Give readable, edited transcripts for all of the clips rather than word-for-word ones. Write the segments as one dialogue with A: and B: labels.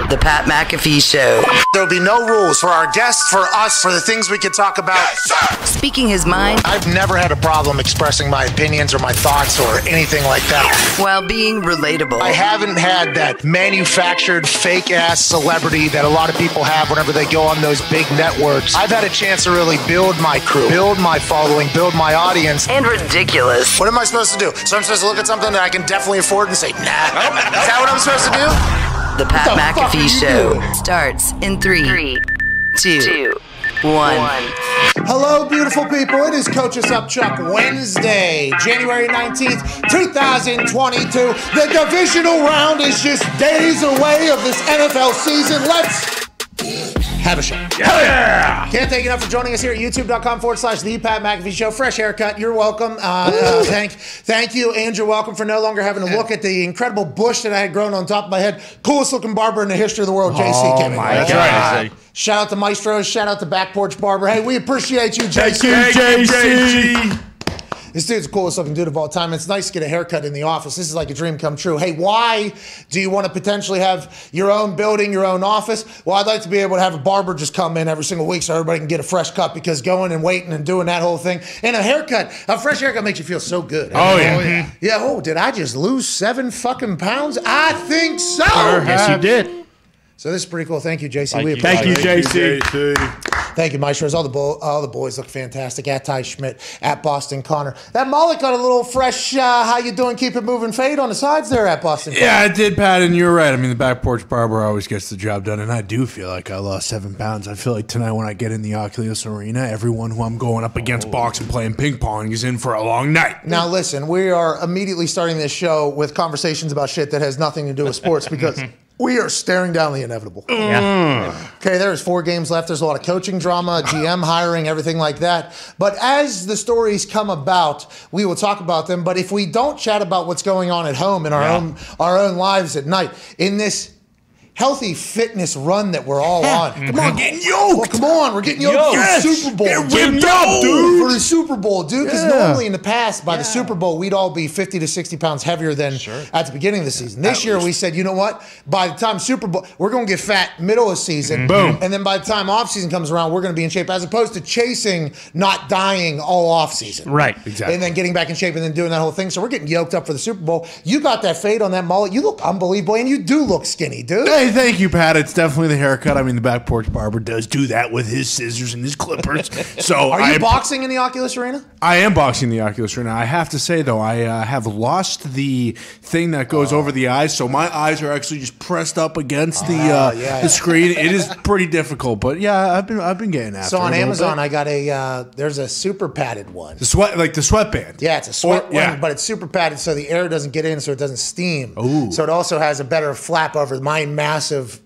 A: The Pat McAfee Show.
B: There'll be no rules for our guests, for us, for the things we can talk about.
A: Yes, speaking his mind.
B: I've never had a problem expressing my opinions or my thoughts or anything like that.
A: While being relatable.
B: I haven't had that manufactured fake-ass celebrity that a lot of people have whenever they go on those big networks. I've had a chance to really build my crew, build my following, build my audience.
A: And ridiculous.
B: What am I supposed to do? So I'm supposed to look at something that I can definitely afford and say, nah. Is that what I'm supposed to do?
A: The Pat McAfee Show starts in 3, 2, 1.
B: Hello, beautiful people. It is Coach Us Up Chuck Wednesday, January 19th, 2022. The divisional round is just days away of this NFL season. Let's have a show.
C: Hell yeah!
B: Can't thank you enough for joining us here at youtube.com/The Pat McAfee Show. Fresh haircut. You're welcome. Thank you, and you're welcome for no longer having to look at the incredible bush that I had grown on top of my head. Coolest looking barber in the history of the world, JC came in.
C: That's right.
B: Shout out to Maestros. Shout out to Back Porch Barber. Hey, we appreciate you, JC.
C: Thank you, JC.
B: This dude's the coolest looking dude of all time. It's nice to get a haircut in the office. This is like a dream come true. Hey, why do you want to potentially have your own building, your own office? Well, I'd like to be able to have a barber just come in every single week so everybody can get a fresh cut, because going and waiting and doing that whole thing. And a haircut, a fresh haircut makes you feel so good.
C: Oh, yeah.
B: Yeah, oh, did I just lose 7 fucking pounds? I think so.
C: Yes, you did.
B: So this is pretty cool. Thank you, JC.
C: Thank you, JC.
B: Thank you, Maestros. All the boys look fantastic. At Ty Schmidt, at Boston Connor. That mullet got a little fresh, how you doing, keep it moving fade on the sides there at Boston Connor.
D: Yeah, I did, Pat, and you're right. I mean, the Back Porch Barber always gets the job done, and I do feel like I lost 7 pounds. I feel like tonight when I get in the Oculus Arena, everyone who I'm going up against boxing, playing ping pong is in for a long night.
B: Now, listen, we are immediately starting this show with conversations about shit that has nothing to do with sports, because we are staring down the inevitable.
C: Yeah.
B: Okay, there's 4 games left. There's a lot of coaching drama, GM hiring, everything like that. But as the stories come about, we will talk about them. But if we don't chat about what's going on at home in our own lives at night, in this healthy fitness run that we're all on.
D: Come on, getting yoked.
B: Well, come on, we're getting yoked for the Super Bowl.
D: Get ripped up, dude.
B: For the Super Bowl, dude. Because normally in the past, by the Super Bowl, we'd all be 50 to 60 pounds heavier than at the beginning of the season. This year, we said, you know what? By the time Super Bowl, we're going to get fat middle of season.
D: Boom.
B: And then by the time off season comes around, we're going to be in shape, as opposed to chasing, not dying all off season.
C: Right.
D: Exactly.
B: And then getting back in shape and then doing that whole thing. So we're getting yoked up for the Super Bowl. You got that fade on that mullet. You look unbelievable, and you do look skinny, dude.
D: Hey, thank you, Pat. It's definitely the haircut. I mean, the Back Porch Barber does do that with his scissors and his clippers. So
B: Are you boxing in the Oculus Arena?
D: I am boxing the Oculus Arena. I have to say, though, I have lost the thing that goes over the eyes, so my eyes are actually just pressed up against the screen. It is pretty difficult, but yeah, I've been getting after it.
B: So on
D: a little
B: Amazon,
D: bit.
B: I got there's a super padded one.
D: The sweatband.
B: Yeah, it's a sweat one, but it's super padded so the air doesn't get in, so it doesn't steam.
D: Ooh.
B: So it also has a better flap over my massive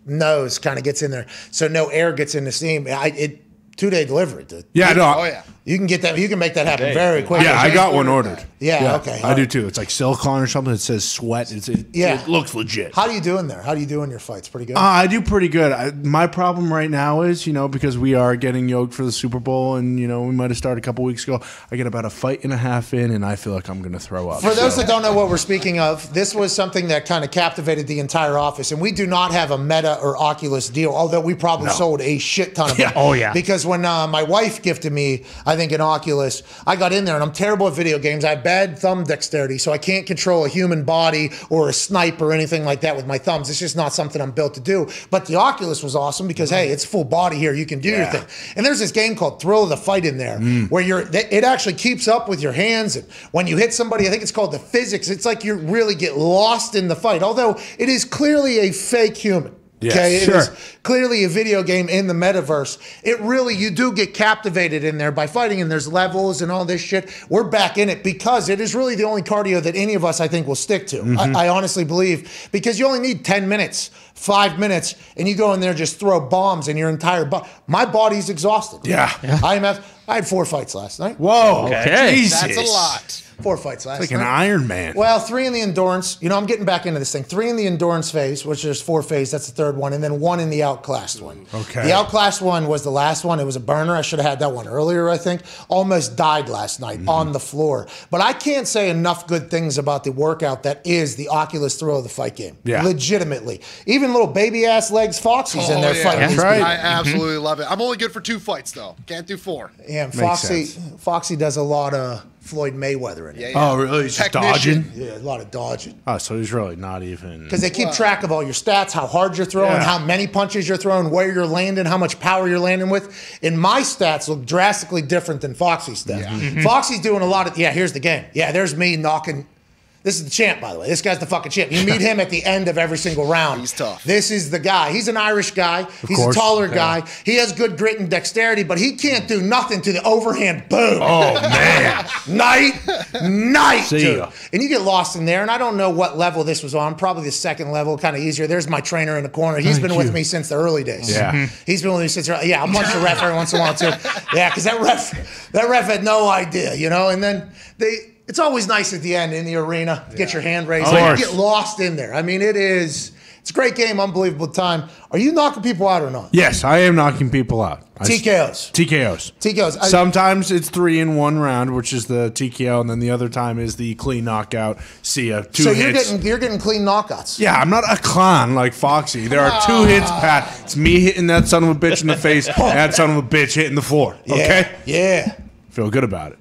B: nose, kind of gets in there, so no air gets in the steam. It 2-day delivery, dude.
D: Yeah, no.
C: Oh, yeah.
B: You can get that. You can make that happen very quickly.
D: Yeah, I got one ordered.
B: Yeah, okay.
D: I do too. It's like silicone or something. It says sweat. It looks legit.
B: How do you do in there? How do you do in your fights? Pretty good?
D: I do pretty good. My problem right now is, because we are getting yoked for the Super Bowl, and, we might have started a couple weeks ago. I get about a fight and a half in, and I feel like I'm going to throw up.
B: For those that don't know what we're speaking of, this was something that kind of captivated the entire office, and we do not have a Meta or Oculus deal, although we probably sold a shit ton of them.
C: Oh, yeah.
B: Because when my wife gifted me, I think, an Oculus, I got in there, and I'm terrible at video games. I have bad thumb dexterity, so I can't control a human body or a snipe or anything like that with my thumbs. It's just not something I'm built to do. But the Oculus was awesome because, hey, it's full body here. You can do your thing. And there's this game called Thrill of the Fight in there where it actually keeps up with your hands. And when you hit somebody, I think it's called the physics. It's like you really get lost in the fight, although it is clearly a fake human.
D: Yes,
B: Okay, it
D: sure.
B: is clearly a video game in the metaverse. It really, you do get captivated in there by fighting, and there's levels and all this shit. We're back in it because it is really the only cardio that any of us, I think, will stick to. I honestly believe, because you only need 10 minutes, 5 minutes, and you go in there, just throw bombs in your entire body. My body's exhausted.
D: Yeah.
B: I had 4 fights last night.
D: Whoa.
C: Okay.
D: Jesus.
E: That's a lot.
B: 4 fights last
D: Like
B: night.
D: an Iron Man.
B: Well, 3 in the endurance. You know, I'm getting back into this thing. 3 in the endurance phase, which there's 4 phase. That's the third one. And then 1 in the outclassed one.
D: Okay.
B: The outclassed one was the last one. It was a burner. I should have had that one earlier, I think. Almost died last night on the floor. But I can't say enough good things about the workout that is the Oculus thrill of the fight game.
D: Yeah.
B: Legitimately. Even little baby-ass legs Foxy's in there fighting these
D: right.
B: people.
E: I absolutely love it. I'm only good for 2 fights, though. Can't do 4.
B: Yeah, and
D: Makes
B: Foxy does a lot of Floyd Mayweather in it.
D: Oh, really? He's just
E: Technician.
D: dodging?
B: Yeah, a lot of dodging.
D: Oh, so he's really not even...
B: Because they keep track of all your stats, how hard you're throwing,
D: Yeah.
B: how many punches you're throwing, where you're landing, how much power you're landing with. And my stats look drastically different than Foxy's stats. Foxy's doing a lot of, here's the game. Yeah, there's me knocking. This is the champ, by the way. This guy's the fucking champ. You meet him at the end of every single round.
E: He's tough.
B: This is the guy. He's an Irish guy. He's
D: course.
B: a taller guy. He has good grit and dexterity, but he can't do nothing to the overhand boom.
D: Oh, man.
B: Night,
D: See
B: dude.
D: ya.
B: And you get lost in there, and I don't know what level this was on. Probably the second level, kind of easier. There's my trainer in the corner. He's been with me since the early days.
D: Yeah.
B: He's been with me since, I'll punch the ref every once in a while, too. Yeah, because that ref had no idea, you know? And then it's always nice at the end in the arena, get your hand raised.
D: Of
B: You
D: course.
B: get lost in there. I mean, it's a great game, unbelievable time. Are you knocking people out or not?
D: Yes, I am knocking people out.
B: TKOs.
D: TKOs. Sometimes it's 3 in 1 round, which is the TKO, and then the other time is the clean knockout. See ya, 2
B: So
D: hits.
B: you're getting clean knockouts.
D: Yeah, I'm not a clown like Foxy. There are 2 hits, Pat. It's me hitting that son of a bitch in the face, and that son of a bitch hitting the floor. Okay?
B: Yeah.
D: Feel good about it.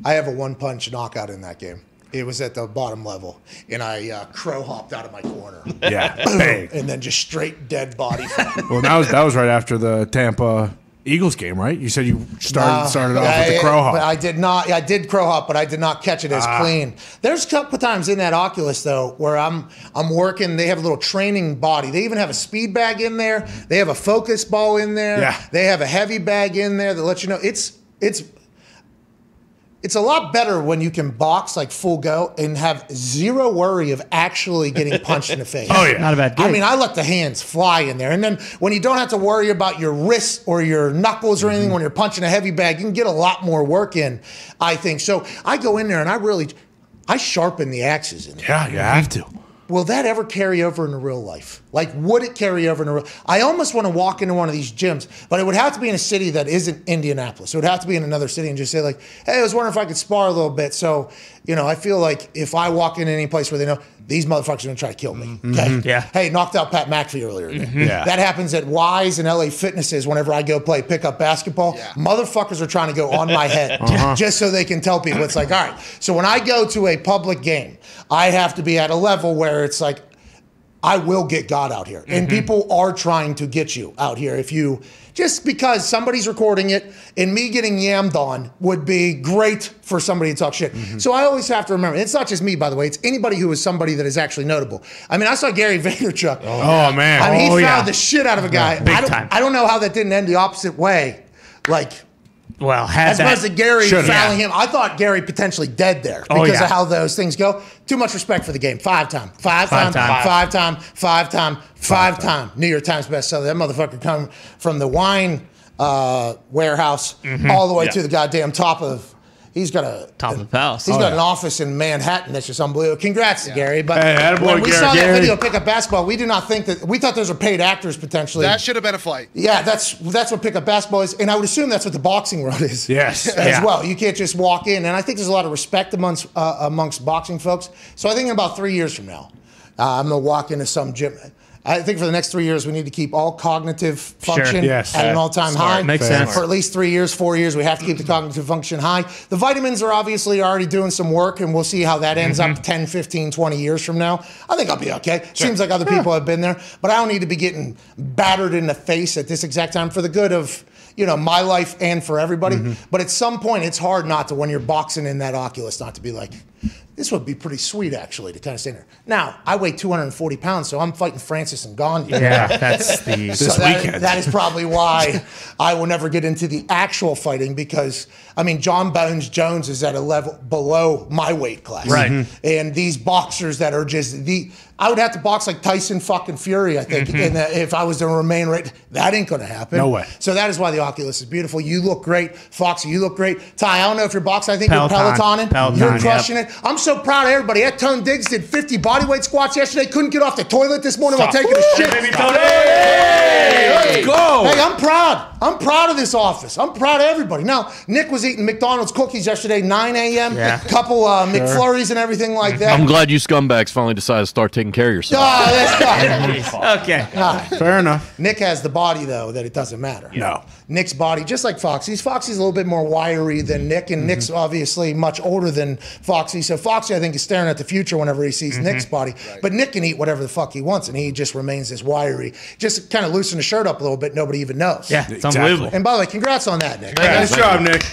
B: I have a one-punch knockout in that game. It was at the bottom level, and I crow hopped out of my corner.
D: Yeah, bang.
B: And then just straight dead body.
D: Well, that was right after the Tampa Eagles game, right? You said you started off with the crow hop.
B: But I did not. I did crow hop, but I did not catch it as clean. There's a couple times in that Oculus though where I'm working. They have a little training body. They even have a speed bag in there. They have a focus ball in there.
D: Yeah.
B: They have a heavy bag in there that lets you know it's a lot better when you can box like full go and have zero worry of actually getting punched in the face.
D: Oh, yeah.
C: Not a bad gig.
B: I mean, I let the hands fly in there. And then when you don't have to worry about your wrists or your knuckles or anything when you're punching a heavy bag, you can get a lot more work in, I think. So I go in there and I sharpen the axes in there.
D: Yeah, you have to.
B: Will that ever carry over into real life? Like, would it carry over into real? I almost want to walk into one of these gyms, but it would have to be in a city that isn't Indianapolis. It would have to be in another city and just say like, hey, I was wondering if I could spar a little bit. So, I feel like if I walk in any place where they know these motherfuckers are going to try to kill me. Okay.
C: Yeah.
B: Hey, knocked out Pat McAfee earlier.
D: Yeah.
B: That happens at Wise and LA Fitnesses whenever I go play pickup basketball.
E: Yeah.
B: Motherfuckers are trying to go on my head just so they can tell people. It's like, all right. So when I go to a public game, I have to be at a level where it's like, I will get God out here. And people are trying to get you out here just because somebody's recording it and me getting yammed on would be great for somebody to talk shit. So I always have to remember, it's not just me, by the way, it's anybody who is somebody that is actually notable. I mean, I saw Gary Vaynerchuk.
D: Oh, man.
B: I mean, he
C: Oh, yeah.
B: fouled the shit out of a guy.
C: Big
B: I don't know how that didn't end the opposite way. Like,
C: Well, had
B: as opposed to Gary
D: Should've.
B: fouling him, I thought Gary potentially dead there
C: Oh,
B: because
C: yeah.
B: of how those things go. Too much respect for the game. Five time. New York Times bestseller. That motherfucker come from the wine warehouse all the way to the goddamn top of. He's got
C: Top of the palace.
B: He's got an office in Manhattan that's just unbelievable. Congrats to Gary. But
D: Hey, attaboy,
B: when we
D: Gary.
B: saw that
D: Gary.
B: video pick up basketball, we did not think that. We thought those were paid actors potentially.
E: That should have been a fight.
B: Yeah, that's what pickup basketball is, and I would assume that's what the boxing world is.
D: Yes.
B: as
C: Yeah.
B: well. You can't just walk in, and I think there's a lot of respect amongst boxing folks. So I think in about 3 years from now, I'm gonna walk into some gym. I think for the next 3 years, we need to keep all cognitive function
D: Yes.
B: at an all-time high.
C: Makes sense.
B: For at least 3 years, 4 years, we have to keep the cognitive function high. The vitamins are obviously already doing some work, and we'll see how that ends up 10, 15, 20 years from now. I think I'll be okay. Seems like other people have been there, but I don't need to be getting battered in the face at this exact time for the good of my life and for everybody. But at some point, it's hard not to, when you're boxing in that Oculus, not to be like, this would be pretty sweet, actually, to kind of stay there. Now, I weigh 240 pounds, so I'm fighting Francis and Gandhi.
C: Yeah, that's the
D: This weekend.
B: That is probably why I will never get into the actual fighting because, I mean, John Bones Jones is at a level below my weight class.
C: Right.
B: And these boxers that are just I would have to box like Tyson fucking Fury, I think, and if I was to remain right. That ain't going to happen.
D: No way.
B: So that is why the Oculus is beautiful. You look great. Foxy, you look great. Ty, I don't know if you're boxing. I think
C: Peloton.
B: you're Pelotoning.
C: Peloton,
B: You're crushing it. I'm so proud of everybody. That Tone Diggs did 50 bodyweight squats yesterday. Couldn't get off the toilet this morning while taking a shit.
D: Let's go.
B: Hey, I'm proud. I'm proud of this office. I'm proud of everybody. Now, Nick was eating McDonald's cookies yesterday, 9 a.m.
C: Yeah.
B: Couple McFlurries and everything like that.
F: I'm glad you scumbags finally decided to start taking care of yourself.
B: That's not.
C: okay.
D: Fair enough.
B: Nick has the body, though, that it doesn't matter.
D: No.
B: Nick's body, just like Foxy's. Foxy's a little bit more wiry than Nick, and Nick's obviously much older than Foxy. So Foxy, I think, is staring at the future whenever he sees Nick's body. But Nick can eat whatever the fuck he wants, and he just remains this wiry. Just kind of loosen the shirt up a little bit. Nobody even knows.
C: Yeah, it's unbelievable.
B: And by the way, congrats on that, Nick.
D: Nice job, Nick.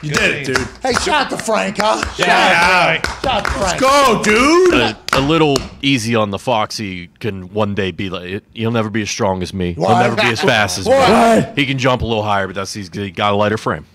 D: You did it, dude.
B: Hey, shout out to Frank, huh?
D: Yeah.
B: Shout out to Frank.
D: Go, dude.
F: A little easy on the Foxy can one day be like, he'll never be as strong as me.
B: What?
F: He'll never be as fast as me.
D: What?
F: He can jump a little higher, but he's got a lighter frame.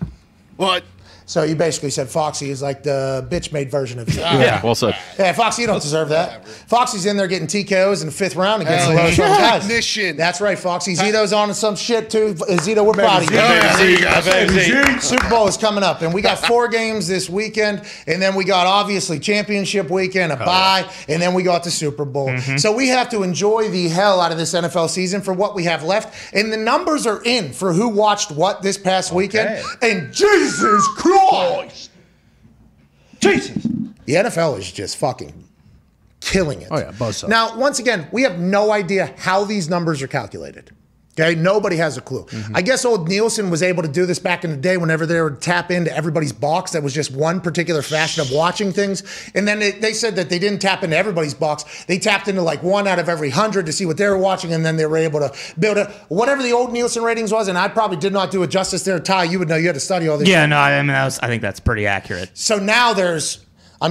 E: What?
B: So you basically said Foxy is like the bitch-made version of you.
F: Yeah, well said.
B: Yeah, Foxy, you don't deserve that. Foxy's in there getting TKOs in the 5th round against the
E: Hell
B: lowest
E: yeah.
B: ranked guys.
E: Technician.
B: That's right, Foxy. Zito's on some shit too. Zito, we're proud of you. Super Bowl is coming up, and we got 4 games this weekend, and then we got obviously championship weekend, a bye, and then we got the Super Bowl. So we have to enjoy the hell out of this NFL season for what we have left, and the numbers are in for who watched what this past weekend, and Jesus Christ! Jesus. The NFL is just fucking killing it.
D: Oh, yeah, buzzsaw.
B: Now, once again, we have no idea how these numbers are calculated. Okay, nobody has a clue. I guess old Nielsen was able to do this back in the day whenever they would tap into everybody's box. That was just one particular fashion of watching things. And then they said that they didn't tap into everybody's box. They tapped into like 1 out of every 100 to see what they were watching, and then they were able to build it. Whatever the old Nielsen ratings was, and I probably did not do it justice there. Ty, you would know. You had to study all this.
C: Yeah, no, I mean, I think that's pretty accurate.
B: So now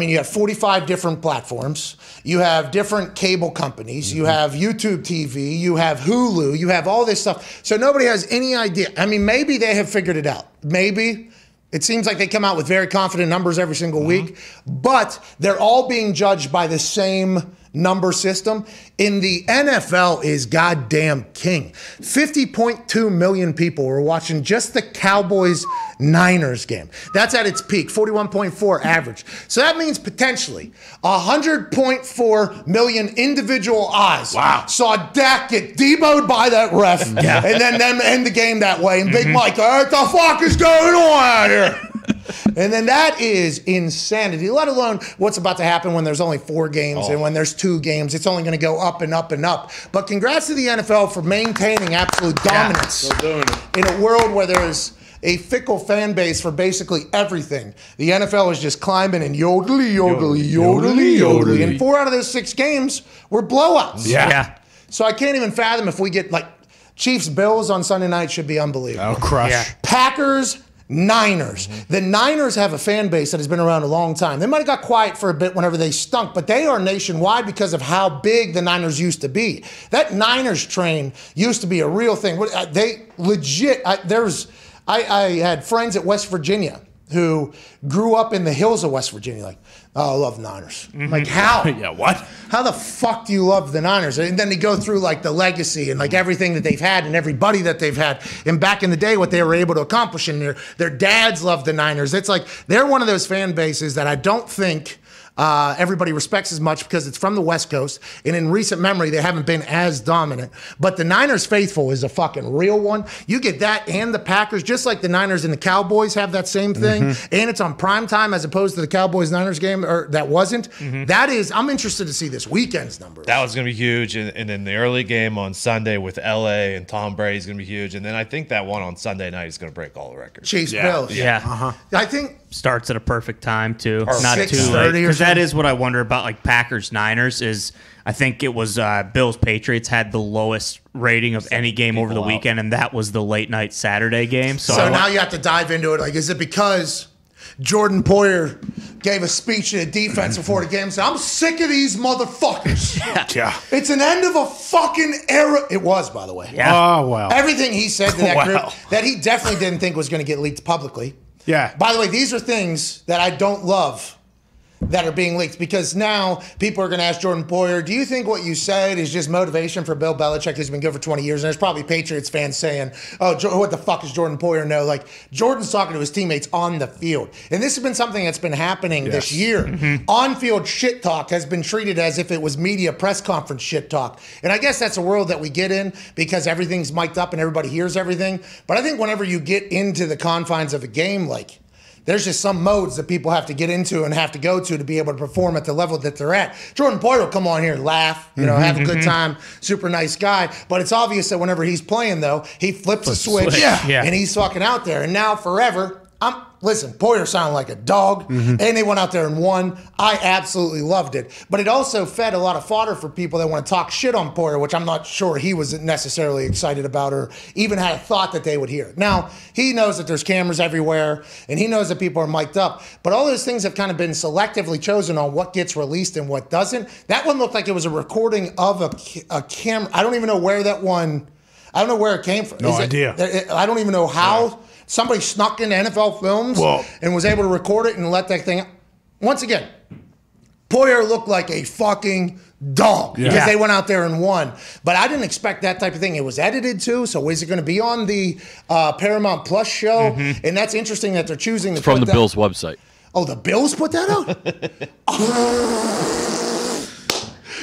B: you have 45 different platforms. You have different cable companies. You have YouTube TV. You have Hulu. You have all this stuff. So nobody has any idea. I mean, maybe they have figured it out. Maybe. It seems like they come out with very confident numbers every single week. But they're all being judged by the same number system. In the NFL is goddamn king. 50.2 million people were watching just the Cowboys-Niners game. That's at its peak, 41.4 average. So that means potentially 100.4 million individual eyes saw Dak get deboed by that ref and then them end the game that way. And Big Mike, what the fuck is going on out here? And then that is insanity, let alone what's about to happen when there's only 4 games and when there's 2 games. It's only going to go up and up and up. But congrats to the NFL for maintaining absolute dominance in a world where there's a fickle fan base for basically everything. The NFL is just climbing and yodeling. And 4 out of those 6 games were blowouts.
C: Yeah.
B: So I can't even fathom if we get like Chiefs-Bills on Sunday night should be unbelievable.
D: Oh, crush.
C: Yeah.
B: Packers, Niners. The Niners have a fan base that has been around a long time. They might have got quiet for a bit whenever they stunk, but they are nationwide because of how big the Niners used to be. That Niners train used to be a real thing. They legit, I had friends at West Virginia who grew up in the hills of West Virginia, like, oh, I love the Niners. Like, how?
D: Yeah, what?
B: How the fuck do you love the Niners? And then they go through like the legacy and like everything that they've had and everybody that they've had. And back in the day, what they were able to accomplish, and their dads love the Niners. It's like they're one of those fan bases that I don't think everybody respects as much because it's from the West Coast, and in recent memory, they haven't been as dominant. But the Niners faithful is a fucking real one. You get that and the Packers, just like the Niners and the Cowboys have that same thing, and it's on prime time as opposed to the Cowboys-Niners game, or that wasn't. That is, I'm interested to see this weekend's numbers.
G: That was going to be huge, and then the early game on Sunday with LA and Tom Brady's going to be huge, and then I think that one on Sunday night is going to break all the records.
B: Chiefs-Bills.
C: Yeah.
B: I think
C: Starts at a perfect time, too. Not too
B: 6:30
C: late.
B: or
C: Because that
B: something.
C: is what I wonder about, like, Packers-Niners is I think it was Bills-Patriots had the lowest rating of any game over the weekend, and that was the late-night Saturday game.
B: So now you have to dive into it. Like, is it because Jordan Poyer gave a speech to the defense before the game and said, I'm sick of these motherfuckers.
D: Yeah.
B: It's an end of a fucking era. It was, by the way.
C: Yeah.
D: Oh, wow.
B: Everything he said to that
D: Wow.
B: group that he definitely didn't think was going to get leaked publicly.
D: Yeah.
B: By the way, these are things that I don't love that are being leaked, because now people are going to ask Jordan Poyer, do you think what you said is just motivation for Bill Belichick, who's been good for 20 years? And there's probably Patriots fans saying, oh, what the fuck does Jordan Poyer know? Like, Jordan's talking to his teammates on the field. And this has been something that's been happening this year. On-field shit talk has been treated as if it was media press conference shit talk. And I guess that's a world that we get in because everything's mic'd up and everybody hears everything. But I think whenever you get into the confines of a game, like, there's just some modes that people have to get into and have to go to be able to perform at the level that they're at. Jordan Poyer will come on here and laugh, have a good time, super nice guy. But it's obvious that whenever he's playing, though, he flips a switch, and he's fucking out there. And now forever, listen, Poyer sounded like a dog, and they went out there and won. I absolutely loved it. But it also fed a lot of fodder for people that want to talk shit on Poyer, which I'm not sure he was necessarily excited about or even had a thought that they would hear. Now, he knows that there's cameras everywhere, and he knows that people are mic'd up. But all those things have kind of been selectively chosen on what gets released and what doesn't. That one looked like it was a recording of a camera. I don't even know where that one, I don't know where it came from.
D: No idea.
B: I don't even know how. Yeah. Somebody snuck into NFL Films and was able to record it and let that thing. Once again, Poyer looked like a fucking dog because they went out there and won. But I didn't expect that type of thing. It was edited too, so is it going to be on the Paramount Plus show? And that's interesting that they're choosing to
F: From
B: put
F: the Bills website.
B: Oh, the Bills put that out?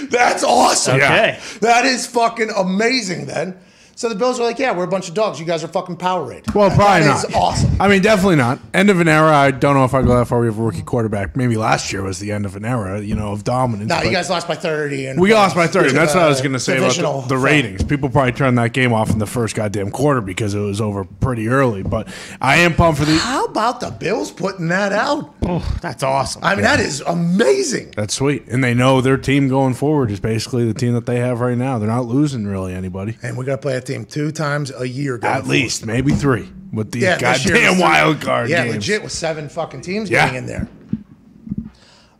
B: That's awesome.
C: Okay.
B: That is fucking amazing then. So the Bills are like, yeah, we're a bunch of dogs. You guys are fucking Powerade.
D: Well, probably not.
B: That is awesome.
D: I mean, definitely not. End of an era. I don't know if I go that far. We have a rookie quarterback. Maybe last year was the end of an era, of dominance.
B: No, you guys lost by 30. And
D: we lost by 30. That's what I was going to say about the
B: so.
D: ratings. People probably turned that game off in the first goddamn quarter because it was over pretty early. But I am pumped for the.
B: How about the Bills putting that out?
C: Oh, that's awesome.
B: I mean, that is amazing.
D: That's sweet. And they know their team going forward is basically the team that they have right now. They're not losing really anybody.
B: And we got to play that team 2 times a year.
D: At least, maybe 3 with these goddamn
B: was
D: wild card games.
B: Yeah, legit with 7 fucking teams getting in there.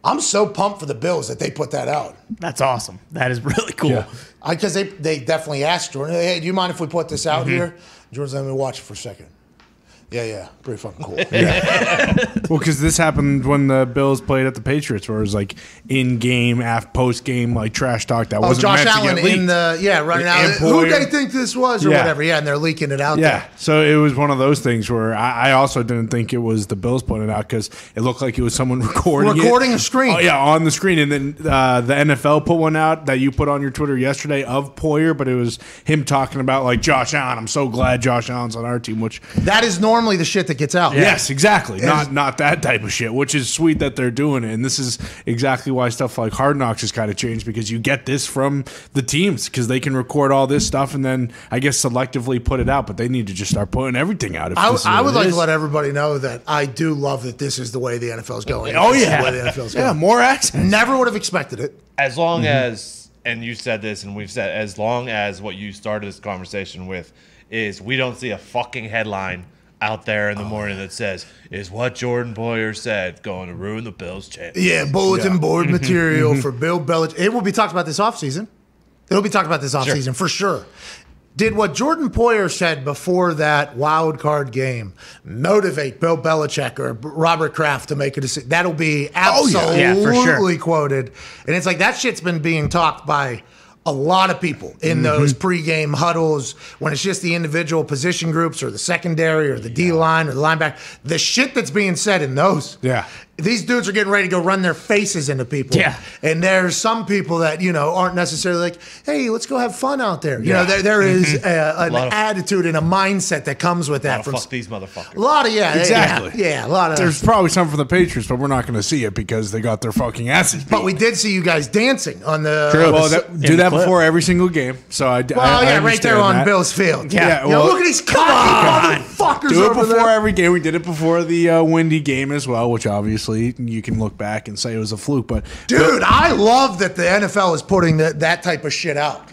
B: I'm so pumped for the Bills that they put that out.
C: That's awesome. That is really cool.
B: Because they definitely asked Jordan, hey, do you mind if we put this out here? Jordan's let me watch it for a second. Yeah, pretty fucking cool.
D: Well, because this happened when the Bills played at the Patriots, where it was like in-game, post-game, like trash talk that wasn't
B: Josh
D: meant
B: Allen
D: to get leaked.
B: in the running out. Who they think this was or whatever. Yeah, and they're leaking it out. there.
D: So it was one of those things where I also didn't think it was the Bills putting it out because it looked like it was someone recording
B: a screen.
D: Oh yeah, on the screen, and then the NFL put one out that you put on your Twitter yesterday of Poyer, but it was him talking about like Josh Allen. I'm so glad Josh Allen's on our team, which
B: that is normally the shit that gets out.
D: Yes, exactly. Not that type of shit, which is sweet that they're doing it. And this is exactly why stuff like Hard Knocks has kind of changed, because you get this from the teams because they can record all this stuff and then I guess selectively put it out, but they need to just start putting everything out.
B: I would like to let everybody know that I do love that this is the way the NFL is going.
D: Oh yeah.
B: The way the NFL's going.
D: Yeah, more access.
B: Never would have expected it.
G: As long as, and you said this and we've said, as long as what you started this conversation with is we don't see a fucking headline out there in the morning that says, is what Jordan Poyer said going to ruin the Bills' chance?
B: Yeah, bulletin board material for Bill Belichick. It will be talked about this offseason. It'll be talked about this offseason for sure. Did what Jordan Poyer said before that wild card game motivate Bill Belichick or Robert Kraft to make a decision? That'll be absolutely quoted. And it's like that shit's been being talked by a lot of people in those pregame huddles when it's just the individual position groups or the secondary or the D-line or the linebacker. The shit that's being said in those. Yeah. These dudes are getting ready to go run their faces into people. Yeah. And there's some people that, aren't necessarily like, hey, let's go have fun out there. There is an attitude and a mindset that comes with that.
G: Fuck these motherfuckers.
B: A lot of,
D: exactly.
B: Yeah, a lot of.
D: There's probably some from the Patriots, but we're not going to see it because they got their fucking asses beat.
B: But we did see you guys dancing on the.
D: True. Do that before every single game. So I
B: right there on Bill's field.
D: Yeah.
B: Look at these cocky motherfuckers.
D: Do it
B: over
D: before
B: there.
D: every game. We did it before the Windy game as well, which obviously you can look back and say it was a fluke. But
B: dude, I love that the NFL is putting that type of shit out.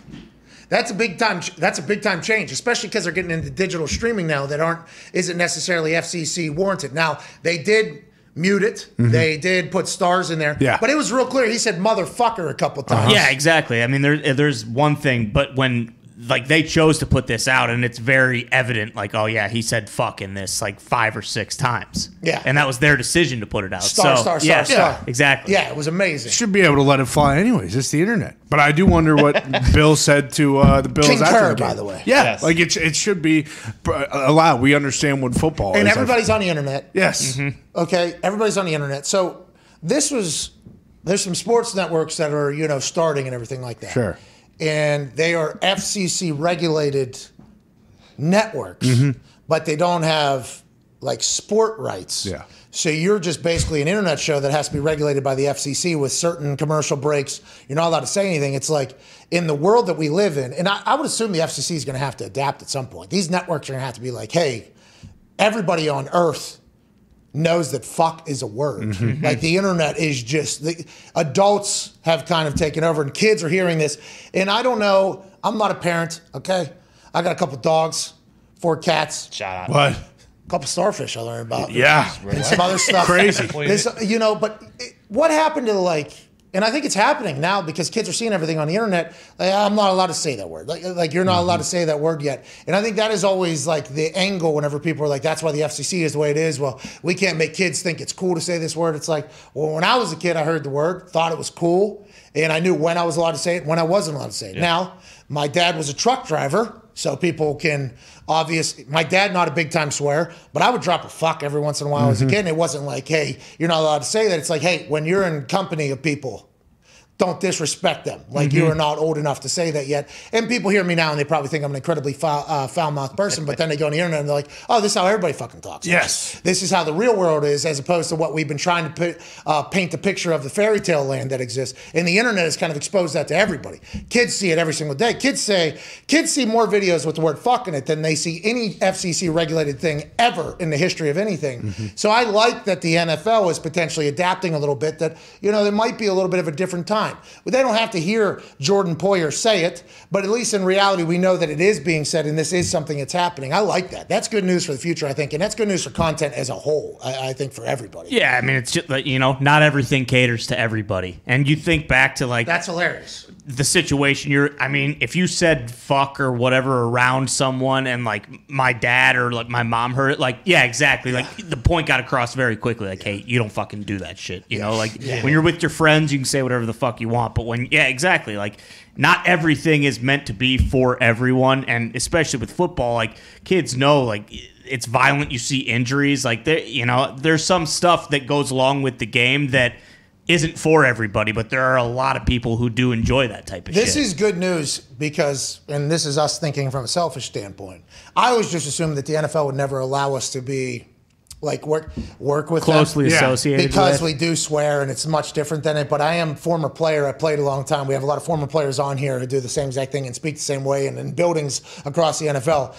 B: That's a big time. That's a big time change, especially because they're getting into digital streaming now that isn't necessarily FCC warranted. Now they did mute it. They did put stars in there.
D: Yeah.
B: But it was real clear. He said motherfucker a couple times.
C: Yeah, exactly. I mean, there's one thing, but when like they chose to put this out, and it's very evident, like, oh yeah, he said "fuck" in this like 5 or 6 times.
B: Yeah.
C: and that was their decision to put it out.
B: Star, star,
C: yeah,
B: star.
C: exactly.
B: Yeah, it was amazing.
D: Should be able to let it fly anyways. It's the internet. But I do wonder what Bill said to the Bills
B: Concur,
D: after the game.
B: by the way.
D: Yeah,
G: Yes.
D: like it should be allowed. We understand what football
B: And
D: is.
B: everybody's on the internet.
D: Yes.
B: Okay, everybody's on the internet. So there's some sports networks that are, starting and everything like that.
D: Sure.
B: And they are FCC regulated networks, but they don't have like sport rights.
D: Yeah.
B: So you're just basically an internet show that has to be regulated by the FCC with certain commercial breaks. You're not allowed to say anything. It's like in the world that we live in, and I would assume the FCC is going to have to adapt at some point. These networks are going to have to be like, hey, everybody on earth knows that fuck is a word. Like the internet is just, the adults have kind of taken over and kids are hearing this. And I don't know, I'm not a parent, okay? I got a couple dogs, 4 cats,
G: Shout out.
D: What?
B: a couple starfish I learned about.
D: Yeah.
B: And some other stuff.
D: Crazy.
B: This, but what happened to and I think it's happening now because kids are seeing everything on the internet. Like, I'm not allowed to say that word. Like you're not allowed to say that word yet. And I think that is always like the angle whenever people are like, that's why the FCC is the way it is. Well, we can't make kids think it's cool to say this word. It's like, well, when I was a kid, I heard the word, thought it was cool. And I knew when I was allowed to say it, when I wasn't allowed to say it. Now, my dad was a truck driver, so people can my dad, not a big time swear, but I would drop a fuck every once in a while as a kid. And it wasn't like, hey, you're not allowed to say that. It's like, hey, when you're in company of people, don't disrespect them. Like you are not old enough to say that yet. And people hear me now and they probably think I'm an incredibly foul-mouthed person, but then they go on the internet and they're like, oh, this is how everybody fucking talks.
D: Yes.
B: This is how the real world is, as opposed to what we've been trying to paint the picture of the fairy tale land that exists. And the internet has kind of exposed that to everybody. Kids see it every single day. Kids see more videos with the word fuck in it than they see any FCC regulated thing ever in the history of anything. So I like that the NFL is potentially adapting a little bit, that, there might be a little bit of a different time. But they don't have to hear Jordan Poyer say it, but at least in reality, we know that it is being said and this is something that's happening. I like that. That's good news for the future, I think, and that's good news for content as a whole, I think, for everybody.
C: Yeah, I mean, it's just like, not everything caters to everybody. And you think back to like
B: That's hilarious.
C: the situation if you said fuck or whatever around someone and like my dad or like my mom heard it, like, yeah, exactly. Like the point got across very quickly. Like, hey, you don't fucking do that shit. When you're with your friends, you can say whatever the fuck you want. But exactly. Like not everything is meant to be for everyone. And especially with football, like kids know, like it's violent. You see injuries. Like there's some stuff that goes along with the game that isn't for everybody, but there are a lot of people who do enjoy that type of shit.
B: This is good news because, and this is us thinking from a selfish standpoint, I always just assumed that the NFL would never allow us to be like work with
C: closely
B: them.
C: associated
B: because
C: with.
B: we do swear and it's much different than it. But I am a former player. I played a long time. We have a lot of former players on here who do the same exact thing and speak the same way. And in buildings across the NFL,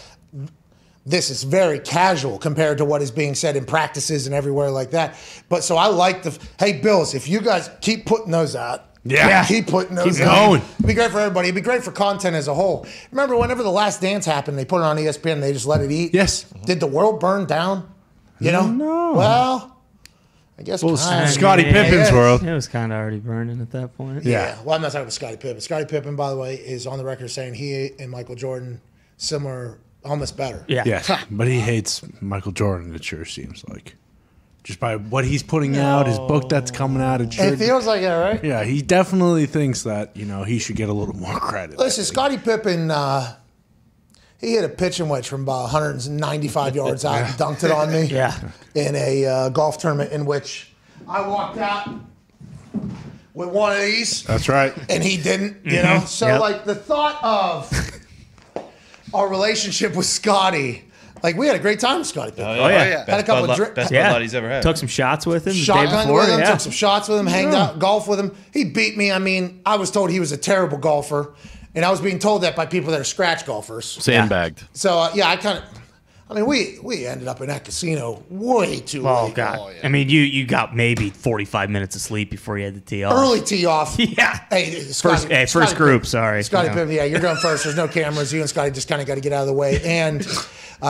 B: this is very casual compared to what is being said in practices and everywhere like that. But so I like hey, Bills, if you guys keep putting those out.
D: Yeah.
B: Keep putting those
D: Keep
B: out.
D: going.
B: It'd be great for everybody. It'd be great for content as a whole. Remember whenever The Last Dance happened, they put it on ESPN and they just let it eat?
D: Yes.
B: Did the world burn down?
D: No.
B: Well, I guess
D: Scottie Pippen's world.
C: It was kind of already burning at that point.
B: Yeah. Well, I'm not talking about Scottie Pippen. Scottie Pippen, by the way, is on the record saying he and Michael Jordan similar, almost better.
C: Yeah.
D: Yes, but he hates Michael Jordan, it sure seems like. Just by what he's putting out, his book that's coming out. It
B: feels like it, right?
D: Yeah, he definitely thinks that, he should get a little more credit.
B: Listen, Scottie Pippen, he hit a pitching wedge from about 195 yards out and dunked it on me in a golf tournament in which I walked out with one of these.
D: That's right.
B: And he didn't, So, like, the thought of our relationship with Scottie, like, we had a great time with Scottie Pippen.
C: Oh, yeah.
B: Had a couple of drinks.
G: Best Bud Light he's ever had.
C: Took some shots with him the day
B: Shotgun
C: before.
B: with him, took some shots with him, hanged out, golf with him. He beat me. I mean, I was told he was a terrible golfer, and I was being told that by people that are scratch golfers.
F: Sandbagged.
B: So, I mean, we ended up in that casino way too late.
C: Oh God!
E: Oh, yeah.
C: I mean, you got maybe 45 minutes of sleep before you had to tee off.
B: Early tee off.
C: Yeah.
B: Hey,
C: First group. Sorry.
B: Scotty
C: Yeah.
B: Pippen, yeah, you're going first. There's no cameras. You and Scotty just kind of got to get out of the way. And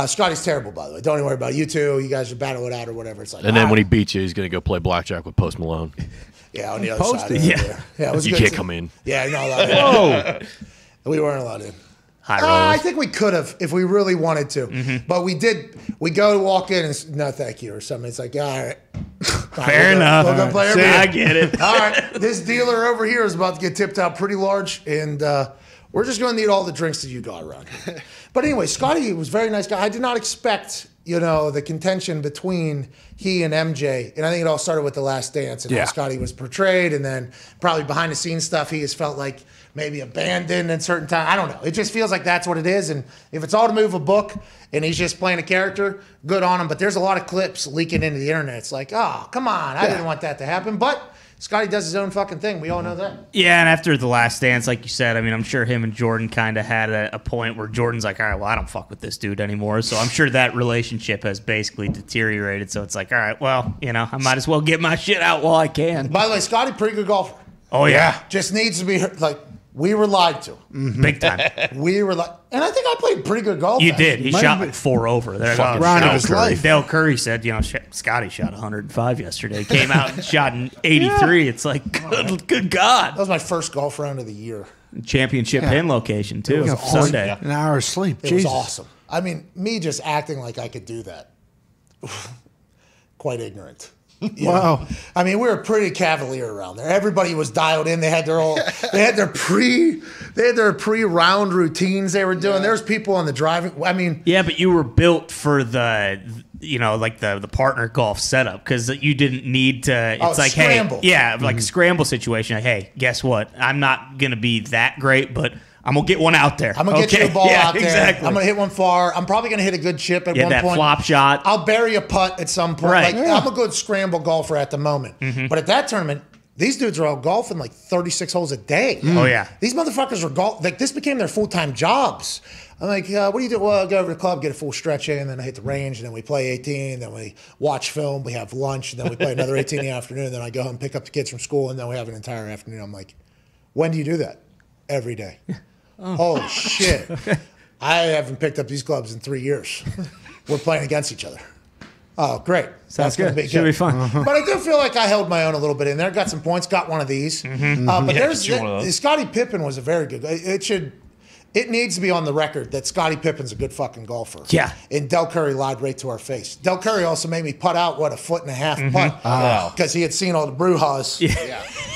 B: Scotty's terrible, by the way. Don't even worry about it. You two. You guys are battle it out or whatever. It's like,
F: And then when he beats you, he's going to go play blackjack with Post Malone.
B: yeah, on the other side.
D: Posty.
B: Over
C: Yeah.
B: there. Yeah, it was
F: You
B: good
F: can't
B: too.
F: come in.
B: Yeah, you're not allowed in. We weren't allowed in.
C: High
B: I
C: rollers.
B: think we could have if we really wanted to. But we did. We go to walk in and no, thank you or something. It's like, all right.
C: Fair enough.
B: We'll go play
C: See,
B: every
C: I
B: day.
C: get it.
B: All right, this dealer over here is about to get tipped out pretty large, and we're just going to need all the drinks that you got around here. But anyway, Scotty was a very nice guy. I did not expect, the contention between he and MJ, and I think it all started with The Last Dance and how Scotty was portrayed, and then probably behind the scenes stuff, he has felt like maybe abandoned in certain times. I don't know. It just feels like that's what it is, and if it's all to move a book and he's just playing a character, good on him. But there's a lot of clips leaking into the internet. It's like, oh, come on, I didn't want that to happen, but Scotty does his own fucking thing. We all know that.
C: Yeah, and after The Last Dance, like you said, I mean, I'm sure him and Jordan kind of had a point where Jordan's like, all right, well, I don't fuck with this dude anymore. So I'm sure that relationship has basically deteriorated. So it's like, all right, well, I might as well get my shit out while I can.
B: By the way, Scotty, pretty good golfer.
C: Oh, yeah.
B: Just needs to be like, we were lied to.
C: Big time.
B: We were like, and I think I played pretty good golf.
C: You
B: actually.
C: did. He shot like 4 over. There,
F: Fucking
D: round of
F: Dale
D: his
F: Curry.
D: life.
C: Dale Curry said, Scotty shot 105 yesterday. Came out and shot an 83. It's like, good God.
B: That was my first golf round of the year.
C: Championship pin location, too.
D: Yeah,
C: Sunday.
D: An hour of sleep.
B: It
D: Jesus.
B: was awesome. I mean, me just acting like I could do that. Quite ignorant.
D: Wow.
B: I mean, we were pretty cavalier around there. Everybody was dialed in. They had their pre-round routines they were doing. There was people on the driving. I mean,
C: Yeah, but you were built for the, like the partner golf setup because you didn't need to. It's like,
B: scramble.
C: hey, like a scramble situation. Like, hey, guess what? I'm not gonna be that great, but I'm gonna get one out there.
B: I'm gonna get you a ball out there.
C: Exactly.
B: I'm gonna hit one far. I'm probably gonna hit a good chip at one
C: that
B: point.
C: flop shot.
B: I'll bury a putt at some point.
C: Right.
B: Like, I'm a good scramble golfer at the moment. But at that tournament, these dudes are all golfing like 36 holes a day.
C: Oh, yeah.
B: These motherfuckers are golf. Like, this became their full-time jobs. I'm like, what do you do? Well, I go over to the club, get a full stretch in, and then I hit the range, and then we play 18, then we watch film, we have lunch, and then we play another 18 in the afternoon, and then I go home, pick up the kids from school, and then we have an entire afternoon. I'm like, when do you do that? Every day. Holy shit. I haven't picked up these clubs in 3 years. We're playing against each other. Oh, great.
C: Sounds
B: That's gonna
C: good.
B: be
C: Should be fun.
B: But I do feel like I held my own a little bit in there. Got some points, got one of these. But
G: get you one of those.
B: Scottie Pippen was a very good guy. It needs to be on the record that Scottie Pippen's a good fucking golfer.
C: Yeah.
B: And Del Curry lied right to our face. Del Curry also made me putt out, a 1.5 putt. Because he had seen all the brouhahas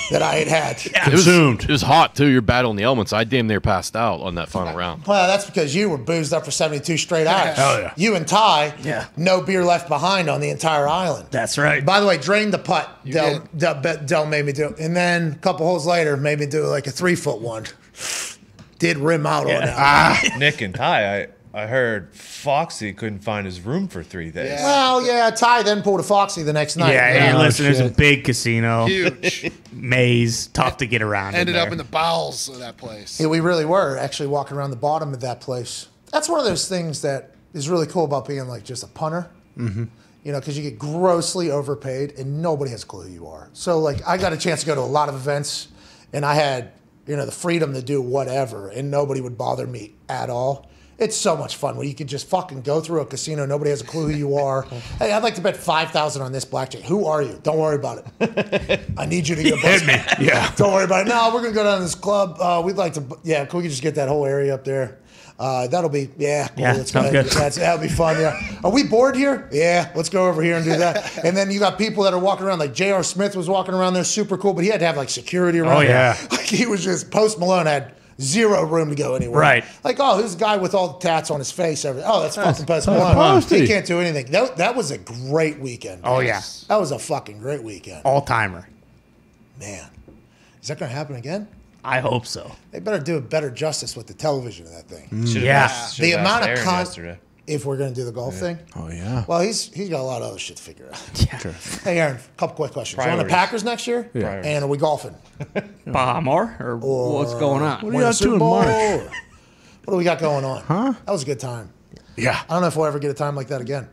B: that I had.
F: It was hot, too. You're battling the elements. I damn near passed out on that final round.
B: Well, that's because you were boozed up for 72 straight hours.
C: Oh, yeah.
B: You and Ty,
C: Yeah.
B: no beer left behind on the entire island.
C: That's right.
B: By the way, drained the putt. Del made me do it. And then a couple holes later, made me do like a 3-foot one. Did rim out on that.
G: Nick and Ty, I heard Foxy couldn't find his room for 3 days.
B: Well, yeah, Ty then pulled a Foxy the next night.
C: Yeah, hey, listen, there's a
D: shit.
C: big casino,
E: Huge.
C: maze, tough to get around.
E: Ended
C: in
E: up
C: there.
E: in the bowels of that place.
B: Yeah, we really were actually walking around the bottom of that place. That's one of those things that is really cool about being like just a punter. Because you get grossly overpaid and nobody has a clue who you are. So like I got a chance to go to a lot of events and I had, the freedom to do whatever and nobody would bother me at all. It's so much fun when you can just fucking go through a casino. Nobody has a clue who you are. Hey, I'd like to bet 5,000 on this blackjack. Who are you? Don't worry about it. I need you to get
C: Hit me. Yeah.
B: Don't worry about it. No, we're gonna go down to this club. We'd like to. Yeah, can we just get that whole area up there? That'll be cool.
C: Yeah,
B: Let's
C: sounds
B: go.
C: good.
B: That'll be fun. Yeah. Are we bored here? Yeah. Let's go over here and do that. And then you got people that are walking around. Like J.R. Smith was walking around there, super cool, but he had to have like security around.
C: Oh, yeah.
B: Like he was just Post Malone had zero room to go anywhere.
C: Right.
B: Like, oh, who's the guy with all the tats on his face? Oh, that's fucking Post Malone.
D: Posty.
B: He can't do anything. That was a great weekend.
C: Oh, yeah.
B: That was a fucking great weekend.
C: All timer.
B: Man, is that gonna happen again?
C: I hope so.
B: They better do a better justice with the television of that thing.
G: Should've
C: Yeah.
G: asked-
B: The
G: should've
B: amount
G: asked
B: of
G: Aaron
B: con.
G: yesterday.
B: If we're going to do the golf thing.
D: Oh, yeah.
B: Well, he's got a lot of other shit to figure out.
C: Yeah.
B: Hey, Aaron, a couple quick questions. You on the
G: Priorities.
B: Packers next year?
G: Priorities.
B: And are we golfing?
C: Bahamar? Or what's going on?
D: What are you up to in
B: Bowl?
D: March?
B: What do we got going on? Huh? That was a good time.
D: Yeah.
B: I don't know if we'll ever get a time like that again.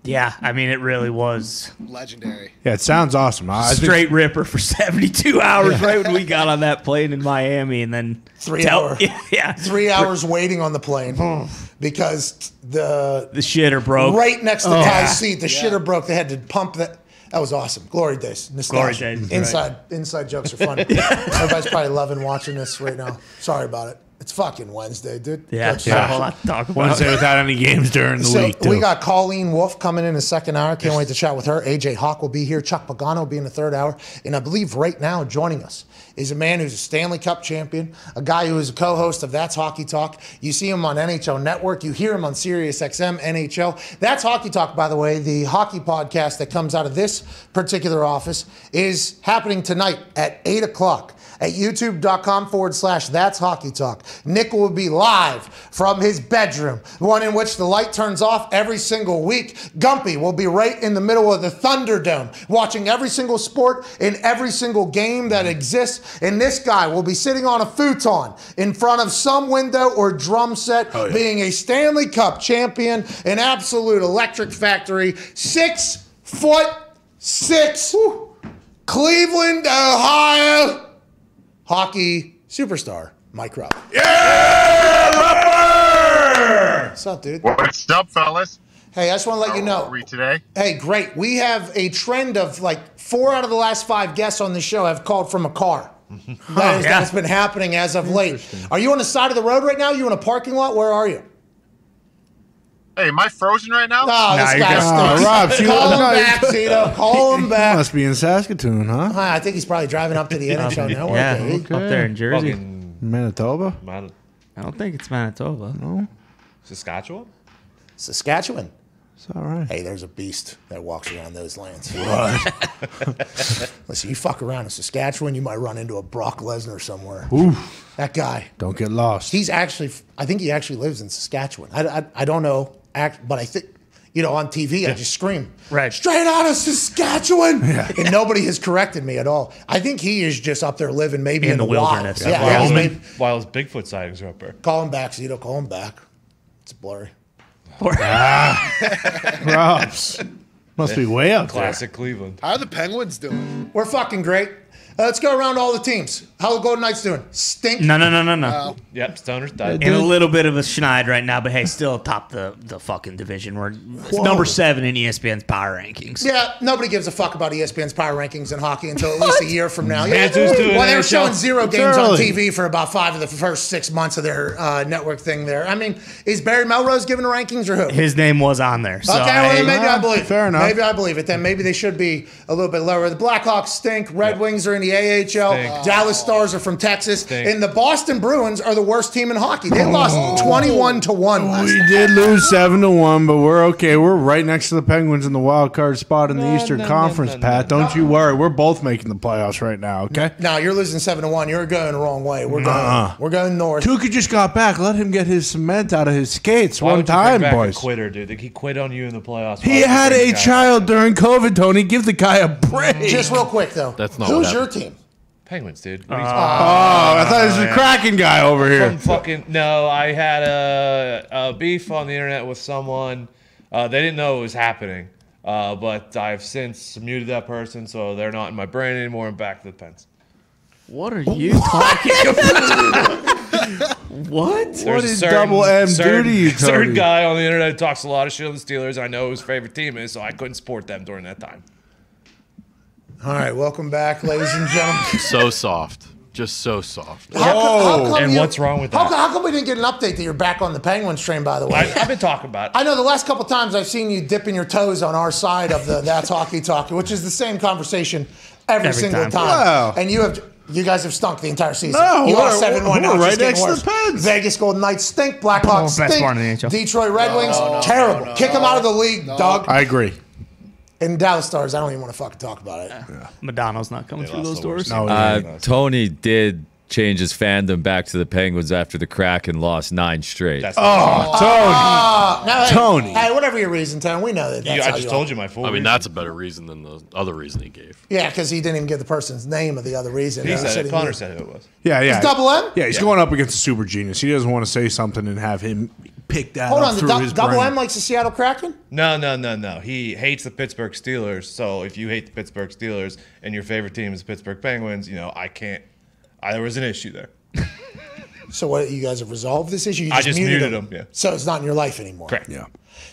C: Yeah, I mean, it really was
E: Legendary.
D: Yeah, it sounds awesome.
C: straight ripper for 72 hours right when we got on that plane in Miami, and then
B: 3 hours.
C: Yeah,
B: 3 hours waiting on the plane because the
C: shitter broke
B: right next to Ty's seat. The shitter broke. They had to pump that. That was awesome. Glory days. Nostalgia.
C: Glory days,
B: Inside jokes are funny. Everybody's probably loving watching this right now. Sorry about it. It's fucking Wednesday, dude.
C: Yeah,
B: Good
C: a
B: stuff.
C: whole lot to talk about.
D: Wednesday without any games during the week.
B: We
D: Too.
B: got Colleen Wolf coming in the second hour. Can't wait to chat with her. AJ Hawk will be here. Chuck Pagano will be in the third hour. And I believe right now joining us is a man who's a Stanley Cup champion, a guy who is a co-host of That's Hockey Talk. You see him on NHL Network. You hear him on Sirius XM NHL. That's Hockey Talk, by the way, the hockey podcast that comes out of this particular office, is happening tonight at 8 o'clock. At youtube.com/That's Hockey Talk. Nick will be live from his bedroom, one in which the light turns off every single week. Gumpy will be right in the middle of the Thunderdome, watching every single sport in every single game that exists. And this guy will be sitting on a futon in front of some window or drum set, being a Stanley Cup champion, an absolute electric factory, 6'6", Cleveland, Ohio. Hockey superstar, Mike Rupp.
H: Yeah, Rupper!
B: What's up, dude?
H: What's up, fellas?
B: Hey, I just want to let you know.
H: How are we today?
B: Hey, great. We have a trend of like 4 out of the last 5 guests on the show have called from a car. That's been happening as of late. Are you on the side of the road right now? You in a parking lot? Where are you?
H: Hey, am I frozen right now?
B: Oh, this guy stinks.
D: Rob,
B: Call him back, Cito. Call him back.
D: Must be in Saskatoon, huh?
B: I think he's probably driving up to the NHL Network.
C: Yeah,
B: eh?
C: up there in Jersey.
G: Fucking
D: Manitoba?
G: Man-
C: I don't think it's Manitoba.
D: No,
G: Saskatchewan?
B: Saskatchewan.
D: it's all right.
B: Hey, there's a beast that walks around those lands. Listen, you fuck around in Saskatchewan, you might run into a Brock Lesnar somewhere. That guy.
D: Don't get lost.
B: He's actually, I think he actually lives in Saskatchewan. I don't know, but I think, you know, on TV, I just scream,
C: Right.
B: straight out of Saskatchewan. And nobody has corrected me at all. I think he is just up there living maybe in
C: In the
B: wild.
C: wilderness.
B: Yeah, he's
G: While,
B: made,
G: while his Bigfoot sightings are up there.
B: call him back, Zito, call him back. It's blurry.
D: Robs. Must be way up there.
G: Classic Cleveland.
E: How are the Penguins doing?
B: We're fucking great. Let's go around all the teams. How the Golden Knights doing? Stink?
C: No.
G: Yep, Stoner's died.
C: In a little bit of a schneid right now, but hey, still top the fucking division. We're number 7 in ESPN's power rankings.
B: Yeah, nobody gives a fuck about ESPN's power rankings in hockey until at least a year from now. Yeah,
G: Who's doing
B: well, they were
G: NHL?
B: showing 0
D: It's
B: games on
D: early.
B: TV for about 5 of the first 6 months of their network thing there. I mean, is Barry Melrose giving the rankings or who?
C: His name was on there. So
B: Okay, well, then maybe I
D: well,
B: believe it.
D: fair enough.
B: Maybe I believe it. Then maybe they should be a little bit lower. The Blackhawks stink. Red Wings are in the AHL.
G: Stink.
B: Dallas Stars are from Texas.
G: Stink.
B: And the Boston Bruins are the worst team in hockey. They lost 21-1 last
D: We
B: night.
D: did lose 7-1, but we're okay. We're right next to the Penguins in the wild card spot in the Eastern Conference, Pat. Don't you worry. We're both making the playoffs right now, okay?
B: No, you're losing 7-1. You're going the wrong way. We're going north.
D: Tuca just got back. Let him get his cement out of his skates
G: Why
D: one
G: would you bring
D: time,
G: back
D: boys.
G: A quitter, dude. Like, he quit on you in the playoffs.
D: He had a child during COVID, Tony. Give the guy a break.
B: Just real quick, though.
F: That's not
B: Who's
F: what
B: your
F: happened.
B: team?
G: Penguins, dude.
D: Oh, I thought it was a Kraken guy over here.
G: From fucking no, I had a beef on the internet with someone. They didn't know it was happening, but I've since muted that person, so they're not in my brain anymore. I'm back to the Pens.
C: what are you talking about? What?
G: There's a
D: is double M duty, you
G: certain
D: Tony?
G: guy on the internet who talks a lot of shit on the Steelers. I know who his favorite team is, so I couldn't support them during that time.
B: All right, welcome back, ladies and gentlemen.
F: So soft. Just so soft.
B: How come
G: And
B: you-
G: what's wrong with that?
B: How come we didn't get an update that you're back on the Penguins train, by the way?
G: I've been talking about it.
B: I know the last couple times I've seen you dipping your toes on our side of the That's Hockey Talk, which is the same conversation every single
C: time.
B: time.
D: Wow.
B: And you guys have stunk the entire season.
D: No,
B: you lost
D: we're
B: 7-1. Now
D: right
B: it's just getting
D: next to
B: worse.
D: the Pens.
B: Vegas Golden Knights stink. Blackhawks
C: best
B: stink.
C: part in the NHL.
B: Detroit Red Wings, terrible. Kick them out of the league, Doug.
D: I agree.
B: And Dallas Stars, I don't even want to fucking talk about it.
C: Madonna's not coming through
G: lost
C: those
G: the
C: doors.
G: worst.
D: No,
I: Tony did change his fandom back to the Penguins after the Kraken lost 9 straight.
G: That's
B: Tony. Hey, whatever your reason, Tony. We know that. That's
G: I just told you my full.
F: I mean,
G: reason.
F: that's a better reason than the other reason he gave.
B: Yeah, because he didn't even give the person's name of the other reason.
G: He said it. Connor
B: knew.
G: said who it was.
D: Yeah.
B: It's double M?
D: Yeah, he's going up against a super genius. He doesn't want to say something and have him pick that
B: Hold
D: up
B: on,
D: through his
B: double
D: brain.
B: M likes the Seattle Kraken?
G: No. He hates the Pittsburgh Steelers. So if you hate the Pittsburgh Steelers and your favorite team is the Pittsburgh Penguins, I can't. There was an issue there.
B: So what? You guys have resolved this issue? You
G: I just muted him. Yeah.
B: So it's not in your life anymore.
G: Correct.
D: Yeah.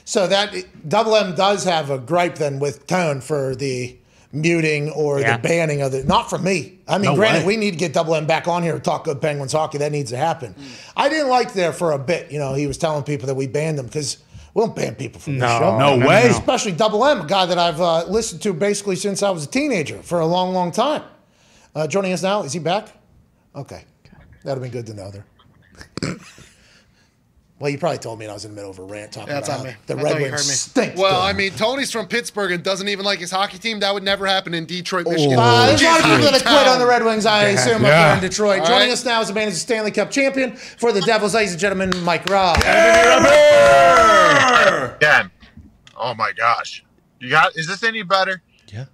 B: So that double M does have a gripe then with Tone for the muting or the banning of it. Not from me. I mean, granted, we need to get double M back on here to talk good Penguins hockey. That needs to happen. I didn't like there for a bit. He was telling people that we banned him because we don't ban people from this show.
D: No way.
B: Especially double M, a guy that I've listened to basically since I was a teenager for a long, long time. Joining us now, is he back? Okay. That'd have been good to know there. Well, you probably told me I was in the middle of a rant talking
E: That's
B: about
E: on me.
B: how the
E: I
B: Red
E: thought you
B: Wings
E: heard me.
B: stink.
E: Well, I mean, Tony's from Pittsburgh and doesn't even like his hockey team. That would never happen in Detroit, Michigan.
B: There's a lot of people that quit on the Red Wings, I assume, up there in Detroit.
E: All
B: Joining
E: right.
B: us now is the man who's a Stanley Cup champion for the Devils, ladies and gentlemen, Mike Robb.
H: Again. Oh my gosh. Is this any better?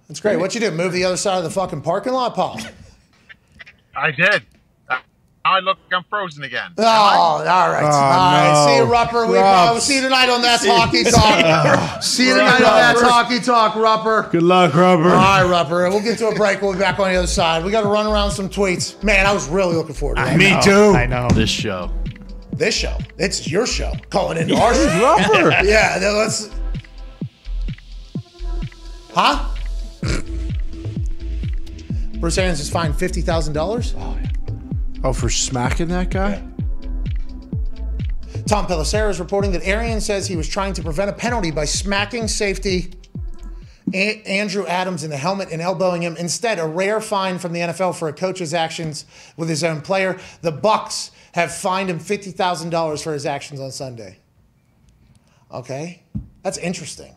B: That's great. What you do? Move the other side of the fucking parking lot, Paul?
H: I did. Now I look like I'm frozen again.
B: Oh, all right. All right. See you, Rupper. We'll see you tonight on That's Hockey Talk. See you tonight on That's Hockey Talk, Rupper.
D: Good luck, Robert.
B: All right, Rupper. We'll get to a break. We'll be back on the other side. We got to run around some tweets. Man, I was really looking forward to that.
D: Me too.
C: I know.
F: This show.
B: This show. It's your show. Calling into our show.
D: Rubber.
B: Yeah, then let's. Huh? Bruce Arians is fined $50,000.
G: Oh yeah.
D: Oh, for smacking that guy?
B: Tom Pelissero is reporting that Arians says he was trying to prevent a penalty by smacking safety Andrew Adams in the helmet and elbowing him. Instead, a rare fine from the NFL for a coach's actions with his own player. The Bucks have fined him $50,000 for his actions on Sunday. Okay, that's interesting.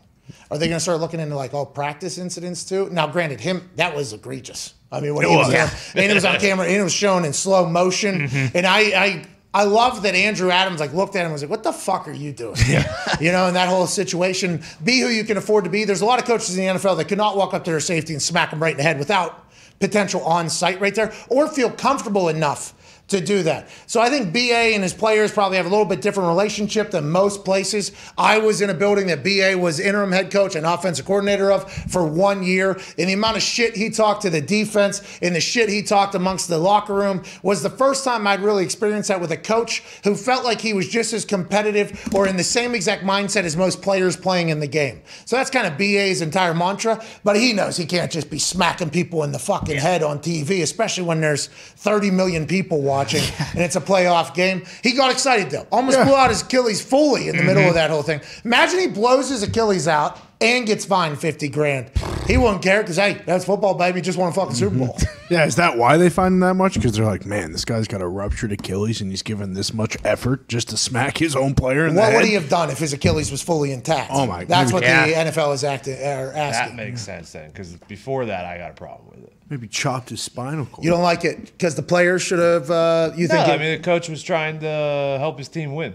B: Are they going to start looking into all practice incidents too? Now, granted, that was egregious. I mean, when he was on, and it was on camera, and it was shown in slow motion. And I love that Andrew Adams looked at him and was like, "What the fuck are you doing?" And that whole situation. Be who you can afford to be. There's a lot of coaches in the NFL that could not walk up to their safety and smack them right in the head without potential on site right there, or feel comfortable enough to do that. So I think BA and his players probably have a little bit different relationship than most places. I was in a building that BA was interim head coach and offensive coordinator of for 1 year, and the amount of shit he talked to the defense and the shit he talked amongst the locker room was the first time I'd really experienced that with a coach who felt like he was just as competitive or in the same exact mindset as most players playing in the game. So that's kind of BA's entire mantra, but he knows he can't just be smacking people in the fucking head on TV, especially when there's 30 million people watching and it's a playoff game. He got excited though. Almost blew out his Achilles fully in the middle of that whole thing. Imagine he blows his Achilles out and gets fined $50,000. He wouldn't care because, hey, that's football, baby. Just won a fucking Super Bowl.
D: Yeah, is that why they find him that much? Because they're like, man, this guy's got a ruptured Achilles and he's given this much effort just to smack his own player in the head.
B: What would he have done if his Achilles was fully intact?
D: Oh my!
B: That's what
D: maybe,
B: the NFL is asking.
G: That makes sense then, because before that, I got a problem with it.
D: Maybe chopped his spinal cord.
B: You don't like it because the players should have.
G: I mean, the coach was trying to help his team win.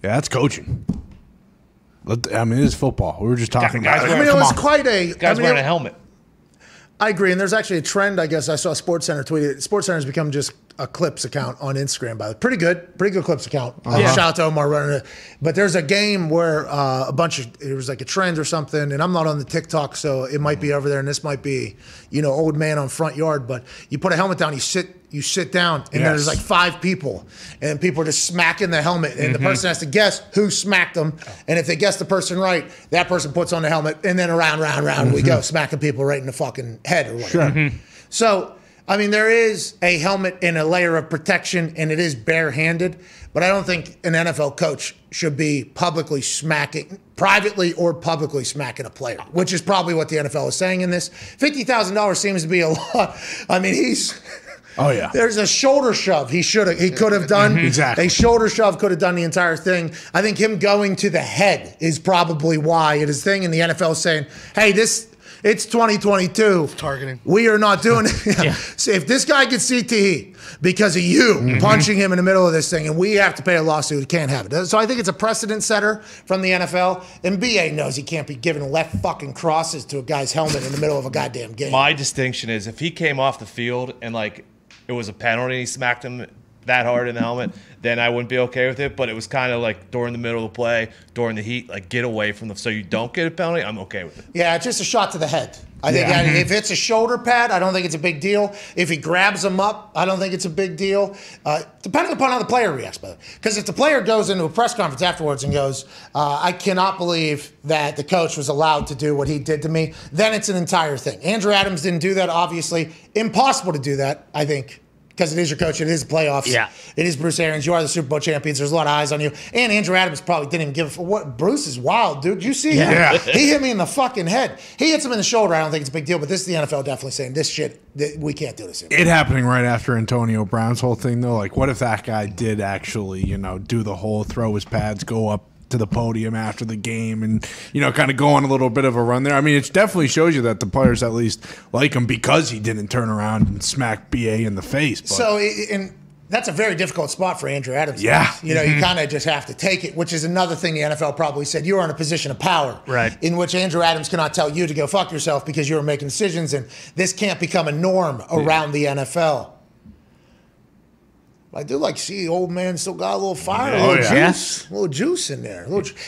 D: Yeah, that's coaching. I mean, it is football. We were just talking about it.
B: I mean, it was quite a.
G: Guy's wearing a helmet.
B: I agree, and there's actually a trend. I guess I saw SportsCenter tweet it. SportsCenter has become just a clips account on Instagram. By the way, pretty good clips account. Shout out to Omar running it. But there's a game where it was like a trend or something, and I'm not on the TikTok, so it might be over there, and this might be, old man on front yard. But you put a helmet down, you sit down, and there's like 5 people, and people are just smacking the helmet, and the person has to guess who smacked them, and if they guess the person right, that person puts on the helmet, and then round we go, smacking people right in the fucking head or whatever. So, I mean, there is a helmet and a layer of protection, and it is barehanded, but I don't think an NFL coach should be privately or publicly smacking a player, which is probably what the NFL is saying in this. $50,000 seems to be a lot. I mean,
D: oh yeah.
B: There's a shoulder shove he could have done.
D: Exactly.
B: A shoulder shove could have done the entire thing. I think him going to the head is probably why it is thing, and the NFL is saying, hey, this It's 2022.
E: Targeting.
B: We are not doing it. So if this guy gets CTE because of you punching him in the middle of this thing, and we have to pay a lawsuit, he can't have it. So I think it's a precedent setter from the NFL. And BA knows he can't be giving left fucking crosses to a guy's helmet in the middle of a goddamn game.
G: My distinction is if he came off the field and like it was a penalty and he smacked him that hard in the helmet, then I wouldn't be okay with it. But it was kind of like during the middle of the play, during the heat, like get away from the so you don't get a penalty. I'm okay with it.
B: Yeah, it's just a shot to the head. I think if it's a shoulder pad, I don't think it's a big deal. If he grabs him up, I don't think it's a big deal. Depending upon how the player reacts, by the way. Because if the player goes into a press conference afterwards and goes, I cannot believe that the coach was allowed to do what he did to me, then it's an entire thing. Andrew Adams didn't do that, obviously. Impossible to do that, I think. Because it is your coach, it is the playoffs.
C: Yeah.
B: It is Bruce Arians. You are the Super Bowl champions. There's a lot of eyes on you. And Andrew Adams probably didn't even give a what. Bruce is wild, dude. You see him?
D: Yeah.
B: He hit me in the fucking head. He hits him in the shoulder. I don't think it's a big deal. But this is the NFL definitely saying this shit. We can't do this anymore.
D: It happening right after Antonio Brown's whole thing, though. Like, what if that guy did actually, do the whole throw his pads, go up to the podium after the game and, kind of go on a little bit of a run there? I mean, it definitely shows you that the players at least like him because he didn't turn around and smack BA in the face. But.
B: So, and that's a very difficult spot for Andrew Adams.
D: Yeah.
B: You kind of just have to take it, which is another thing the NFL probably said. You are in a position of power.
C: Right.
B: In which Andrew Adams cannot tell you to go fuck yourself because you are making decisions, and this can't become a norm around the NFL. I do like see the old man still got a little fire, a little juice, a little juice in there.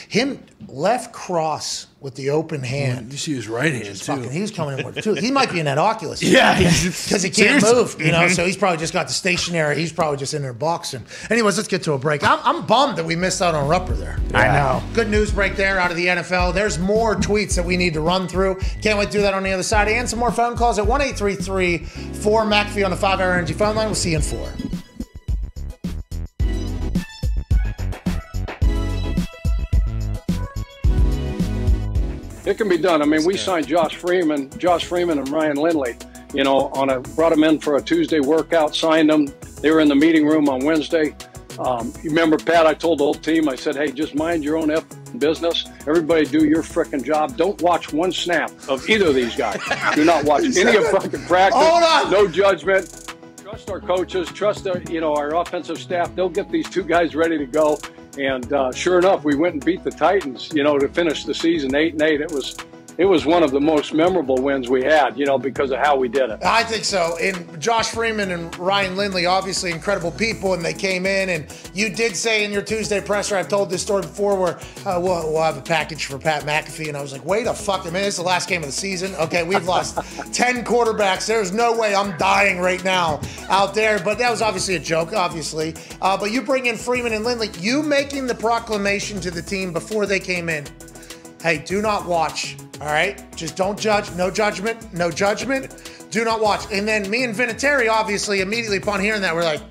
B: Him left cross with the open hand.
D: You see his right hand too.
B: He was coming in with two. He might be in that Oculus.
D: Yeah,
B: because he can't move. So he's probably just got the stationary. He's probably just in there boxing. Anyways, let's get to a break. I'm bummed that we missed out on Rupper there.
C: Yeah. I know.
B: Good news break there out of the NFL. There's more tweets that we need to run through. Can't wait to do that on the other side, and some more phone calls at 1-833-4-McAfee on the 5-Hour Energy phone line. We'll see you in 4.
J: It can be done. I mean, we signed Josh Freeman and Ryan Lindley, brought them in for a Tuesday workout, signed them. They were in the meeting room on Wednesday. You remember, Pat, I told the whole team, I said, hey, just mind your own business. Everybody do your frickin' job. Don't watch one snap of either of these guys. Do not watch any of fucking practice. Hold on. No judgment. Trust our coaches. Trust our offensive staff. They'll get these two guys ready to go. And sure enough, we went and beat the Titans, to finish the season 8-8. It was one of the most memorable wins we had, because of how we did it.
B: I think so. And Josh Freeman and Ryan Lindley, obviously incredible people, and they came in. And you did say in your Tuesday presser, I've told this story before, where we'll have a package for Pat McAfee. And I was like, wait a fucking minute, it's the last game of the season. Okay, we've lost 10 quarterbacks. There's no way I'm dying right now out there. But that was obviously a joke, obviously. But you bring in Freeman and Lindley, you making the proclamation to the team before they came in. Hey, do not watch, all right? Just don't judge. No judgment. No judgment. Do not watch. And then me and Vinatieri, obviously, immediately upon hearing that, we're like,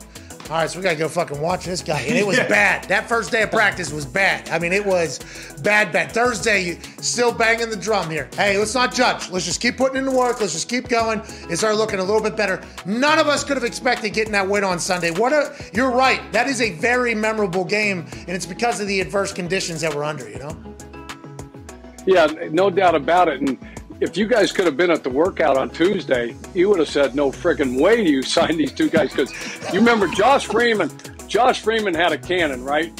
B: all right, so we got to go fucking watch this guy. And it was bad. That first day of practice was bad. I mean, it was bad. Thursday, still banging the drum here. Hey, let's not judge. Let's just keep putting in the work. Let's just keep going. It started looking a little bit better. None of us could have expected getting that win on Sunday. You're right. That is a very memorable game, and it's because of the adverse conditions that we're under,
J: Yeah, no doubt about it. And if you guys could have been at the workout on Tuesday, you would have said, no friggin' way you signed these two guys. Because you remember Josh Freeman had a cannon, right?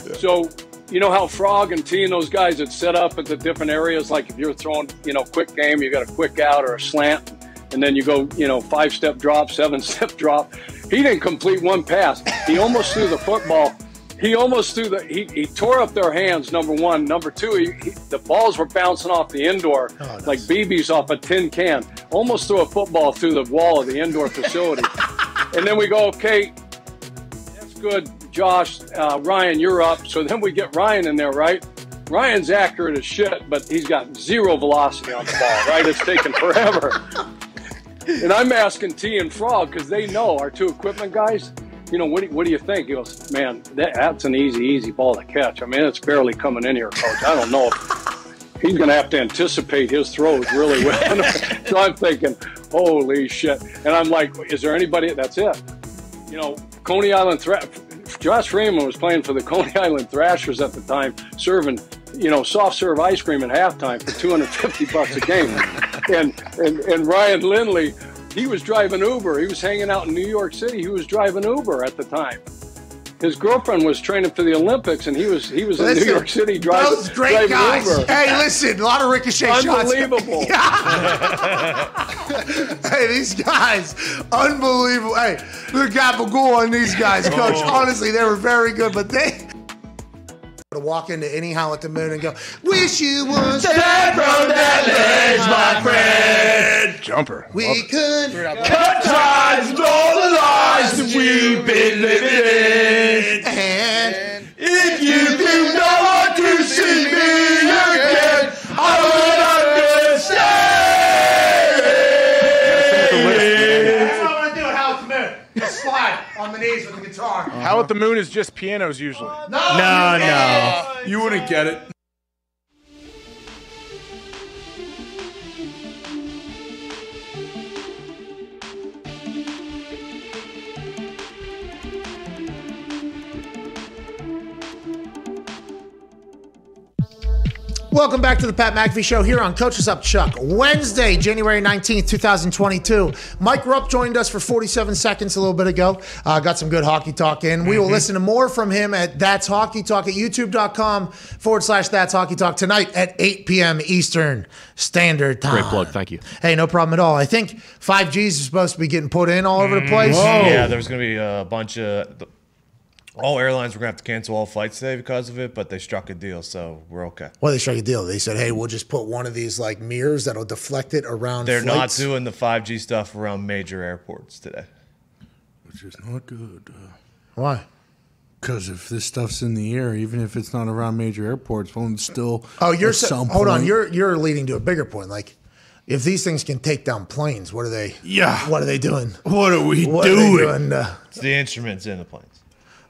J: Yeah. So you know how Frog and T and those guys had set up at the different areas? Like if you're throwing, quick game, you got a quick out or a slant. And then you go, 5-step drop, 7-step drop. He didn't complete one pass. He almost threw the football. He almost threw he tore up their hands, number one. Number two, the balls were bouncing off the indoor like BBs off a tin can. Almost threw a football through the wall of the indoor facility. And then we go, okay, that's good, Josh. Ryan, you're up. So then we get Ryan in there, right? Ryan's accurate as shit, but he's got zero velocity on the ball, right? It's taking forever. And I'm asking T and Frog, because they know, our two equipment guys, what do you think? He goes, man, that's an easy ball to catch. I mean, it's barely coming in here, Coach. I don't know if he's going to have to anticipate his throws really well. So I'm thinking, holy shit. And I'm like, is there anybody? That's it. Coney Island Josh Freeman was playing for the Coney Island Thrashers at the time, serving, soft serve ice cream at halftime for $250 a game. and Ryan Lindley, he was driving Uber. He was hanging out in New York City. He was driving Uber at the time. His girlfriend was training for the Olympics, and he was in New York City driving.
B: Those great guys.
J: Uber.
B: Hey, listen, a lot of ricochet shots.
J: Unbelievable.
B: Hey, these guys, unbelievable. Hey, the gabagool on these guys, Coach. Honestly, they were very good, but they to walk into any Howl at the Moon and go, wish you would stand from that ledge, my friend.
K: Jumper.
B: We could
K: cut ties with all the lies that we've been living in.
B: And
K: if you do not want to see me again, I would understand.
B: That's what I want to do at Howl at the Moon. Just slide on the knees with the guitar.
K: Howl at the Moon is just pianos usually.
C: No.
D: You wouldn't get it.
B: Welcome back to the Pat McAfee Show here on Coach Us Up Chuck. Wednesday, January 19th, 2022. Mike Rupp joined us for 47 seconds a little bit ago. Got some good hockey talk in. We will listen to more from him at That's Hockey Talk at youtube.com/That's Hockey Talk tonight at 8 p.m. Eastern Standard Time.
F: Great plug. Thank you.
B: Hey, no problem at all. I think 5Gs is supposed to be getting put in all over the place.
G: Yeah, there's going to be a bunch of... All airlines were going to have to cancel all flights today because of it, but they struck a deal, so we're okay.
B: Well, they struck a deal. They said, hey, we'll just put one of these like mirrors that'll deflect it around
G: They're
B: flights.
G: not doing the 5G stuff around major airports today.
D: Which is not good.
B: Why?
D: Because if this stuff's in the air, even if it's not around major airports, well, it's still.
B: Oh, you're hold on.
D: point.
B: You're leading to a bigger point. Like, if these things can take down planes, what are they?
D: Yeah.
B: What are they doing?
D: What are we
B: What
D: doing?
B: are they doing?
G: It's the instruments in the planes.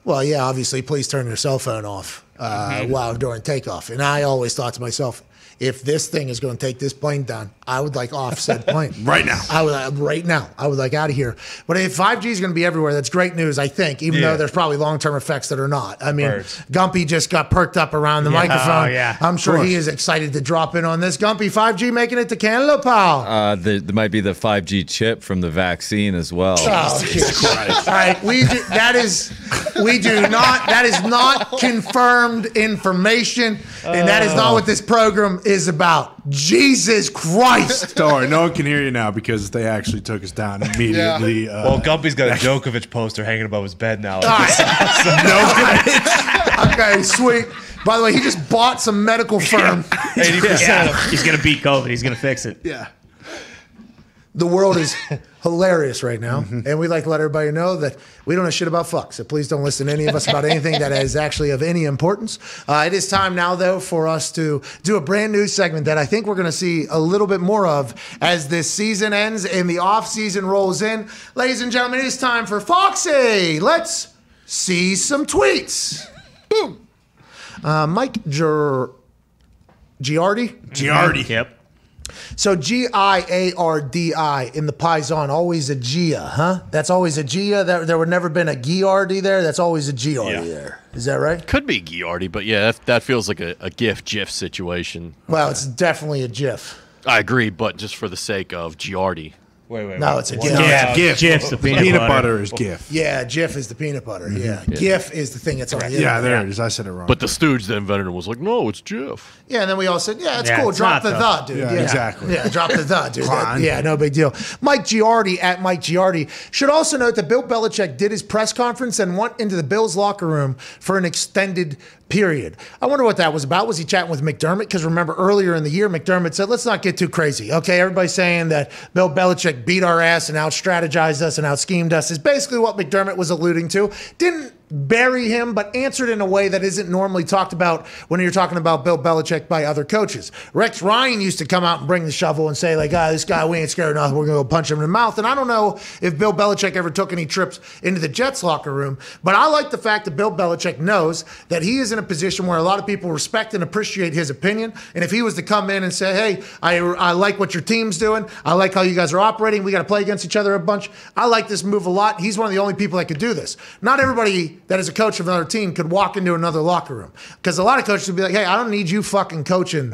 B: Well, yeah, obviously, please turn your cell phone off while during takeoff. And I always thought to myself, if this thing is going to take this plane down, I would like off said plane
D: Right now.
B: I would right now. I would like out of here. But if 5G is going to be everywhere, that's great news. I think, even though there's probably long-term effects that are not. I mean, Gumpy just got perked up around the microphone.
C: yeah.
B: I'm sure he is excited to drop in on this. Gumpy, 5G making it to Canada, pal.
I: There might be the 5G chip from the vaccine as well.
B: Oh, Jesus Christ. All right, that is not confirmed information, and that is not what this program is about. Jesus Christ.
D: Don't worry, no one can hear you now because they actually took us down immediately.
G: Well, Gumpy's got a Djokovic poster hanging above his bed now.
B: Okay, sweet. By the way, he just bought some medical firm.
G: 80%.
C: He's going to beat COVID. He's going to fix it.
B: Yeah. The world is hilarious right now, and we like to let everybody know that we don't know shit about fuck, so please don't listen to any of us about anything that is actually of any importance. It is time now, though, for us to do a brand new segment that I think we're going to see a little bit more of as this season ends and the off-season rolls in. Ladies and gentlemen, it is time for Foxy. Let's see some tweets. Boom. Mike Giardi?
D: Giardi.
C: Yep.
B: So Giardi in the Paisan, always a Gia, huh? That's always a Gia. There would never been a Giardi there. That's always a Giardi there. Is that right?
F: Could be Giardi, but yeah, that feels like a GIF situation.
B: Well, it's definitely a GIF.
F: I agree, but just for the sake of Giardi.
G: Wait.
B: No, it's a GIF.
C: Yeah, GIF's the peanut
D: butter is GIF.
B: Yeah, GIF is the peanut butter. Yeah, GIF is the thing that's on the
D: Yeah, there it is. I said it wrong.
F: But the stooge that invented it was like, no, it's GIF.
B: Yeah, and then we all said, yeah, it's
C: Yeah,
B: cool.
C: it's
B: Drop
C: not,
B: the
C: though.
B: dude.
D: Yeah, exactly.
B: Yeah, drop the dude.
D: Fine.
B: Yeah, no big deal. Mike Giardi at Mike Giardi. Should also note that Bill Belichick did his press conference and went into the Bills locker room for an extended period. I wonder what that was about. Was he chatting with McDermott? Because remember earlier in the year, McDermott said, let's not get too crazy. Okay, everybody's saying that Bill Belichick beat our ass and out-strategized us and out-schemed us is basically what McDermott was alluding to. Didn't bury him, but answered in a way that isn't normally talked about when you're talking about Bill Belichick by other coaches. Rex Ryan used to come out and bring the shovel and say, like, this guy, we ain't scared of nothing. We're going to go punch him in the mouth. And I don't know if Bill Belichick ever took any trips into the Jets locker room, but I like the fact that Bill Belichick knows that he is in a position where a lot of people respect and appreciate his opinion. And if he was to come in and say, hey, I like what your team's doing. I like how you guys are operating. We got to play against each other a bunch. I like this move a lot. He's one of the only people that could do this. Not everybody that as a coach of another team could walk into another locker room. Because a lot of coaches would be like, hey, I don't need you fucking coaching,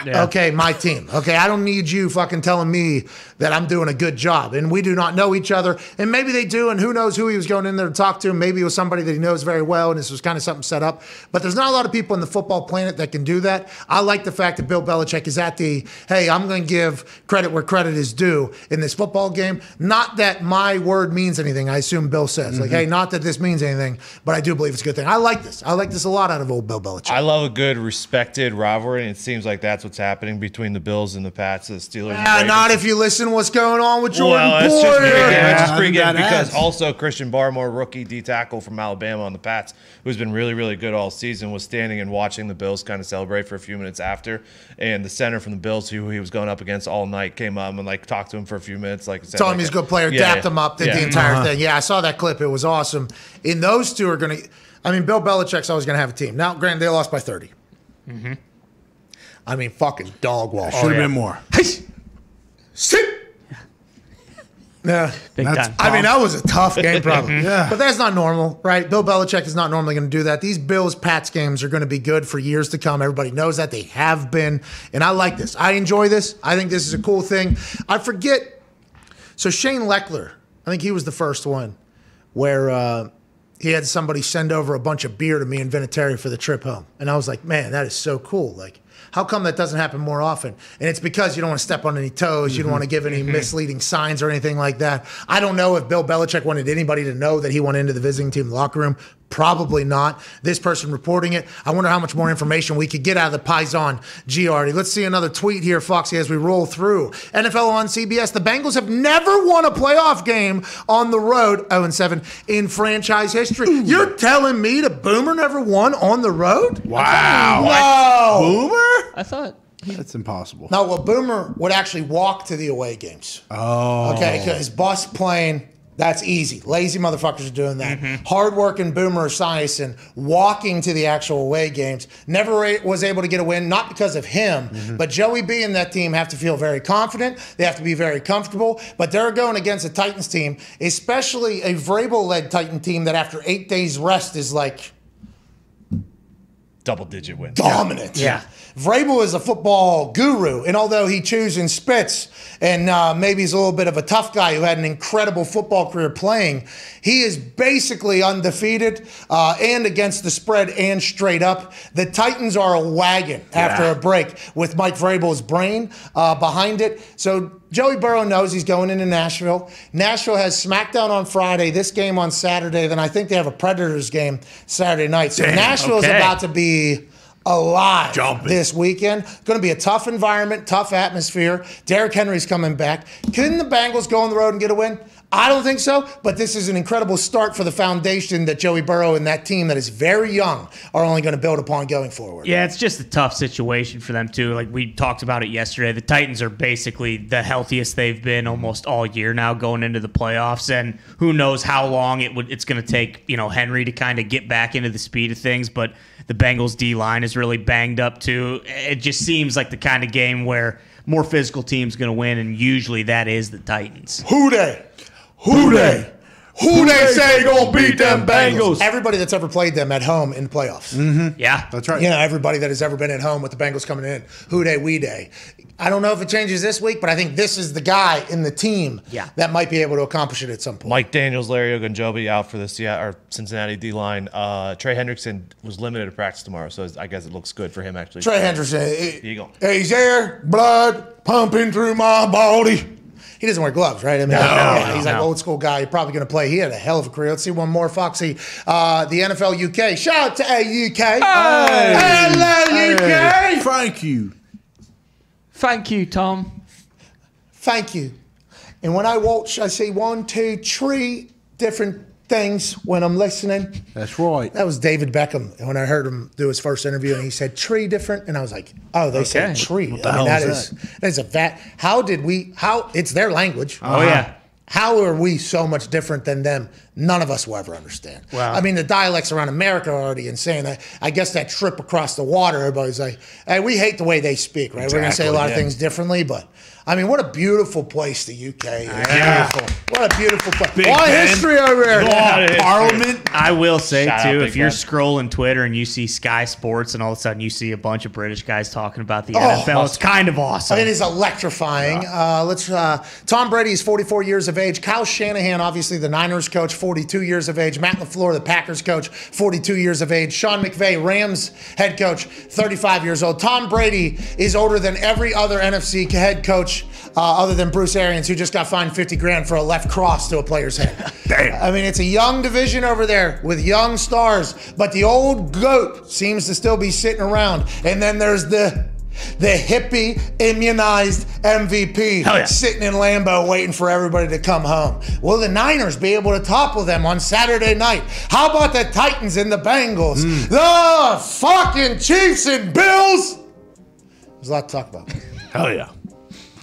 B: okay, my team. Okay, I don't need you fucking telling me that I'm doing a good job. And we do not know each other. And maybe they do, and who knows who he was going in there to talk to. Maybe it was somebody that he knows very well, and this was kind of something set up. But there's not a lot of people in the football planet that can do that. I like the fact that Bill Belichick is at the, hey, I'm going to give credit where credit is due in this football game. Not that my word means anything, I assume Bill says. Like, hey, not that this means anything, but I do believe it's a good thing. I like this. I like this a lot out of old Bill Belichick.
G: I love a good, respected rivalry, and it seems like that's what's happening between the Bills and the Pats, the Steelers.
B: Not if you listen to what's going on with Jordan
G: Well,
B: Poyer.
G: that's just pregame because also Christian Barmore, rookie D tackle from Alabama on the Pats, who's been really, really good all season, was standing and watching the Bills kind of celebrate for a few minutes after. And the center from the Bills, who he was going up against all night, came up and like talked to him for a few minutes. Like said,
B: told him he's a good player, dapped him up, did the entire thing. Yeah, I saw that clip. It was awesome. And those two are going to, I mean, Bill Belichick's always going to have a team. Now, granted, they lost by 30. I mean, fucking dog wall.
D: Should have been more.
B: Sit. Yeah,
C: Big time.
B: I mean, that was a tough game, probably. But that's not normal, right? Bill Belichick is not normally going to do that. These Bills-Pats games are going to be good for years to come. Everybody knows that. They have been. And I like this. I enjoy this. I think this is a cool thing. I forget. So Shane Leckler, I think he was the first one where he had somebody send over a bunch of beer to me and Vinatieri for the trip home. And I was like, man, that is so cool. Like, how come that doesn't happen more often? And it's because you don't want to step on any toes. You don't want to give any misleading signs or anything like that. I don't know if Bill Belichick wanted anybody to know that he went into the visiting team locker room. Probably not. This person reporting it. I wonder how much more information we could get out of the Paisan Giardi. Let's see another tweet here, Foxy, as we roll through. NFL on CBS. The Bengals have never won a playoff game on the road, 0-7, in franchise history. You're telling me the Boomer never won on the road?
D: Wow.
B: Wow.
D: Boomer?
C: I thought
D: that's impossible.
B: No, well, Boomer would actually walk to the away games.
D: Oh.
B: Okay, because bus plane, that's easy. Lazy motherfuckers are doing that. Hardworking Boomer Esiason walking to the actual away games. Never was able to get a win, not because of him, but Joey B and that team have to feel very confident. They have to be very comfortable. But they're going against a Titans team, especially a Vrabel-led Titan team that after 8 days rest is like
G: double-digit wins.
B: Dominant. Yeah. Vrabel is a football guru, and although he chews and spits, and maybe he's a little bit of a tough guy who had an incredible football career playing, he is basically undefeated and against the spread and straight up. The Titans are a wagon after a break with Mike Vrabel's brain behind it. So Joey Burrow knows he's going into Nashville. Nashville has SmackDown on Friday, this game on Saturday, then I think they have a Predators game Saturday night. So Nashville's about to be alive this weekend. Going to be a tough environment, tough atmosphere. Derrick Henry's coming back. Couldn't the Bengals go on the road and get a win? I don't think so, but this is an incredible start for the foundation that Joey Burrow and that team that is very young are only going to build upon going forward.
C: Yeah, it's just a tough situation for them, too. Like we talked about it yesterday, the Titans are basically the healthiest they've been almost all year now going into the playoffs, and who knows how long it's going to take, Henry to kind of get back into the speed of things, but the Bengals D-line is really banged up, too. It just seems like the kind of game where more physical team's going to win, and usually that is the Titans.
B: Who they? Who they? Who they say gonna beat them Bengals? Everybody that's ever played them at home in the playoffs.
C: Yeah.
D: That's right.
B: Everybody that has ever been at home with the Bengals coming in. Who they, we they. I don't know if it changes this week, but I think this is the guy in the team that might be able to accomplish it at some point.
G: Mike Daniels, Larry Ogunjobi out for the Cincinnati D-line. Trey Hendrickson was limited to practice tomorrow, so I guess it looks good for him actually.
B: Trey Hendrickson, he's there, blood pumping through my body. He doesn't wear gloves, right? I mean, he's like an old school guy. You're probably going to play. He had a hell of a career. Let's see one more, Foxy. The NFL UK. Shout out to UK.
D: Hey.
B: Hello, UK.
D: Thank you.
C: Thank you, Tom.
B: Thank you. And when I watch, I see 1, 2, 3 different things when I'm listening.
D: That's right.
B: That was David Beckham when I heard him do his first interview, and he said tree different, and I was like, oh, they said tree.
D: What the hell is
B: that is a vat. How it's their language.
C: Oh yeah.
B: How are we so much different than them? None of us will ever understand.
C: Wow.
B: I mean, the dialects around America are already insane. I guess that trip across the water, everybody's like, hey, we hate the way they speak, right? We're going to say a lot of things differently, but I mean, what a beautiful place the UK is. Beautiful. What a beautiful place. A lot of history over here.
D: Parliament.
C: I will say,
G: Shout out
C: too,
G: Big
C: if you're
G: Ben.
C: scrolling Twitter and you see Sky Sports and all of a sudden you see a bunch of British guys talking about the NFL, it's kind of awesome.
B: It is electrifying. Tom Brady is 44 years of age. Kyle Shanahan, obviously the Niners coach, 42 years of age. Matt LaFleur, the Packers coach, 42 years of age. Sean McVay, Rams head coach, 35 years old. Tom Brady is older than every other NFC head coach other than Bruce Arians, who just got fined $50,000 for a left cross to a player's head.
D: Damn.
B: I mean, it's a young division over there with young stars, but the old GOAT seems to still be sitting around. And then there's the hippie immunized MVP sitting in Lambeau waiting for everybody to come home. Will the Niners be able to topple them on Saturday night? How about the Titans and the Bengals? The fucking Chiefs and Bills? There's a lot to talk about.
D: Hell yeah.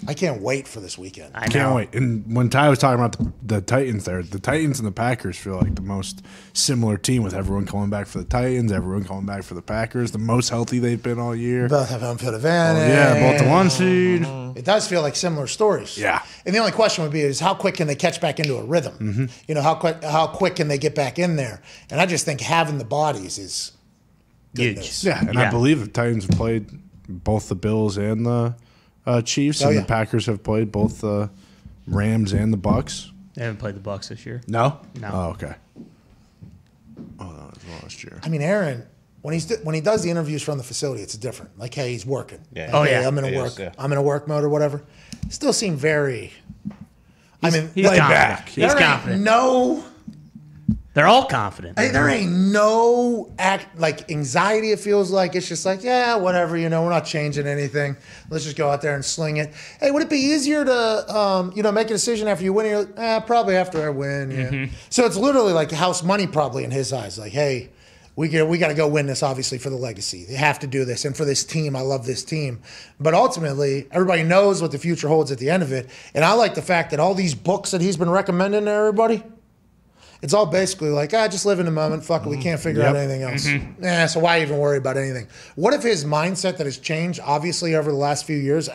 B: I can't wait for this weekend.
D: I can't wait. And when Ty was talking about the Titans there, the Titans and the Packers feel like the most similar team, with everyone coming back for the Titans, everyone coming back for the Packers, the most healthy they've been all year.
B: Both have home field advantage.
D: Both the 1 seed.
B: It does feel like similar stories.
D: Yeah.
B: And the only question would be is how quick can they catch back into a rhythm? You know, how quick can they get back in there? And I just think having the bodies is
C: huge.
D: Yeah, and I believe the Titans have played both the Bills and the Chiefs, and the Packers have played both the Rams and the Bucks.
C: They haven't played the Bucks this year.
D: No?
C: No.
D: Oh, okay. Oh, that was last year.
B: I mean, Aaron, when he does the interviews from the facility, it's different. Like, hey, he's working.
G: Yeah.
B: Like, hey, I'm in a work mode or whatever. Still seem very.
C: He's
B: laid
C: confident.
B: back.
C: He's confident. They're all confident.
B: There ain't no anxiety. It feels like it's just like, yeah, whatever. You know, we're not changing anything. Let's just go out there and sling it. Hey, would it be easier to, make a decision after you win? You're like, probably after I win. Yeah. So it's literally like house money, probably in his eyes. Like, hey, we got to go win this. Obviously for the legacy, they have to do this, and for this team, I love this team. But ultimately, everybody knows what the future holds at the end of it. And I like the fact that all these books that he's been recommending to everybody. It's all basically like, just live in the moment. Fuck it, we can't figure out anything else. So why even worry about anything? What if his mindset that has changed, obviously, over the last few years,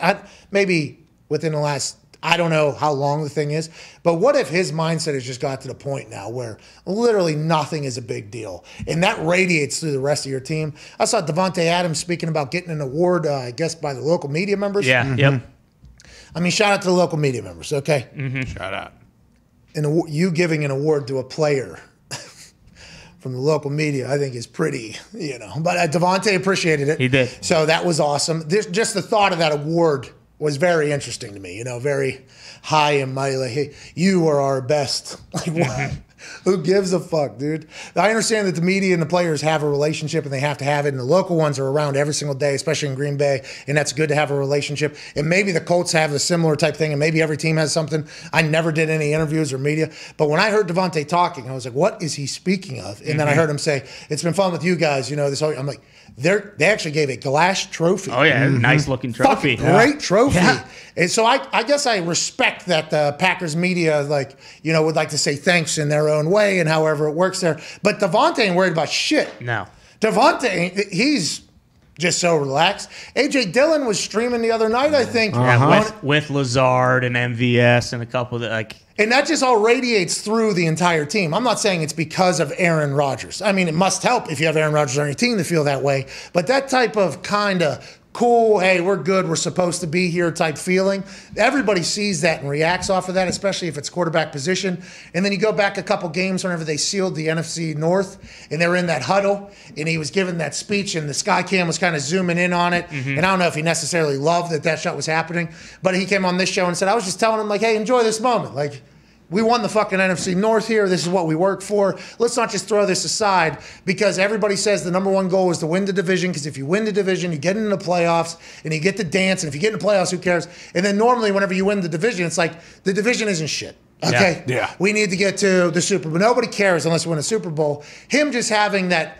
B: maybe within the last, I don't know how long the thing is, but what if his mindset has just got to the point now where literally nothing is a big deal? And that radiates through the rest of your team. I saw Devontae Adams speaking about getting an award, I guess, by the local media members.
C: Yeah, yep.
B: I mean, shout out to the local media members, okay?
D: Shout out.
B: And you giving an award to a player from the local media, I think is pretty, But Devontae appreciated it.
C: He did.
B: So that was awesome. Just the thought of that award was very interesting to me, very high and mighty. Like, hey, you are our best. Like, what? Who gives a fuck, dude? I understand that the media and the players have a relationship and they have to have it, and the local ones are around every single day, especially in Green Bay, and that's good to have a relationship. And maybe the Colts have a similar type thing, and maybe every team has something. I never did any interviews or media, but when I heard Devontae talking, I was like, what is he speaking of? And then I heard him say, it's been fun with you guys, this whole, I'm like, they actually gave a glass trophy.
C: Oh, yeah, nice looking trophy.
B: Great trophy. Yeah. And so I guess I respect that the Packers media, would like to say thanks in their own way and however it works there. But Devontae ain't worried about shit.
C: No.
B: Devontae, he's just so relaxed. AJ Dillon was streaming the other night, I think.
C: Yeah, with Lazard and MVS and a couple of
B: and that just all radiates through the entire team. I'm not saying it's because of Aaron Rodgers. I mean, it must help if you have Aaron Rodgers on your team to feel that way. But that type of kind of cool, hey, we're good, we're supposed to be here type feeling, everybody sees that and reacts off of that, especially if it's quarterback position. And then you go back a couple games whenever they sealed the NFC North and they were in that huddle and he was giving that speech and the sky cam was kind of zooming in on it. And I don't know if he necessarily loved that shot was happening, but he came on this show and said, I was just telling him, like, hey, enjoy this moment. Like, we won the fucking NFC North here. This is what we worked for. Let's not just throw this aside, because everybody says the number one goal is to win the division, because if you win the division, you get into the playoffs and you get to dance. And if you get in the playoffs, who cares? And then normally whenever you win the division, it's like the division isn't shit. Okay?
D: Yeah.
B: We need to get to the Super Bowl. Nobody cares unless we win a Super Bowl. Him just having that,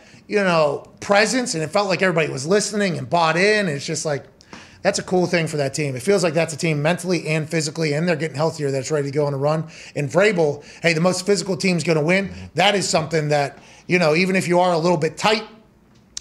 B: presence, and it felt like everybody was listening and bought in. And it's just like, that's a cool thing for that team. It feels like that's a team mentally and physically, and they're getting healthier, that's ready to go on a run. And Vrabel, hey, the most physical team's going to win. That is something that, even if you are a little bit tight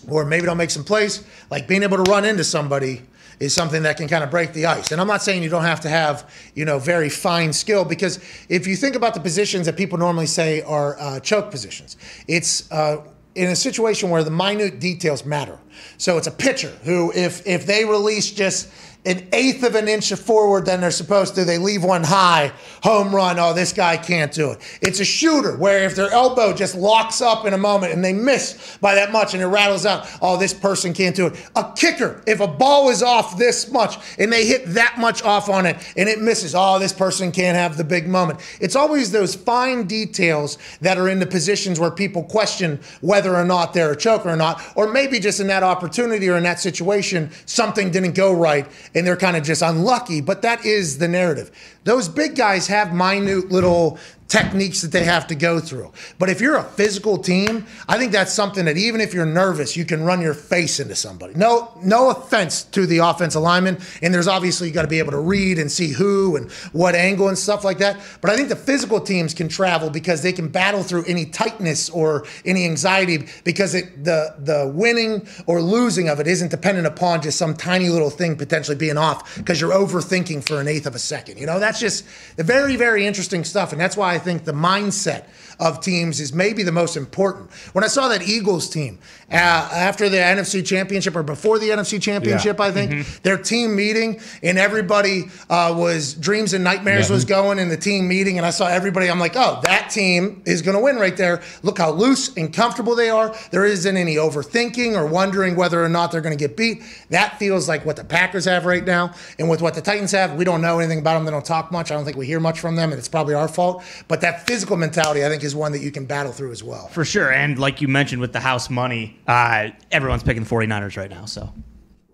B: or maybe don't make some plays, like being able to run into somebody is something that can kind of break the ice. And I'm not saying you don't have to have, very fine skill, because if you think about the positions that people normally say are choke positions, it's in a situation where the minute details matter. So it's a pitcher who, if they release just an eighth of an inch forward than they're supposed to, they leave one high, home run, oh, this guy can't do it. It's a shooter where if their elbow just locks up in a moment and they miss by that much and it rattles out, oh, this person can't do it. A kicker, if a ball is off this much and they hit that much off on it and it misses, oh, this person can't have the big moment. It's always those fine details that are in the positions where people question whether or not they're a choker or not, or maybe just in that opportunity or in that situation, something didn't go right and they're kind of just unlucky, but that is the narrative. Those big guys have minute little techniques that they have to go through. But if you're a physical team, I think that's something that even if you're nervous, you can run your face into somebody. No offense to the offensive lineman, and there's obviously you got to be able to read and see who and what angle and stuff like that. But I think the physical teams can travel because they can battle through any tightness or any anxiety, because the winning or losing of it isn't dependent upon just some tiny little thing potentially being off because you're overthinking for an eighth of a second. That's just the very, very interesting stuff, and that's why I think the mindset of teams is maybe the most important. When I saw that Eagles team after the NFC Championship, or before the NFC Championship, I think, their team meeting, and everybody was dreams and nightmares was going in the team meeting, and I saw everybody, I'm like, oh, that team is going to win right there. Look how loose and comfortable they are. There isn't any overthinking or wondering whether or not they're going to get beat. That feels like what the Packers have right now, and with what the Titans have, we don't know anything about them. They don't talk much. I don't think we hear much from them, and it's probably our fault. But that physical mentality, I think, is one that you can battle through as well.
C: For sure. And like you mentioned with the house money, everyone's picking the 49ers right now. So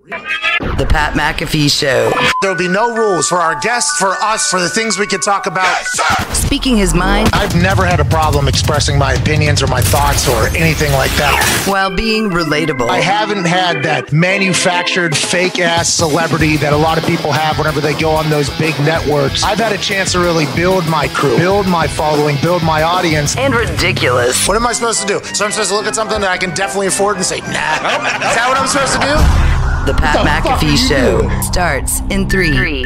A: The Pat McAfee Show.
B: There'll be no rules for our guests, for us, for the things we can talk about.
A: Yes, speaking his mind.
B: I've never had a problem expressing my opinions or my thoughts or anything like that.
A: While being relatable.
B: I haven't had that manufactured fake-ass celebrity that a lot of people have whenever they go on those big networks. I've had a chance to really build my crew, build my following, build my audience.
A: And ridiculous.
B: What am I supposed to do? So I'm supposed to look at something that I can definitely afford and say, nah. Is that what I'm supposed to do?
A: The Pat McAfee Show starts in 3,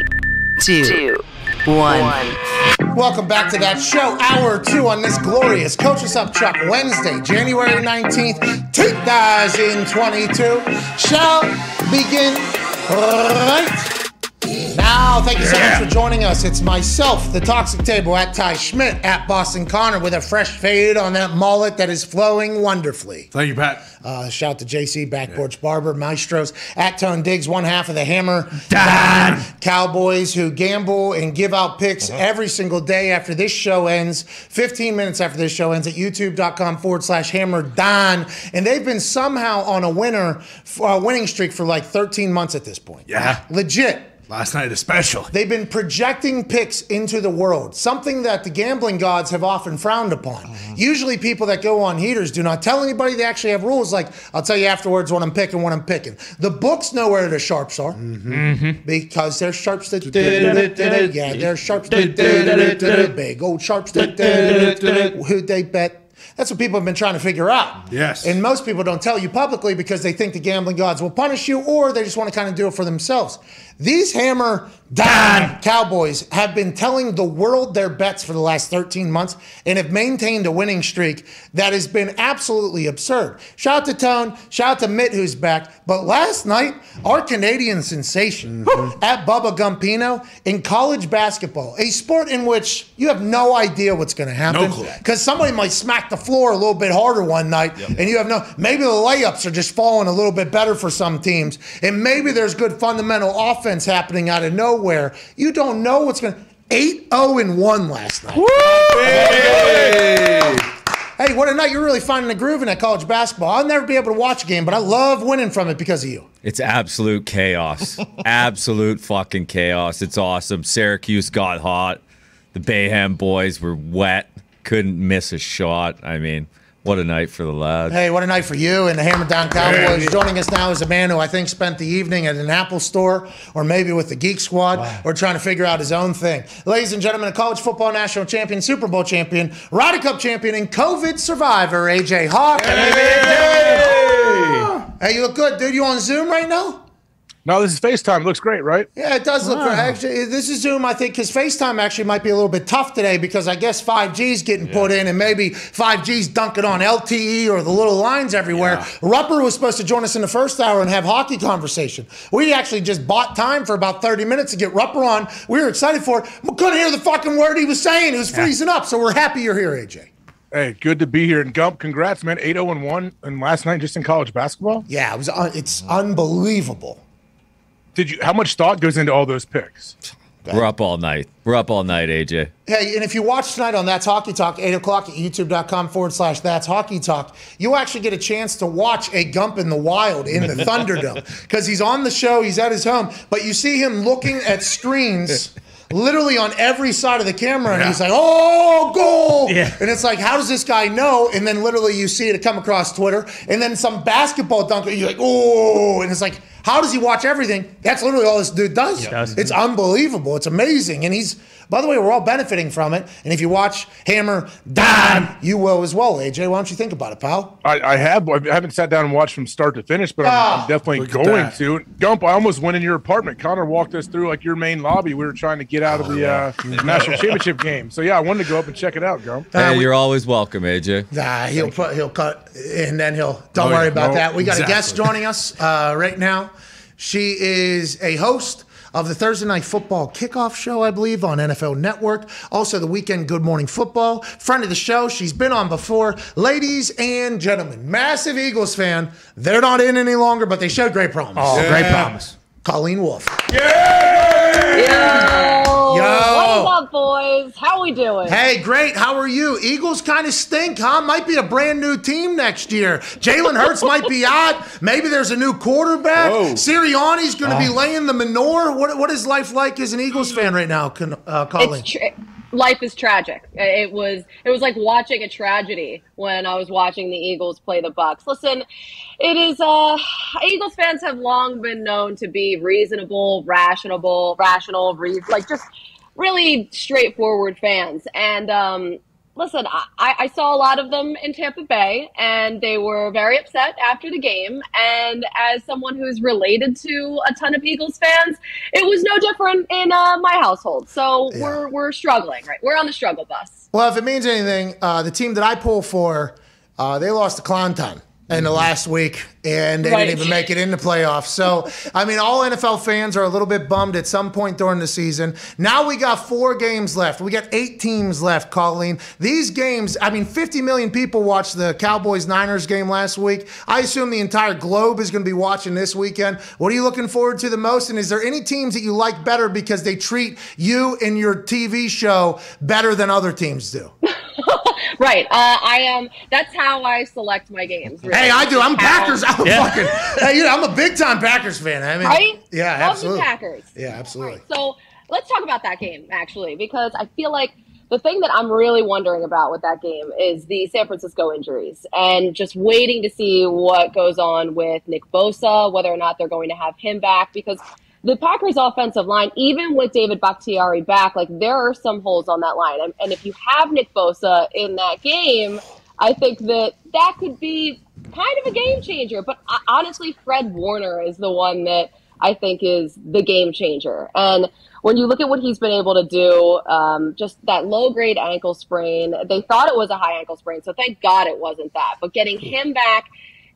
A: 2, 1.
B: Welcome back to that show, hour 2 on this glorious Coach Us Up Chuck Wednesday, January 19th, 2022. Shall begin right now. Thank you so much for joining us. It's myself, the Toxic Table, at Ty Schmidt, at Boston Connor, with a fresh fade on that mullet that is flowing wonderfully.
D: Thank you, Pat.
B: Shout to JC, Backporch Barber, Maestros, at Tone Diggs, one half of the Hammer,
C: Dahn.
B: Cowboys, who gamble and give out picks every single day after this show ends, 15 minutes after this show ends, at youtube.com/Hammer Dahn. And they've been somehow on a winning streak for like 13 months at this point.
D: Yeah.
B: Legit.
D: Last night especially.
B: They've been projecting picks into the world, something that the gambling gods have often frowned upon. Usually people that go on heaters do not tell anybody they actually have rules like, I'll tell you afterwards when I'm picking. The books know where the sharps are because they're sharps. Yeah, they're sharps. Big old sharps. Who'd they bet? That's what people have been trying to figure out.
D: Yes.
B: And most people don't tell you publicly because they think the gambling gods will punish you, or they just want to kind of do it for themselves. These Hammer Dahn Cowboys have been telling the world their bets for the last 13 months and have maintained a winning streak that has been absolutely absurd. Shout out to Tone, shout out to Mitt, who's back. But last night, our Canadian sensation at Bubba Gumpino in college basketball, a sport in which you have no idea what's going to happen.
D: No clue.
B: Because somebody might smack the floor a little bit harder one night, and you have maybe the layups are just falling a little bit better for some teams, and maybe there's good fundamental offense happening out of nowhere. You don't know what's going to... 8-0-1 last night. Hey, what a night. You're really finding a groove in that college basketball. I'll never be able to watch a game, but I love winning from it because of you.
I: It's absolute chaos. Absolute fucking chaos. It's awesome. Syracuse got hot. The Bayham boys were wet. Couldn't miss a shot. I mean, what a night for the lads.
B: Hey, what a night for you and the Hammer Down Cowboys. Joining us now is a man who I think spent the evening at an Apple store or maybe with the Geek Squad or trying to figure out his own thing. Ladies and gentlemen, a college football national champion, Super Bowl champion, Ryder Cup champion, and COVID survivor, AJ Hawk. Hey, you look good, dude. You on Zoom right now?
L: No, this is FaceTime. Looks great, right?
B: Yeah, it does look great. Actually, this is Zoom, I think, because FaceTime actually might be a little bit tough today because I guess 5G's getting put in and maybe 5G's dunking on LTE or the little lines everywhere. Rupper was supposed to join us in the first hour and have hockey conversation. We actually just bought time for about 30 minutes to get Rupper on. We were excited for it. We couldn't hear the fucking word he was saying. It was freezing up, so we're happy you're here, AJ.
L: Hey, good to be here. And Gump, congrats, man. 8-0-1 and last night just in college basketball.
B: Yeah, it's unbelievable.
L: How much thought goes into all those picks?
I: We're up all night. We're up all night, AJ.
B: Hey, and if you watch tonight on That's Hockey Talk, 8 o'clock at youtube.com/That's Hockey Talk, you'll actually get a chance to watch a Gump in the Wild in the Thunderdome because he's on the show, he's at his home, but you see him looking at screens literally on every side of the camera, and he's like, oh, goal! Yeah. And it's like, how does this guy know? And then literally you see it come across Twitter, and then some basketball dunker, you're like, oh, and it's like, how does he watch everything? That's literally all this dude does. It's unbelievable. It's amazing. And he's, by the way, we're all benefiting from it. And if you watch Hammer Dahn, you will as well, AJ. Why don't you think about it, pal?
L: I haven't sat down and watched from start to finish, but I'm definitely going to. Gump, I almost went in your apartment. Connor walked us through like your main lobby. We were trying to get out of the national championship game. So yeah, I wanted to go up and check it out, Gump.
I: Hey, you're always welcome, AJ.
B: He'll cut, and then don't worry about that. We got a guest joining us right now. She is a host of the Thursday Night Football Kickoff Show, I believe, on NFL Network. Also, the Weekend Good Morning Football. Friend of the show. She's been on before. Ladies and gentlemen, massive Eagles fan. They're not in any longer, but they showed great promise.
C: Oh, great promise.
B: Colleen Wolfe.
M: Yo! What is up, boys? How we doing?
B: Hey, great. How are you? Eagles kind of stink, huh? Might be a brand new team next year. Jalen Hurts might be out. Maybe there's a new quarterback. Sirianni's going to be laying the manure. What is life like as an Eagles fan right now, Colleen?
M: Life is tragic. It was like watching a tragedy when I was watching the Eagles play the Bucs. Listen, it is Eagles fans have long been known to be reasonable, rational, like just really straightforward fans. And listen, I saw a lot of them in Tampa Bay, and they were very upset after the game. And as someone who's related to a ton of Eagles fans, it was no different in my household. So we're struggling, right? We're on the struggle bus.
B: Well, if it means anything, the team that I pull for, they lost to Clowntown in the last week, and they didn't even make it in the playoffs. So, I mean, all NFL fans are a little bit bummed at some point during the season. Now we got 4 games left. We got 8 teams left, Colleen. These games, I mean, 50 million people watched the Cowboys-Niners game last week. I assume the entire globe is going to be watching this weekend. What are you looking forward to the most? And is there any teams that you like better because they treat you and your TV show better than other teams do?
M: Right. I am. That's how I select my games. Really.
B: Hey, I do. I'm Packers. I'm a big time Packers fan. I mean,
M: right?
B: Yeah,
M: Love
B: absolutely.
M: the Packers.
B: Yeah, absolutely.
M: Right. So let's talk about that game actually, because I feel like the thing that I'm really wondering about with that game is the San Francisco injuries, and just waiting to see what goes on with Nick Bosa, whether or not they're going to have him back, because the Packers offensive line, even with David Bakhtiari back, like there are some holes on that line. And if you have Nick Bosa in that game, I think that could be kind of a game changer. But honestly, Fred Warner is the one that I think is the game changer. And when you look at what he's been able to do, just that low-grade ankle sprain, they thought it was a high ankle sprain, so thank God it wasn't that. But getting him back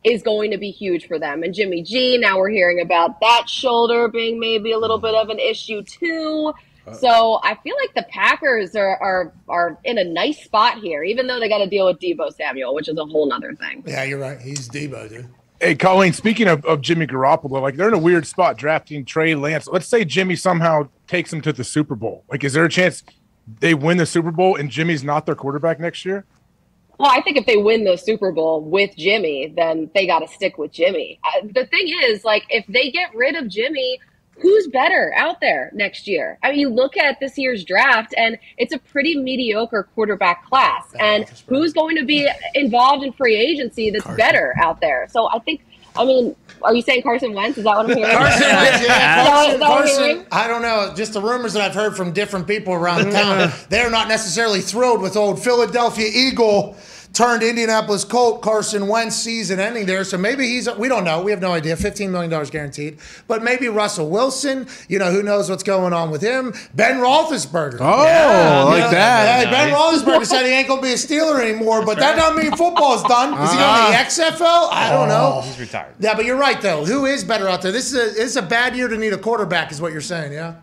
M: is going to be huge for them. And Jimmy G, now we're hearing about that shoulder being maybe a little bit of an issue too. So I feel like the Packers are in a nice spot here, even though they got to deal with Deebo Samuel, which is a whole nother thing.
B: Yeah, you're right. He's Deebo, dude.
L: Hey, Colleen, speaking of Jimmy Garoppolo, like they're in a weird spot drafting Trey Lance. Let's say Jimmy somehow takes him to the Super Bowl. Like, is there a chance they win the Super Bowl and Jimmy's not their quarterback next year?
M: Well, I think if they win the Super Bowl with Jimmy, then they got to stick with Jimmy. The thing is, like, if they get rid of Jimmy, who's better out there next year? I mean, you look at this year's draft, and it's a pretty mediocre quarterback class. And who's going to be involved in free agency that's better out there? So I think, I mean, are you saying Carson Wentz? Is that what I'm hearing?
B: Carson, I don't know. Just the rumors that I've heard from different people around town. They're not necessarily thrilled with old Philadelphia Eagle turned Indianapolis Colt Carson Wentz season ending there. So maybe we don't know. We have no idea. $15 million guaranteed. But maybe Russell Wilson, who knows what's going on with him. Ben Roethlisberger.
D: Oh, like that.
B: Hey, Ben Roethlisberger said he ain't going to be a Steeler anymore, but that doesn't mean football's done. Is he going to the XFL? I don't know.
G: He's retired.
B: Yeah, but you're right, though. Who is better out there? This is a bad year to need a quarterback, is what you're saying, yeah?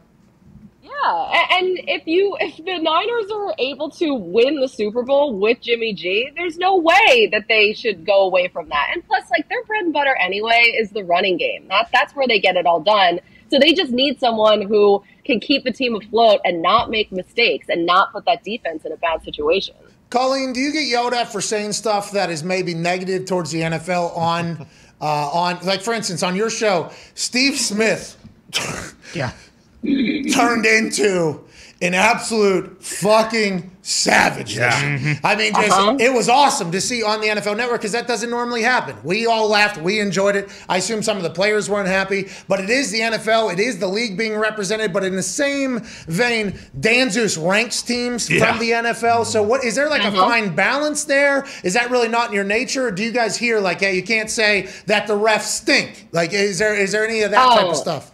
M: Yeah, and if the Niners are able to win the Super Bowl with Jimmy G, there's no way that they should go away from that. And plus, their bread and butter anyway is the running game. That's where they get it all done. So they just need someone who can keep the team afloat and not make mistakes and not put that defense in a bad situation.
B: Colleen, do you get yelled at for saying stuff that is maybe negative towards the NFL on for instance, on your show, Steve Smith turned into an absolute fucking savage.
C: Yeah.
B: I mean, it was awesome to see on the NFL Network because that doesn't normally happen. We all laughed. We enjoyed it. I assume some of the players weren't happy, but it is the NFL. It is the league being represented. But in the same vein, Dan Zeus ranks teams from the NFL. So what is there a fine balance there? Is that really not in your nature? Or do you guys hear hey, you can't say that the refs stink? Is there any of that type of stuff?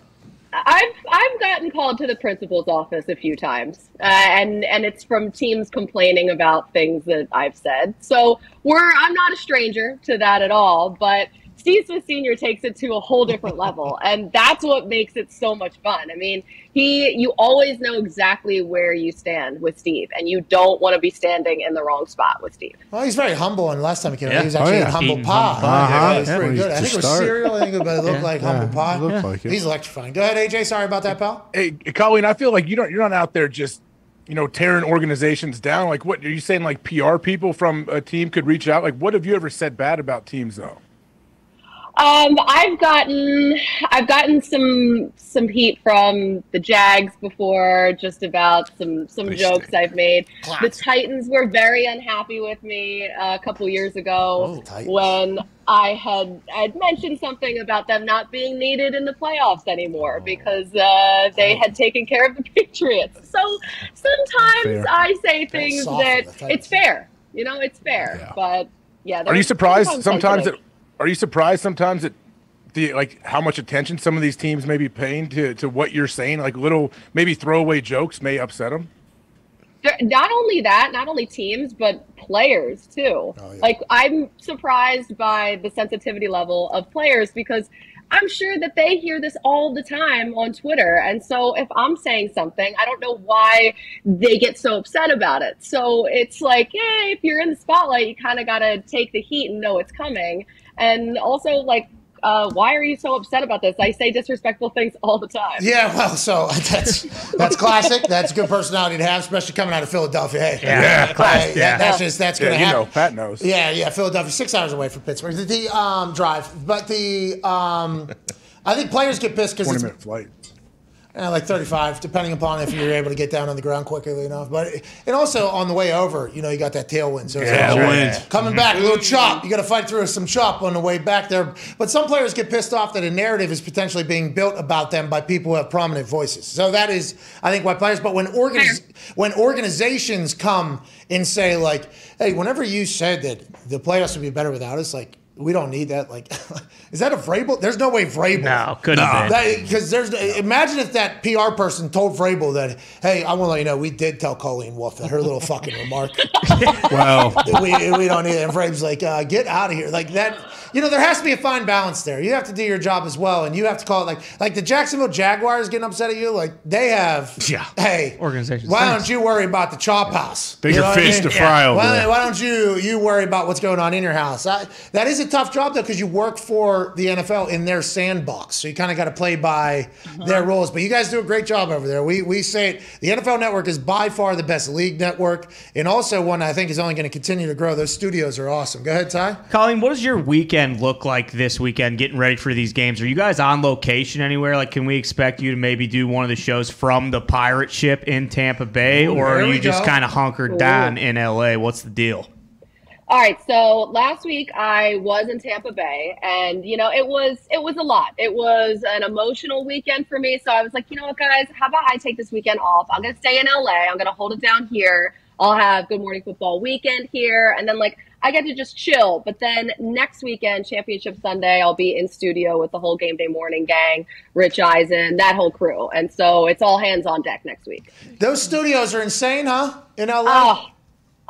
M: I've gotten called to the principal's office a few times, and it's from teams complaining about things that I've said. So I'm not a stranger to that at all, but Steve Smith Sr. takes it to a whole different level, and that's what makes it so much fun. I mean, you always know exactly where you stand with Steve, and you don't want to be standing in the wrong spot with Steve.
B: Well, he's very humble, and last time he came he was actually eating humble pie. It was pretty good. I think it was cereal. I think it looked like humble pie.
D: Looked like it.
B: He's electrifying. Go ahead, AJ. Sorry about that, pal.
L: Hey, Colleen, I feel like you're not out there just tearing organizations down. What are you saying? PR people from a team could reach out. What have you ever said bad about teams though?
M: I've gotten some heat from the Jags before, just about some jokes I've made. The Titans were very unhappy with me a couple years ago when I had mentioned something about them not being needed in the playoffs anymore because they had taken care of the Patriots. So sometimes I say things that it's fair. It's fair. Yeah. But yeah.
L: Are you surprised sometimes that? Are you surprised sometimes that how much attention some of these teams may be paying to what you're saying? Little maybe throwaway jokes may upset them.
M: Not only teams, but players too. Oh, yeah. I'm surprised by the sensitivity level of players because I'm sure that they hear this all the time on Twitter. And so if I'm saying something, I don't know why they get so upset about it. So it's if you're in the spotlight, you kind of got to take the heat and know it's coming. And also, why are you so upset about this? I say disrespectful things all the time.
B: Yeah, well, so that's classic. That's a good personality to have, especially coming out of Philadelphia. Hey,
C: classic.
B: That's going to happen.
L: Pat knows.
B: Yeah, Philadelphia, 6 hours away from Pittsburgh. The drive, but I think players get pissed because
L: 20-minute flight.
B: 35, depending upon if you're able to get down on the ground quickly enough. And also on the way over, you got that tailwind. So wind. Coming back, a little chop. You got to fight through some chop on the way back there. But some players get pissed off that a narrative is potentially being built about them by people who have prominent voices. So that is, I think, why players. But when organizations come and say, hey, whenever you said that the playoffs would be better without us, we don't need that. Is that a Vrabel? There's no way Vrabel.
C: No, couldn't have been.
B: Because imagine if that PR person told Vrabel that, hey, I want to let you know, we did tell Colleen Wolfe that her little fucking remark.
D: Well,
B: we don't need it. And Vrabel's get out of here. That. There has to be a fine balance there. You have to do your job as well, and you have to call it like the Jacksonville Jaguars getting upset at you. They have, hey,
C: organizations.
B: Why don't you worry about the chop house?
D: Bigger fish to fry over there.
B: Why don't you worry about what's going on in your house? That is a tough job though because you work for the NFL in their sandbox, so you kind of got to play by their rules. But you guys do a great job over there. We say it. The NFL Network is by far the best league network, and also one I think is only going to continue to grow. Those studios are awesome. Go ahead, Ty.
C: Colleen, what does your weekend look like this weekend getting ready for these games? Are you guys on location anywhere? Can we expect you to maybe do one of the shows from the pirate ship in Tampa Bay, or are you just kind of hunkered down in LA? What's the deal?
M: All right, so last week I was in Tampa Bay, and it was a lot. It was an emotional weekend for me, so I was like, you know what, guys, how about I take this weekend off? I'm gonna stay in LA. I'm gonna hold it down here. I'll have Good Morning Football weekend here, and then I get to just chill. But then next weekend, Championship Sunday, I'll be in studio with the whole Game Day Morning gang, Rich Eisen, that whole crew. And so it's all hands on deck next week.
B: Those studios are insane, huh? In LA?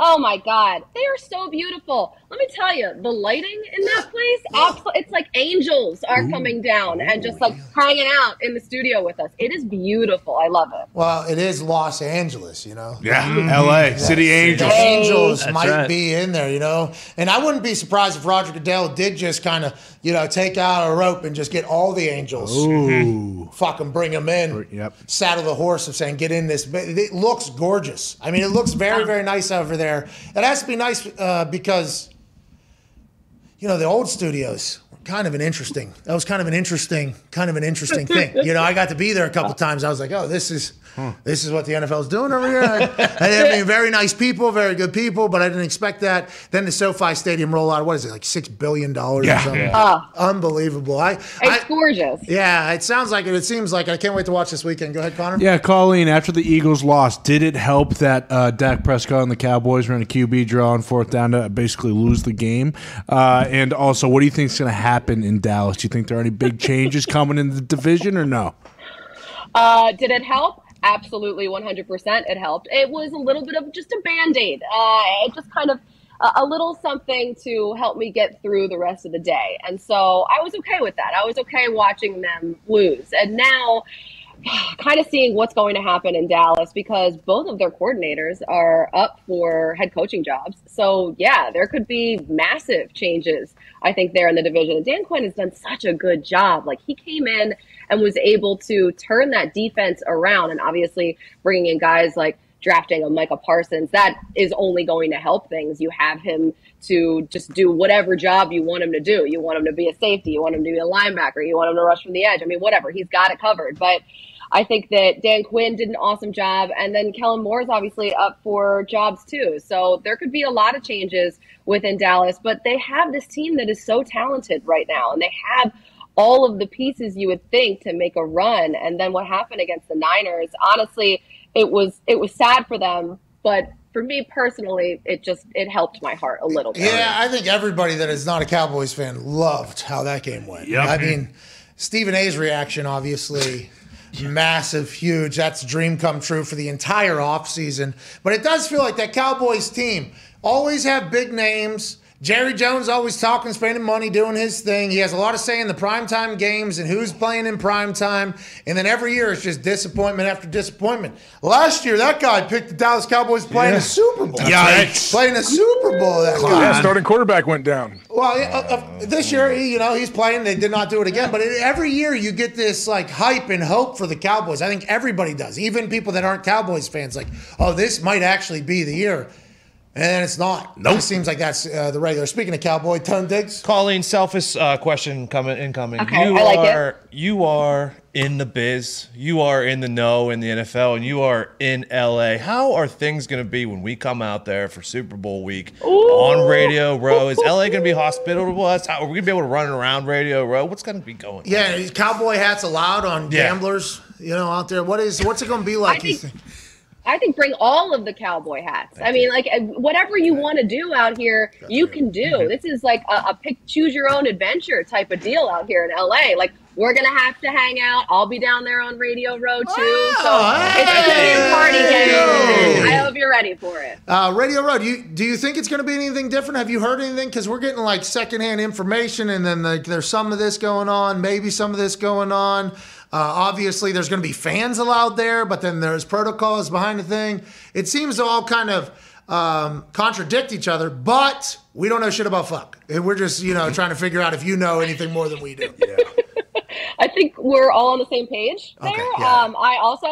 M: Oh my God, they are so beautiful. Let me tell you, the lighting in that place, it's like angels are coming down and just like hanging out in the studio with us. It is beautiful. I love it.
B: Well, it is Los Angeles, you know.
D: Yeah, LA, City Angels.
B: The Angels
D: That's
B: might
D: right.
B: be in there, you know. And I wouldn't be surprised if Roger Goodell did just kind of, you know, take out a rope and just get all the Angels.
D: Ooh.
B: Fucking bring them in.
D: Yep.
B: Saddle the horse of saying, get in this. It looks gorgeous. I mean, it looks very, very nice over there. It has to be nice because, you know, the old studios were kind of an interesting thing. You know, I got to be there a couple times. I was like, oh, this is what the NFL is doing over here. I mean, very nice people, very good people, but I didn't expect that. Then the SoFi Stadium rollout, what is it, like $6 billion or something? Unbelievable.
M: It's gorgeous.
B: Yeah, it sounds like it. It seems like it. I can't wait to watch this weekend. Go ahead, Connor.
D: Yeah, Colleen, after the Eagles lost, did it help that Dak Prescott and the Cowboys ran a QB draw on fourth down to basically lose the game? And also, what do you think is going to happen in Dallas? Do you think there are any big changes coming in the division or no?
M: Did it help? Absolutely, 100% it helped. It was a little bit of just a Band-Aid. It just kind of a little something to help me get through the rest of the day. And so I was okay with that. I was okay watching them lose. And now kind of seeing what's going to happen in Dallas because both of their coordinators are up for head coaching jobs. So, yeah, there could be massive changes, I think, there in the division. And Dan Quinn has done such a good job. Like, he came in and was able to turn that defense around, and obviously bringing in guys like drafting a Micah Parsons, that is only going to help things. You have him to just do whatever job you want him to do. You want him to be a safety. You want him to be a linebacker. You want him to rush from the edge. I mean, whatever. He's got it covered. But I think that Dan Quinn did an awesome job. And then Kellen Moore's obviously up for jobs too. So there could be a lot of changes within Dallas. But they have this team that is so talented right now. And they have all of the pieces you would think to make a run. And then what happened against the Niners, honestly, it was sad for them, but for me personally, it helped my heart a little bit.
B: Yeah, I think everybody that is not a Cowboys fan loved how that game went.
D: Yep.
B: I mean, Stephen A's reaction, obviously, massive, huge. That's a dream come true for the entire offseason. But it does feel like that Cowboys team always have big names. Jerry Jones always talking, spending money, doing his thing. He has a lot of say in the primetime games and who's playing in primetime. And then every year it's just disappointment after disappointment. Last year, that guy picked the Dallas Cowboys playing a Super Bowl.
L: Yikes.
B: Playing a Super Bowl, that guy.
L: Yeah, starting quarterback went down.
B: Well, this year, he's playing. They did not do it again. But every year you get this like hype and hope for the Cowboys. I think everybody does. Even people that aren't Cowboys fans, like, oh, this might actually be the year. And it's not.
G: Nope.
B: It seems like that's the regular. Speaking of Cowboy, Ton Diggs.
G: Colleen, selfish question incoming.
M: Okay, I like it.
G: You are in the biz. You are in the know in the NFL, and you are in LA. How are things going to be when we come out there for Super Bowl week on Radio Row? Is LA going to be hospitable to us? How are we going to be able to run around Radio Row? What's going to be going on?
B: Yeah, cowboy hats allowed on gamblers, out there. What's it going to be like?
M: I think bring all of the cowboy hats. I mean, like, whatever you want to do out here, you can do. This is like a pick, choose your own adventure type of deal out here in LA. Like, we're going to have to hang out. I'll be down there on Radio Row, too. It's going to be a party game. I hope you're ready for it.
B: Radio Row, do you think it's going to be anything different? Have you heard anything? Because we're getting, like, secondhand information, and then there's some of this going on, maybe some of this going on. Obviously, there's going to be fans allowed there, but then there's protocols behind the thing. It seems to all kind of contradict each other, but we don't know shit about fuck. We're just, trying to figure out if you know anything more than we do. Yeah.
M: I think we're all on the same page there.
B: Okay, yeah.
M: I also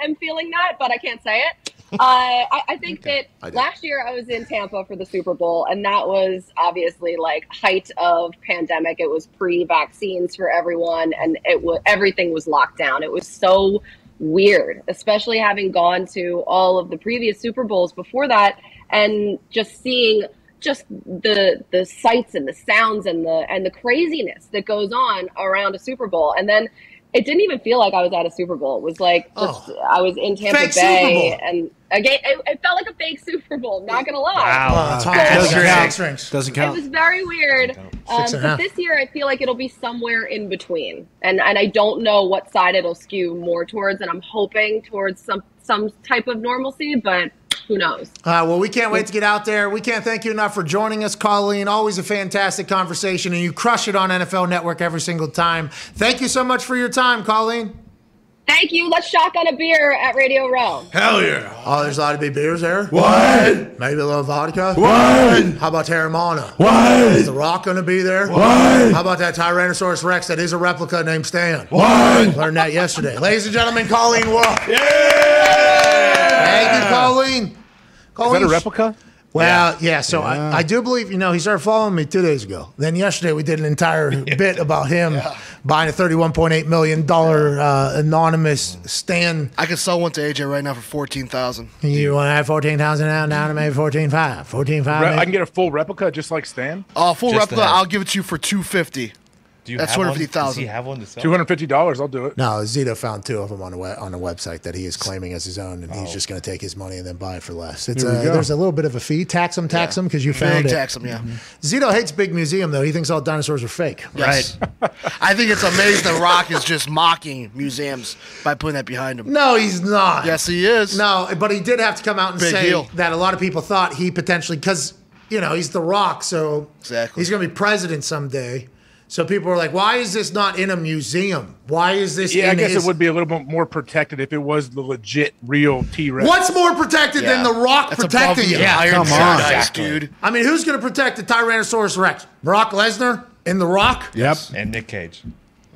M: am feeling that, but I can't say it. I think that last year I was in Tampa for the Super Bowl, and that was obviously like height of pandemic. It was pre-vaccines for everyone, and everything was locked down. It was so weird, especially having gone to all of the previous Super Bowls before that, and just seeing just the sights and the sounds and the craziness that goes on around a Super Bowl, and then it didn't even feel like I was at a Super Bowl. It was like I was in Tampa Bay, and A game, it felt like a fake Super Bowl. Not gonna lie.
C: Wow.
D: Doesn't count.
M: It was very weird. But this year, I feel like it'll be somewhere in between, and I don't know what side it'll skew more towards. And I'm hoping towards some type of normalcy, but who knows?
B: Well, we can't wait to get out there. We can't thank you enough for joining us, Colleen. Always a fantastic conversation, and you crush it on NFL Network every single time. Thank you so much for your time, Colleen.
M: Thank you. Let's shotgun a beer at Radio Row.
B: Hell yeah. Oh, there's a lot of big beers there.
K: What?
B: Maybe a little vodka.
K: What?
B: How about Terramana?
K: What?
B: Is The Rock going to be there?
K: What?
B: How about that Tyrannosaurus Rex that is a replica named Stan?
K: What?
B: Learned that yesterday. Ladies and gentlemen, Colleen Wolf.
K: Yeah!
B: Thank you, Colleen.
L: Is that a replica?
B: Well, yeah, so I do believe, he started following me 2 days ago. Then yesterday we did an entire bit about him buying a $31.8 million anonymous stand.
N: I could sell one to AJ right now for $14,000.
B: You want to have $14,000 now, down to maybe $14,500. $14,500.
L: I can get a full replica just like Stan?
N: Full replica, I'll give it to you for $250. That's $250,000.
G: Does he have one to sell?
L: $250, I'll do it.
B: No, Zito found 2 of them on a website that he is claiming as his own, and he's just going to take his money and then buy it for less. There's a little bit of a fee. Tax them, because you found it.
N: Tax them, yeah.
B: Zito hates Big Museum, though. He thinks all dinosaurs are fake.
N: Yes. Right. I think it's amazing that Rock is just mocking museums by putting that behind him.
B: No, he's not.
N: Yes, he is.
B: No, but he did have to come out and say
N: deal.
B: that a lot of people thought he potentially, because, he's The Rock, so
N: exactly.
B: He's going to be president someday. So people are like, why is this not in a museum? Why is this
L: I
B: in
L: guess it would be a little bit more protected if it was the legit, real T-Rex.
B: What's more protected than The Rock protecting you?
N: Come on, dude.
B: I mean, who's going to protect the Tyrannosaurus Rex? Brock Lesnar in The Rock?
D: Yep.
G: And Nick Cage.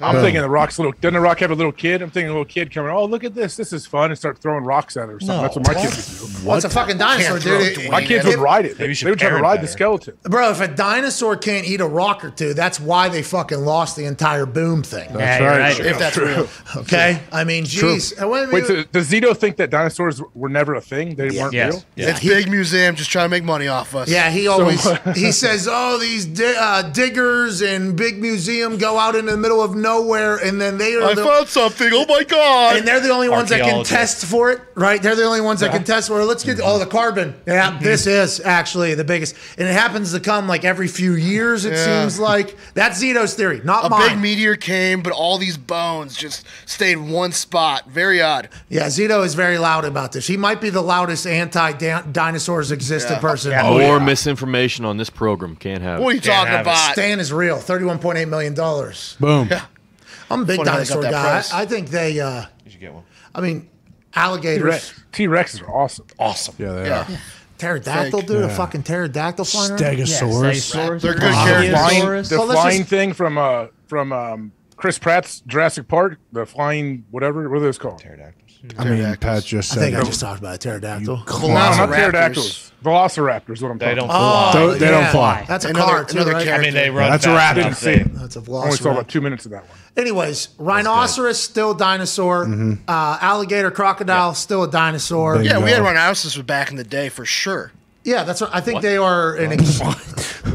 L: I'm thinking The Rock's little. Doesn't The Rock have a little kid? I'm thinking a little kid coming. Oh, look at this! This is fun, and start throwing rocks at it or something.
B: No.
L: That's what my kids would do.
B: What's a fucking dinosaur, dude?
L: My kids would ride it. They would try to ride the skeleton.
B: Bro, if a dinosaur can't eat a rock or two, that's why they fucking lost the entire boom thing.
L: That's right.
N: If that's real.
B: Okay? I mean, geez.
L: Wait, so does Zito think that dinosaurs were never a thing? They weren't real?
N: Yeah. It's big museum just trying to make money off us.
B: Yeah, he always he says, these diggers and big museum go out in the middle of nowhere, and then they are
N: I found something. Oh my god!
B: And they're the only ones that can test for it, right? They're the only ones that can test for it. Let's get the carbon. Yeah, this is actually the biggest, and it happens to come like every few years. It seems like that's Zito's theory, not mine.
N: A big meteor came, but all these bones just stayed in one spot. Very odd.
B: Yeah, Zito is very loud about this. He might be the loudest anti-dinosaurs existent person.
F: More misinformation on this program. Can't have.
N: What are you talking about?
B: Stan is real. $31.8 million.
D: Boom.
N: Yeah.
B: I'm a big
N: Funny how they
B: dinosaur
N: got that
B: guy.
N: price.
B: I think they.
G: You should get one.
B: I mean, alligators.
L: T-Rexes are awesome.
N: Awesome.
D: Yeah, they are.
B: Pterodactyl,
N: Fake.
B: dude. A fucking pterodactyl flying around.
D: Stegosaurus.
N: They're good characters.
L: The flying thing from Chris Pratt's Jurassic Park, the flying whatever, what are those called?
G: Pterodactyls.
D: I mean, Pat just
B: I
D: said
B: think I
D: it.
B: just talked about a pterodactyl.
L: No, not pterodactyls. Velociraptors, what I'm
G: They
L: talking
G: don't
L: about.
G: fly.
D: They don't fly.
B: That's a car, too, right?
N: character.
G: I mean, they run
D: That's a
G: fast
D: rabbit.
G: enough,
L: Didn't see it.
B: That's a
L: I only saw
B: velociraptor.
L: about 2 minutes of that one.
B: Anyways, rhinoceros, still dinosaur. Alligator, crocodile, still a dinosaur.
N: Yeah, we had rhinoceroses back in the day for sure.
B: Yeah, that's what I think they are.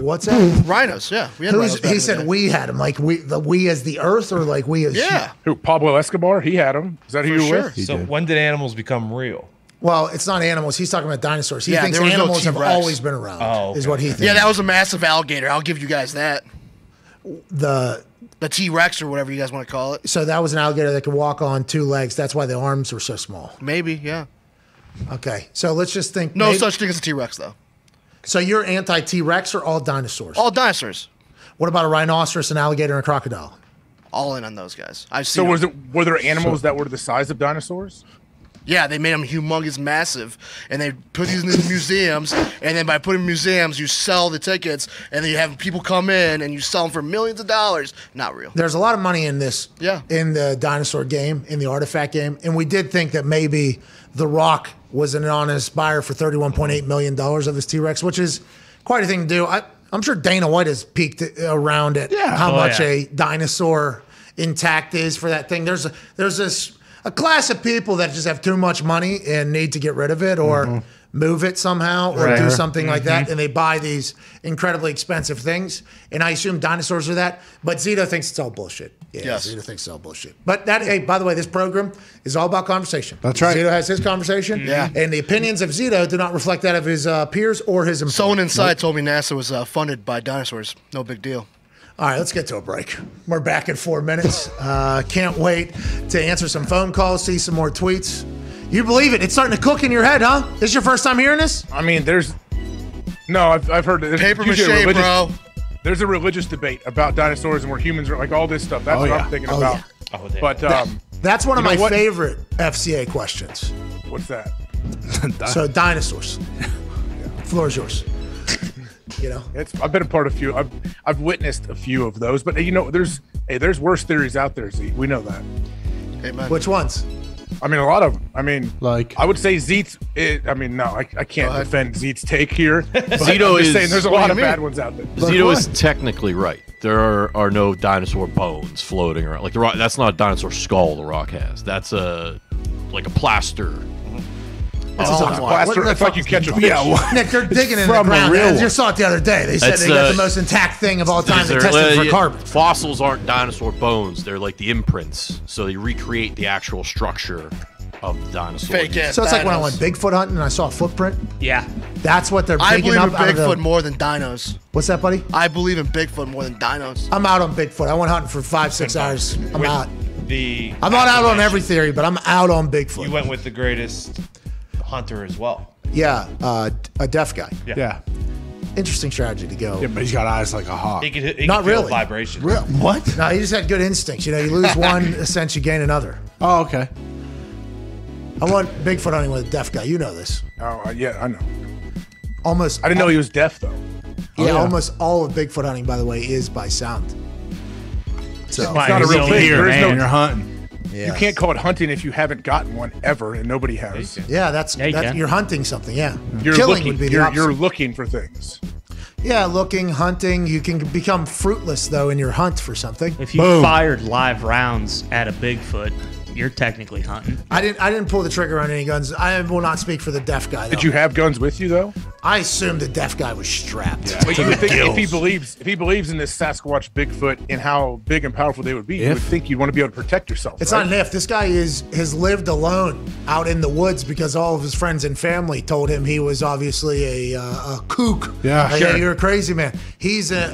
B: What's that?
N: Rhinos, yeah. We had rhinos back
B: He
N: in the
B: said
N: day.
B: we had them. Like we as the earth, or like we as
N: Yeah.
L: Who, Pablo Escobar? He had them. Is that who
N: For
L: you were
N: sure.
L: with?
G: So when did animals become real?
B: Well, it's not animals. He's talking about dinosaurs. He
N: Yeah,
B: thinks
N: there was no
B: animals have
N: T-Rex.
B: always been around.
G: Oh, okay.
B: Is what he thinks.
N: Yeah, that was a massive alligator. I'll give you guys that.
B: The
N: T-Rex or whatever you guys want to call it.
B: so that was an alligator that could walk on 2 legs. That's why the arms were so small.
N: Maybe, yeah.
B: Okay, so let's just think.
N: No such thing as a T-Rex, though.
B: So you're anti T-Rex or all dinosaurs?
N: All dinosaurs.
B: What about a rhinoceros, an alligator, and a crocodile?
N: All in on those guys. I've
L: So
N: seen
L: were there animals that were the size of dinosaurs?
N: Yeah, they made them humongous, massive, and they put these in these museums. And then by putting museums, you sell the tickets, and then you have people come in and you sell them for millions of dollars. Not real.
B: There's a lot of money in this.
N: Yeah.
B: In the dinosaur game, in the artifact game, and we did think that maybe The Rock was an honest buyer for $31.8 million of this T-Rex, which is quite a thing to do. I'm sure Dana White has peeked around at how much a dinosaur intact is for that thing. There's a class of people that just have too much money and need to get rid of it, or move it somehow or
C: Right.
B: do something like that,
C: Mhm.
B: and they buy these incredibly expensive things. And I assume dinosaurs are that, but Zito thinks it's all bullshit. Yeah,
N: Yes.
B: Zito thinks it's all bullshit. But that, hey, by the way, this program is all about conversation.
D: That's right.
B: Zito has his conversation,
N: Yeah.
B: and the opinions of Zito do not reflect that of his peers or his employees.
N: Someone inside told me NASA was funded by dinosaurs. No big deal.
B: All right, let's get to a break. We're back in 4 minutes. Can't wait to answer some phone calls, see some more tweets. You believe it? It's starting to cook in your head, huh? This is your first time hearing this?
L: I mean, I've heard it.
N: Paper
L: Usually
N: mache, bro.
L: There's a religious debate about dinosaurs and where humans are, like all this stuff. That's
B: Oh,
L: what
B: yeah.
L: I'm thinking
B: Oh,
L: about.
B: yeah.
L: But
B: That's one of
L: you know
B: my
L: what?
B: favorite FCA questions.
L: What's that?
B: So dinosaurs. Floor is yours. You know,
L: I've been a part of a few. I've witnessed a few of those, but you know, there's worse theories out there. Z, we know that.
N: Amen.
B: Which ones?
L: I mean, a lot of them. I mean,
D: like
L: I would say Zeet's. I mean, no, I can't defend Zeet's take here. But
F: Zito
L: I'm just
F: is
L: saying there's a
F: what
L: lot
F: do
L: of
F: you
L: bad
F: mean?
L: ones out there.
F: Zito is technically right. There are no dinosaur bones floating around. Like the rock, that's not a dinosaur skull. The rock has. That's like a plaster.
B: This is a
L: plaster. It's like you catch a fish.
B: Nick, they're digging in the
L: from a
B: ground.
L: real
B: I
L: one.
B: just saw it the other day. They said
F: It's,
B: they got the most intact thing of all time. They
F: They're-
B: tested for
F: yeah,
B: carbon.
F: Fossils aren't dinosaur bones. They're like the imprints. So they recreate the actual structure of the dinosaur.
B: So it's like when I went Bigfoot hunting and I saw a footprint.
C: Yeah.
B: That's what they're
N: I
B: digging
N: believe in
B: up out of the-
N: Bigfoot more than dinos.
B: What's that, buddy?
N: I believe in Bigfoot more than dinos.
B: I'm out on Bigfoot. I went hunting for 5-6 hours. I'm out.
G: The
B: I'm not out on every theory, but I'm out on Bigfoot.
G: You went with the greatest hunter as well.
B: Yeah, a deaf guy.
L: Yeah.
B: Interesting strategy to go.
D: Yeah, but he's got eyes like a hawk.
G: He could
B: Not
G: feel
B: really.
G: vibration.
B: What? No, he just had good instincts. You know, you lose one sense, you gain another.
D: Oh, okay.
B: I went Bigfoot hunting with a deaf guy. You know this.
L: Oh, yeah, I know.
B: Almost.
L: I didn't know he was deaf though.
B: Yeah, almost all of Bigfoot hunting, by the way, is by sound. So
L: It's not a real thing. There is no,
D: you're hunting.
L: You can't call it hunting if you haven't gotten one ever, and nobody has.
B: Yeah, that's you're hunting something. Yeah,
L: You're
B: killing
L: looking.
B: would be the
L: You're
B: opposite.
L: looking for things.
B: Yeah, looking, hunting. You can become fruitless though in your hunt for something.
C: If you fired live rounds at a Bigfoot, you're technically hunting.
B: I didn't pull the trigger on any guns. I will not speak for the deaf guy. Though.
L: Did you have guns with you though?
B: I assumed the deaf guy was strapped.
L: But you would think if he believes in this Sasquatch Bigfoot and how big and powerful they would be, you would think you'd want to be able to protect yourself.
B: It's
L: right?
B: not an if. This guy has lived alone out in the woods because all of his friends and family told him he was obviously a kook.
D: Yeah,
B: Like,
D: sure.
B: You're a crazy man. He's an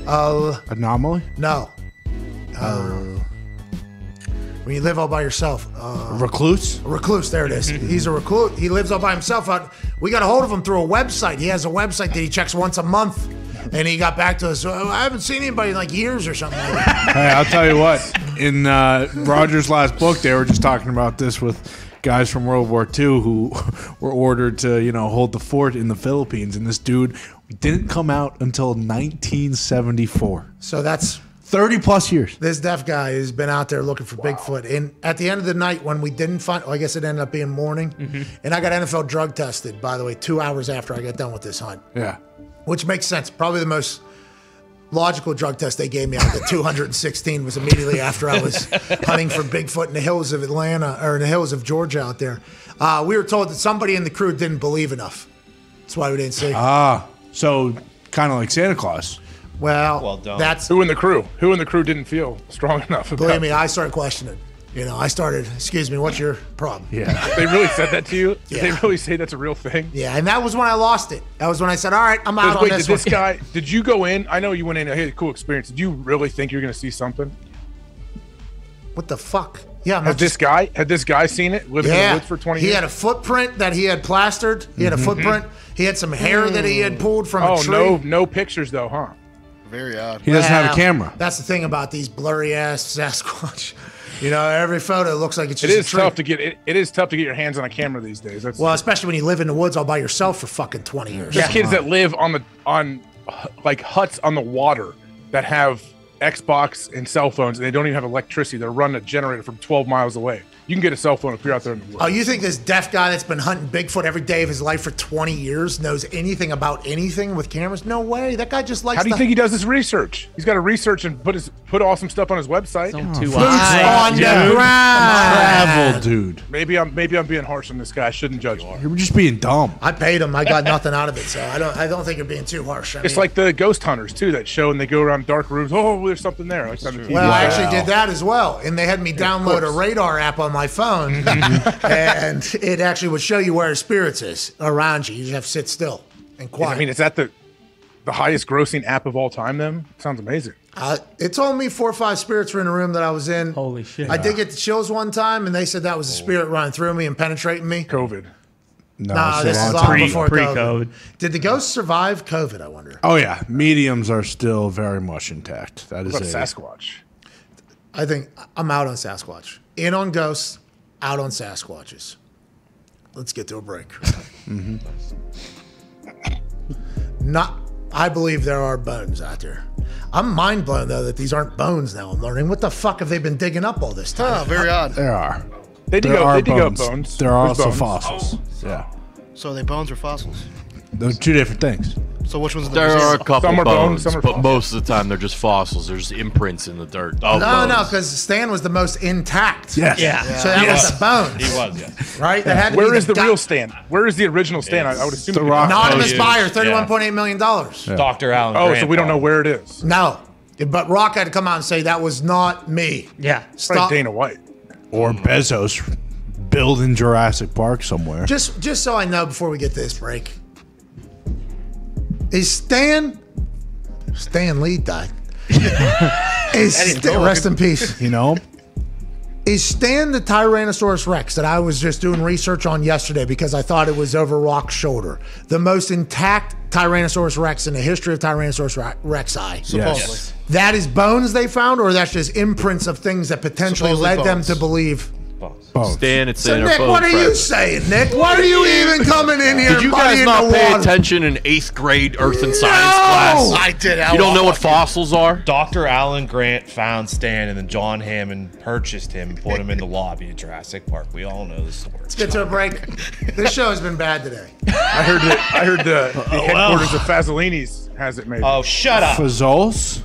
D: anomaly.
B: No. When you live all by yourself.
D: Recluse?
B: A recluse, there it is. He's a recluse. He lives all by himself. We got a hold of him through a website. He has a website that he checks once a month. And he got back to us. I haven't seen anybody in like years or something like that.
D: Hey, I'll tell you what. In Roger's last book, they were just talking about this with guys from World War II who were ordered to, hold the fort in the Philippines. And this dude didn't come out until 1974.
B: So that's
D: 30 plus years.
B: This deaf guy has been out there looking for Bigfoot. And at the end of the night, when we didn't find, I guess it ended up being morning. And I got NFL drug tested, by the way, 2 hours after I got done with this hunt.
D: Yeah.
B: Which makes sense. Probably the most logical drug test they gave me out of the 216 was immediately after I was hunting for Bigfoot in the hills of Atlanta or in the hills of Georgia out there. We were told that somebody in the crew didn't believe enough. That's why we didn't see.
D: So kind of like Santa Claus.
B: Well that's
L: who in the crew didn't feel strong enough.
B: Believe me, I started questioning. I started, excuse me, what's your problem?
L: Yeah. They really said that to you?
B: Yeah.
L: Did they really say that's a real thing?
B: Yeah, and that was when I lost it. That was when I said, all right, I'm out on
L: Wait,
B: this
L: did this
B: one.
L: guy, did you go in? I know you went in, had a cool experience. Did you really think you're going to see something?
B: What the fuck? Yeah,
L: Had this guy seen it? Living in the woods for 20 years?
B: He had a footprint that he had plastered. He had a footprint. He had some hair that he had pulled from a tree.
L: No pictures though, huh?
N: Very odd.
D: He doesn't have a camera.
B: That's the thing about these blurry ass Sasquatch. Every photo looks like it's
L: It
B: just
L: is
B: a tree.
L: tough to get. It is tough to get your hands on a camera these days. That's,
B: Well, especially when you live in the woods all by yourself for fucking 20 years.
L: there's kids that live on like huts on the water that have Xbox and cell phones, and they don't even have electricity. They're running a generator from 12 miles away. You can get a cell phone if you're out there in the woods.
B: Oh, you think this deaf guy that's been hunting Bigfoot every day of his life for 20 years knows anything about anything with cameras? No way. That guy just likes.
L: How do you think he does his research? He's got to research and put awesome stuff on his website.
B: On the ground.
D: Travel, dude.
L: Maybe I'm being harsh on this guy. I shouldn't judge him.
D: You're just being dumb.
B: I paid him. I got nothing out of it, so I don't think you're being too harsh.
L: It's like the ghost hunters too that show and they go around dark rooms. Oh, there's something there. Like on the TV.
B: Well, I actually did that as well, and they had me download a radar app on my phone, and it actually would show you where spirits is around you. You just have to sit still and quiet.
L: I mean, is that the highest grossing app of all time? Then sounds amazing.
B: It told me 4 or 5 spirits were in the room that I was in.
C: Holy shit!
B: I did get the chills one time, and they said that was a spirit running through me and penetrating me.
L: COVID.
B: No, this is long before COVID. Did the ghosts survive COVID, I wonder?
D: Oh, yeah. Mediums are still very much intact. That is
L: What about Sasquatch?
B: I think I'm out on Sasquatch. In on ghosts, out on Sasquatches. Let's get to a break. I believe there are bones out there. I'm mind blown, though, that these aren't bones now. I'm learning. What the fuck have they been digging up all this time?
N: Oh, very odd.
D: There are.
L: They dig up bones.
D: There are
L: There's
D: also
L: bones.
D: fossils. Yeah.
N: So are they bones or fossils?
D: They're two different things.
N: So which one's in the
F: There
N: museum?
F: are a couple
L: Some are
F: bones,
L: bones, some are
F: but
L: fossils.
F: most of the time they're just fossils. There's imprints in the dirt.
B: No, because Stan was the most intact.
D: Yes.
C: Yeah.
B: So that was the bones.
G: He was, yeah.
B: Right? That had to
L: Where
B: be
L: is the real Stan? Where is the original Stan? I would assume
D: The Rock.
B: anonymous
G: Oh,
B: buyer,
G: yeah.
B: $31.8 million.
G: Dr. Alan
L: Oh,
G: Grant
L: so we don't know where it is.
B: No. But Rock had to come out and say that was not me.
C: Yeah.
L: Probably
B: Stop.
L: Dana White.
D: Or Bezos building Jurassic Park somewhere.
B: Just so I know before we get to this break. Is Stan Lee died. Rest in peace.
D: You know?
B: Is Stan the Tyrannosaurus Rex that I was just doing research on yesterday because I thought it was over Rock's shoulder? The most intact Tyrannosaurus Rex in the history of Tyrannosaurus Rexi.
N: Supposedly.
D: Yes.
B: That is bones they found, or that's just imprints of things that potentially
N: Supposedly
B: led them
N: bones.
B: to believe.
D: Bones.
F: Stan, it's
B: So
F: saying
B: Nick, what are you saying, Nick? What are you even coming in here?
F: Did you
B: buddy,
F: guys
B: in
F: not
B: the
F: pay
B: water?
F: attention in 8th grade Earth and Science class?
N: I did.
F: You don't know what fossils are?
G: Dr. Alan Grant found Stan, and then John Hammond purchased him and put him in the lobby at Jurassic Park. We all know the story.
B: Let's get to a break. This show has been bad today.
L: I heard the headquarters of Fazzolini's has it made.
G: Oh, shut up.
D: Fazzols?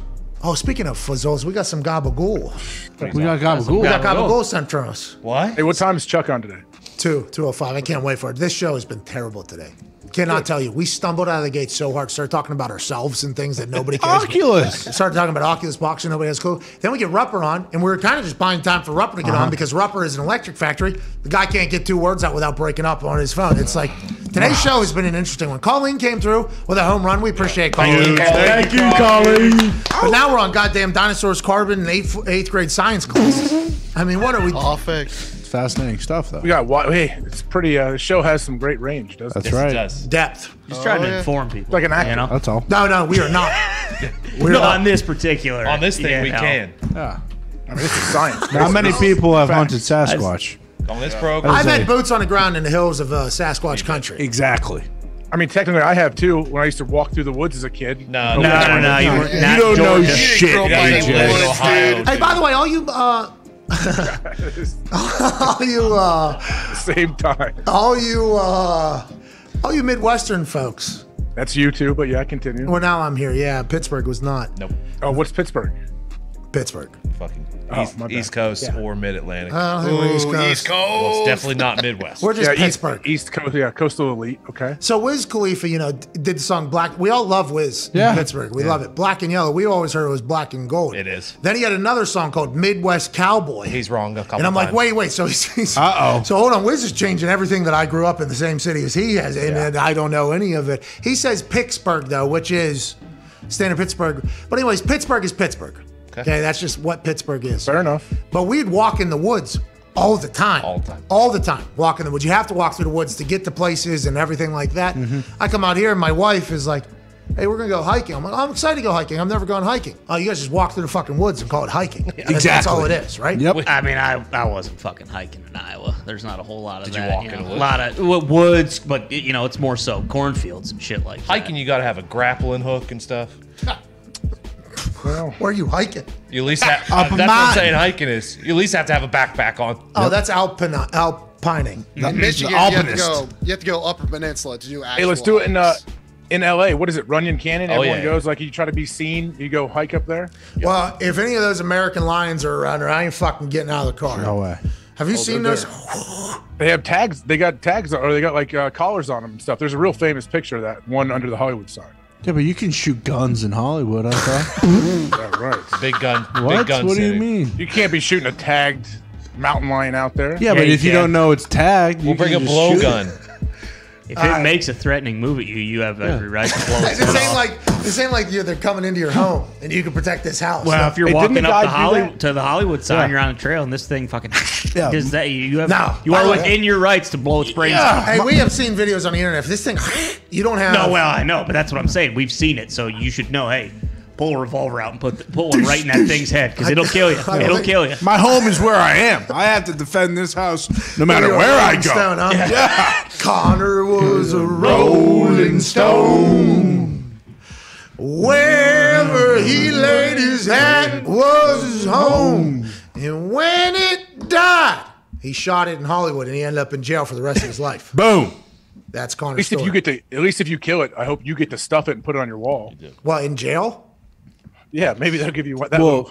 B: Oh, speaking of fazzols, we got some gabagool.
D: We got gabagool.
B: We got gabagool sent to us.
G: What?
L: Hey, what time is Chuck on today?
B: 2:05. I can't wait for it. This show has been terrible today. Cannot tell you. We stumbled out of the gate so hard. Started talking about ourselves and things that nobody cares.
D: Oculus.
B: Started talking about Oculus boxing. Nobody has a clue. Then we get Rupper on, and we were kind of just buying time for Rupper to get on because Rupper is an electric factory. The guy can't get 2 words out without breaking up on his phone. It's like today's show has been an interesting one. Colleen came through with a home run. We appreciate Colleen.
D: Thank you, Colleen.
B: But now we're on goddamn dinosaurs, carbon, and eighth grade science classes. I mean, what are we?
N: All fixed.
D: It's fascinating stuff, though.
L: We got hey, it's pretty. The show has some great range, doesn't
D: That's
L: it?
D: right.
G: It does.
B: Depth.
C: Just trying to inform people.
L: Like an actor.
C: You know?
D: That's all.
B: No, we are not. We're
C: No,
B: not.
C: on this particular.
G: On this thing, we
C: no.
G: can.
D: Yeah.
L: I mean, this is science.
D: How many people have hunted Sasquatch?
G: On this program.
B: I've had boots on the ground in the hills of Sasquatch country.
D: Exactly.
L: I mean, technically, I have too. When I used to walk through the woods as a kid.
G: No.
C: You weren't.
D: You don't know shit, AJ.
G: Ohio.
B: Hey, by the way, all you
L: Same time.
B: all you Midwestern folks.
L: That's you too, but yeah, continue.
B: Well, now I'm here. Yeah, Pittsburgh was not.
G: Nope.
L: Oh, what's Pittsburgh?
B: Pittsburgh.
G: Fucking
L: Oh, my bad.
G: East Coast
B: Yeah.
G: or Mid Atlantic.
B: I don't think we're East Coast.
N: East Coast.
G: Well, it's definitely not Midwest.
B: We're just
L: Yeah,
B: Pittsburgh.
L: East Coast. Yeah, coastal elite. Okay.
B: So Wiz Khalifa, did the song Black. We all love Wiz
D: Yeah.
B: in Pittsburgh. We love it. Black and Yellow. We always heard it was Black and Gold.
G: It is.
B: Then he had another song called Midwest Cowboy.
G: He's wrong a couple
B: And I'm like,
G: times.
B: wait. So he's
D: Uh-oh.
B: So hold on, Wiz is changing everything that I grew up in the same city as he has, and I don't know any of it. He says Pittsburgh though, which is standard Pittsburgh. But anyways, Pittsburgh is Pittsburgh. Okay, that's just what Pittsburgh is.
L: Fair enough.
B: But we'd walk in the woods all the time.
G: All the time.
B: All the time. Walk in the woods. You have to walk through the woods to get to places and everything like that.
D: Mm-hmm.
B: I come out here and my wife is like, hey, we're going to go hiking. I'm like, I'm excited to go hiking. I've never gone hiking. Oh, you guys just walk through the fucking woods and call it hiking. That's all it is, right?
D: Yep.
C: I mean, I wasn't fucking hiking in Iowa. There's not a whole lot of
G: Did you
C: that.
G: walk in the
C: A
G: woods?
C: lot of woods, but it's more so cornfields and shit like that.
G: Hiking, you got to have a grappling hook and stuff.
B: Where are you hiking?
G: You at least have, that's what I'm saying. Hiking is you at least have to have a backpack on.
B: Oh, that's alpining.
N: In Michigan, you have to go Upper Peninsula to do actual.
L: Hey, let's do it in LA. What is it? Runyon Canyon.
G: Oh,
L: Everyone
G: yeah.
L: goes like you try to be seen. You go hike up there.
B: Well, if any of those American lions are around here, I ain't fucking getting out of the car.
D: No way.
B: Have you seen those?
L: They have tags. They got tags, or they got like collars on them and stuff. There's a real famous picture of that one under the Hollywood sign.
D: Yeah, but you can shoot guns in Hollywood, I thought.
L: Yeah, right.
G: Big gun.
D: What?
G: Big gun
D: What do you
G: city.
D: mean?
L: You can't be shooting a tagged mountain lion out there.
D: Yeah, but
C: you
D: if you
C: can.
D: don't know it's tagged,
G: We'll
D: you
G: bring a
D: can just
G: blow
D: shoot
G: gun.
D: it.
C: If it makes a threatening move at you, you have every right to blow it
B: This ain't like they're coming into your home and you can protect this house.
C: Well, if you're
L: Hey,
C: walking
L: didn't the
C: up
L: guy do
C: to the Hollywood sign,
D: Yeah.
C: you're on a trail, and this thing fucking
D: Yeah.
C: does that. You have
B: No.
C: you are within your rights to blow its brains out.
B: Hey, we have seen videos on the internet. If this thing, you don't have.
C: No, well, I know, but that's what I'm saying. We've seen it, so you should know. Hey, pull a revolver out and put one right in that thing's head because it'll kill you. It'll kill you.
D: My home is where I am. I have to defend this house no matter
B: You're a
D: where I
B: Rolling
D: go.
B: Stone, huh? Yeah. Connor was a Rolling Stone. Wherever he laid his hat was his home. And when it died, he shot it in Hollywood and he ended up in jail for the rest of his life.
D: Boom.
B: That's
L: At
B: Connor's
L: least
B: story.
L: at least if you kill it, I hope you get to stuff it and put it on your wall.
B: Well, in jail?
L: Yeah, maybe that'll give you that.
D: Well,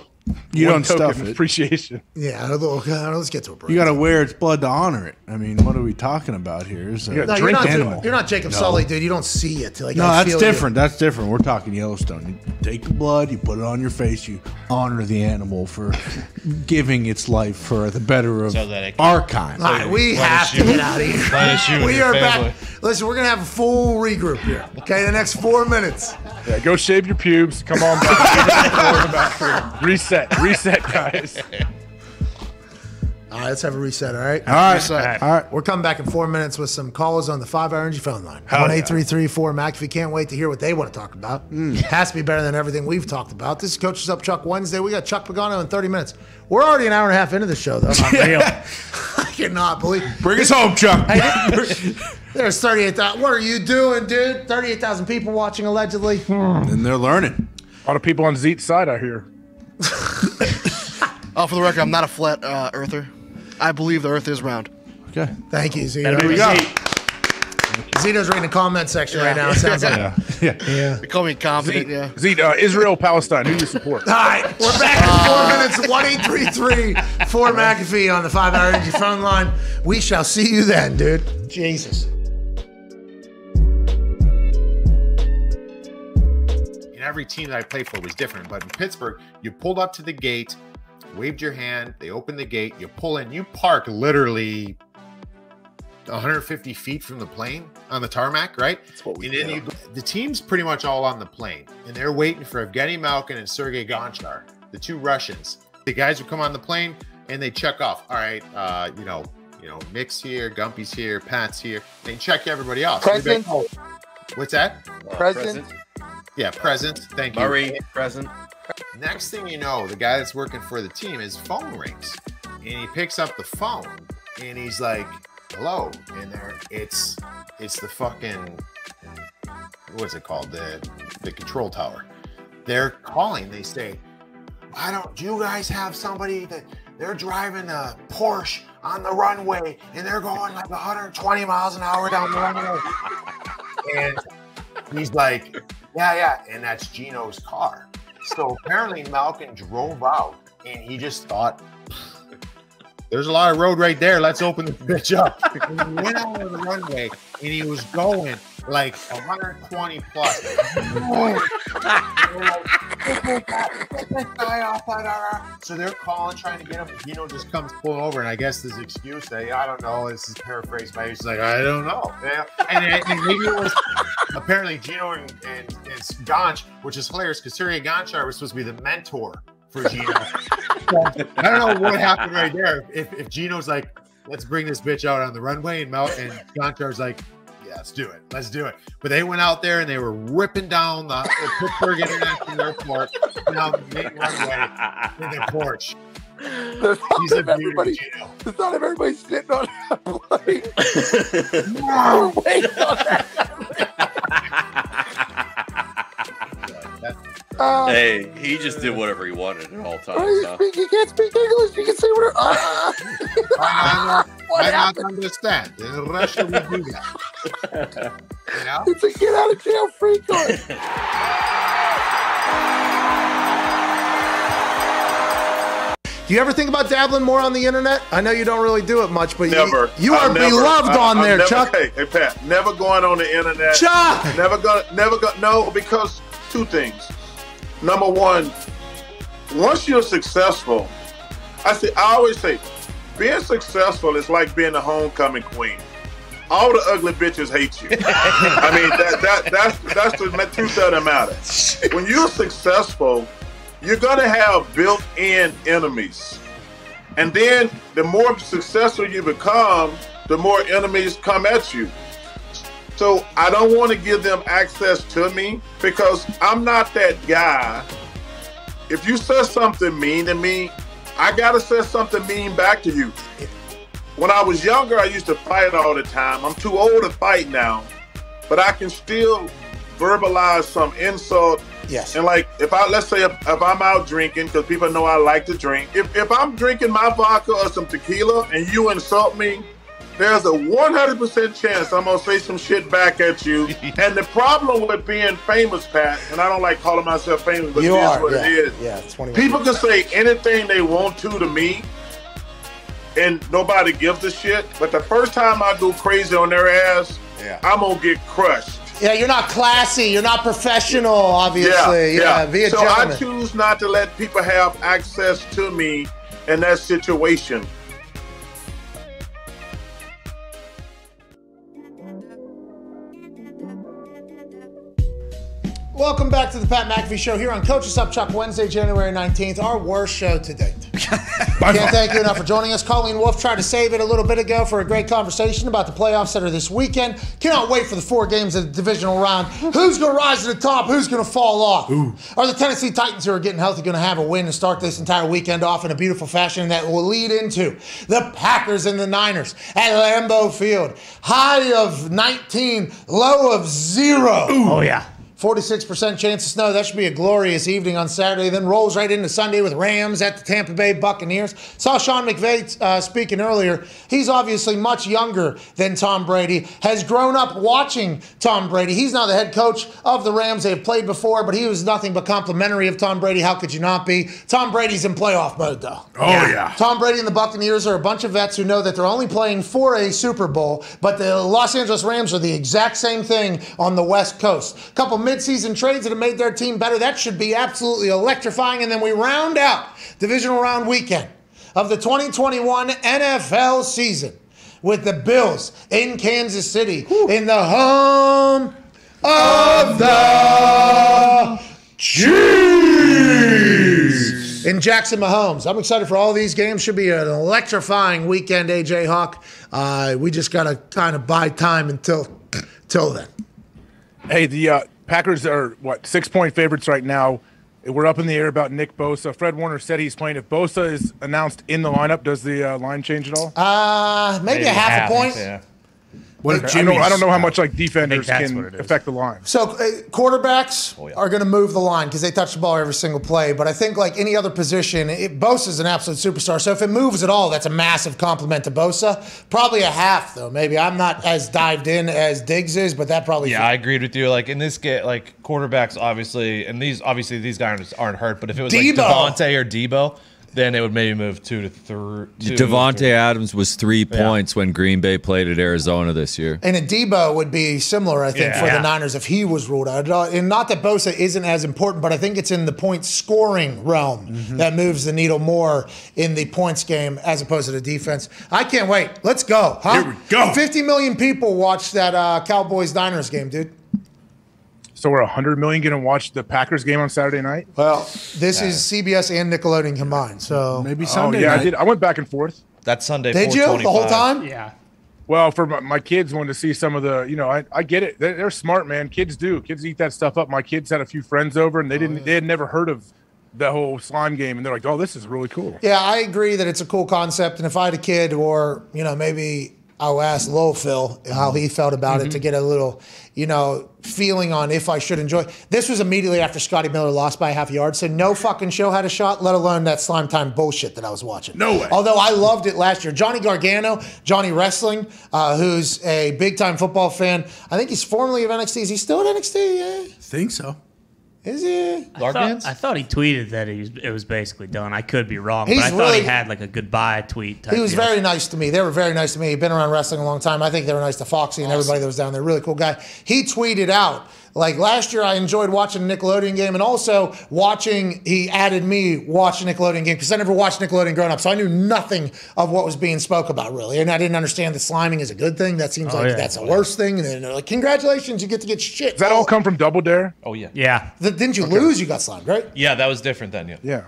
D: you
L: one
D: don't stuff
L: token of
D: it.
L: appreciation.
B: Yeah, let's get to a break.
D: You got to wear its blood to honor it. I mean, what are we talking about here? It's a
L: Yeah,
B: No,
D: drink
B: you're
D: animal.
B: not Jacob Sully, dude. You don't see it. Like,
D: No,
B: I
D: that's
B: feel
D: different. That's different. We're talking Yellowstone. You take the blood, you put it on your face, you honor the animal for giving its life for the better of
G: So that it
D: our kind.
B: All right, we have to get out of here.
G: Punish you and
B: We
G: your
B: are
G: family.
B: back. Listen, we're going to have a full regroup here. Okay, the next 4 minutes.
L: Yeah, go shave your pubes. Come on back. Reset, guys.
B: All right, let's have a reset, all right?
D: All right.
B: Reset.
D: All right.
B: We're coming back in 4 minutes with some callers on the 5-hour energy phone line.
L: Hell yeah.
B: 1-833-4 McAfee. Can't wait to hear what they want to talk about. Has to be better than everything we've talked about. This is Coaches Up Chuck Wednesday. We got Chuck Pagano in 30 minutes. We're already an hour and a half into the show, though.
C: Real.
B: I cannot believe.
D: Bring us home, Chuck.
B: There's 38,000. What are you doing, dude? 38,000 people watching, allegedly.
D: And they're learning.
L: A lot of people on Zeet's side out here.
N: Oh, for the record, I'm not a flat earther. I believe the Earth is round.
D: Okay.
B: Thank you, Zito.
C: That'll be
B: There we
C: easy.
B: Zito's reading the comment section right now. It sounds like. Yeah.
N: They call me confident, yeah.
L: Zeet, Israel, Palestine. Who do you support?
B: All right, we're back in 4 minutes. 1-833-4 McAfee on the 5-hour energy phone line. We shall see you then, dude. Jesus.
O: And every team that I played for was different. But in Pittsburgh, you pulled up to the gate, waved your hand, they opened the gate, you pull in, you park literally 150 feet from the plane on the tarmac, right? That's what we and then the team's pretty much all on the plane, and they're waiting for Evgeny Malkin and Sergei Gonchar, the two Russians. The guys would come on the plane and they check off. All right, you know, Nick's here, Gumpy's here, Pat's here. They check everybody else.
N: Present.
O: What's that?
N: Present.
O: Yeah, present. Thank you.
G: Murray, present.
O: Next thing you know, the guy that's working for the team, his phone rings, and he picks up the phone, and he's like, "Hello," and there, it's the fucking, what's it called, the control tower. They're calling. They say, do you guys have somebody that they're driving a Porsche on the runway, and they're going like 120 miles an hour down the runway?" And he's like, yeah, and that's Gino's car. So apparently Malkin drove out, and he just thought, there's a lot of road right there. Let's open the bitch up. And he went out on the runway, and he was going like 120 plus. So they're calling, trying to get him. Gino just comes pulling over, and I guess his excuse, I don't know. This is paraphrased by he's like, I don't know. Yeah. And maybe it was apparently Gino and Gonch, which is hilarious because Sergei Gonchar was supposed to be the mentor for Gino. So, I don't know what happened right there. If Gino's like, let's bring this bitch out on the runway, and Gonchar's like, yeah, let's do it. But they went out there and they were ripping down the Pittsburgh International Airport down the main runway in their Porsche. He's a beauty, Gino.
K: The thought of everybody sitting on that plane. We're waiting on that.
F: Hey, he just did whatever he wanted at all times. Huh?
B: You can't speak English. You can say whatever.
O: I not understand. In Russia, we do that. You know?
B: It's a get out of jail free card. Do you ever think about dabbling more on the internet? I know you don't really do it much, but
P: Never.
B: you are beloved on there,
P: never,
B: Chuck.
P: Hey, Pat, never going on the internet.
B: Chuck!
P: Never go. No, because two things. Number one, once you're successful, I always say, being successful is like being the homecoming queen. All the ugly bitches hate you. I mean, that's the truth of the matter. When you're successful, you're gonna have built-in enemies, and then the more successful you become, the more enemies come at you. So I don't want to give them access to me because I'm not that guy. If you say something mean to me, I gotta say something mean back to you. When I was younger, I used to fight all the time. I'm too old to fight now, but I can still verbalize some insult.
B: Yes.
P: And like, let's say if I'm out drinking, because people know I like to drink. If I'm drinking my vodka or some tequila and you insult me, there's a 100% chance I'm gonna say some shit back at you. And the problem with being famous, Pat, and I don't like calling myself famous, but it is what it is.
B: Yeah, it's 21.
P: People can say anything they want to me, and nobody gives a shit. But the first time I go crazy on their ass, I'm gonna get crushed.
B: Yeah, you're not classy. You're not professional, obviously. Yeah, be a
P: so
B: gentleman.
P: I choose not to let people have access to me in that situation.
B: Welcome back to the Pat McAfee Show here on Coach Us Up Chuck, Wednesday, January 19th, our worst show to date. Can't thank you enough for joining us. Colleen Wolfe tried to save it a little bit ago for a great conversation about the playoffs that are this weekend. Cannot wait for the 4 games of the divisional round. Who's going to rise to the top? Who's going to fall off? Are the Tennessee Titans, who are getting healthy, going to have a win and start this entire weekend off in a beautiful fashion that will lead into the Packers and the Niners at Lambeau Field? High of 19, low of 0.
C: Oh, yeah.
B: 46% chance of snow. That should be a glorious evening on Saturday. Then rolls right into Sunday with Rams at the Tampa Bay Buccaneers. Saw Sean McVay speaking earlier. He's obviously much younger than Tom Brady. Has grown up watching Tom Brady. He's now the head coach of the Rams. They have played before, but he was nothing but complimentary of Tom Brady. How could you not be? Tom Brady's in playoff mode, though.
D: Oh, yeah.
B: Tom Brady and the Buccaneers are a bunch of vets who know that they're only playing for a Super Bowl, but the Los Angeles Rams are the exact same thing on the West Coast. A couple mid-season trades that have made their team better. That should be absolutely electrifying. And then we round out divisional round weekend of the 2021 NFL season with the Bills in Kansas City in the home of the Chiefs. In Jackson Mahomes. I'm excited for all these games. Should be an electrifying weekend, AJ Hawk. We just got to kind of buy time until then.
L: Hey, the Packers are, 6-point favorites right now. We're up in the air about Nick Bosa. Fred Warner said he's playing. If Bosa is announced in the lineup, does the line change at all?
B: Maybe a half a point.
L: Yeah. I don't know how much defenders can affect the line.
B: So quarterbacks are going to move the line because they touch the ball every single play. But I think like any other position, Bosa is an absolute superstar. So if it moves at all, that's a massive compliment to Bosa. Probably a half, though. Maybe I'm not as dived in as Diggs is, but that probably.
G: Yeah, I agreed with you. Like in this game, like quarterbacks, obviously, and these guys aren't hurt. But if it was like Devontae or Debo, then it would maybe move 2 to 3.
I: Devontae Adams was 3 points when Green Bay played at Arizona this year.
B: And a Debo would be similar, I think, for the Niners if he was ruled out. And not that Bosa isn't as important, but I think it's in the point scoring realm that moves the needle more in the points game as opposed to the defense. I can't wait. Let's go. Huh?
L: Here we go.
B: 50 million people watched that Cowboys-Niners game, dude.
L: So we're 100 million going to watch the Packers game on Saturday night?
B: Well, this is CBS and Nickelodeon combined, so
L: maybe Sunday. Yeah, night. I went back and forth.
G: That's Sunday.
B: Did you the whole time?
C: Yeah.
L: Well, for my kids wanted to see some of the, I get it. They're smart, man. Kids do. Kids eat that stuff up. My kids had a few friends over, and they had never heard of the whole slime game, and they're like, "Oh, this is really cool."
B: Yeah, I agree that it's a cool concept, and if I had a kid, or maybe I'll ask Lil Phil how he felt about it to get a little, feeling on if I should enjoy. This was immediately after Scotty Miller lost by a half yard, so no fucking show had a shot, let alone that slime time bullshit that I was watching.
D: No way.
B: Although I loved it last year. Johnny Gargano, Johnny Wrestling, who's a big-time football fan. I think he's formerly of NXT. Is he still at NXT? Yeah.
D: Think so.
B: Is he?
C: I thought he tweeted that it was basically done. I could be wrong,
B: He's
C: but I thought he
B: really-
C: had like a goodbye tweet. Type
B: He was
C: deal.
B: very nice to me. They were very nice to me. He'd been around wrestling a long time. I think they were nice to Foxy and everybody that was down there. Really cool guy. He tweeted out, like last year I enjoyed watching the Nickelodeon game and also he added me watch the Nickelodeon game because I never watched Nickelodeon growing up. So I knew nothing of what was being spoke about really. And I didn't understand that sliming is a good thing. That seems like that's the worst thing. And then they're like, congratulations, you get to get shit.
L: Does that all come from Double Dare?
G: Oh, yeah.
C: Yeah.
B: Didn't you lose? You got slimed, right?
G: Yeah, that was different then, yeah.
L: Yeah.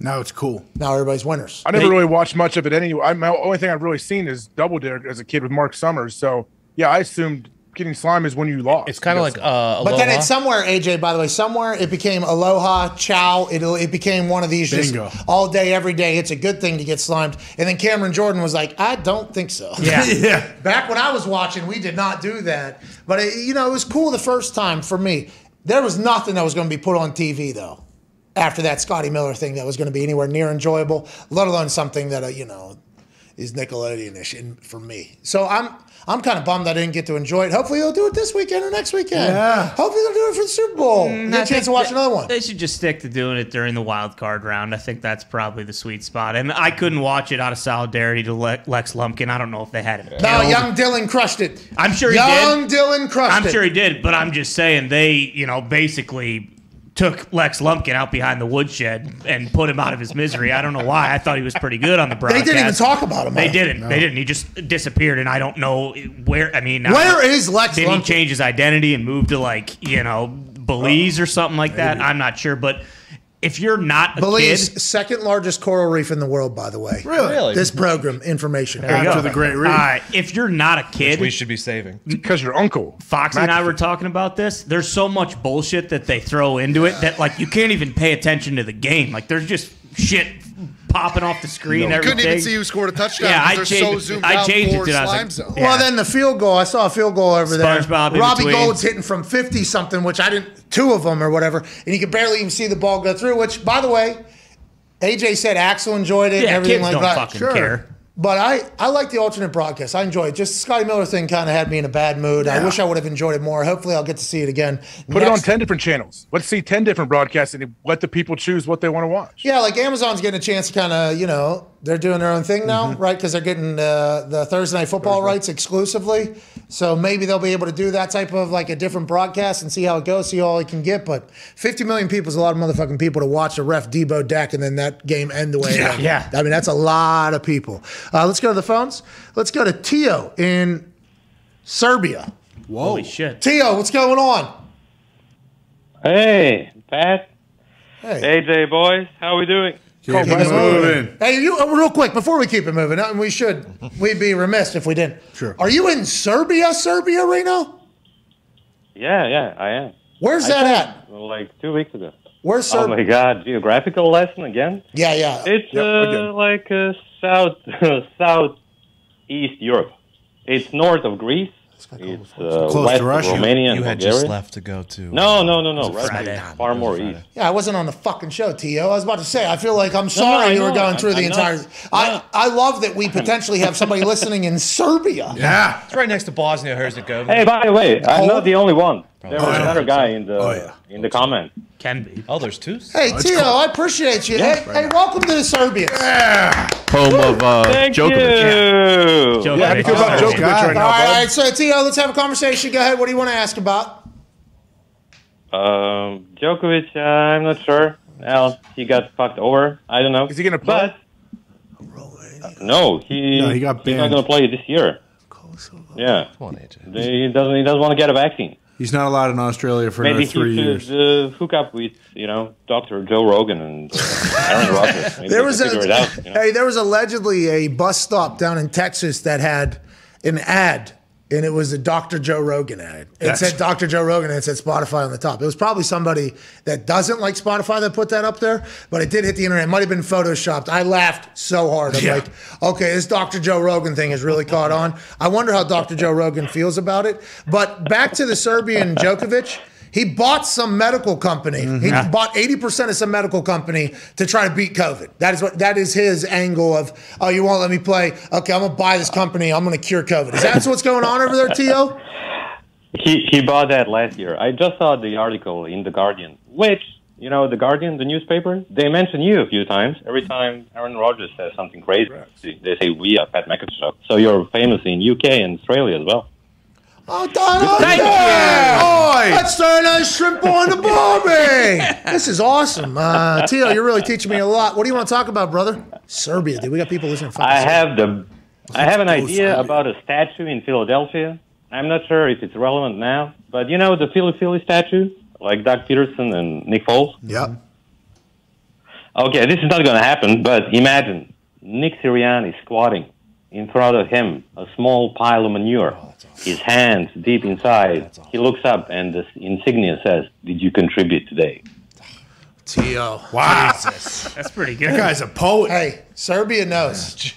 D: Now it's cool.
B: Now everybody's winners.
L: I never really watched much of it anyway. My only thing I've really seen is Double Dare as a kid with Mark Summers. So, yeah, I assumed getting slime is when you lost.
G: It's kind of like
B: But then it's somewhere, AJ, by the way, somewhere it became Aloha, Ciao. It became one of these
D: Bingo.
B: just all day, every day. It's a good thing to get slimed. And then Cameron Jordan was like, I don't think so.
C: Yeah.
D: Yeah.
B: Back when I was watching, we did not do that. But, it was cool the first time for me. There was nothing that was going to be put on TV, though, after that Scotty Miller thing that was going to be anywhere near enjoyable, let alone something that, is Nickelodeon-ish for me. So I'm kind of bummed I didn't get to enjoy it. Hopefully they'll do it this weekend or next weekend.
D: Yeah.
B: Hopefully they'll do it for the Super Bowl. Get a chance to watch another one.
C: They should just stick to doing it during the wild card round. I think that's probably the sweet spot. And I couldn't watch it out of solidarity to Lex Lumpkin. I don't know if they had it.
B: No, young Dylan crushed it.
C: I'm sure he did.
B: Young Dylan crushed it.
C: I'm sure he did, but I'm just saying they, basically took Lex Lumpkin out behind the woodshed and put him out of his misery. I don't know why. I thought he was pretty good on the
B: They
C: broadcast.
B: didn't even talk about him.
C: They didn't.
B: No.
C: They didn't. He just disappeared, and I don't know where. I mean,
B: Where is Lex
C: Did
B: Lumpkin?
C: he change his identity and move to Belize or something like that? I'm not sure, but if you're not a
B: Belize,
C: kid,
B: second largest coral reef in the world, by the way.
G: Really?
B: This program, information.
C: There you go.
D: After the Great Reef.
C: All right, if you're not a kid,
G: we should be saving.
L: Because your uncle.
C: Foxy and I were talking about this. There's so much bullshit that they throw into it that you can't even pay attention to the game. There's just shit popping off the screen.
N: You
C: and
N: couldn't
C: everything.
N: even see who scored a touchdown.
C: Yeah,
N: because they're so zoomed
C: I
N: out
C: changed it
N: for
C: to I was
N: slime
C: like,
N: zone.
C: yeah.
B: Well, then the field goal. I saw a field goal over there.
C: SpongeBob in
B: Robbie
C: between.
B: Gold's hitting from 50 something, which I didn't. 2 of them or whatever, and you could barely even see the ball go through. Which, by the way, AJ said Axel enjoyed it and
C: Yeah,
B: everything
C: kids
B: like
C: don't
B: that.
C: fucking care.
B: But I like the alternate broadcast. I enjoy it. Just the Scotty Miller thing kind of had me in a bad mood. I wish I would have enjoyed it more. Hopefully I'll get to see it again.
L: Put it on 10 different channels. Let's see 10 different broadcasts and let the people choose what they want to watch.
B: Yeah, like Amazon's getting a chance to kind of, they're doing their own thing now, right? Because they're getting the Thursday Night Football rights exclusively. So maybe they'll be able to do that type of a different broadcast and see how it goes, see all it can get. But 50 million people is a lot of motherfucking people to watch a ref Debo Dak and then that game end the way it ended.
C: Yeah.
B: I mean, that's a lot of people. Let's go to the phones. Let's go to Tio in Serbia.
D: Whoa.
C: Holy shit.
B: Tio, what's going on?
Q: Hey, Pat.
B: Hey.
Q: AJ, boys. How we doing?
D: Keep it moving.
B: Hey, real quick, before we keep it moving, and we'd be remiss if we didn't.
D: Sure.
B: Are you in Serbia, Reno?
Q: Yeah, I am.
B: Where's that at?
Q: Like 2 weeks ago.
B: Where's
Q: Oh
B: Serbia?
Q: my God, geographical lesson again?
B: Yeah.
Q: It's like southeast Europe. It's north of Greece. It's
D: Close
Q: west
D: to Russia.
Q: of Romania and
G: You had
Q: Bulgaria.
G: just left to go to.
Q: No. Russia
C: Friday.
Q: is far more east.
B: Yeah, I wasn't on the fucking show, Tio. I was about to say, I feel like I'm sorry
Q: I
B: you were
Q: know.
B: going through the
Q: I'm
B: entire.
Q: not-
B: I love that we potentially have somebody listening in Serbia.
D: Yeah.
G: It's right next to Bosnia-Herzegovina.
Q: Hey, by the way, I'm not the only one. There was
D: Oh, yeah.
Q: another guy in the comment.
C: Can be.
G: Oh, there's two?
B: Hey, Tio, I appreciate you. Hey, welcome to the Serbians.
F: Home of
Q: Thank
F: Djokovic.
Q: you.
L: Yeah, how do you feel about
D: Oh,
L: Djokovic
D: God.
L: right now,
B: All
L: bud?
B: right, so Tio, let's have a conversation. Go ahead. What do you want to ask about?
Q: Djokovic, I'm not sure. Well, he got fucked over. I don't know.
L: Is he going to play?
Q: But no,
D: he got
Q: he's not
D: banned.
Q: going to play this year. Yeah,
G: Come on, AJ.
Q: he doesn't want to get a vaccine.
D: He's not allowed in Australia for
Q: Maybe
D: another 3
Q: he
D: years.
Q: should hook up with Dr. Joe Rogan and Aaron Rodgers. Maybe
B: There
Q: they
B: was
Q: can figure it out.
B: Hey, there was allegedly a bus stop down in Texas that had an ad and it was a Dr. Joe Rogan ad. It said Dr. Joe Rogan and it said Spotify on the top. It was probably somebody that doesn't like Spotify that put that up there, but it did hit the internet. It might have been photoshopped. I laughed so hard. I'm like, okay, this Dr. Joe Rogan thing has really caught on. I wonder how Dr. Joe Rogan feels about it. But back to the Serbian Djokovic. He bought some medical company. He bought 80% of some medical company to try to beat COVID. That is his angle of, oh, you won't let me play. Okay, I'm gonna buy this company. I'm gonna cure COVID. Is that what's going on over there, Tio?
Q: He bought that last year. I just saw the article in The Guardian, which, you know, The Guardian, the newspaper, they mention you a few times. Every time Aaron Rodgers says something crazy, they say we are Pat McAfee Show. So you're famous in UK and Australia as well.
B: Oh, Dahn, thank you. Let's throw a nice shrimp on the barbie. This is awesome. Tio, you're really teaching me a lot. What do you want to talk about, brother? Serbia, dude. We got people listening.
Q: I have an idea about a statue in Philadelphia. I'm not sure if it's relevant now, but you know the Philly statue, like Doug Peterson and Nick Foles?
B: Yep.
Q: Okay, this is not going to happen, but imagine Nick Sirianni squatting in front of him, a small pile of manure. His hands deep inside. He looks up and the insignia says, "Did you contribute today?"
B: Tio.
D: Wow.
C: Jesus. That's pretty good.
D: That guy's a poet.
B: Hey, Serbia knows.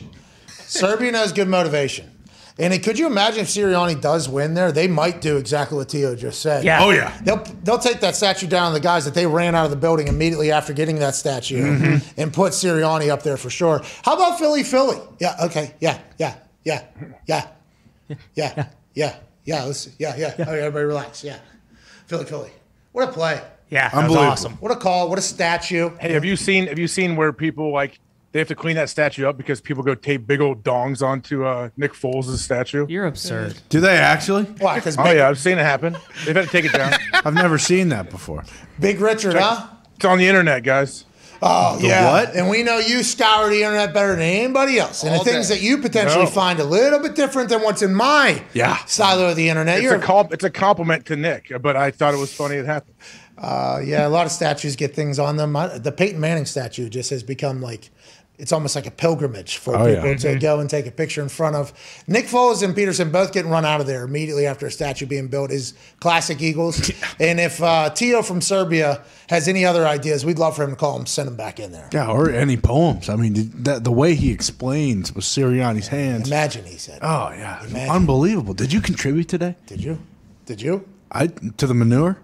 B: Serbia knows good motivation. And could you imagine if Sirianni does win there? They might do exactly what Tio just said.
C: Yeah.
D: Oh, yeah.
B: They'll take that statue down on the guys that they ran out of the building immediately after getting that statue and put Sirianni up there for sure. How about Philly? Yeah, okay. Yeah. Okay, everybody relax. Yeah. Philly. What a play.
C: Yeah, that was awesome.
B: What a call. What a statue.
L: Hey, have you seen where people like they have to clean that statue up because people go tape big old dongs onto Nick Foles' statue?
C: You're absurd.
D: Do they actually?
B: Why? Because
L: yeah, I've seen it happen. They've had to take it down.
D: I've never seen that before.
B: Big Richard, huh?
L: It's on the internet, guys.
B: Oh, yeah.
D: What?
B: And we know you scour the internet better than anybody else. And the things that you potentially find a little bit different than what's in my silo of the internet.
L: It's a compliment to Nick, but I thought it was funny it happened.
B: Yeah, a lot of statues get things on them. The Peyton Manning statue just has become like, it's almost like a pilgrimage for people to go and take a picture in front of. Nick Foles and Peterson both getting run out of there immediately after a statue being built is classic Eagles. And if Tio from Serbia has any other ideas, we'd love for him to call him, send him back in there.
D: Yeah, or any poems. I mean, the way he explains with Sirianni's hands.
B: Imagine, he said.
D: Oh, yeah. Unbelievable. Did you contribute today?
B: Did you?
D: To the manure?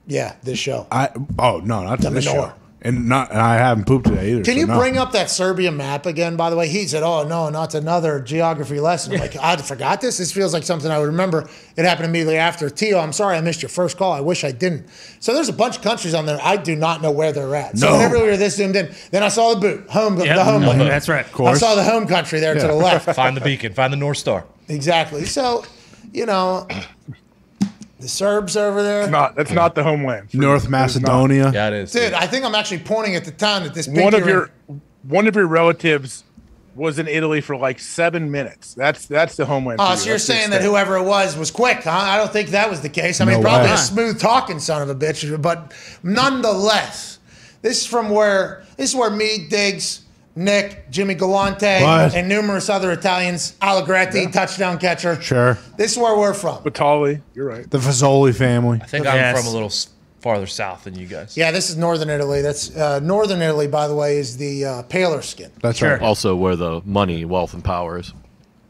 B: Yeah, this show.
D: No, not to this
B: manure.
D: show. And I haven't pooped today either.
B: Can you bring up that Serbia map again, by the way? He said, oh, no, not another geography lesson. I'm like, I forgot this. This feels like something I would remember. It happened immediately after. Tio, I'm sorry I missed your first call. I wish I didn't. So there's a bunch of countries on there. I do not know where they're at. So whenever we were this zoomed in, then I saw the boot, the homeland.
C: That's right. Of course.
B: I saw the home country there to the left.
G: Find the beacon. Find the North Star.
B: Exactly. So, you know, the Serbs over there.
L: That's not the homeland.
D: North Macedonia.
G: Yeah, it is.
B: Dude, I think I'm actually pointing at the town that this
L: one of your relatives was in Italy for like 7 minutes. That's the homeland.
B: Oh, so you're saying that whoever it was quick, huh? I don't think that was the case. I mean, probably a smooth talking son of a bitch, but nonetheless, this is where me, Diggs, Nick, Jimmy Galante, and numerous other Italians, Allegretti, touchdown catcher.
D: Sure.
B: This is where we're from.
L: Batali, you're right.
D: The Fazoli family.
G: I think I'm from a little farther south than you guys.
B: Yeah, this is northern Italy. That's northern Italy, by the way, is the paler skin.
D: That's right.
F: Also where the money, wealth, and power is.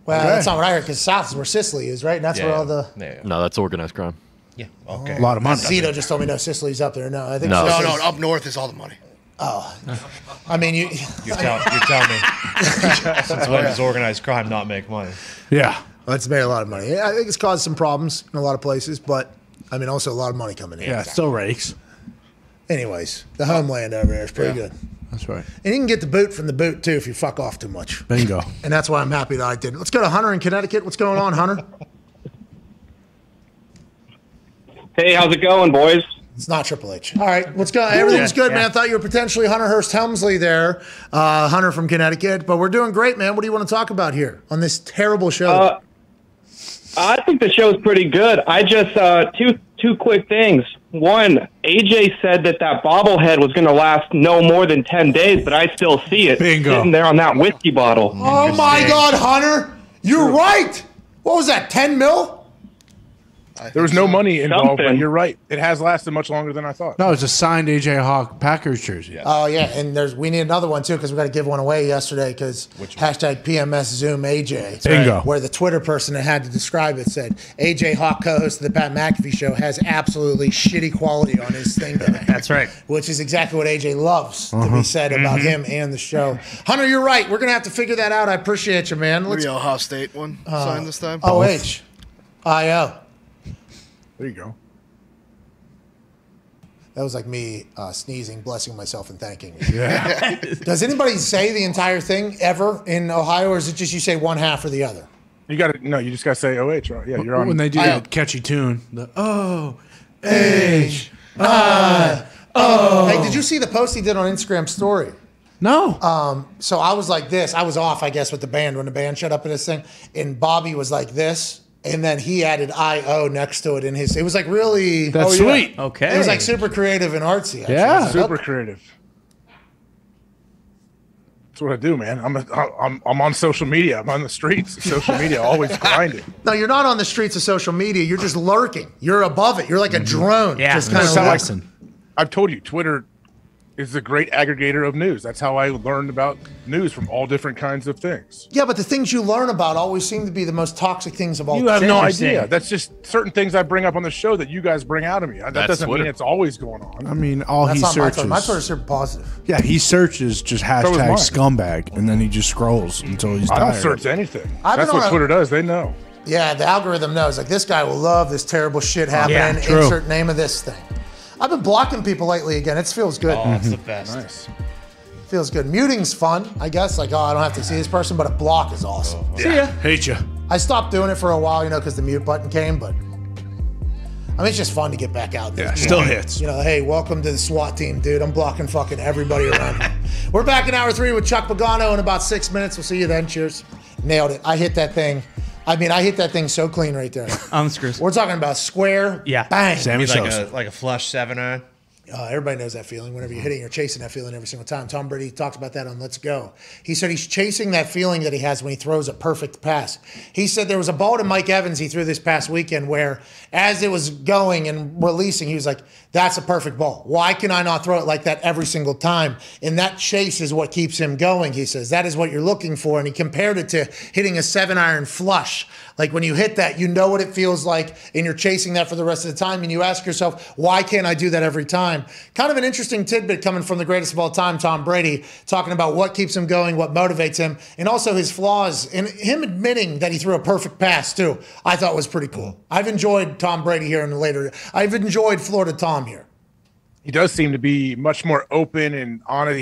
B: Well, that's not what I heard, because south is where Sicily is, right? And that's where all the...
F: No, that's organized crime.
G: Yeah, okay.
D: A lot of money.
B: Zito just told me no, Sicily's up there. No, I think
G: no,
N: up north is all the money.
B: Oh, I mean, you're
G: telling me since when does organized crime not make money?
D: Yeah,
B: well, it's made a lot of money. I think it's caused some problems in a lot of places, but I mean, also a lot of money coming in.
D: Yeah, it still rakes.
B: Anyways, the homeland over there is pretty good.
D: That's right.
B: And you can get the boot from the boot too if you fuck off too much.
D: Bingo.
B: And that's why I'm happy that I did. Let's go to Hunter in Connecticut. What's going on, Hunter?
Q: Hey, how's it going, boys?
B: It's not Triple H. All right, what's going? Everything's good, man. I thought you were potentially Hunter Hearst Helmsley there, Hunter from Connecticut, but we're doing great, man. What do you want to talk about here on this terrible show?
Q: I think the show's pretty good. I just two quick things. One, AJ said that bobblehead was going to last no more than 10 days, but I still see it sitting there on that whiskey bottle.
B: Oh my God, Hunter, you're right. What was that, 10 mil?
L: There was no money involved, but
Q: Something.
L: you're right. It has lasted much longer than I thought.
D: No, it's a signed AJ Hawk Packers jersey.
B: Oh, yeah, and we need another one, too, because we got to give one away yesterday because hashtag PMS Zoom AJ.
D: Bingo.
B: Where the Twitter person that had to describe it said, AJ Hawk, co-host of the Pat McAfee Show, has absolutely shitty quality on his thing today.
C: That's right.
B: Which is exactly what AJ loves to be said about him and the show. Hunter, you're right. We're going to have to figure that out. I appreciate you, man.
N: Maybe Ohio State one signed this time.
B: OH. IO.
L: There you go.
B: That was like me sneezing, blessing myself, and thanking you. Yeah. Does anybody say the entire thing ever in Ohio, or is it just you say one half or the other?
L: You got to you just got to say OH, right? Yeah, you're on.
D: When they do that catchy tune, the
B: Hey, did you see the post he did on Instagram story?
D: No.
B: So I was like this. I was off, I guess, with the band when the band showed up in this thing, and Bobby was like this. And then he added IO next to it in his. It was like really.
D: That's sweet.
C: Okay.
B: It was like super creative and artsy. Actually.
D: Yeah.
B: Like,
L: Super creative. That's what I do, man. I'm on social media. I'm on the streets. Social media, always grinding.
B: No, you're not on the streets of social media. You're just lurking. You're above it. You're like a drone.
C: Yeah.
B: Just kind of
L: Listen, I've told you, Twitter is a great aggregator of news. That's how I learned about news from all different kinds of things.
B: Yeah, but the things you learn about always seem to be the most toxic things of all time.
L: You have no idea. That's just certain things I bring up on the show that you guys bring out of me. That doesn't
F: Twitter.
L: mean it's always going on.
D: I mean, all
B: That's
D: he
B: not
D: searches.
B: my Twitter's super positive.
D: Yeah, he searches just
L: is
D: hashtag
L: mine.
D: scumbag, and then he just scrolls until he's
L: I
D: tired.
L: don't search anything.
B: I've
L: That's
B: been
L: what
B: on a-
L: Twitter does. They know.
B: Yeah, the algorithm knows. Like, this guy will love this terrible shit happening.
C: Yeah,
D: true.
B: Insert name of this thing. I've been blocking people lately again. It feels good.
G: Oh, it's the best.
L: Nice.
B: Feels good. Muting's fun, I guess. Like, I don't have to see this person, but a block is awesome.
C: See ya.
D: Hate you.
B: I stopped doing it for a while, because the mute button came, but I mean, it's just fun to get back out there.
D: Yeah, still hits.
B: Hey, welcome to the SWAT team, dude. I'm blocking fucking everybody around me. We're back in hour 3 with Chuck Pagano in about 6 minutes. We'll see you then. Cheers. Nailed it. I hit that thing. I mean, I hit that thing so clean right there.
C: Screws.
B: We're talking about square,
C: Yeah.
B: bang.
D: Sammy Sosa.
G: Like a flush 7-iron.
B: Everybody knows that feeling. Whenever you're hitting, you're chasing that feeling every single time. Tom Brady talked about that on Let's Go. He said he's chasing that feeling that he has when he throws a perfect pass. He said there was a ball to Mike Evans he threw this past weekend where, as it was going and releasing, he was like, that's a perfect ball. Why can I not throw it like that every single time? And that chase is what keeps him going, he says. That is what you're looking for. And he compared it to hitting a 7-iron flush. Like, when you hit that, you know what it feels like, and you're chasing that for the rest of the time, and you ask yourself, why can't I do that every time? Kind of an interesting tidbit coming from the greatest of all time, Tom Brady, talking about what keeps him going, what motivates him, and also his flaws, and him admitting that he threw a perfect pass, too, I thought was pretty cool. I've enjoyed Tom Brady here in the later. I've enjoyed Florida Tom here.
L: He does seem to be much more open and honest.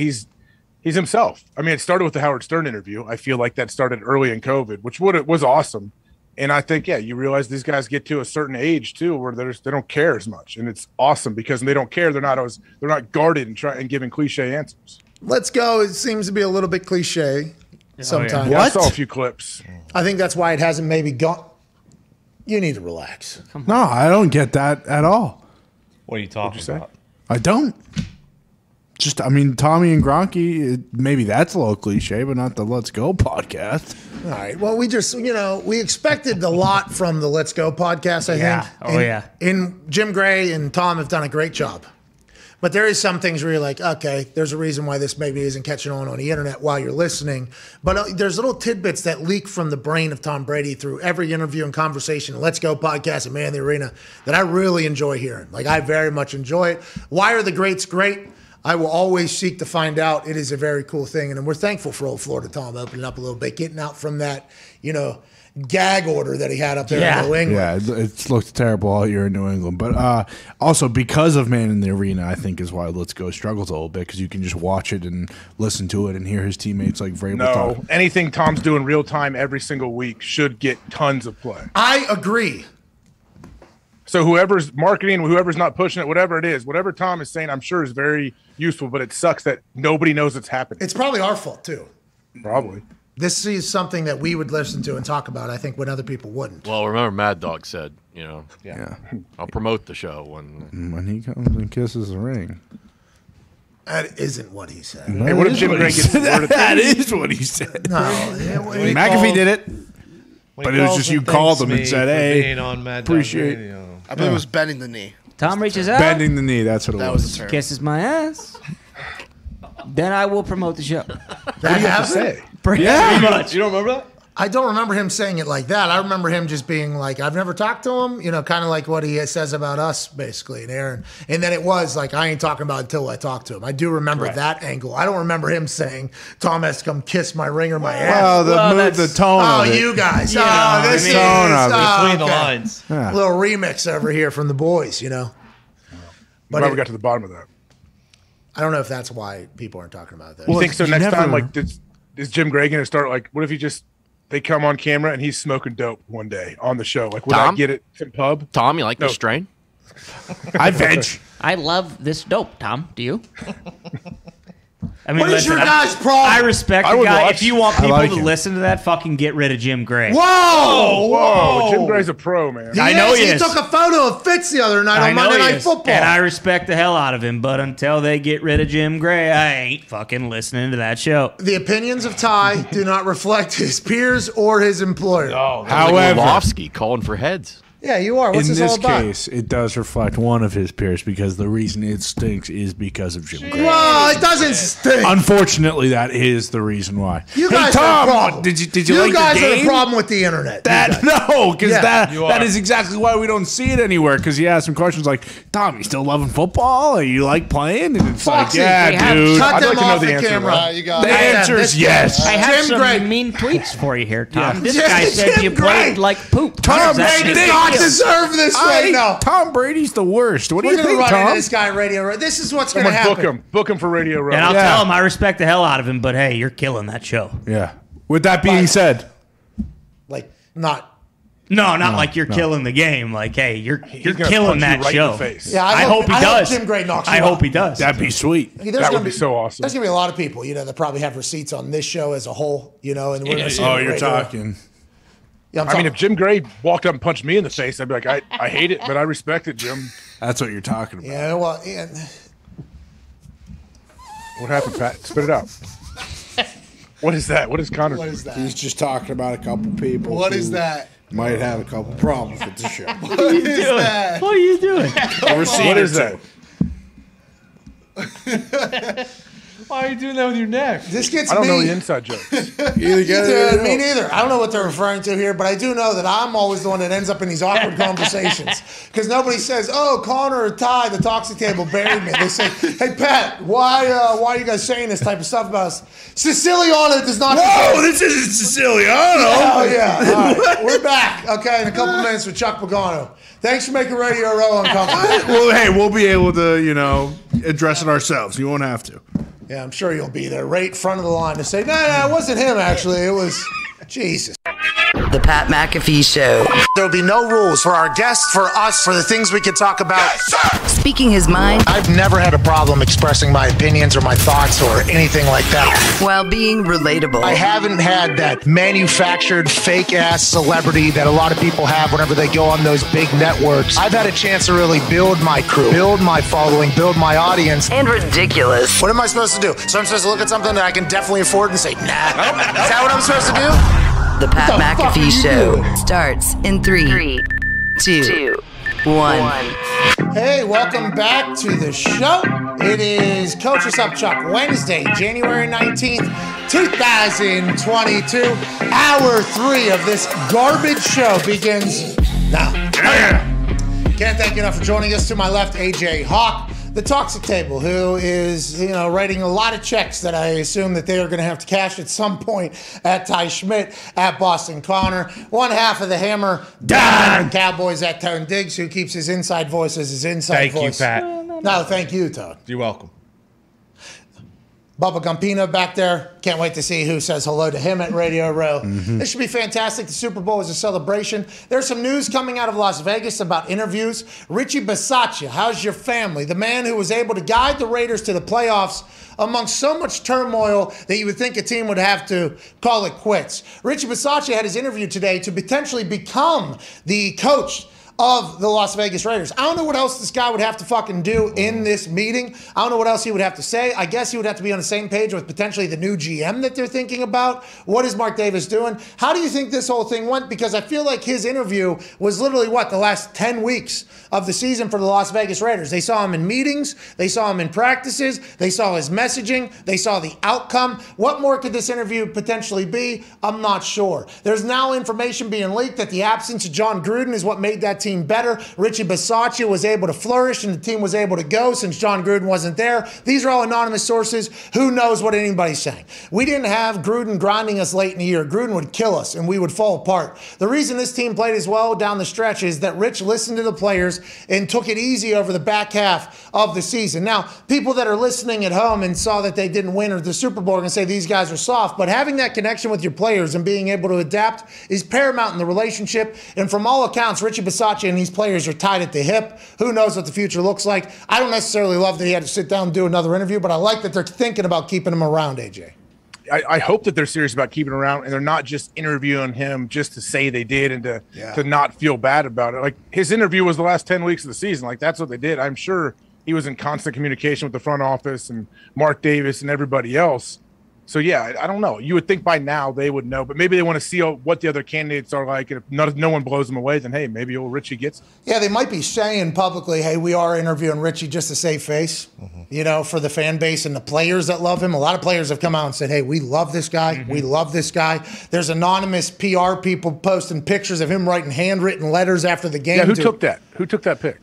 L: He's himself. I mean, it started with the Howard Stern interview. I feel like that started early in COVID, which was awesome. And I think, you realize these guys get to a certain age too, where they don't care as much, and it's awesome because when they don't care, they're not guarded and giving cliche answers.
B: Let's Go. It seems to be a little bit cliche sometimes.
L: Yeah, I saw a few clips.
B: I think that's why it hasn't maybe gone. You need to relax.
D: No, I don't get that at all.
G: What are you talking about?
D: I don't. Just, I mean, Tommy and Gronky, maybe that's a little cliche, but not the Let's Go podcast.
B: All right. Well, we just, we expected a lot from the Let's Go podcast, I think. And Jim Gray and Tom have done a great job. But there is some things where you're like, okay, there's a reason why this maybe isn't catching on the internet while you're listening. But there's little tidbits that leak from the brain of Tom Brady through every interview and conversation, Let's Go podcast and Man in the Arena, that I really enjoy hearing. Like, I very much enjoy it. Why are the greats great? I will always seek to find out. It is a very cool thing. And we're thankful for old Florida Tom opening up a little bit, getting out from that, gag order that he had up there in New England.
D: Yeah, it looked terrible all year in New England. But also because of Man in the Arena, I think is why Let's Go struggles a little bit, because you can just watch it and listen to it and hear his teammates like Vrabel talk.
L: No, anything Tom's doing real time every single week should get tons of play.
B: I agree.
L: So whoever's marketing, whoever's not pushing it, whatever it is, whatever Tom is saying, I'm sure is very useful, but it sucks that nobody knows it's happening.
B: It's probably our fault, too.
L: Probably.
B: This is something that we would listen to and talk about, I think, when other people wouldn't.
F: Well, remember Mad Dog said, I'll promote the show when
D: he comes and kisses the ring.
B: That isn't what he said.
D: Hey, what if Jim Gray gets the word? That is what he said.
B: No.
D: McAfee did it. But it was just you called them and said, "Hey, appreciate."
N: I believe it was bending the knee.
R: Tom reaches out.
D: Bending the knee. That's what it was.
N: the term.
R: Kisses my ass. Then I will promote the show.
B: What do you have to say?
R: Pretty much.
G: You don't remember that?
B: I don't remember him saying it like that. I remember him just being like, I've never talked to him, kind of like what he says about us, basically, and Aaron. And then it was like, I ain't talking about it until I talk to him. I do remember that angle. I don't remember him saying, Tom has to come kiss my ring or my ass.
D: Well, the tone of it.
B: You guys.
D: This is between
G: the lines.
B: A little remix over here from the boys,
L: But we got to the bottom of that.
B: I don't know if that's why people aren't talking about that.
L: Well, I think so. Next time, like, is Jim Gray going to start, like, what if they come on camera and he's smoking dope one day on the show? Like, would I get it in pub?
F: Tom, you like this strain?
D: I veg.
R: I love this dope, Tom. Do you? I
B: What is your guys' problem?
C: I respect
L: I
C: the
L: would
C: guy.
L: watch.
C: If you want
D: I
C: people
D: like
C: to
D: him.
C: listen to that, fucking get rid of Jim Gray.
B: Whoa!
L: Jim Gray's a pro, man.
C: I know he is.
B: took a photo of Fitz the other night on Monday
C: he
B: Night
C: is.
B: Football.
C: And I respect the hell out of him, but until they get rid of Jim Gray, I ain't fucking listening to that show.
B: The opinions of Ty do not reflect his peers or his employer.
D: However,
F: Orlovsky calling for heads.
B: Yeah, you are. What's
D: in
B: this all
D: this
B: about?
D: case, it does reflect one of his peers because the reason it stinks is because of Jim Gray.
B: Well, it doesn't stink.
D: Unfortunately, that is the reason why.
B: You
D: Hey,
B: guys
D: Tom,
B: are the problem.
D: did you
B: You
D: like
B: guys
D: the
B: are
D: game?
B: the problem with the internet.
D: No, because
B: Yeah.
D: that is exactly why we don't see it anywhere. Because he asked some questions like, "Tom, you still loving football? Are you like playing?" And it's
B: Foxy,
D: like, "Yeah, dude."
B: Cut
L: I'd
B: them
L: like to know
B: off
L: the
B: the
L: answer,
B: camera.
L: right?
N: You got
D: The answer is yes.
R: I have
B: Jim
R: some
B: Gray.
R: mean tweets for you here, Tom.
B: Yeah.
R: This
B: Jim-
R: guy said
B: Jim
R: you
B: Gray.
R: played like poop.
D: Tom
B: Brady
D: Brady
B: does not deserve this right now.
D: Tom Brady's the worst. What do
B: We're
D: you
B: going to
D: think,
B: run into
D: Tom?
B: this guy on Radio Row. This is what's going to
L: Someone
B: happen.
L: book him. Book him for Radio Row.
C: And I'll
D: Yeah.
C: tell him I respect the hell out of him, but hey, you're killing that show.
D: Yeah. With that being said,
B: Like, not.
C: No, not like you're killing the game. Like, hey, you're
L: gonna
C: killing
L: punch you
C: that
L: right in
C: show.
L: the face.
B: Yeah,
C: I hope he does.
B: Jim Gray knocks you
C: I
B: out.
C: hope he does.
D: that'd be sweet.
B: There's
L: That
B: gonna
L: would be so awesome.
B: There's going to be a lot of people, that probably have receipts on this show as a whole, and we're going to see
D: Oh,
B: it
D: you're
B: Radio Row.
D: talking.
B: Yeah, I'm
L: I mean,
B: talking.
L: if Jim Gray walked up and punched me in the face, I'd be like, I hate it, but I respect it, Jim.
D: That's what you're talking about.
B: Yeah, well, yeah.
L: What happened, Pat? Spit it out. What is that? What is Connor?
B: What is that?
D: He's just talking about a couple people.
B: What is
D: who
B: that?
D: Might have a couple problems with the show.
B: What is that?
C: What are you doing?
L: What is that?
G: Why are you doing that with your neck?
B: This gets
L: I don't
B: me.
L: know the inside jokes.
D: Either get it or
B: Dude, me
D: no.
B: neither. I don't know what they're referring to here, but I do know that I'm always the one that ends up in these awkward conversations because nobody says, "Oh, Connor or Ty, the toxic table buried me." They say, "Hey, Pat, why are you guys saying this type of stuff about us?" Siciliano does not.
D: Whoa, this isn't Siciliano.
B: Oh yeah. All right, we're back. Okay, in a couple minutes with Chuck Pagano. Thanks for making Radio Row uncomfortable.
D: Well, hey, we'll be able to, address it ourselves. You won't have to.
B: Yeah, I'm sure you'll be there, right in front of the line to say, "No, it wasn't him. Actually, it was Jesus."
A: The Pat McAfee Show.
B: There'll be no rules for our guests, for us, for the things we can talk about.
A: Speaking his mind
B: I've never had a problem expressing my opinions or my thoughts or anything like that.
A: while being relatable.
B: I haven't had that manufactured fake-ass celebrity that a lot of people have whenever they go on those big networks. I've had a chance to really build my crew, build my following, build my audience.
A: And ridiculous.
B: What am I supposed to do? So I'm supposed to look at something that I can definitely afford and say, nah. Is that what I'm supposed to do?
A: The Pat
B: What the fuck are
A: McAfee
B: you
A: Show
B: doing?
A: starts in 3, 2, 1.
B: Hey, welcome back to the show. It is Coach Us Up Chuck, Wednesday, January 19th, 2022. Hour 3 of this garbage show begins now. Can't thank you enough for joining us. To my left, AJ Hawk, the Toxic Table, who is, writing a lot of checks that I assume that they are going to have to cash at some point at Ty Schmidt, at Boston Connor. One half of the Hammer, Dahn. Cowboys at Tone Diggs, who keeps his inside voice as his inside voice.
G: Thank you, Pat.
B: No, thank you, Todd.
G: You're welcome.
B: Bubba Gumpino back there. Can't wait to see who says hello to him at Radio Row. This should be fantastic. The Super Bowl is a celebration. There's some news coming out of Las Vegas about interviews. Richie Bisaccia, how's your family? The man who was able to guide the Raiders to the playoffs amongst so much turmoil that you would think a team would have to call it quits. Richie Bisaccia had his interview today to potentially become the coach of the Las Vegas Raiders. I don't know what else this guy would have to fucking do in this meeting. I don't know what else he would have to say. I guess he would have to be on the same page with potentially the new GM that they're thinking about. What is Mark Davis doing? How do you think this whole thing went? Because I feel like his interview was literally, the last 10 weeks of the season for the Las Vegas Raiders. They saw him in meetings. They saw him in practices. They saw his messaging. They saw the outcome. What more could this interview potentially be? I'm not sure. There's now information being leaked that the absence of John Gruden is what made that team better. Richie Bisaccia was able to flourish and the team was able to go since John Gruden wasn't there. These are all anonymous sources. Who knows what anybody's saying? We didn't have Gruden grinding us late in the year. Gruden would kill us and we would fall apart. The reason this team played as well down the stretch is that Rich listened to the players and took it easy over the back half of the season. Now, people that are listening at home and saw that they didn't win or the Super Bowl are going to say these guys are soft, but having that connection with your players and being able to adapt is paramount in the relationship. And from all accounts, Richie Bisaccia and these players are tied at the hip. Who knows what the future looks like? I don't necessarily love that he had to sit down and do another interview, but I like that they're thinking about keeping him around, AJ.
L: I hope that they're serious about keeping him around and they're not just interviewing him just to say they did and to not feel bad about it. Like, his interview was the last 10 weeks of the season. Like, that's what they did. I'm sure he was in constant communication with the front office and Mark Davis and everybody else. So, yeah, I don't know. You would think by now they would know, but maybe they want to see what the other candidates are like. And if no one blows them away, then, hey, maybe old Richie gets it.
B: Yeah, they might be saying publicly, hey, we are interviewing Richie just to save face, for the fan base and the players that love him. A lot of players have come out and said, hey, we love this guy. We love this guy. There's anonymous PR people posting pictures of him writing handwritten letters after the game.
L: Yeah, who took that? Who took that pic?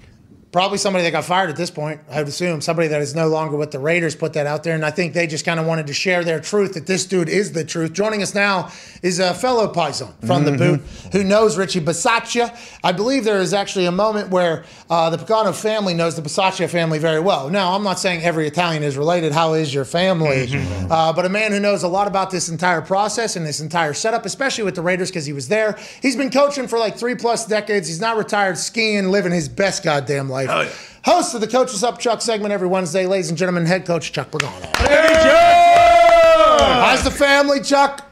B: Probably somebody that got fired at this point, I would assume. Somebody that is no longer with the Raiders put that out there, and I think they just kind of wanted to share their truth, that this dude is the truth. Joining us now is a fellow Paisan from the boot who knows Richie Bisaccia. I believe there is actually a moment where the Pagano family knows the Bisaccia family very well. Now, I'm not saying every Italian is related. How is your family? But a man who knows a lot about this entire process and this entire setup, especially with the Raiders because he was there. He's been coaching for like 3+ decades. He's not retired, skiing, living his best goddamn life. Oh, yeah. Host of the Coach What's Up Chuck segment every Wednesday, ladies and gentlemen, head coach Chuck Pagano.
J: Hey, Chuck!
B: How's the family, Chuck?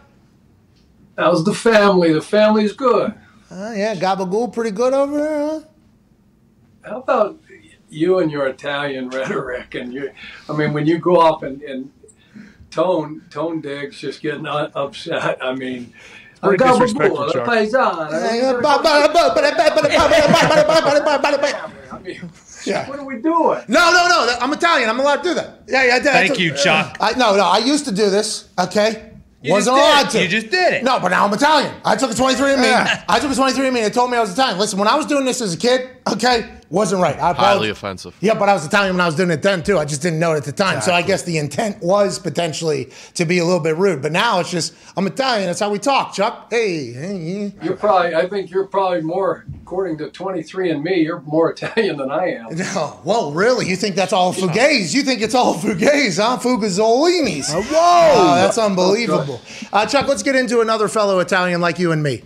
J: How's the family? The family's good.
B: Yeah, gabagool pretty good over there, huh?
J: How about you and your Italian rhetoric? And when you go off and tone digs just getting upset. I mean,
L: pretty disrespectful, Chuck.
J: Yeah. What are we doing?
B: No. I'm Italian. I'm allowed to do that. Yeah.
C: Thank you, Chuck.
B: No. I used to do this. Okay. Wasn't allowed to.
C: You just did it.
B: No, but now I'm Italian. I took a 23andMe. Yeah. I took a 23andMe and it told me I was Italian. Listen, when I was doing this as a kid, okay, wasn't right.
F: Highly offensive.
B: Yeah, but I was Italian when I was doing it then too. I just didn't know it at the time. Exactly. So I guess the intent was potentially to be a little bit rude. But now it's just, I'm Italian. That's how we talk, Chuck. Hey.
J: I think you're probably more, according to 23andMe, you're more Italian than I am.
B: No, whoa, really? You think that's all fugazi? You think it's all fugazi, huh? Fugazzolinis.
L: Whoa!
B: That's unbelievable. Chuck, let's get into another fellow Italian like you and me.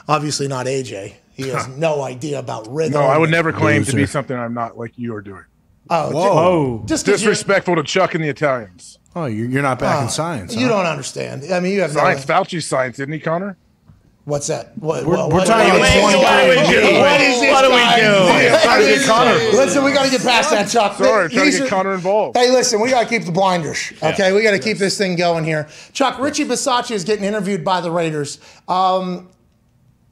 B: Obviously not AJ. He has no idea about rhythm.
L: No, I would never claim to be something I'm not, like you are doing.
B: Oh,
L: whoa! Just disrespectful to Chuck and the Italians.
D: Oh, you're not back in science.
B: You don't understand. I mean, you have
L: science. Fauci's science, isn't he, Connor?
B: What's that?
D: We're talking about 23andMe.
B: What is this?
C: What do we do?
L: I'm trying to get Connor.
B: Listen, we got to get past that, Chuck.
L: Sorry, I'm trying to get Connor involved.
B: Hey, listen, we got to keep the blinders. Okay,
L: Yeah.
B: We got to keep this thing going here. Chuck, Richie Bisaccia is getting interviewed by the Raiders.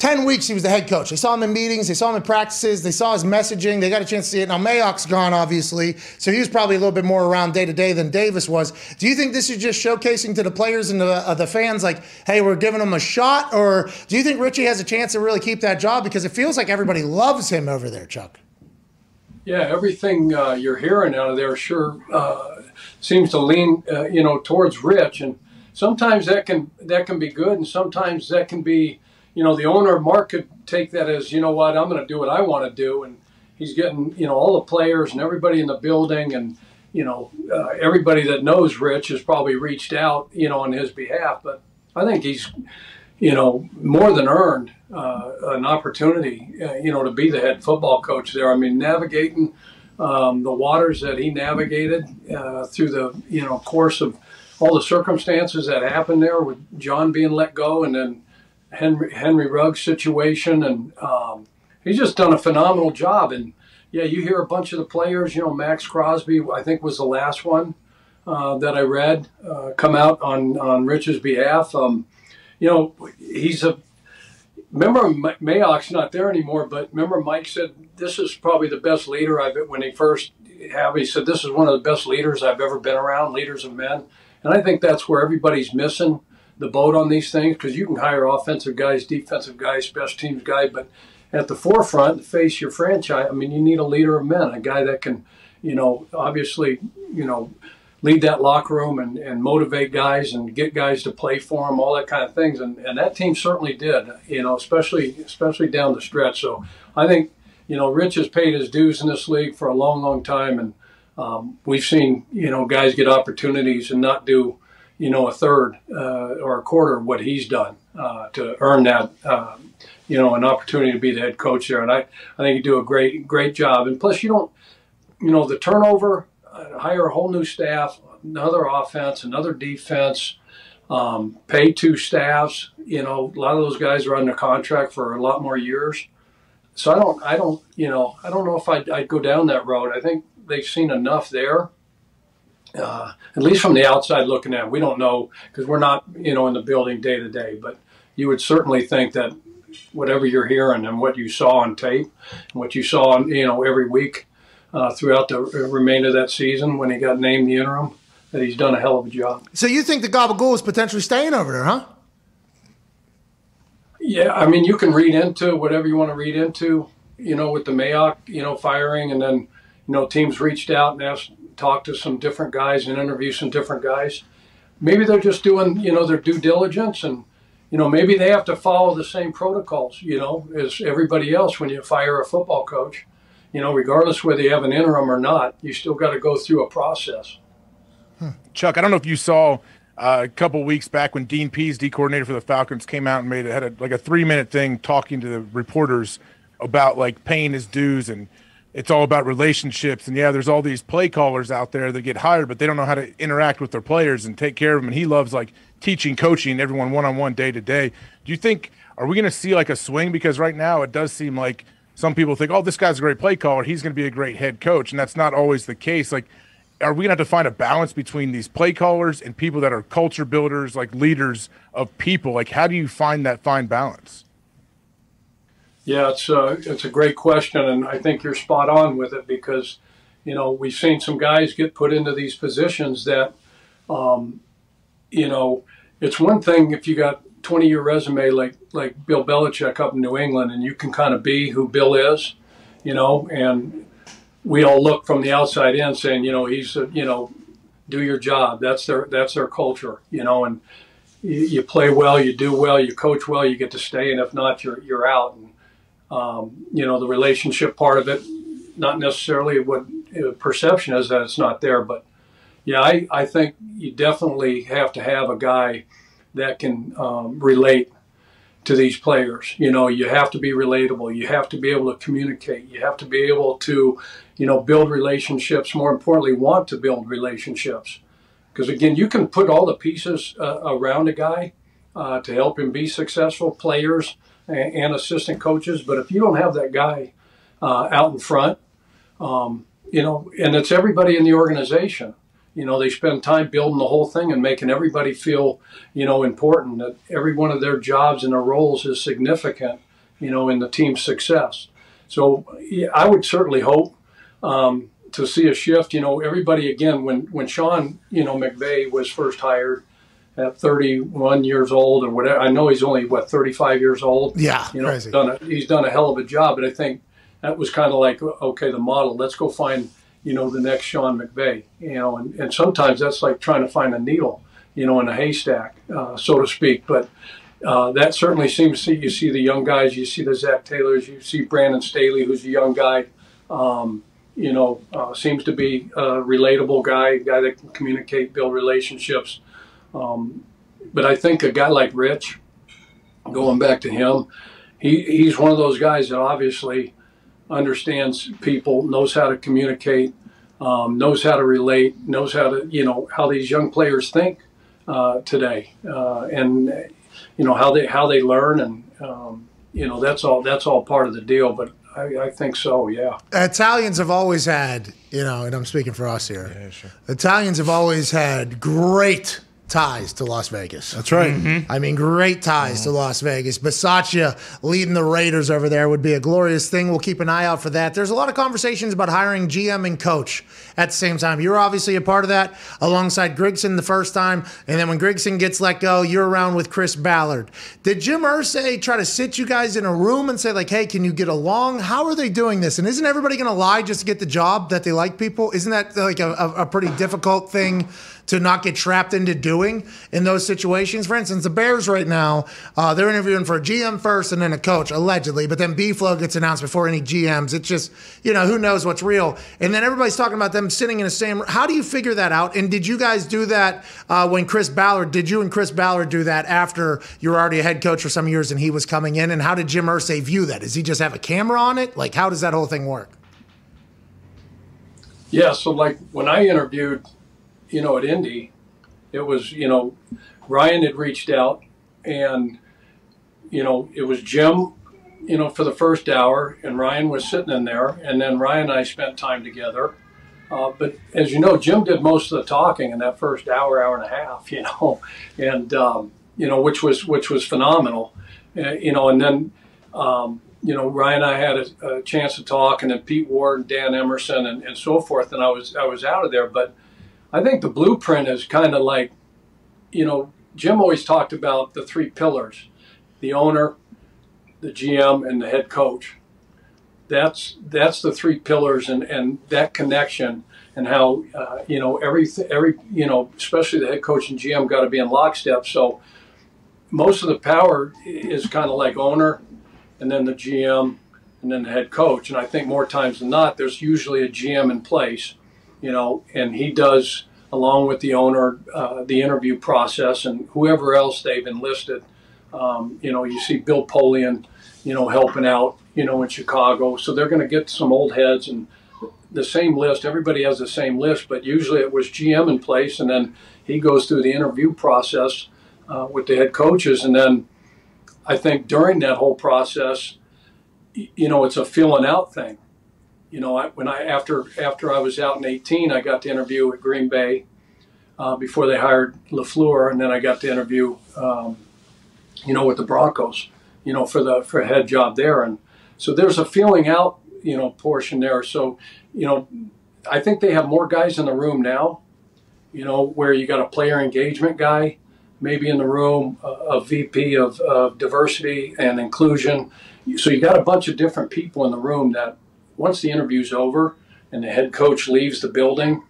B: 10 weeks he was the head coach. They saw him in meetings. They saw him in practices. They saw his messaging. They got a chance to see it. Now, Mayock's gone, obviously, so he was probably a little bit more around day-to-day than Davis was. Do you think this is just showcasing to the players and the fans, like, hey, we're giving them a shot? Or do you think Richie has a chance to really keep that job? Because it feels like everybody loves him over there, Chuck.
J: Yeah, everything you're hearing out of there sure seems to lean, towards Rich. And sometimes that can be good, and sometimes that can be, the owner, Mark, could take that as, I'm going to do what I want to do. And he's getting, all the players and everybody in the building and, everybody that knows Rich has probably reached out, on his behalf. But I think he's, more than earned an opportunity, to be the head football coach there. I mean, navigating the waters that he navigated through the, course of all the circumstances that happened there with John being let go and then Henry Ruggs situation, and he's just done a phenomenal job. And yeah, you hear a bunch of the players. Max Crosby, I think, was the last one that I read come out on Rich's behalf. He's a. Remember, Mayock's not there anymore, but remember Mike said this is probably the best leader when he first he said this is one of the best leaders I've ever been around, leaders of men. And I think that's where everybody's missing the boat on these things, because you can hire offensive guys, defensive guys, special teams guys, but at the forefront, to face your franchise, I mean, you need a leader of men, a guy that can, obviously, lead that locker room and motivate guys and get guys to play for him, all that kind of things. And that team certainly did, especially down the stretch. So I think, Rich has paid his dues in this league for a long, long time. And we've seen, guys get opportunities and not do, a third or a quarter of what he's done to earn that, an opportunity to be the head coach there. And I think you do a great job. And plus, you don't, the turnover, hire a whole new staff, another offense, another defense, pay two staffs. A lot of those guys are under contract for a lot more years. So I don't know if I'd go down that road. I think they've seen enough there, at least from the outside looking at it. We don't know because we're not, in the building day to day, but you would certainly think that whatever you're hearing and what you saw on tape, and what you saw on, every week, throughout the remainder of that season when he got named the interim, that he's done a hell of a job.
B: So you think the Gabagool is potentially staying over there, huh?
J: Yeah, I mean, you can read into whatever you want to read into, with the Mayock, firing, and then, teams reached out and talked to some different guys and interviewed some different guys. Maybe they're just doing, their due diligence, and, maybe they have to follow the same protocols, as everybody else when you fire a football coach. Regardless whether you have an interim or not, you still got to go through a process.
L: Chuck, I don't know if you saw a couple weeks back when Dean Pease, D coordinator for the Falcons, came out and had a 3-minute thing talking to the reporters about paying his dues, and it's all about relationships. And yeah, there's all these play callers out there that get hired, but they don't know how to interact with their players and take care of them. And he loves teaching, coaching everyone one-on-one, day to day. Do you think, are we going to see a swing? Because right now it does seem like some people think, oh, this guy's a great play caller, he's going to be a great head coach, and that's not always the case. Are we going to have to find a balance between these play callers and people that are culture builders, leaders of people? How do you find that fine balance?
J: Yeah, it's a great question, and I think you're spot on with it because, we've seen some guys get put into these positions that, it's one thing if you got 20-year resume like Bill Belichick up in New England, and you can kind of be who Bill is, and we all look from the outside in saying, he's do your job. That's their culture, and you play well, you do well, you coach well, you get to stay, and if not, you're out. And the relationship part of it, not necessarily what perception is that it's not there, but yeah, I think you definitely have to have a guy that can relate to these players. You have to be relatable. You have to be able to communicate. You have to be able to, build relationships. More importantly, want to build relationships. Because again, you can put all the pieces around a guy to help him be successful, players and assistant coaches. But if you don't have that guy out in front, and it's everybody in the organization. They spend time building the whole thing and making everybody feel, important, that every one of their jobs and their roles is significant, in the team's success. So yeah, I would certainly hope to see a shift. Everybody, again, when Sean, McVay was first hired at 31 years old or whatever, I know he's only, 35 years old?
B: Yeah, crazy.
J: He's done a hell of a job, but I think that was kind of okay, the model. Let's go find the next Sean McVay, and sometimes that's like trying to find a needle, in a haystack, so to speak. But that certainly seems to, you see the young guys, you see the Zach Taylors, you see Brandon Staley, who's a young guy, seems to be a relatable guy that can communicate, build relationships. But I think a guy like Rich, going back to him, he's one of those guys that obviously understands people, knows how to communicate, knows how to relate, knows how to, how these young players think today. And how they learn, and that's all part of the deal. But I think so, yeah.
B: Italians have always had, and I'm speaking for us here. Yeah, sure. Italians have always had great ties to Las Vegas.
D: That's right.
B: I mean, great ties to Las Vegas. Bisaccia leading the Raiders over there would be a glorious thing. We'll keep an eye out for that. There's a lot of conversations about hiring GM and coach at the same time. You're obviously a part of that alongside Grigson the first time. And then when Grigson gets let go, you're around with Chris Ballard. Did Jim Irsay try to sit you guys in a room and say, like, hey, can you get along? How are they doing this? And isn't everybody going to lie just to get the job that they like people? Isn't that like a pretty difficult thing to not get trapped into doing in those situations? For instance, the Bears right now, they're interviewing for a GM first and then a coach, allegedly, but then B-Flow gets announced before any GMs. It's just, who knows what's real. And then everybody's talking about them sitting in the same room. How do you figure that out? And did you guys do that when did you and Chris Ballard do that after you were already a head coach for some years and he was coming in? And how did Jim Irsay view that? Does he just have a camera on it? Like, how does that whole thing work?
J: Yeah, so like when I interviewed, at Indy, it was, Ryan had reached out and, it was Jim, for the first hour, and Ryan was sitting in there, and then Ryan and I spent time together. But as you know, Jim did most of the talking in that first hour and a half, and, which was phenomenal, and then, Ryan and I had a chance to talk, and then Pete Ward and Dan Emerson and so forth, and I was out of there. But I think the blueprint is kind of like, Jim always talked about the three pillars: the owner, the GM, and the head coach. That's the three pillars, and that connection, and how every especially the head coach and GM got to be in lockstep. So most of the power is kind of like owner, and then the GM, and then the head coach. And I think more times than not, there's usually a GM in place, and he does, along with the owner, the interview process and whoever else they've enlisted. You see Bill Polian, helping out, in Chicago. So they're going to get some old heads and the same list. Everybody has the same list, but usually it was GM in place, and then he goes through the interview process with the head coaches. And then I think during that whole process, it's a filling out thing. After I was out in 2018, I got to interview at Green Bay before they hired LaFleur, and then I got to interview, with the Broncos, for a head job there. And so there's a feeling out, portion there. So, I think they have more guys in the room now, where you got a player engagement guy, maybe in the room, a VP of diversity and inclusion. So you got a bunch of different people in the room that once the interview's over and the head coach leaves the building,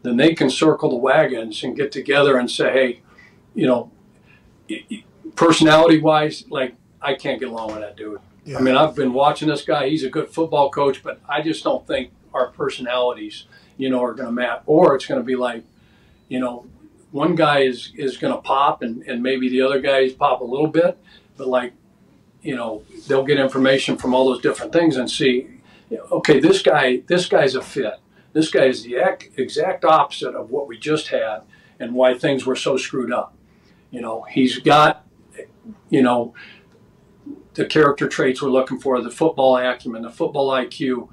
J: then they can circle the wagons and get together and say, hey, personality-wise, like, I can't get along with that dude. Yeah. I mean, I've been watching this guy. He's a good football coach, but I just don't think our personalities, are going to match. Or it's going to be like, one guy is going to pop and maybe the other guys pop a little bit, but like, they'll get information from all those different things and see, okay, this guy's a fit. This guy is the exact opposite of what we just had and why things were so screwed up. He's got, the character traits we're looking for, the football acumen, the football IQ.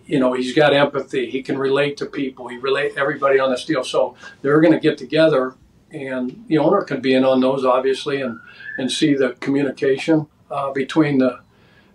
J: He's got empathy. He can relate to people. He relate everybody on this deal. So they're going to get together, and the owner can be in on those, obviously, and see the communication between the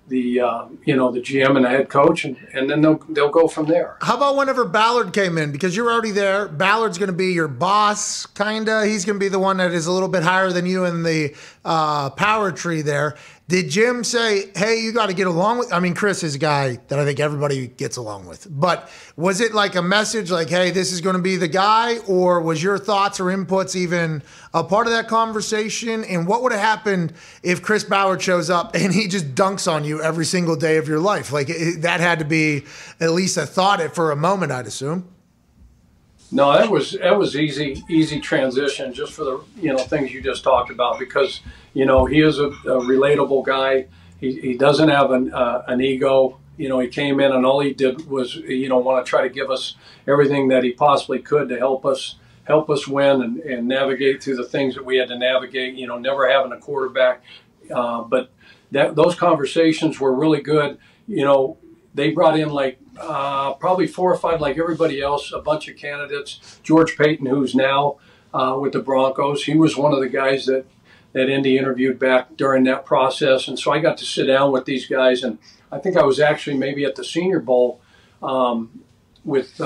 J: GM and the head coach, and then they'll go from there.
B: How about whenever Ballard came in? Because you're already there. Ballard's going to be your boss, kind of. He's going to be the one that is a little bit higher than you in the power tree there. Did Jim say, hey, you got to get along with? I mean, Chris is a guy that I think everybody gets along with. But was it like a message like, hey, this is going to be the guy? Or was your thoughts or inputs even a part of that conversation? And what would have happened if Chris Ballard shows up and he just dunks on you every single day of your life? Like, that had to be at least a thought for a moment, I'd assume.
J: No, that was easy transition just for the things you just talked about, because he is a relatable guy. He doesn't have an ego. He came in and all he did was want to try to give us everything that he possibly could to help us
S: help us win and navigate through the things that we had to navigate. Never having a quarterback, but those conversations were really good. They brought in like probably 4 or 5, like everybody else, a bunch of candidates. George Payton, who's now with the Broncos, he was one of the guys that Indy interviewed back during that process. And so I got to sit down with these guys, and I think I was actually maybe at the Senior Bowl with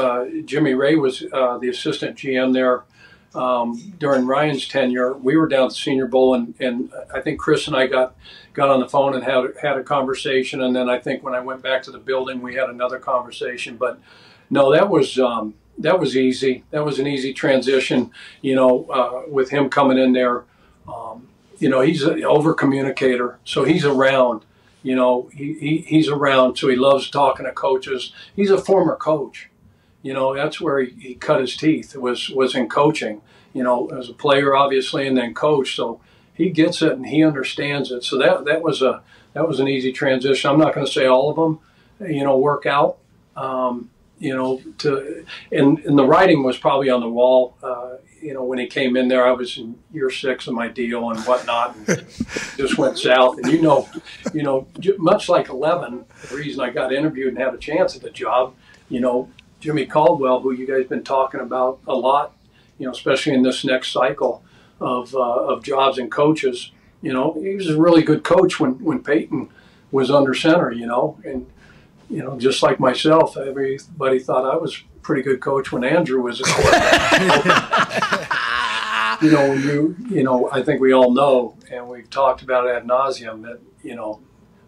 S: Jimmy Ray was the assistant GM there during Ryan's tenure. We were down at the Senior Bowl, and I think Chris and I got on the phone and had a conversation. And then I think when I went back to the building, we had another conversation. But no, that was easy. That was an easy transition, with him coming in there. He's an over communicator, so he's around. He's around, so he loves talking to coaches. He's a former coach. That's where he cut his teeth, was in coaching, as a player, obviously, and then coach. So he gets it and he understands it. So that was an easy transition. I'm not going to say all of them, work out, and the writing was probably on the wall. When he came in there, I was in year 6 of my deal and whatnot, and just went south. And much like 11, the reason I got interviewed and had a chance at the job, Jimmy Caldwell, who you guys been talking about a lot, especially in this next cycle of jobs and coaches, he was a really good coach when Peyton was under center, and just like myself, everybody thought I was a pretty good coach when Andrew was a quarterback. I think we all know, and we've talked about it ad nauseum, that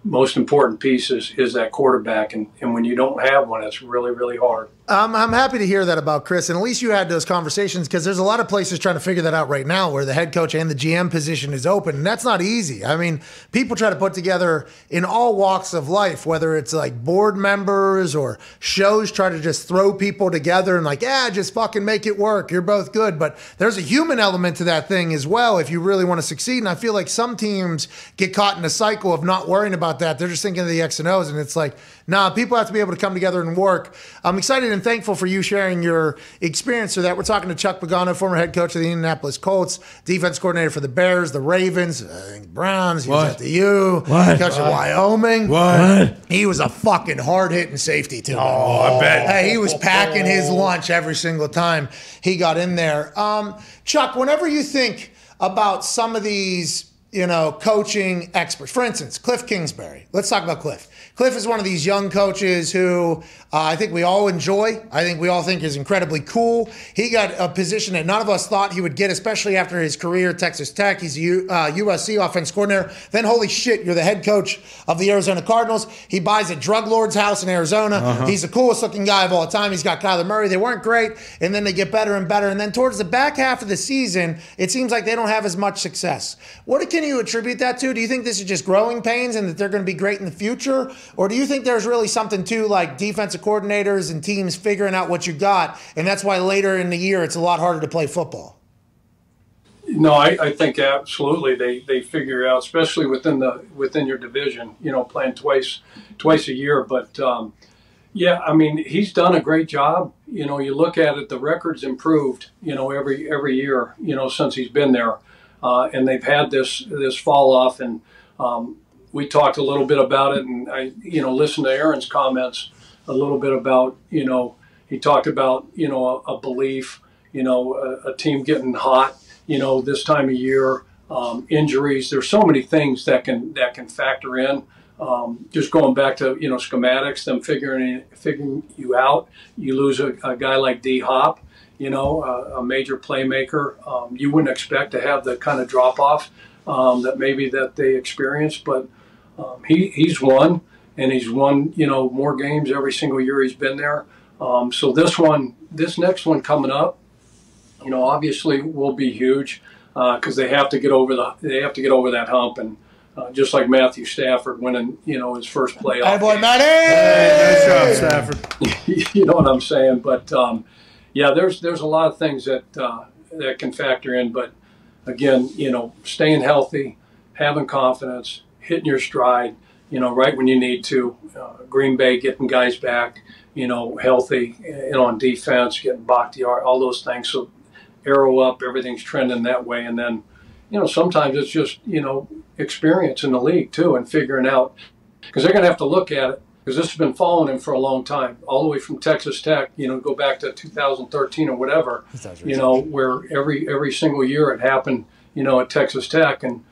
S: most important piece is that quarterback, and when you don't have one, it's really, really hard.
B: I'm happy to hear that about Chris, and at least you had those conversations, because there's a lot of places trying to figure that out right now where the head coach and the GM position is open, and that's not easy. I mean, people try to put together in all walks of life, whether it's like board members or shows, try to just throw people together and just fucking make it work. You're both good, but there's a human element to that thing as well if you really want to succeed, and I feel like some teams get caught in a cycle of not worrying about that. They're just thinking of the X and O's, and it's like, nah, people have to be able to come together and work. I'm excited and thankful for you sharing your experience with that. We're talking to Chuck Pagano, former head coach of the Indianapolis Colts, defense coordinator for the Bears, the Ravens, Browns. He was at the U. Coach of Wyoming. He was a fucking hard-hitting safety, too.
D: Oh, I bet.
B: Hey, he was packing his lunch every single time he got in there. Chuck, whenever you think about some of these coaching experts. For instance, Cliff Kingsbury. Let's talk about Cliff. Cliff is one of these young coaches who I think we all enjoy. I think we all think is incredibly cool. He got a position that none of us thought he would get, especially after his career at Texas Tech. He's a USC offense coordinator. Then, holy shit, you're the head coach of the Arizona Cardinals. He buys a drug lord's house in Arizona. He's the coolest looking guy of all time. He's got Kyler Murray. They weren't great, and then they get better and better. And then towards the back half of the season, it seems like they don't have as much success. What can you attribute that to? Do you think this is just growing pains and that they're going to be great in the future? Or do you think there's really something to like defensive coordinators and teams figuring out what you got, and that's why later in the year it's a lot harder to play football?
S: No, I think absolutely they figure out, especially within your division, playing twice a year. But yeah, I mean, he's done a great job. You look at it, the record's improved, every year, since he's been there. And they've had this fall off, and we talked a little bit about it, and I listened to Aaron's comments a little bit about he talked about a belief, a team getting hot, this time of year, injuries. There's so many things that can factor in. Just going back to schematics, them figuring you out. You lose a guy like D Hop. A major playmaker. You wouldn't expect to have the kind of drop-off that they experienced, but he's won, and he's won, more games every single year he's been there. So this next one coming up, obviously will be huge because they have to get over that hump, and just like Matthew Stafford winning, his first playoff.
B: Hey, boy, Matty!
D: Hey, nice job, Stafford.
S: You know what I'm saying, but. Yeah, there's a lot of things that can factor in, but again, staying healthy, having confidence, hitting your stride, right when you need to. Green Bay getting guys back, healthy, and on defense, getting Bakhtiari, all those things. So arrow up, everything's trending that way. And then, sometimes it's just, experience in the league too, and figuring out, because they're going to have to look at it, because this has been following him for a long time, all the way from Texas Tech, go back to 2013 or whatever, where every single year it happened, at Texas Tech, and,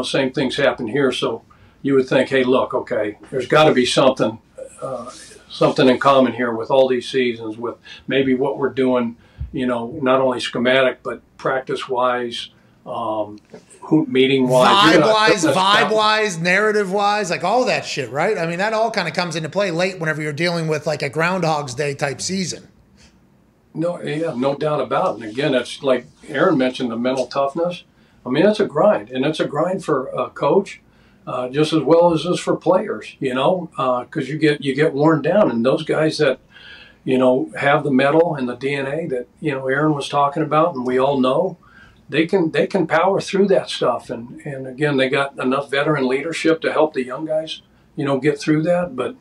S: same things happen here. So you would think, hey, look, okay, there's got to be something in common here with all these seasons, with maybe what we're doing, not only schematic, but practice-wise, meeting-wise.
B: Vibe-wise, narrative-wise, like all that shit, right? I mean, that all kind of comes into play late whenever you're dealing with like a Groundhog's Day type season.
S: No doubt about it. And again, it's like Aaron mentioned, the mental toughness. I mean, it's a grind, and it's a grind for a coach, just as well as it's for players, because you get worn down. And those guys that, have the metal and the DNA that, Aaron was talking about, and we all know, they can power through that stuff. And again, they got enough veteran leadership to help the young guys, get through that. But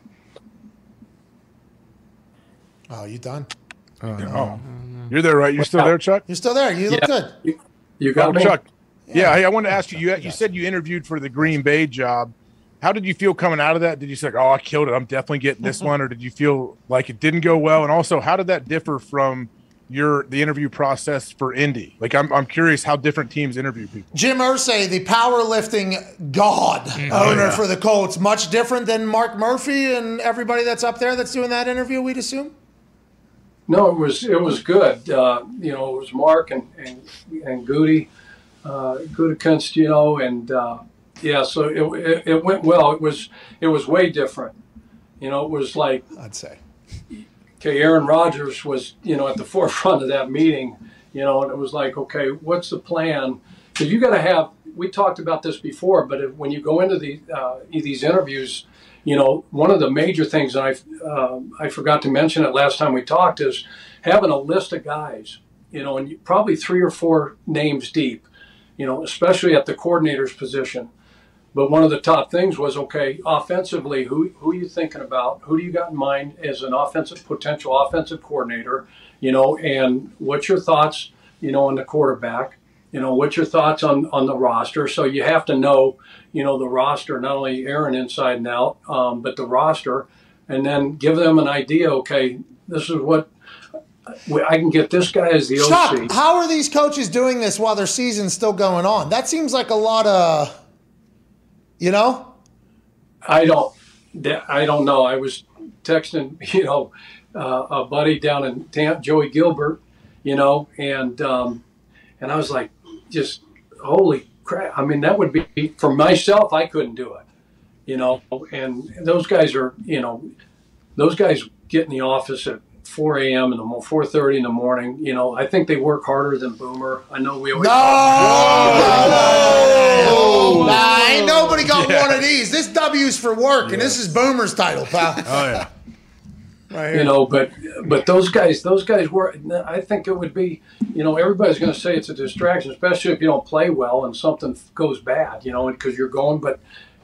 B: oh, you done?
L: Oh, you're there, right? You're still there, Chuck?
B: You're still there. You look good.
S: You got me?
L: Chuck. Yeah. Hey, I wanted to ask you. You said you interviewed for the Green Bay job. How did you feel coming out of that? Did you say, "Oh, I killed it. I'm definitely getting this one," or did you feel like it didn't go well? And also, how did that differ from the interview process for Indy? Like, I'm curious how different teams interview people.
B: Jim Irsay, the powerlifting god owner for the Colts, much different than Mark Murphy and everybody that's up there that's doing that interview, we'd assume?
S: No, it was good. It was Mark and Goody, Gutekunst, and so it went well. It was way different. It was like,
B: I'd say,
S: okay, Aaron Rodgers was, at the forefront of that meeting, and it was like, okay, what's the plan? Because you got to have, we talked about this before, but when you go into these interviews, one of the major things, and I forgot to mention it last time we talked, is having a list of guys, and probably 3 or 4 names deep, especially at the coordinator's position. But one of the top things was, okay, offensively, who are you thinking about? Who do you got in mind as an potential offensive coordinator? And what's your thoughts, on the quarterback? What's your thoughts on the roster? So you have to know, the roster, not only Aaron inside and out, but the roster, and then give them an idea, okay, this is what I can get this guy as the OC.
B: Chuck, how are these coaches doing this while their season's still going on? That seems like a lot of...
S: I don't know. I was texting, a buddy down in Tampa, Joey Gilbert, and I was like, just holy crap. I mean, that would be, for myself, I couldn't do it, and those guys are, those guys get in the office at 4 a.m. in the 4:30 in the morning. I think they work harder than Boomer. I know we always
B: ain't nobody got one of these. This W's for work, and this is Boomer's title, pal.
L: Oh yeah,
B: right here.
S: But those guys were. I think it would be. Everybody's going to say it's a distraction, especially if you don't play well and something goes bad. Because you're going. But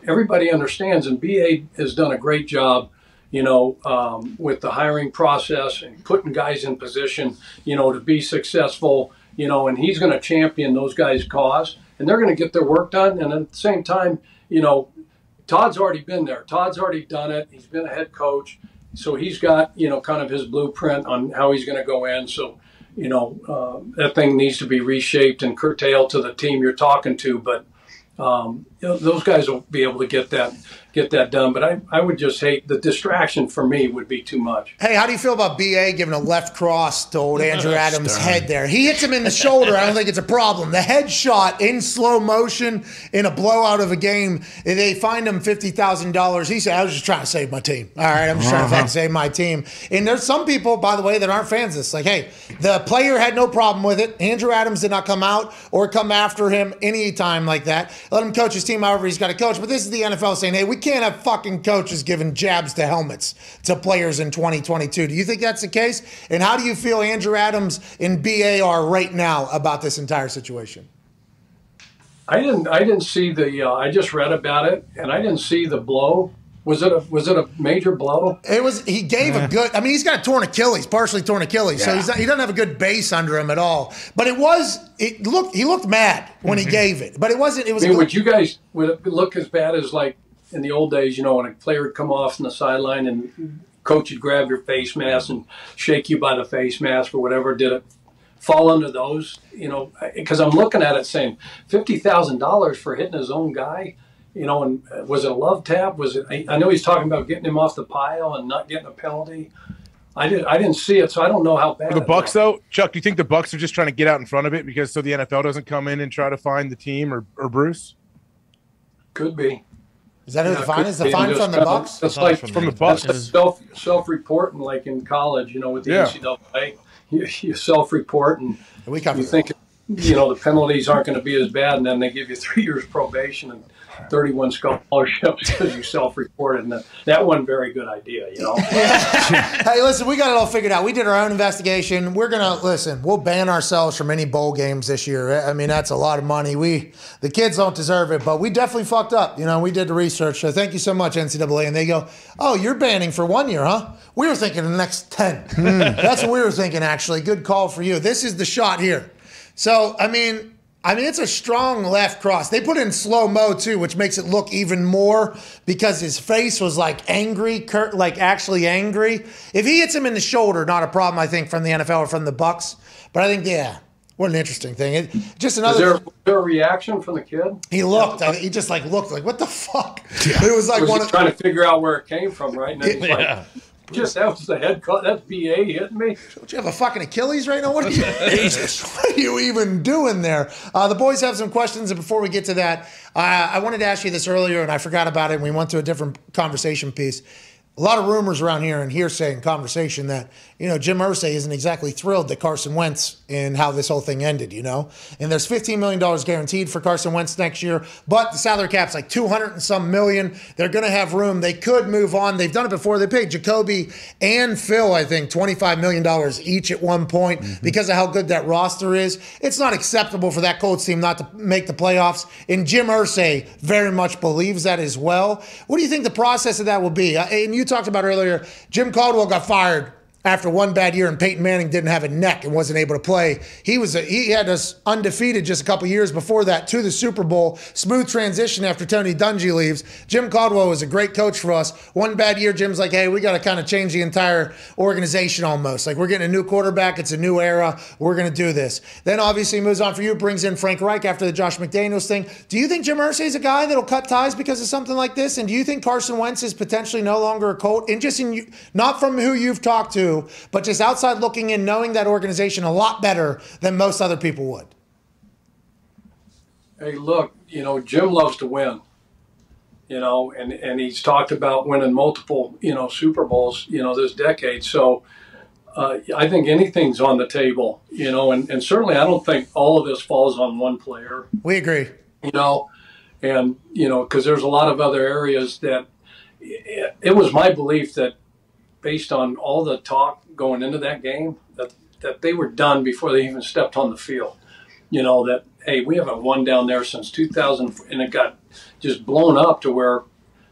S: everybody understands, and BA has done a great job. With the hiring process and putting guys in position, to be successful, and he's going to champion those guys' cause, and they're going to get their work done. And at the same time, Todd's already been there. Todd's already done it. He's been a head coach. So he's got, kind of his blueprint on how he's going to go in. So, that thing needs to be reshaped and curtailed to the team you're talking to. But those guys will be able to get that done. But I would just hate the distraction for me would be too much.
B: Hey, how do you feel about BA giving a left cross to old Andrew Adams' head there? He hits him in the shoulder. I don't think it's a problem. The head shot in slow motion in a blowout of a game, they fined him $50,000. He said, I was just trying to save my team. All right, I'm just trying to fucking save my team. And there's some people, by the way, that aren't fans of this. Like, hey, the player had no problem with it. Andrew Adams did not come out or come after him any time like that. Let him coach his team however he's got to coach. But this is the NFL saying, hey, we can't have fucking coaches giving jabs to helmets to players in 2022. Do you think that's the case? And how do you feel Andrew Adams and BA are right now about this entire situation?
S: I didn't see the, I just read about it, and I didn't see the blow Was it a major blow?
B: It was. He gave a good. I mean, he's got a torn Achilles, partially torn Achilles, so he doesn't have a good base under him at all. But it was. It looked. He looked mad when he gave it, but it wasn't. It was.
S: I mean, would it look as bad as like in the old days? You know, when a player would come off on the sideline and coach would grab your face mask and shake you by the face mask or whatever. Did it fall under those? You know, because I'm looking at it saying $50,000 for hitting his own guy. You know, and was it a love tap? Was it? I know he's talking about getting him off the pile and not getting a penalty. I didn't see it, so I don't know how bad.
L: For the Bucks, though, Chuck, do you think the Bucks are just trying to get out in front of it because so the NFL doesn't come in and try to find the team or Bruce?
S: Could be.
B: Is that who the fine is? The fine from the Bucks?
S: That's like
L: from the Bucks.
S: Self-reporting, like in college, you know, with the NCAA, you self-report and you think, you know, the penalties aren't going to be as bad, and then they give you 3 years probation and 31 scholarships because you self-reported, and that wasn't a very good idea, you know.
B: Hey, listen, we got it all figured out. We did our own investigation. We're gonna we'll ban ourselves from any bowl games this year. I mean, that's a lot of money. The kids don't deserve it, but we definitely fucked up. You know, we did the research. So thank you so much, NCAA. And they go, "Oh, you're banning for 1 year, huh?" We were thinking the next 10. That's what we were thinking. Actually, good call for you. This is the shot here. So I mean, it's a strong left cross. They put it in slow-mo, too, which makes it look even more because his face was, like, angry, like actually angry. If he hits him in the shoulder, not a problem, I think, from the NFL or from the Bucks. But I think, what an interesting thing. Just another.
S: Was there a reaction from the kid?
B: He looked. He just, like, looked like, what the fuck? It was like
S: was trying to figure out where it came from, right? And then he's like, that was the head cut. That's BA hitting me.
B: Don't you have a fucking Achilles right now? What are you even doing there? The boys have some questions, and before we get to that, I wanted to ask you this earlier, and I forgot about it, and we went to a different conversation piece. A lot of rumors around here and hearsay and conversation that, you know, Jim Irsay isn't exactly thrilled that Carson Wentz and how this whole thing ended, you know. And there's $15 million guaranteed for Carson Wentz next year, but the salary cap's like 200 and some million. They're going to have room. They could move on. They've done it before. They paid Jacoby and Phil, I think, $25 million each at one point because of how good that roster is. It's not acceptable for that Colts team not to make the playoffs. And Jim Irsay very much believes that as well. What do you think the process of that will be? And you talked about earlier, Jim Caldwell got fired after one bad year and Peyton Manning didn't have a neck and wasn't able to play. He had us undefeated just a couple years before that to the Super Bowl. Smooth transition after Tony Dungy leaves. Jim Caldwell was a great coach for us. One bad year, Jim's like, hey, we got to kind of change the entire organization almost. Like, we're getting a new quarterback. It's a new era. We're going to do this. Then obviously he moves on for you, brings in Frank Reich after the Josh McDaniels thing. Do you think Jim Irsay is a guy that'll cut ties because of something like this? And do you think Carson Wentz is potentially no longer a Colt? And just not from who you've talked to, but just outside looking in, knowing that organization a lot better than most other people would.
S: Hey, look, you know, Jim loves to win, you know, and he's talked about winning multiple, you know, Super Bowls, you know, this decade. So I think anything's on the table, you know, and certainly I don't think all of this falls on one player.
B: We agree.
S: You know, and, you know, because there's a lot of other areas that it was my belief that based on all the talk going into that game, that they were done before they even stepped on the field. You know, that, hey, we haven't won down there since 2000, and it got just blown up to where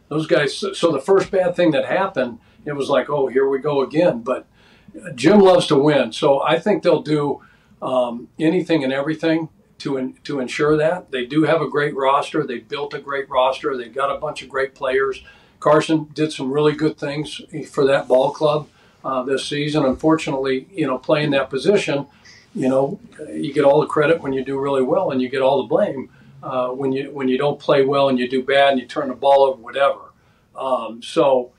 S: those guys, so the first bad thing that happened, it was like, oh, here we go again. But Jim loves to win, so I think they'll do anything and everything to ensure that. They do have a great roster. They built a great roster. They got a bunch of great players. Carson did some really good things for that ball club this season. Unfortunately, you know, playing that position, you know, you get all the credit when you do really well, and you get all the blame when you don't play well and you do bad and you turn the ball over, whatever. So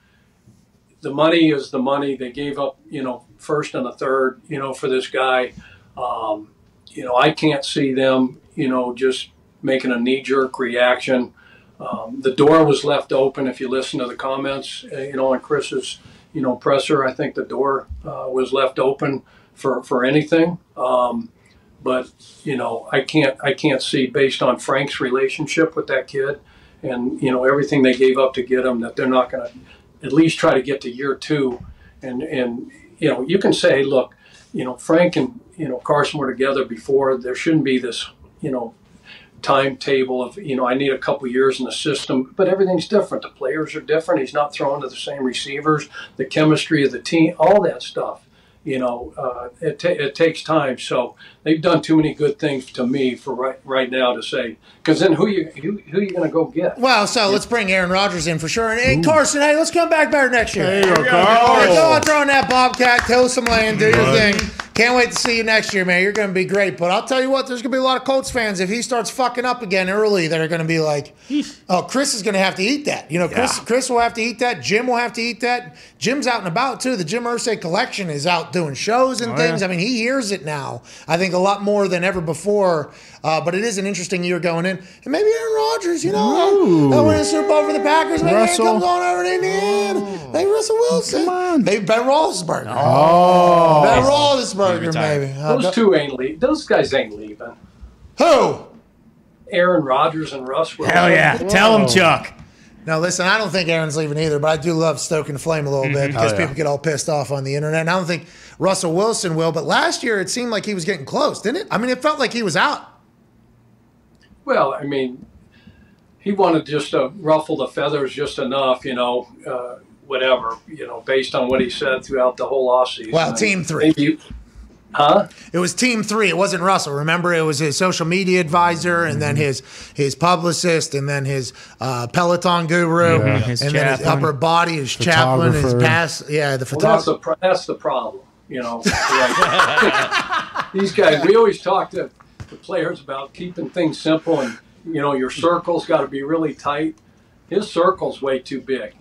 S: the money is the money. They gave up, you know, first and a third, you know, for this guy. You know, I can't see them, you know, just making a knee-jerk reaction. The door was left open. If you listen to the comments, you know, on Chris's, you know, presser, I think the door was left open for anything. But you know, I can't see, based on Frank's relationship with that kid, and you know everything they gave up to get him, that they're not going to at least try to get to year two. And you know, you can say, look, you know, Frank and, you know, Carson were together before. There shouldn't be this, you know, timetable of, I need a couple years in the system, but everything's different. The players are different. He's not throwing to the same receivers, the chemistry of the team, all that stuff. It takes time. So they've done too many good things to me for right now to say. Because then who you going to go get?
B: Well, so let's bring Aaron Rodgers in for sure. And hey, Carson, hey, let's come back better next year.
D: There you go,
B: Go
D: Carl.
B: on, throw on that Bobcat, till some land, do your thing. Can't wait to see you next year, man. You're going to be great. But I'll tell you what, there's going to be a lot of Colts fans. If he starts fucking up again early, that are going to be like, oh, Chris is going to have to eat that. Chris will have to eat that. Jim will have to eat that. Jim's out and about, too. The Jim Irsay collection is out doing shows and things.
D: Yeah.
B: I mean, he hears it now, I think, a lot more than ever before. But it is an interesting year going in. And maybe Aaron Rodgers, they'll win a Super Bowl for the Packers. Maybe he comes on over to Indiana. Maybe Russell Wilson. Come on. Maybe Ben Roethlisberger.
D: Oh.
B: Ben Roethlisberger, maybe.
S: Those two ain't leaving. Those guys ain't leaving.
B: Who?
S: Aaron Rodgers and Russ Wilson.
C: Hell yeah. Tell him, Chuck.
B: Now, listen, I don't think Aaron's leaving either, but I do love stoking the flame a little bit because people get all pissed off on the internet. And I don't think Russell Wilson will, but last year it seemed like he was getting close, didn't it? I mean, it felt like he was out.
S: Well, I mean, he wanted just to ruffle the feathers just enough, whatever, based on what he said throughout the whole offseason.
B: Well, team three.
S: Huh?
B: It was team three. It wasn't Russell. Remember, it was his social media advisor, and then his publicist, and then his Peloton guru, and then his upper body, his chaplain, his pass. Yeah, the photographer.
S: Well, that's the problem. These guys. We always talk to the players about keeping things simple, and your circle's got to be really tight. His circle's way too big.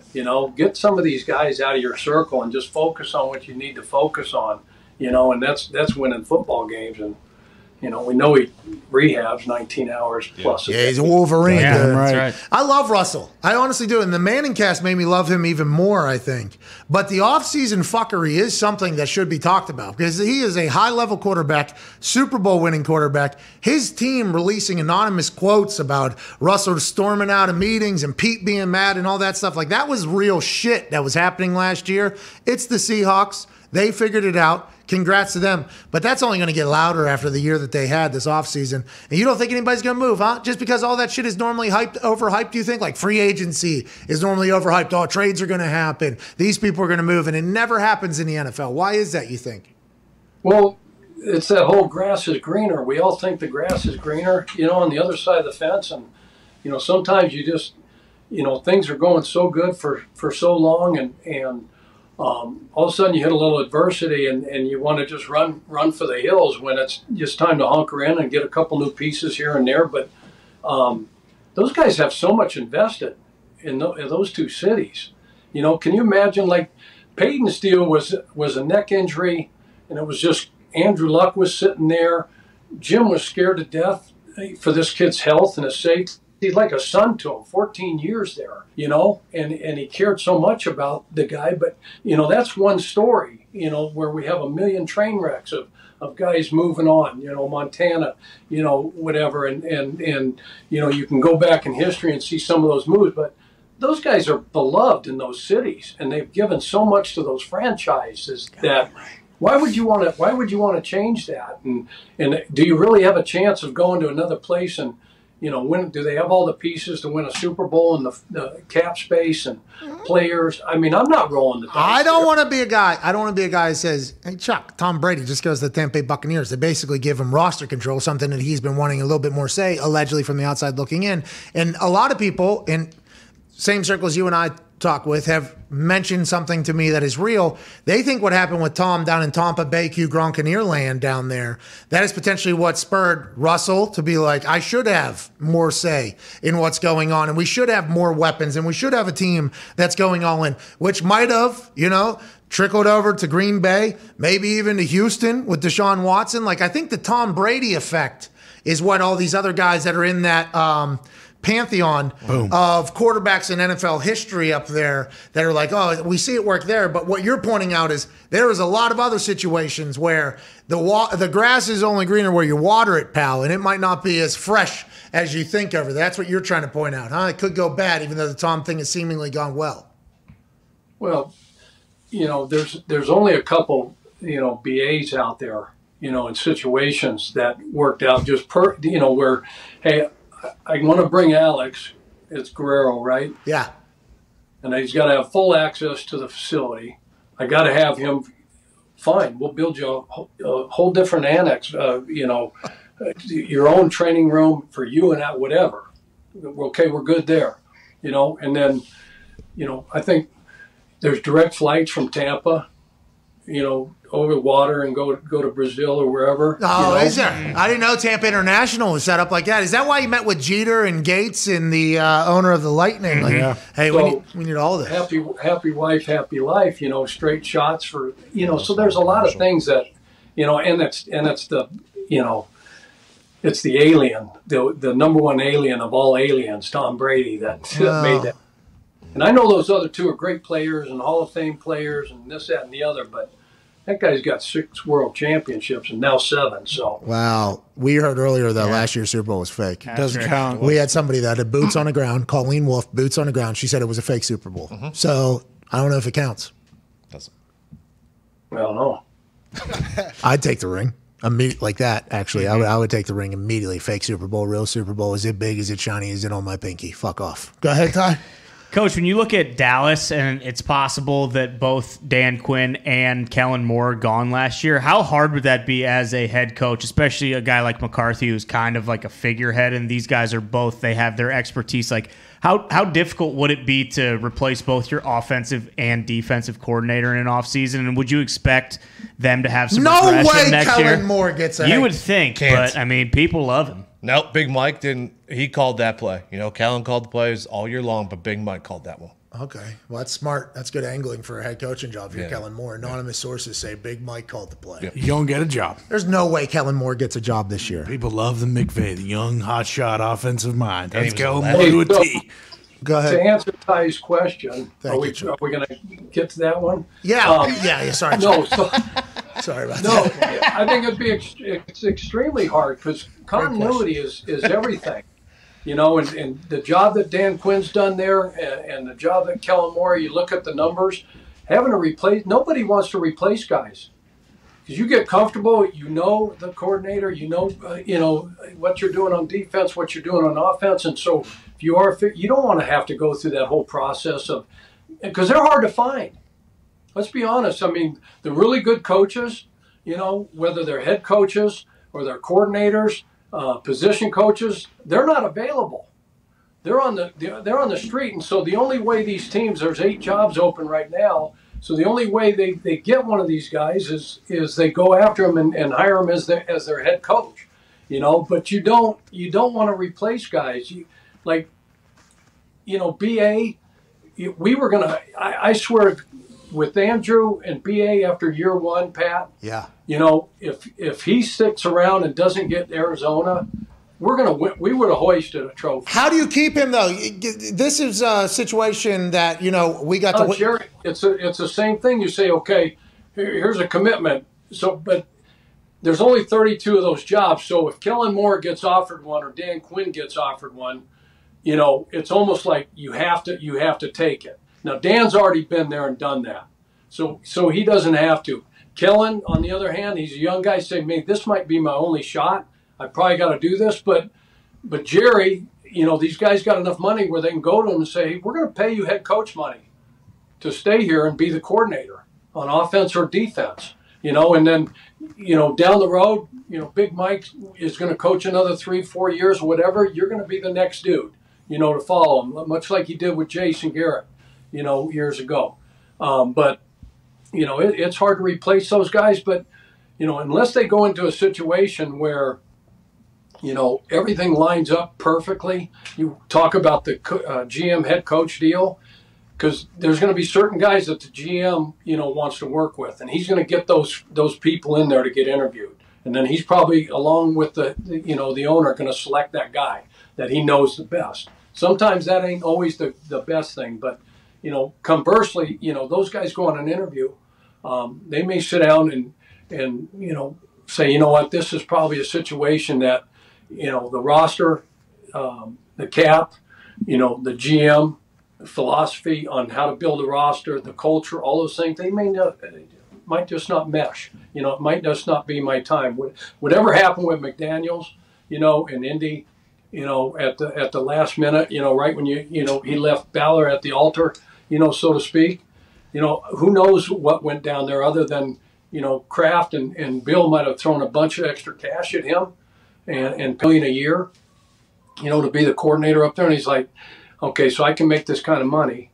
S: Get some of these guys out of your circle and just focus on what you need to focus on. And that's winning football games. And, we know he rehabs 19 hours plus.
B: Yeah, he's a Wolverine.
D: Yeah,
B: dude.
D: right.
B: I love Russell. I honestly do. And the Manning cast made me love him even more, I think. But the offseason fuckery is something that should be talked about because he is a high-level quarterback, Super Bowl winning quarterback. His team releasing anonymous quotes about Russell storming out of meetings and Pete being mad and all that stuff. Like, that was real shit that was happening last year. It's the Seahawks. They figured it out. Congrats to them. But that's only going to get louder after the year that they had this offseason. And you don't think anybody's going to move, huh? Just because all that shit is normally overhyped, do you think? Like free agency is normally overhyped. All trades are going to happen. These people are going to move. And it never happens in the NFL. Why is that, you think?
S: Well, it's that whole grass is greener. We all think the grass is greener, on the other side of the fence. And, sometimes you just, things are going so good for so long and all of a sudden you hit a little adversity and you want to just run for the hills when it's just time to hunker in and get a couple new pieces here and there. But those guys have so much invested in those two cities. Can you imagine, like, Peyton's deal was a neck injury, and it was just Andrew Luck was sitting there. Jim was scared to death for this kid's health and his safety. He's like a son to him, 14 years there, and he cared so much about the guy. But, that's one story, where we have a million train wrecks of guys moving on, Montana, whatever. And you can go back in history and see some of those moves. But those guys are beloved in those cities, and they've given so much to those franchises that why would you want to change that? And do you really have a chance of going to another place and, do they have all the pieces to win a Super Bowl and the cap space and players? I mean, I'm not rolling the dice.
B: I don't want to be a guy who says, hey, Chuck, Tom Brady just goes to the Tampa Bay Buccaneers. They basically give him roster control, something that he's been wanting a little bit more say, allegedly from the outside looking in. And a lot of people in same circles you and I talk with have mentioned something to me that is real. They think what happened with Tom down in Tampa Bay, Q Gronkaneer land down there, that is potentially what spurred Russell to be like, I should have more say in what's going on, and we should have more weapons, and we should have a team that's going all in, which might have, trickled over to Green Bay, maybe even to Houston with Deshaun Watson. Like, I think the Tom Brady effect is what all these other guys that are in that pantheon of quarterbacks in NFL history up there that are like, oh, we see it work there. But what you're pointing out is there is a lot of other situations where the grass is only greener where you water it, pal, and it might not be as fresh as you think over there. That's what you're trying to point out, huh? It could go bad, even though the Tom thing has seemingly gone well.
S: Well, there's only a couple, BAs out there, in situations that worked out just where, hey, I want to bring Alex. It's Guerrero, right?
B: Yeah.
S: And he's got to have full access to the facility. I got to have him. Fine, we'll build you a whole different annex. Your own training room for you and that, whatever. Okay, we're good there. And then, I think there's direct flights from Tampa, over the water and go to Brazil or wherever.
B: Oh, is there? I didn't know Tampa International was set up like that. Is that why you met with Jeter and Gates and the owner of the Lightning? Like, hey,
S: So,
B: we need all this.
S: Happy wife, happy life. Straight shots for So there's a lot of things that and it's the it's the alien, the number one alien of all aliens, Tom Brady, that made that. And I know those other two are great players and Hall of Fame players and this, that, and the other, but that guy's got 6 world championships and now 7. So
B: Wow. We heard earlier that last year's Super Bowl was fake.
D: Doesn't count.
B: We had somebody that had boots on the ground, Colleen Wolfe, boots on the ground. She said it was a fake Super Bowl. So I don't know if it counts.
S: I don't know.
B: I'd take the ring. Like that, actually. I would take the ring immediately. Fake Super Bowl, real Super Bowl. Is it big? Is it shiny? Is it on my pinky? Fuck off. Go ahead, Ty.
C: Coach, when you look at Dallas, and it's possible that both Dan Quinn and Kellen Moore are gone last year, how hard would that be as a head coach, especially a guy like McCarthy who's kind of like a figurehead, and these guys are both, they have their expertise. Like, how difficult would it be to replace both your offensive and defensive coordinator in an offseason? And would you expect them to have some regression next year?
B: Kellen Moore gets a
C: You would think, but, I mean, people love him.
G: Nope, Big Mike didn't. He called that play. Kellen called the plays all year long, but Big Mike called that one.
B: Okay. Well, that's smart. That's good angling for a head coaching job if you're Kellen Moore. Anonymous sources say Big Mike called the play.
D: You don't get a job.
B: There's no way Kellen Moore gets a job this year.
D: People love the McVay, the young hotshot offensive mind. That's
S: he
D: Kellen
S: was
D: Moore to a
S: so-
D: T.
B: Go ahead.
S: To answer Ty's question,
B: Thank
S: are we going to get to that one?
B: Yeah. Sorry.
S: No, so,
B: sorry about
S: no.
B: that.
S: I think it's extremely hard because continuity is everything, And the job that Dan Quinn's done there, and the job that Kellen Moore. You look at the numbers, having to replace. Nobody wants to replace guys because you get comfortable. The coordinator. What you're doing on defense, what you're doing on offense, and so. You don't want to have to go through that whole process because they're hard to find. Let's be honest. I mean, the really good coaches, whether they're head coaches or they're coordinators, position coaches, they're not available. They're on the street, and so the only way these teams, there's 8 jobs open right now. So the only way they get one of these guys is they go after them and hire them as their head coach. But you don't want to replace guys. BA, we were going to, I swear, with Andrew and BA after year 1, Pat, if he sticks around and doesn't get Arizona, we're going to win. We would have hoisted a trophy.
B: How do you keep him, though? This is a situation that, we got to...
S: Jerry, it's the same thing. You say, okay, here's a commitment. But there's only 32 of those jobs. So if Kellen Moore gets offered one or Dan Quinn gets offered one, it's almost like you have to take it. Now Dan's already been there and done that, so he doesn't have to. Kellen, on the other hand, he's a young guy saying, "Man, this might be my only shot. I probably got to do this." But Jerry, these guys got enough money where they can go to him and say, "We're going to pay you head coach money to stay here and be the coordinator on offense or defense." And then down the road, Big Mike is going to coach another 3-4 years or whatever. You're going to be the next dude. To follow him, much like he did with Jason Garrett, years ago. But it's hard to replace those guys. But, unless they go into a situation where, everything lines up perfectly, you talk about the GM head coach deal, because there's going to be certain guys that the GM, wants to work with, and he's going to get those people in there to get interviewed. And then he's probably, along with the owner, going to select that guy that he knows the best. Sometimes that ain't always the best thing, but, conversely, those guys go on an interview. They may sit down and say, what, this is probably a situation that, the roster, the cap, the GM, the philosophy on how to build a roster, the culture, all those things, they might just not mesh. It might just not be my time. Whatever happened with McDaniels, in Indy, at the last minute, right when he left Balor at the altar, so to speak. Who knows what went down there other than, Kraft and Bill might have thrown a bunch of extra cash at him and paying a year, to be the coordinator up there. And he's like, okay, so I can make this kind of money.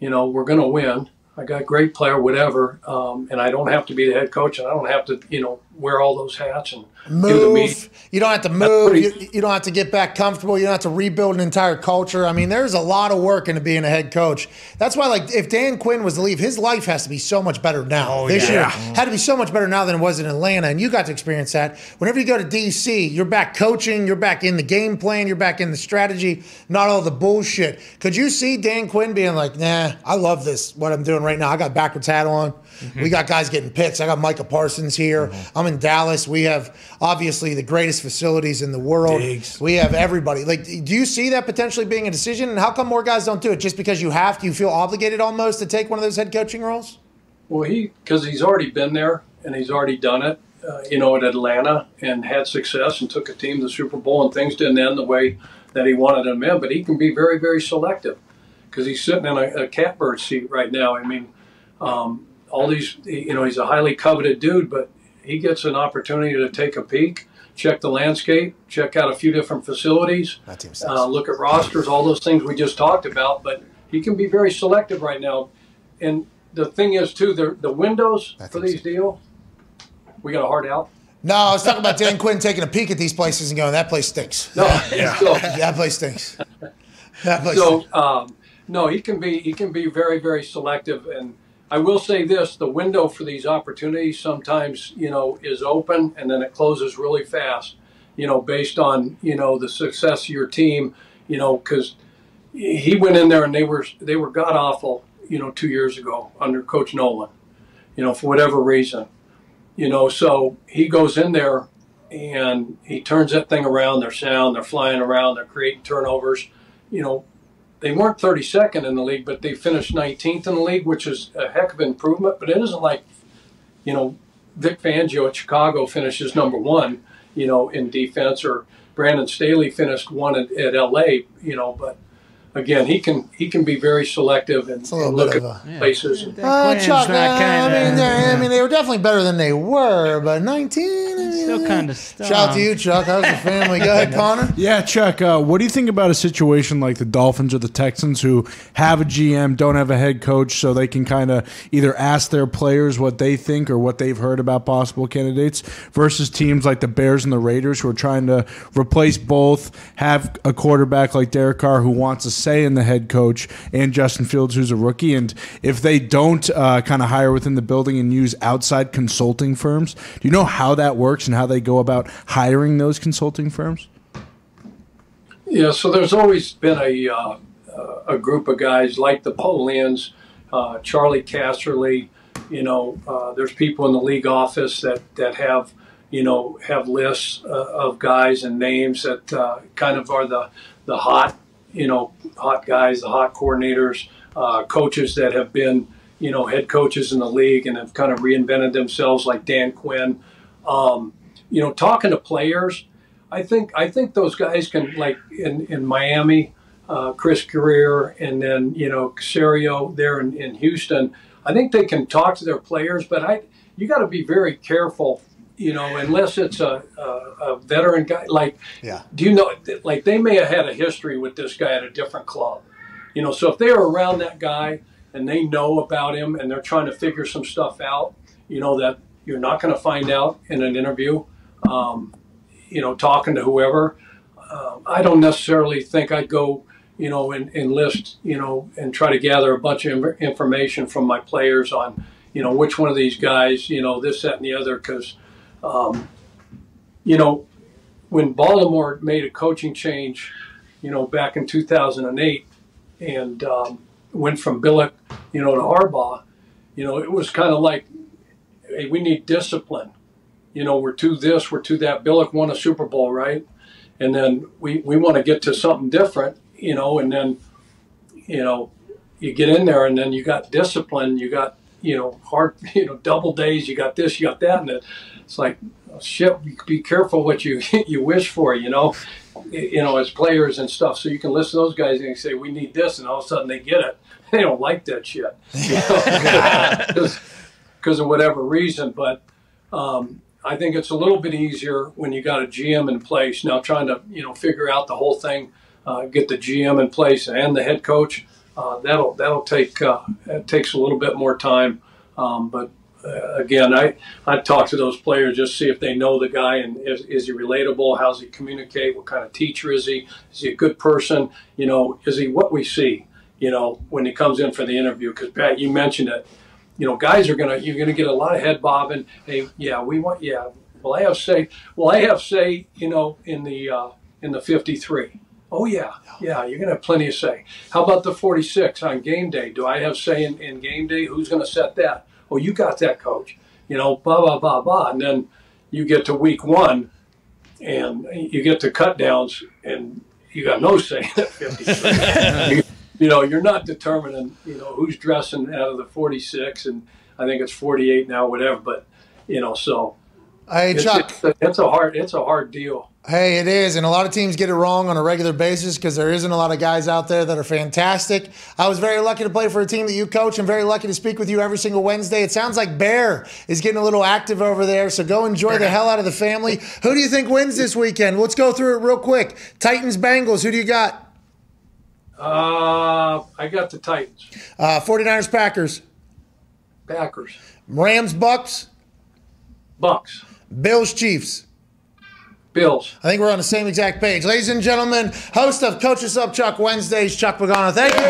S: We're going to win. I got a great player, whatever, and I don't have to be the head coach, and I don't have to, wear all those hats and do the meeting.
B: You don't have to move. You don't have to get back comfortable. You don't have to rebuild an entire culture. I mean, there's a lot of work into being a head coach. That's why, like, if Dan Quinn was to leave, his life has to be so much better now. This year had to be so much better now than it was in Atlanta, and you got to experience that. Whenever you go to D.C., you're back coaching, you're back in the game plan, you're back in the strategy, not all the bullshit. Could you see Dan Quinn being like, nah, I love this, what I'm doing right now. I got backwards hat on. We got guys getting picks. I got Micah Parsons here. I'm in Dallas. We have obviously the greatest facilities in the world. We have everybody. Like, do you see that potentially being a decision? And how come more guys don't do it? Just because you have to? You feel obligated almost to take one of those head coaching roles?
S: Well, because he's already been there and he's already done it, at Atlanta and had success and took a team to the Super Bowl, and things didn't end the way that he wanted them in. But he can be very, very selective because he's sitting in a catbird seat right now. I mean, all these, he's a highly coveted dude, but he gets an opportunity to take a peek, check the landscape, check out a few different facilities, look at rosters, all those things we just talked about. But he can be very selective right now. And the thing is, too, the windows for these deals, we got a hard out.
B: No, I was talking about Dan Quinn taking a peek at these places and going, that place stinks.
S: No,
B: that place stinks. That place stinks.
S: No, he can be very, very selective. And I will say this, the window for these opportunities sometimes, is open and then it closes really fast, based on, the success of your team, because he went in there and they were god-awful, 2 years ago under Coach Nolan, for whatever reason. So he goes in there and he turns that thing around. They're sound, they're flying around, they're creating turnovers, They weren't 32nd in the league, but they finished 19th in the league, which is a heck of an improvement. But it isn't like, Vic Fangio at Chicago finishes number 1, in defense, or Brandon Staley finished 1 at LA, But again, he can be very selective and look at places.
B: Chuck, I mean, they were definitely better than they were, but 19.
C: Still kind of stuck.
B: Shout out to you, Chuck. How's the family? Go ahead, Connor.
D: Yeah, Chuck, what do you think about a situation like the Dolphins or the Texans, who have a GM, don't have a head coach, so they can kind of either ask their players what they think or what they've heard about possible candidates, versus teams like the Bears and the Raiders, who are trying to replace both, have a quarterback like Derek Carr who wants a say in the head coach, and Justin Fields, who's a rookie? And if they don't kind of hire within the building and use outside consulting firms, do you know how that works and how they go about hiring those consulting firms?
S: Yeah, so there's always been a group of guys like the Polians, Charlie Casserly. There's people in the league office that have have lists of guys and names that kind of are the hot hot guys, the hot coordinators, coaches that have been head coaches in the league and have kind of reinvented themselves, like Dan Quinn. Talking to players, I think those guys can, like in Miami, Chris Greer, and then Caserio there in Houston. I think they can talk to their players, but you got to be very careful. Unless it's a veteran guy, do you know, like they may have had a history with this guy at a different club, so if they are around that guy and they know about him and they're trying to figure some stuff out, that you're not going to find out in an interview, talking to whoever. I don't necessarily think I'd go, and enlist, and try to gather a bunch of information from my players on, which one of these guys, this, that, and the other, because when Baltimore made a coaching change, back in 2008 and went from Billick, to Harbaugh, it was kind of like, hey, we need discipline. We're to this, we're to that. Billick won a Super Bowl, right? And then we want to get to something different, and then, you get in there and then you got discipline, you got, hard, double days, you got this, you got that, and it's like, oh, shit, be careful what you you wish for, as players and stuff. So you can listen to those guys and say, we need this, and all of a sudden they get it. They don't like that shit because of whatever reason. But I think it's a little bit easier when you got a GM in place. Now trying to, figure out the whole thing, get the GM in place and the head coach, that'll take, it takes a little bit more time. But again, I talk to those players, just see if they know the guy and is he relatable? How's he communicate? What kind of teacher is he? Is he a good person? Is he what we see, when he comes in for the interview? Because Pat, you mentioned it. Guys you're gonna get a lot of head bobbing. Hey, Well, I have say, in the 53. Oh yeah, you're gonna have plenty of say. How about the 46 on game day? Do I have say in game day? Who's gonna set that? Oh, you got that, coach. Blah blah blah blah. And then you get to week 1, and you get to cut downs, and you got no say at 53. You're not determining, who's dressing out of the 46, and I think it's 48 now, whatever. But, so
B: hey, Chuck,
S: it's a hard deal.
B: Hey, it is, and a lot of teams get it wrong on a regular basis because there isn't a lot of guys out there that are fantastic. I was very lucky to play for a team that you coach and very lucky to speak with you every single Wednesday. It sounds like Bear is getting a little active over there, so go enjoy the hell out of the family. Who do you think wins this weekend? Let's go through it real quick. Titans, Bengals, who do you got?
S: I got the Titans.
B: 49ers, Packers.
S: Packers.
B: Rams, Bucks.
S: Bucks.
B: Bills, Chiefs.
S: Bills.
B: I think we're on the same exact page. Ladies and gentlemen, host of Coach Us Up Chuck Wednesdays, Chuck Pagano. Thank you,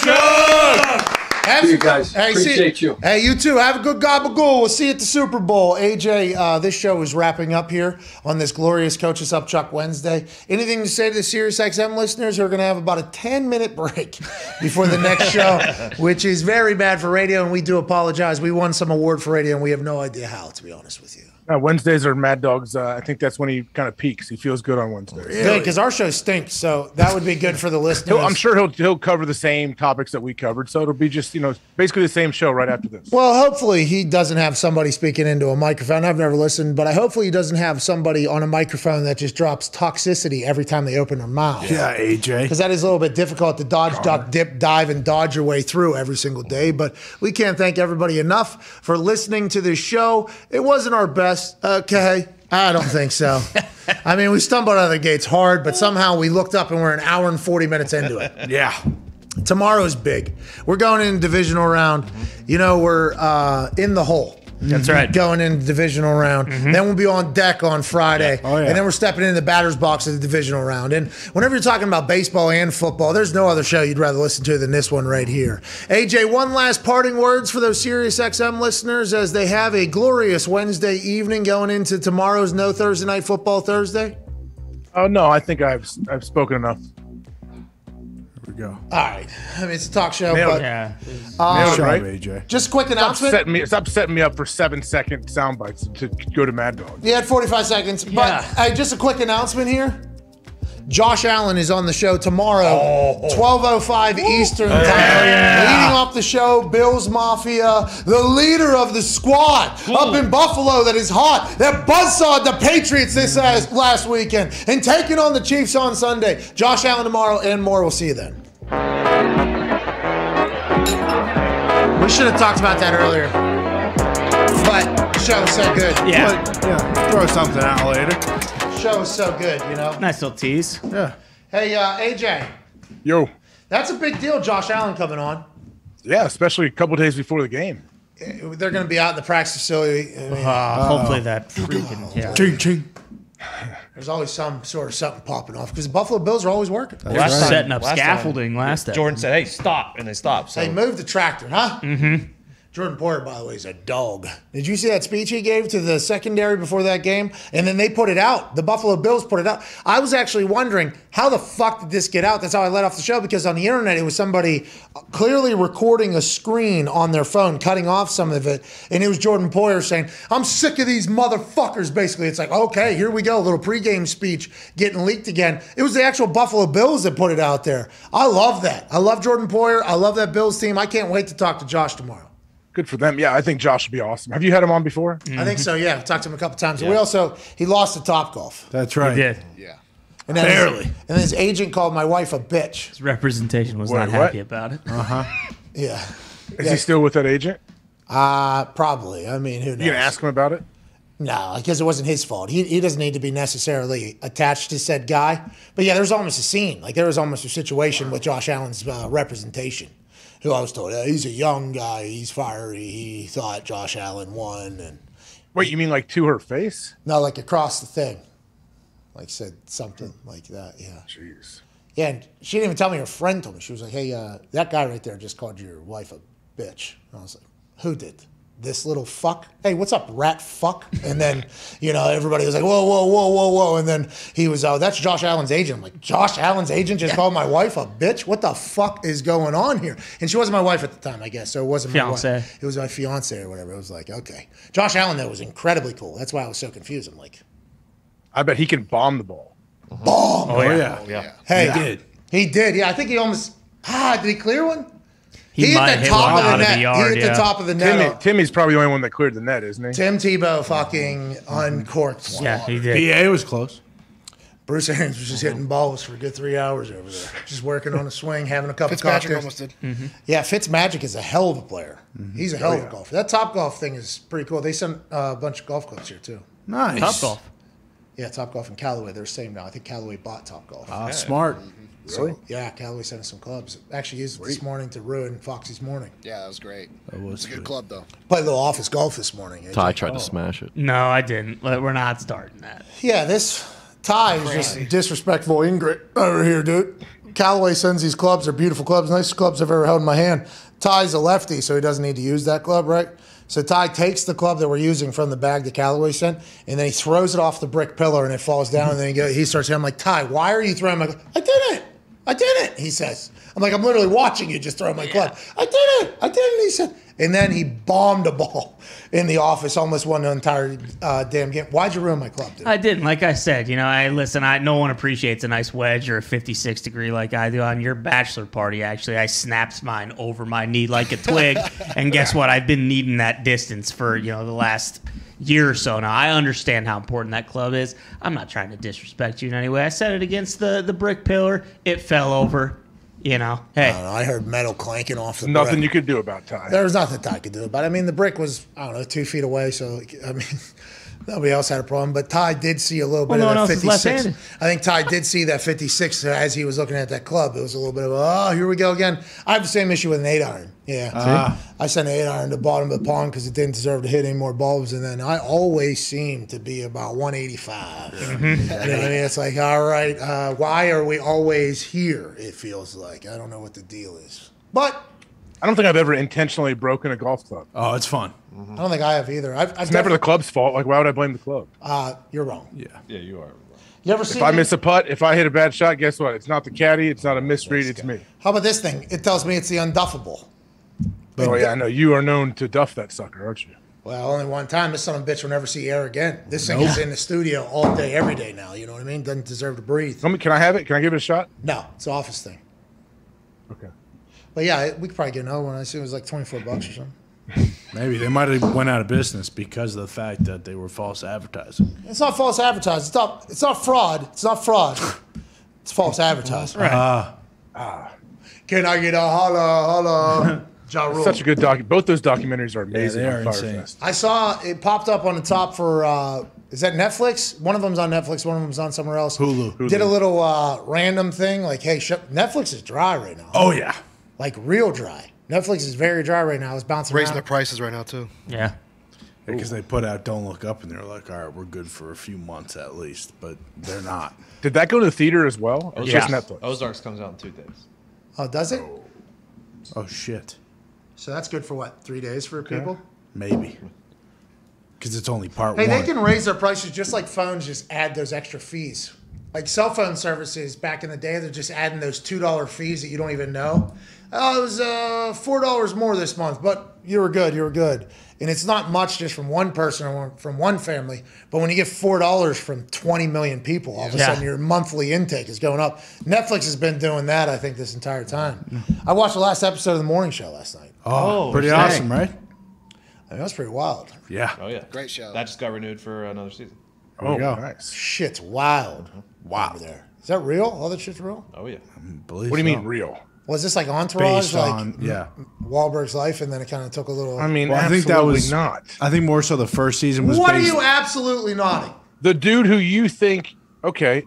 B: Chuck.
S: See you guys. Appreciate you.
B: Hey, you too. Have a good gabagool. We'll see you at the Super Bowl. AJ, this show is wrapping up here on this glorious Coach Us Up Chuck Wednesday. Anything to say to the SiriusXM listeners who are going to have about a 10-minute break before the next show, which is very bad for radio, and we do apologize. We won some award for radio, and we have no idea how, to be honest with you.
L: Wednesdays are Mad Dog's. I think that's when he kind of peaks. He feels good on Wednesdays.
B: Really? Good, because our show stinks, so that would be good for the listeners.
L: I'm sure he'll cover the same topics that we covered, so it'll be just basically the same show right after this.
B: Well, hopefully he doesn't have somebody speaking into a microphone. I've never listened, but hopefully he doesn't have somebody on a microphone that just drops toxicity every time they open their mouth.
D: Yeah, AJ.
B: Because that is a little bit difficult to dodge, duck, dip, dive, and dodge your way through every single day. But we can't thank everybody enough for listening to this show. It wasn't our best. Okay. I don't think so. I mean, we stumbled out of the gates hard, but somehow we looked up and we're an hour and 40 minutes into it.
D: Yeah.
B: Tomorrow's big. We're going in divisional round. We're in the hole.
C: That's right.
B: Going in the divisional round. Then we'll be on deck on Friday.
D: Oh, yeah.
B: And then we're stepping into the batter's box of the divisional round. And whenever you're talking about baseball and football, there's no other show you'd rather listen to than this one right here. AJ, one last parting words for those SiriusXM listeners as they have a glorious Wednesday evening going into tomorrow's No Thursday Night Football Thursday?
L: Oh, no, I think I've spoken enough.
B: Go. All right. I mean, it's a talk show,
L: Nailed
B: but
L: it. Right?
B: AJ. Just a quick announcement.
L: Stop setting me up for 7-second sound bites to go to Mad Dog.
B: You had 45 seconds. But just a quick announcement here. Josh Allen is on the show tomorrow, 12:05 Eastern Time. Leading off the show, Bills Mafia, the leader of the squad up in Buffalo that is hot, that buzzsawed the Patriots this last weekend, and taking on the Chiefs on Sunday. Josh Allen tomorrow and more. We'll see you then. We should have talked about that earlier. But the show was so good.
D: Yeah, throw something out later.
B: Show is so good,
C: Nice little tease.
D: Yeah.
B: Hey, AJ.
L: Yo.
B: That's a big deal, Josh Allen coming on.
L: Yeah, especially a couple days before the game.
B: They're going to be out in the practice facility.
C: Hopefully that freaking
D: Ching, ching.
B: There's always some sort of something popping off because the Buffalo Bills are always working.
C: They're setting up scaffolding last time.
G: Jordan said, "Hey, stop," and they stopped. So.
B: They moved the tractor, huh?
C: Mm-hmm.
B: Jordan Poyer, by the way, is a dog. Did you see that speech he gave to the secondary before that game? And then they put it out. The Buffalo Bills put it out. I was actually wondering, how the fuck did this get out? That's how I let off the show, because on the internet, it was somebody clearly recording a screen on their phone, cutting off some of it. And it was Jordan Poyer saying, "I'm sick of these motherfuckers," basically. It's like, okay, here we go. A little pregame speech getting leaked again. It was the actual Buffalo Bills that put it out there. I love that. I love Jordan Poyer. I love that Bills team. I can't wait to talk to Josh tomorrow.
L: Good for them. Yeah, I think Josh would be awesome. Have you had him on before?
B: I think so, yeah. I've talked to him a couple times. Yeah. He lost to Topgolf.
D: That's right.
C: He did.
O: Yeah.
B: And then
D: Barely.
B: And then his agent called my wife a bitch.
C: His representation was
L: Wait,
C: not
L: what?
C: happy about it.
B: Yeah.
L: Is he still with that agent?
B: Probably. I mean, who knows?
L: You gonna ask him about it?
B: No, because it wasn't his fault. He doesn't need to be necessarily attached to said guy. But yeah, there was almost a scene. Like there was almost a situation with Josh Allen's representation. Who I was told, he's a young guy, he's fiery, he thought Josh Allen won. And
L: Wait, you mean like to her face?
B: no, like across the thing. Like said something like that, yeah.
L: Jeez.
B: Yeah, and she didn't even tell me, her friend told me. She was like, hey, that guy right there just called your wife a bitch. And I was like, who did? This little fuck? Hey, what's up, rat fuck? And then, everybody was like, whoa, whoa, whoa, whoa, whoa. And then he was, that's Josh Allen's agent. I'm like, Josh Allen's agent just called my wife a bitch? What the fuck is going on here? And she wasn't my wife at the time, I guess. So it wasn't my
C: Fiancé.
B: wife. It was my fiance or whatever. It was like, okay. Josh Allen, though, was incredibly cool. That's why I was so confused. I'm like,
L: I bet he can bomb the ball.
B: bomb.
D: Oh, yeah.
B: Hey,
D: He did.
B: He did. Yeah, I think he almost, did he clear one?
C: He might
B: hit
C: hit
B: the top
C: one
B: of the
C: out of
B: net.
C: the yard,
B: He hit the top of the net.
L: Timmy's probably the only one that cleared the net, isn't he?
B: Tim Tebow fucking uncorked one.
C: Yeah, he did.
D: PA was close.
B: Bruce Arians was just hitting balls for a good 3 hours over there. Just working on a swing, having a couple
N: Fitzpatrick
B: cocktails.
N: almost did.
B: Yeah, Fitzmagic is a hell of a player. He's a hell of a golfer. That Top Golf thing is pretty cool. They sent a bunch of golf clubs here, too.
D: Nice.
C: Top Golf.
B: Yeah, Top Golf and Callaway. They're the same now. I think Callaway bought Top Golf.
D: Smart.
B: So, yeah, Callaway sent us some clubs. Actually used it this morning to ruin Foxy's morning.
N: Yeah, that was great.
D: That was
N: It's a good club, though.
B: Played a little office golf this morning. AJ.
F: Ty tried to smash it.
C: No, I didn't. We're not starting that.
B: Yeah, this Ty is just disrespectful ingrid over here, dude. Callaway sends these clubs. They're beautiful clubs. Nicest clubs I've ever held in my hand. Ty's a lefty, so he doesn't need to use that club, right? So Ty takes the club that we're using from the bag that Callaway sent, and then he throws it off the brick pillar, and it falls down, and then he starts hitting. I'm like, Ty, why are you throwing my club? I didn't, he says. I'm like, I'm literally watching you just throw my club. I didn't, he said. And then he bombed a ball in the office, almost won the entire damn game. Why'd you ruin my club, dude?
C: I didn't. Like I said, no one appreciates a nice wedge or a 56 degree like I do. On your bachelor party, actually, I snapped mine over my knee like a twig. And guess what? I've been needing that distance for, the last year or so now. I understand how important that club is. I'm not trying to disrespect you in any way. I set it against the brick pillar. It fell over. Hey.
B: I don't know, I heard metal clanking off the
L: Nothing
B: brick.
L: you could do about Ty.
B: There was nothing Ty could do about it. I mean, the brick was, 2 feet away, so, I mean, nobody else had a problem. But Ty did see a little bit
C: no one
B: of
C: else
B: that
C: is
B: 56.
C: left-handed.
B: I think Ty did see that 56 as he was looking at that club. It was a little bit of, oh, here we go again. I have the same issue with an 8-iron. Yeah. I sent an 8-iron to the bottom of the pond because it didn't deserve to hit any more bulbs. And then I always seem to be about 185. You know what I mean? It's like, all right, why are we always here, it feels like. I don't know what the deal is. But
L: I don't think I've ever intentionally broken a golf club.
D: Oh, it's fun.
B: I don't think I have either.
L: It's never the club's fault. Like, why would I blame the club?
B: You're wrong.
D: Yeah.
G: Yeah, you are.
B: You ever
L: If
B: seen
L: I miss a putt, if I hit a bad shot, guess what? It's not the caddy. It's not a misread. It's me.
B: How about this thing? It tells me it's the unduffable.
L: Oh, yeah, I know. You are known to duff that sucker, aren't you?
B: Well, only one time. This son of a bitch will never see air again. This thing is in the studio all day, every day now. You know what I mean? Doesn't deserve to breathe.
L: Can I have it? Can I give it a shot?
B: No, it's an office thing.
L: Okay.
B: But yeah, we could probably get another one. I assume it was like $24 or something.
D: Maybe they might have went out of business because of the fact that they were false advertising.
B: It's not false advertising. It's not fraud. It's not fraud. It's false advertising.
D: Right.
B: Can I get a holla? Ja Rule.
L: Such a good doc. Both those documentaries are amazing.
D: Yeah, they are
L: on
D: insane.
L: Firefest.
B: I saw it popped up on the top for, is that Netflix? One of them's on Netflix, one of them's on somewhere else.
D: Hulu.
B: Did a little random thing like, hey, Netflix is dry right now.
D: Oh, yeah.
B: Like real dry. Netflix is very dry right now. It's bouncing
N: Raising their
B: around.
N: prices right now, too.
C: Yeah.
D: Because they put out Don't Look Up and they're like, all right, we're good for a few months at least. But they're not.
L: Did that go to the theater as well? Or just Netflix?
G: Ozarks comes out in 2 days.
B: Oh, does it?
D: Oh, shit.
B: So that's good for what, 3 days for people?
D: Maybe. Because it's only part
B: Hey,
D: one.
B: they can raise their prices just like phones, just add those extra fees. Like cell phone services back in the day, they're just adding those $2 fees that you don't even know. Oh, it was $4 more this month, but you were good, And it's not much just from one person or from one family, but when you get $4 from 20 million people, all of a sudden your monthly intake is going up. Netflix has been doing that, I think, this entire time. I watched the last episode of The Morning Show last night.
D: Oh, pretty awesome, right?
B: I mean, that's pretty wild.
D: Yeah.
G: Oh, yeah.
N: Great show.
G: That just got renewed for another season.
D: There you go.
L: Nice.
B: Shit's wild. Wow. Over there. Is that real? All that shit's real?
G: Oh, yeah.
L: What do you mean real?
B: Was this like Entourage?
D: Based
B: like
D: on, yeah.
B: Wahlberg's life, and then it kind of took a little.
L: I mean,
D: Well, I think that was
L: not.
D: I think more so the first season was.
B: What are
D: based,
B: you absolutely nodding?
L: The dude who you think, okay,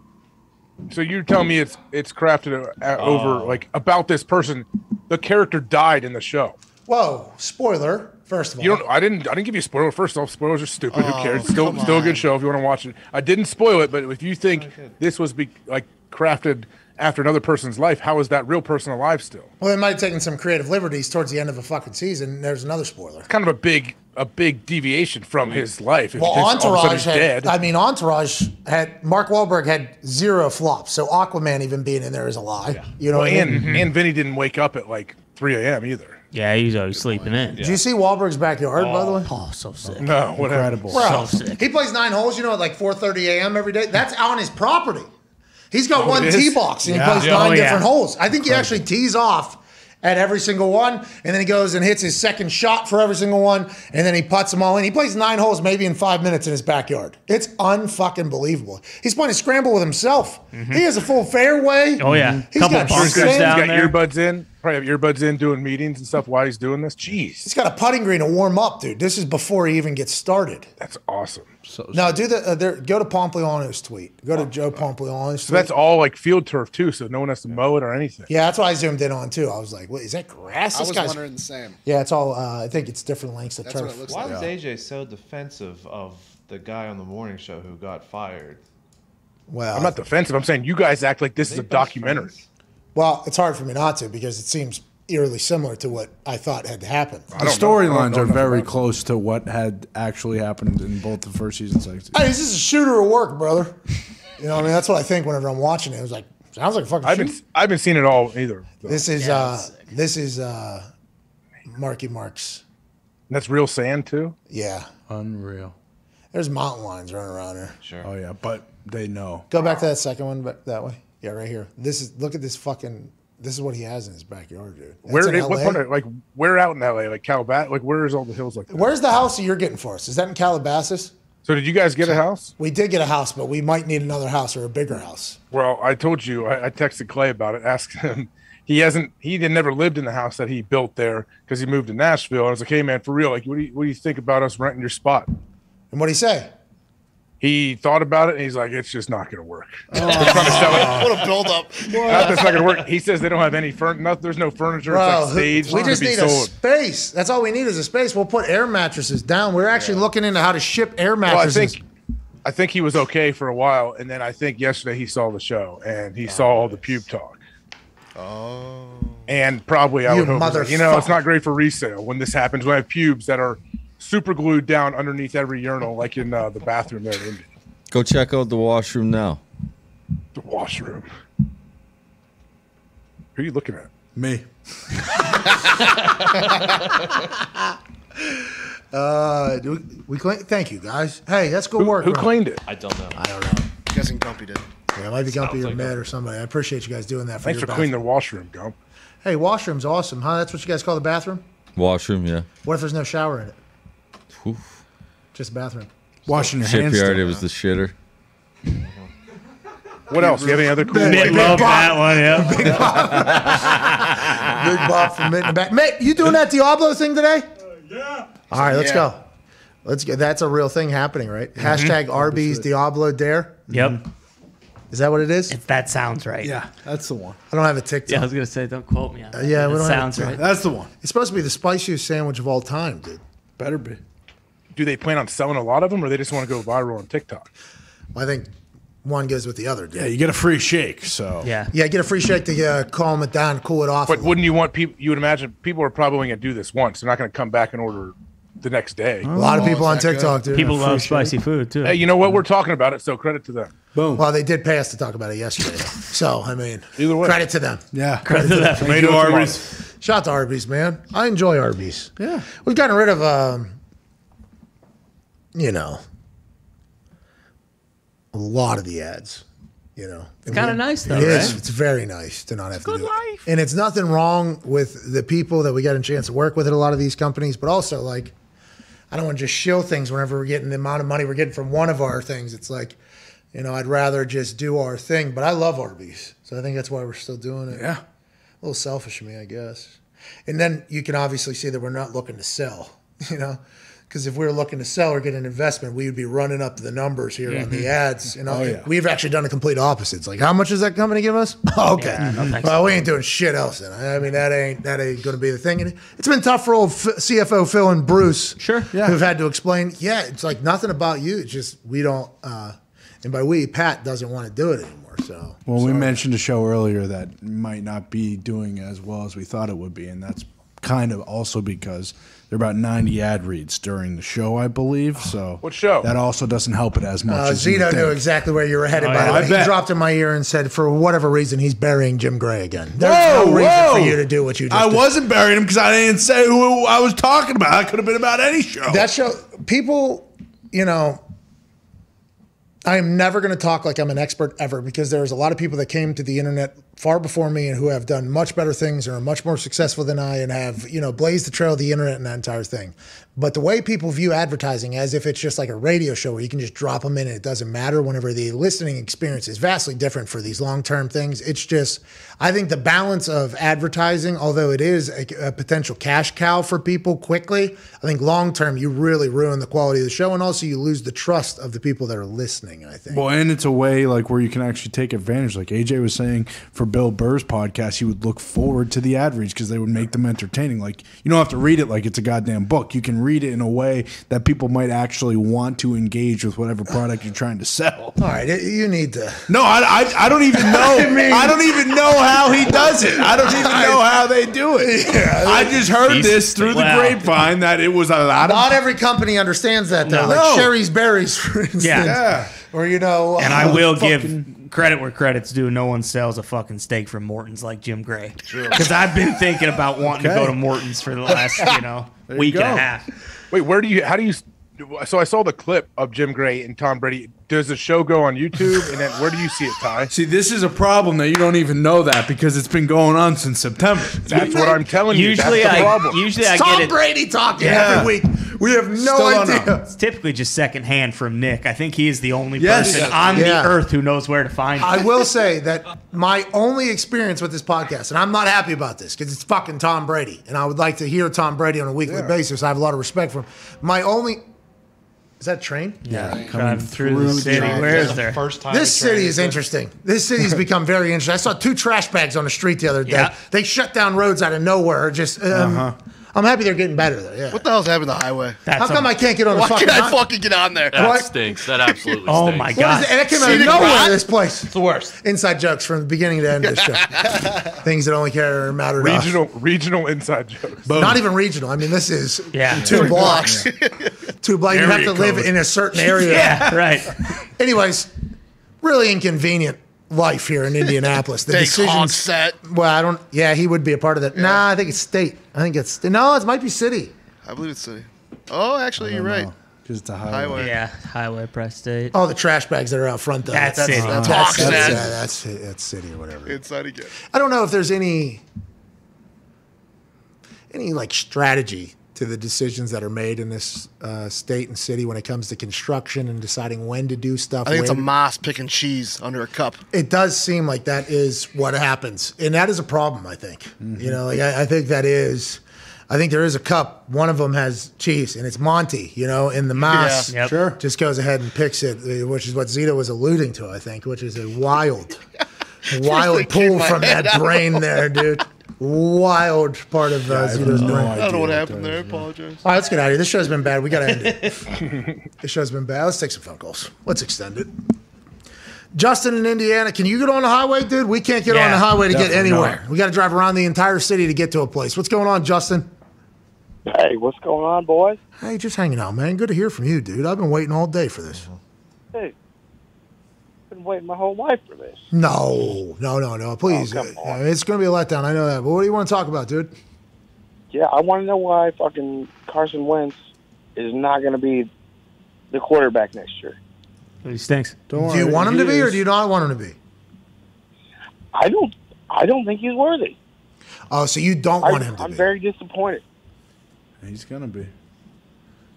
L: so you're telling me it's crafted over like about this person. The character died in the show.
B: Whoa! Spoiler. First of all,
L: You don't. I didn't give you a spoiler. First off, spoilers are stupid. Who cares? Still
B: come
L: a good
B: on.
L: show if you want to watch it. I didn't spoil it, but if you think this was like crafted after another person's life, how is that real person alive still?
B: Well, they might have taken some creative liberties towards the end of a fucking season. There's another spoiler.
L: It's kind of a big deviation from his life. If
B: Well,
L: all of a sudden
B: Entourage
L: he's
B: had.
L: dead.
B: I mean, Entourage had Mark Wahlberg had 0 flops. So Aquaman even being in there is a lie. You know
L: Well,
B: what I mean?
L: and Vinny didn't wake up at like 3 a.m. either.
C: Yeah, he's always sleeping in.
B: Did you see Wahlberg's backyard, by the way?
C: Oh, so sick.
L: No, whatever.
B: Bro, he plays 9 holes, you know, at like 4:30 a.m. every day. That's on his property. He's got one
L: it
B: tee
L: is?
B: box and he
L: Yeah.
B: plays
L: Yeah.
B: 9
L: Oh, yeah.
B: different holes. I think he actually tees off at every single one, and then he goes and hits his second shot for every single one, and then he putts them all in. He plays 9 holes maybe in 5 minutes in his backyard. It's unfucking believable. He's playing a scramble with himself. He has a full fairway.
C: Oh, yeah.
B: He's
C: Couple
B: got
C: bunkers
B: sand.
L: He's got
C: down there.
L: earbuds in. Probably have earbuds in doing meetings and stuff while he's doing this. Jeez,
B: He's got a putting green to warm up, dude. This is before he even gets started.
L: that's awesome.
B: No, do go to Pompliano's tweet. Go to Joe Pompliano's tweet.
L: So that's all like field turf too, so no one has to mow it or anything.
B: Yeah, that's what I zoomed in on too. I was like, "Wait, is that grass?"
N: I
B: This
N: was
B: guy's-
N: wondering the same.
B: Yeah, it's all. I think it's different lengths of
N: That's what
B: turf.
N: it looks
G: Why
N: like.
G: was AJ so defensive of the guy on the morning show who got fired?
B: Well,
L: I'm not defensive. I'm saying you guys act like this is a documentary.
B: Well, it's hard for me not to because it seems eerily similar to what I thought had happened.
D: The storylines are very close to what had actually happened in both the first season and second season.
B: Hey, this is a shooter at work, brother. You know, what I mean, that's what I think whenever I'm watching it. It was like, sounds like a fucking.
L: I haven't seen it all either.
B: This is Marky Mark's.
L: That's real sand too.
B: Yeah,
D: Unreal.
B: there's mountain lions running around here.
G: Sure.
D: Oh yeah, but they know.
B: Go back to that second one, back that way. Yeah, right here. Look at this fucking. This is what he has in his backyard, dude. That's
L: Where?
B: in
L: What
B: LA.
L: part of like? Where out in LA? Like Calabasas? Like where's all the hills like that?
B: Where's the house that you're getting for us? Is that in Calabasas?
L: So did you guys get a house?
B: We did get a house, but we might need another house or a bigger house.
L: Well, I told you. I texted Clay about it. Asked him. He never lived in the house that he built there because he moved to Nashville. And I was like, hey man, for real, like, what do you think about us renting your spot?
B: And what'd he say?
L: He thought about it and he's like, it's just not going to work. They're trying to sell it.
N: What a buildup.
L: That's not going to work. He says they don't have any furniture. There's no furniture.
B: Bro,
L: it's like staged.
B: we
L: to
B: just
L: be
B: need a
L: sold.
B: space. That's all we need is a space. We'll put air mattresses down. We're actually looking into how to ship air
L: Well,
B: mattresses.
L: I think he was okay for a while, and then I think yesterday he saw the show and he saw all the pube talk.
N: Oh.
L: And probably I
B: You
L: would hope, he's like, it's
B: motherfucker.
L: not great for resale when this happens. When I have pubes that are super glued down underneath every urinal, like in the bathroom there at Indy.
I: Go check out the washroom now.
L: The washroom. Who are you looking at?
D: Me.
B: We thank you guys. Hey, that's good work.
L: Who
B: bro.
L: cleaned it?
G: I don't know.
B: I don't know.
N: I'm guessing Gumpy did.
B: Yeah, it might be Gumpy or
G: like
B: Matt or somebody. I appreciate you guys doing that.
L: Thanks
B: your
L: for cleaning the
B: bathroom.
L: washroom, Gump.
B: Hey, washroom's awesome, huh? That's what you guys call the bathroom?
I: Washroom, yeah.
B: What if there's no shower in it?
I: Oof.
B: Just a bathroom.
D: Washing your hands.
I: Shipyard,
D: still.
I: it was the shitter.
L: What else? Do you have any other cool?
C: Mitt loved that one, yeah.
B: Big Bob from Mitt in the back. Mitt, you doing that Diablo thing today?
K: Yeah.
B: All right, let's
N: Yeah.
B: go. Let's go. That's a real thing happening, right? Hashtag Arby's Diablo Dare.
C: Yep.
B: Is that what it is?
C: That sounds right.
D: Yeah, that's the one.
B: I don't have a TikTok.
C: Yeah, I was gonna say, don't quote me on that.
B: Yeah, we
C: That
B: don't
C: sounds
B: have
C: right.
D: That's the one.
B: It's supposed to be the spiciest sandwich of all time, dude.
D: Better be.
L: Do they plan on selling a lot of them, or they just want to go viral on TikTok?
B: I think one goes with the other, dude.
D: Yeah, you get a free shake. So
C: Yeah.
B: Yeah, get a free shake to calm it down, cool it off.
L: But wouldn't you want people? You would imagine people are probably going to do this once. They're not going to come back and order the next day.
B: a lot of people on
N: is that
B: TikTok, dude.
C: People
B: Free
C: love
B: shake.
C: spicy food too.
L: Hey, you know what? We're talking about it, so credit to them.
D: boom.
B: Well, they did pay us to talk about it yesterday. So, I mean,
L: Either way.
B: credit to them.
D: Yeah,
C: Credit to that.
D: Tomato
L: Tomorrow.
D: Arby's.
B: Shout out to Arby's, man. I enjoy Arby's.
D: Yeah.
B: We've gotten rid of, a lot of the ads.
C: It's kind of nice though,
B: It is.
C: right?
B: It's very nice to not have to do it. And it's nothing wrong with the people that we got a chance to work with at a lot of these companies, but also like, I don't want to just shill things whenever we're getting the amount of money we're getting from one of our things. It's like, You know, I'd rather just do our thing. But I love Arby's, so I think that's why we're still doing it.
D: Yeah.
B: A little selfish of me, I guess. And then you can obviously see that we're not looking to sell, you know, because if we were looking to sell or get an investment, we would be running up the numbers here on the ads. You know, we've actually done the complete opposite. It's like, how much does that company give us? Okay, well, we ain't doing shit else then. I mean, that ain't going to be the thing. And it's been tough for old CFO Phil and Bruce, who've had to explain. Yeah, it's like nothing about you. It's just we don't. And by we, Pat doesn't want to do it anymore. So,
D: well, we mentioned a show earlier that might not be doing as well as we thought it would be, and that's kind of also because there are about 90 ad reads during the show, I believe. So
L: what show?
D: That also doesn't help it as much. As
B: Zito knew exactly where you were headed. By the way, he dropped in my ear and said, for whatever reason, he's burying Jim Gray again. There's no reason for you to do what you just did.
D: I wasn't burying him because I didn't say who I was talking about. I could have been about any show.
B: That show, people, you know. I am never going to talk like I'm an expert ever because there's a lot of people that came to the internet far before me and who have done much better things and are much more successful than I and have, you know, blazed the trail of the internet and that entire thing. But the way people view advertising as if it's just like a radio show where you can just drop them in and it doesn't matter whenever the listening experience is vastly different for these long-term things. It's just, I think the balance of advertising, although it is a potential cash cow for people quickly, I think long-term you really ruin the quality of the show and also you lose the trust of the people that are listening, I think.
D: Well, and it's a way like where you can actually take advantage. Like AJ was saying for Bill Burr's podcast, he would look forward to the ad reads because they would make them entertaining. Like you don't have to read it like it's a goddamn book. You can read it in a way that people might actually want to engage with whatever product you're trying to sell.
B: All right, you need to.
D: No, I don't even know. I don't even know how he does it. I don't even know how they do it.
B: Yeah,
D: I just heard this through the grapevine that it was a lot of.
B: Not every company understands that though. Like Sherry's Berries, for instance.
D: Yeah.
B: Or you know,
C: and I will give credit where credit's due. No one sells a fucking steak from Morton's like Jim Gray. Because I've been thinking about wanting to go to Morton's for the last, week and a half.
L: Wait, how do you? So I saw the clip of Jim Gray and Tom Brady. Does the show go on YouTube? And then where do you see it, Ty?
D: See, this is a problem that you don't even know that because it's been going on since September.
L: That's what I'm telling you.
C: Usually
L: That's the problem.
C: Usually I
B: Tom
C: get it.
B: Brady talking every week. We have no idea.
C: It's typically just secondhand from Nick. I think he is the only person on the earth who knows where to find it.
B: I will say that my only experience with this podcast, and I'm not happy about this because it's fucking Tom Brady, and I would like to hear Tom Brady on a weekly basis. I have a lot of respect for him. My only... Is that a train?
C: Yeah, coming through the city. Where is there?
B: This city is interesting. This city has become very interesting. I saw 2 trash bags on the street the other day.
C: Yeah.
B: They shut down roads out of nowhere. Just, I'm happy they're getting better though. Yeah.
N: What the hell's happened to the highway?
B: How come I can't get on the fucking?
N: Why can't I fucking get on there?
F: That stinks. That absolutely stinks.
C: Oh my god!
B: And that came out of nowhere. This place.
C: It's the worst.
B: Inside jokes from the beginning to the end of the show. Things that only care or matter to us.
L: Regional inside jokes.
B: Not even regional. I mean, this is 2
N: 2
B: blocks. 2 blocks. You have to live in a certain area.
C: Yeah, right.
B: Anyways, really inconvenient life here in Indianapolis. The decisions
N: set.
B: Well, I don't. Yeah, he would be a part of that.
N: Yeah.
B: Nah, I think it's state. I think it's no. It might be city.
N: I believe it's city. Oh, actually, you're right.
D: Because it's a highway.
C: Yeah, highway press state.
B: Oh, the trash bags that are out front though.
C: That's city.
B: That's city or whatever.
N: Inside again.
B: I don't know if there's any like strategy to the decisions that are made in this state and city when it comes to construction and deciding when to do stuff.
N: I think it's a moss picking cheese under a cup.
B: It does seem like that is what happens, and that is a problem. I think you know, like I think that is. I think there is a cup. One of them has cheese, and it's Monty. You know, and the mouse just goes ahead and picks it, which is what Zito was alluding to. I think, which is a wild pull from that brain there, dude. Wild part of Zito's brain.
N: I don't know what happened there. I apologize.
B: All right, let's get out of here. This show's been bad. We got to end it. This show's been bad. Let's take some phone calls. Let's extend it. Justin in Indiana, can you get on the highway, dude? We can't get on the highway to get anywhere. We got to drive around the entire city to get to a place. What's going on, Justin?
T: Hey, what's going on, boys?
B: Hey, just hanging out, man. Good to hear from you, dude. I've been waiting all day for this.
T: Hey, been waiting my whole life for this.
B: No. Please. It's going to be a letdown. I know that. But what do you want to talk about, dude?
T: Yeah, I want to know why fucking Carson Wentz is not going to be the quarterback next year.
C: He stinks.
B: Do you want him to be or do you not want him to be?
T: I don't think he's worthy.
B: Oh, so you don't want him to
T: I'm
B: be.
T: very disappointed.
D: He's going to be.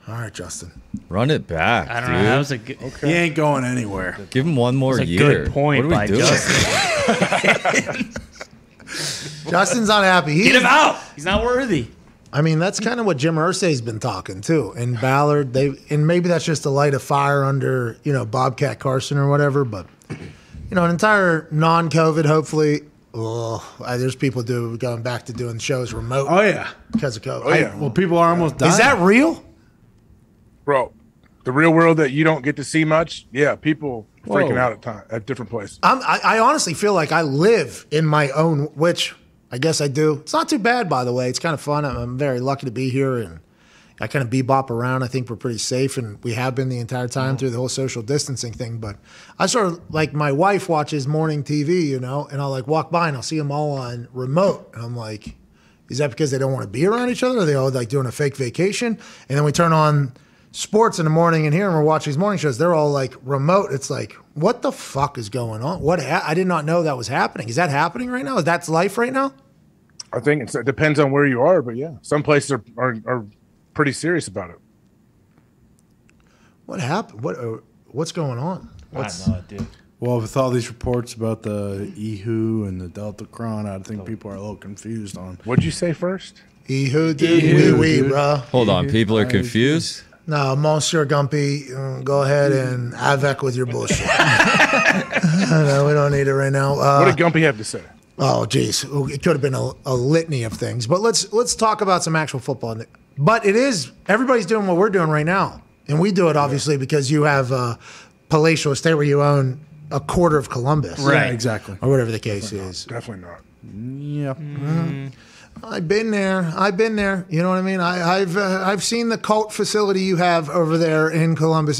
B: All right, Justin.
I: Run it back.
C: I don't know.
I: dude.
C: That was a good.
D: He ain't going anywhere.
I: Give him one more
C: That's a
I: year.
C: good point
I: What are we
C: by
I: doing?
C: Justin.
B: Justin's unhappy.
C: Get him out. He's not worthy.
B: I mean, that's kind of what Jim Irsay's been talking too, and Ballard. And maybe that's just a light of fire under Bobcat Carson or whatever. But an entire non-COVID, hopefully. There's people going back to doing shows remote.
D: Oh yeah,
B: because of COVID.
D: Oh yeah. Well, people are almost dying.
B: Is that real,
L: bro? The real world that you don't get to see much. Yeah, people freaking out at different places.
B: I honestly feel like I live in my own, which I guess I do. It's not too bad, by the way. It's kind of fun. I'm very lucky to be here, and I kind of bebop around. I think we're pretty safe, and we have been the entire time through the whole social distancing thing. But I sort of like my wife watches morning TV, and I'll like walk by and I'll see them all on remote, and I'm like, is that because they don't want to be around each other? Are they all like doing a fake vacation? And then we turn on sports in the morning and here, and we're watching these morning shows. They're all like remote. It's like, what the fuck is going on? I did not know that was happening. Is that happening right now? Is that life right now?
L: I think it depends on where you are, but yeah, some places are pretty serious about it.
B: What happened? What's going on?
G: I have no idea.
D: Well, with all these reports about the EHU and the Delta Cron, I think people are a little confused on.
L: What'd you say first?
B: EHU, dude. Wee, bro.
I: Hold on, people are confused.
B: No, Monsieur Gumpy, go ahead and avec with your bullshit. No, we don't need it right now.
L: What did Gumpy have to say?
B: Oh, geez, it could have been a litany of things. But let's talk about some actual football. But everybody's doing what we're doing right now, and we do it obviously because you have palatial estate where you own a quarter of Columbus,
D: right? Yeah, exactly,
B: or whatever the case is.
L: Definitely not.
D: Yep.
B: I've been there. You know what I mean? I've seen the cult facility you have over there in Columbus.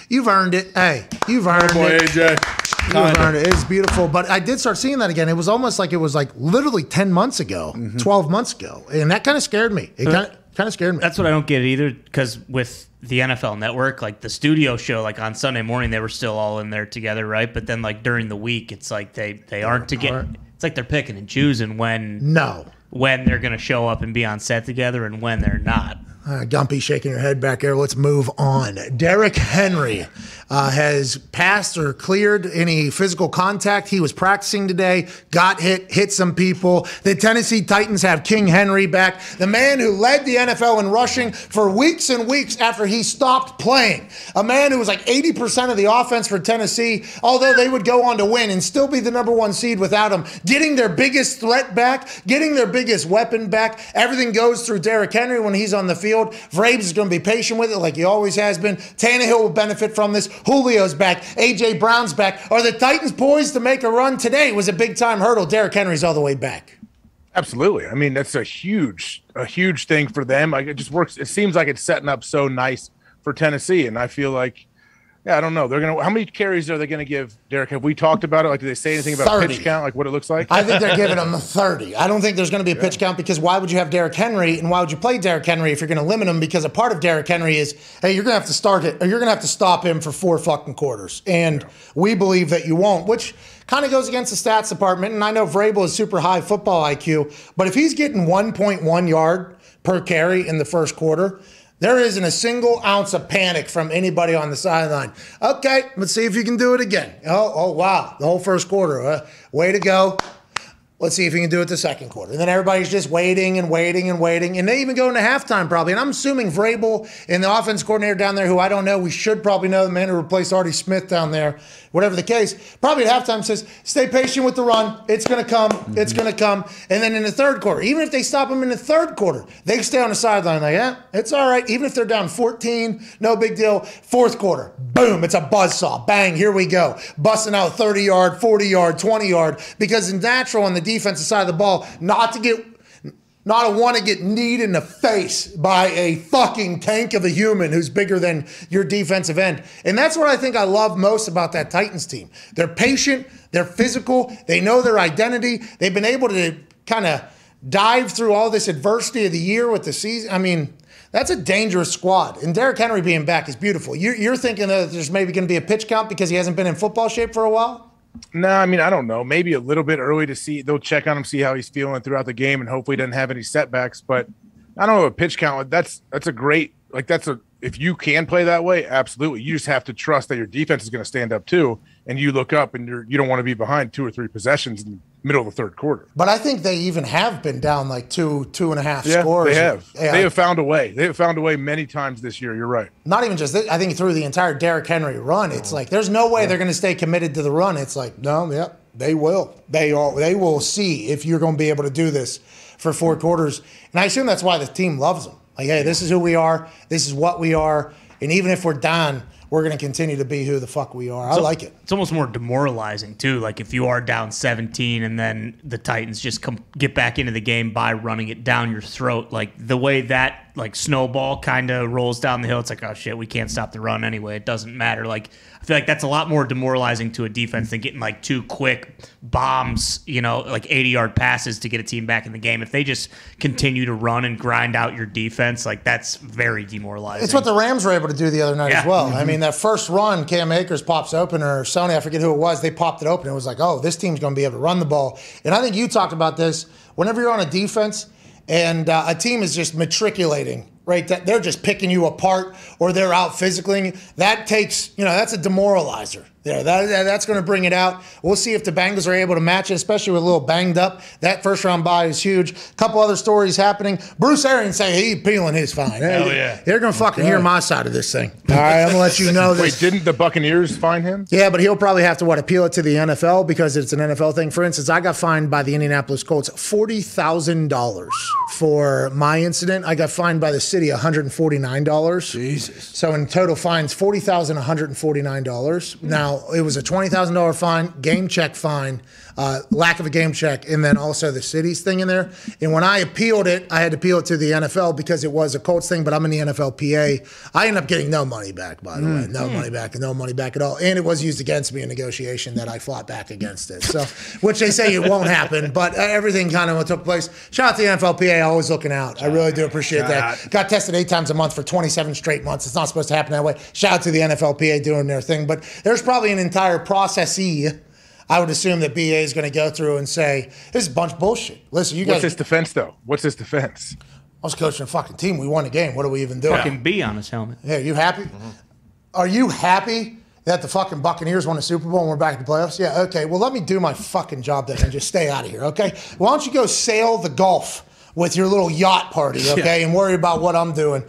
B: You've earned it. Hey, you've earned it.
D: AJ.
B: You've earned it. It's beautiful. But I did start seeing that again. It was almost like it was like literally 10 months ago, 12 months ago. And that kind of scared me. It kind of scared me.
C: That's what I don't get either, because with the NFL Network, like the studio show, like on Sunday morning, they were still all in there together, right? But then like during the week, it's like they aren't together. It's like they're picking and choosing when they're going to show up and be on set together and when they're not.
B: Gumpy shaking your head back there. Let's move on. Derrick Henry has passed or cleared any physical contact. He was practicing today, got hit some people. The Tennessee Titans have King Henry back, the man who led the NFL in rushing for weeks and weeks after he stopped playing. A man who was like 80% of the offense for Tennessee, although they would go on to win and still be the #1 seed without him. Getting their biggest threat back, getting their biggest weapon back. Everything goes through Derrick Henry when he's on the field. Vrabes is going to be patient with it like he always has been. Tannehill will benefit from this. Julio's back. A.J. Brown's back. Are the Titans poised to make a run today? It was a big-time hurdle. Derrick Henry's all the way back.
L: Absolutely. I mean, that's a huge thing for them. Like, it just works. It seems like it's setting up so nice for Tennessee, and I feel like, I don't know. How many carries are they going to give Derrick? Have we talked about it? Like, did they say anything about
B: 30.
L: pitch count, like what it looks like?
B: I think they're giving him 30. I don't think there's going to be a pitch count, because why would you have Derrick Henry, and why would you play Derrick Henry if you're going to limit him? Because a part of Derrick Henry is, hey, you're going to have to start it, or you're going to have to stop him for 4 fucking quarters. And we believe that you won't, which kind of goes against the stats department. And I know Vrabel is super high football IQ, but if he's getting 1.1 yard per carry in the first quarter, there isn't a single ounce of panic from anybody on the sideline. Okay, let's see if you can do it again. Oh wow, the whole first quarter. Way to go. Let's see if you can do it the second quarter. And then everybody's just waiting and waiting and waiting. And they even go into halftime probably. And I'm assuming Vrabel and the offense coordinator down there, who I don't know, we should probably know, the man who replaced Artie Smith down there, whatever the case, probably at halftime says, stay patient with the run. It's going to come. It's going to come. And then in the third quarter, even if they stop him in the third quarter, they stay on the sideline like, yeah, it's all right. Even if they're down 14, no big deal. Fourth quarter, boom, it's a buzzsaw. Bang, here we go. Busting out 30-yard, 40-yard, 20-yard, because it's natural on the defensive side of the ball not to want to get kneed in the face by a fucking tank of a human who's bigger than your defensive end. And that's what I think I love most about that Titans team. They're patient, they're physical, they know their identity. They've been able to kind of dive through all this adversity of the year with the season. I mean, that's a dangerous squad. And Derrick Henry being back is beautiful. You're thinking that there's maybe going to be a pitch count because he hasn't been in football shape for a while?
L: No, I mean, I don't know. Maybe a little bit early to see. They'll check on him, see how he's feeling throughout the game, and hopefully he doesn't have any setbacks. But I don't know, a pitch count, that's a great, like, that's a if you can play that way, absolutely. You just have to trust that your defense is going to stand up too, and you look up and you don't want to be behind 2 or 3 possessions in the middle of the third quarter.
B: But I think they even have been down like 2.5
L: Yeah,
B: scores.
L: they have.
B: Yeah,
L: They have found a way. They have found a way many times this year. You're right.
B: Not even just this, I think through the entire Derrick Henry run, it's like there's no way they're going to stay committed to the run. It's like, no, yeah, they will. They will see if you're going to be able to do this for 4 quarters. And I assume that's why the team loves them. Like, hey, this is who we are. This is what we are. And even if we're down, we're going to continue to be who the fuck we are. I like it.
C: It's almost more demoralizing, too. Like, if you are down 17 and then the Titans just get back into the game by running it down your throat, like, the way that, like, snowball kind of rolls down the hill, it's like, oh, shit, we can't stop the run anyway. It doesn't matter. Like, I feel like that's a lot more demoralizing to a defense than getting, like, 2 quick bombs, you know, like 80-yard passes to get a team back in the game. If they just continue to run and grind out your defense, like, that's very demoralizing.
B: It's what the Rams were able to do the other night as well. I mean, that first run, Cam Akers pops open, or Sony, I forget who it was, they popped it open. It was like, oh, this team's going to be able to run the ball. And I think you talked about this. Whenever you're on a defense and a team is just matriculating, right, that they're just picking you apart or they're out physically, that takes, that's a demoralizer. Yeah, that's going to bring it out. We'll see if the Bengals are able to match it, especially with a little banged up. That first round bye is huge. A couple other stories happening. Bruce Arians saying he's peeling his fine.
L: Hell yeah.
B: They're going to fucking hear my side of this thing. All right, I'm going to let you know this.
L: Wait, didn't the Buccaneers fine him?
B: Yeah, but he'll probably have to, appeal it to the NFL because it's an NFL thing. For instance, I got fined by the Indianapolis Colts $40,000 for my incident. I got fined by the city $149.
D: Jesus.
B: So in total fines, $40,149. Now, it was a $20,000 fine, game check fine, lack of a game check, and then also the city's thing in there. And when I appealed it, I had to appeal it to the NFL because it was a Colts thing, but I'm in the NFLPA. I ended up getting no money back, by the way. No money back and no money back at all. And it was used against me in negotiation that I fought back against it. So, which they say it won't happen, but everything kind of took place. Shout out to the NFLPA, always looking out. I really do appreciate that. Got tested 8 times a month for 27 straight months. It's not supposed to happen that way. Shout out to the NFLPA doing their thing. But there's probably an entire process-y, I would assume that BA is going to go through and say, this is a bunch of bullshit. Listen, you guys.
L: What's his defense, though? What's his defense?
B: I was coaching a fucking team. We won a game. What are we even doing?
C: Fucking B on his helmet.
B: Yeah, you happy? Are you happy that the fucking Buccaneers won a Super Bowl and we're back in the playoffs? Yeah, okay. Well, let me do my fucking job then and just stay out of here, okay? Why don't you go sail the Gulf with your little yacht party, okay, and worry about what I'm doing.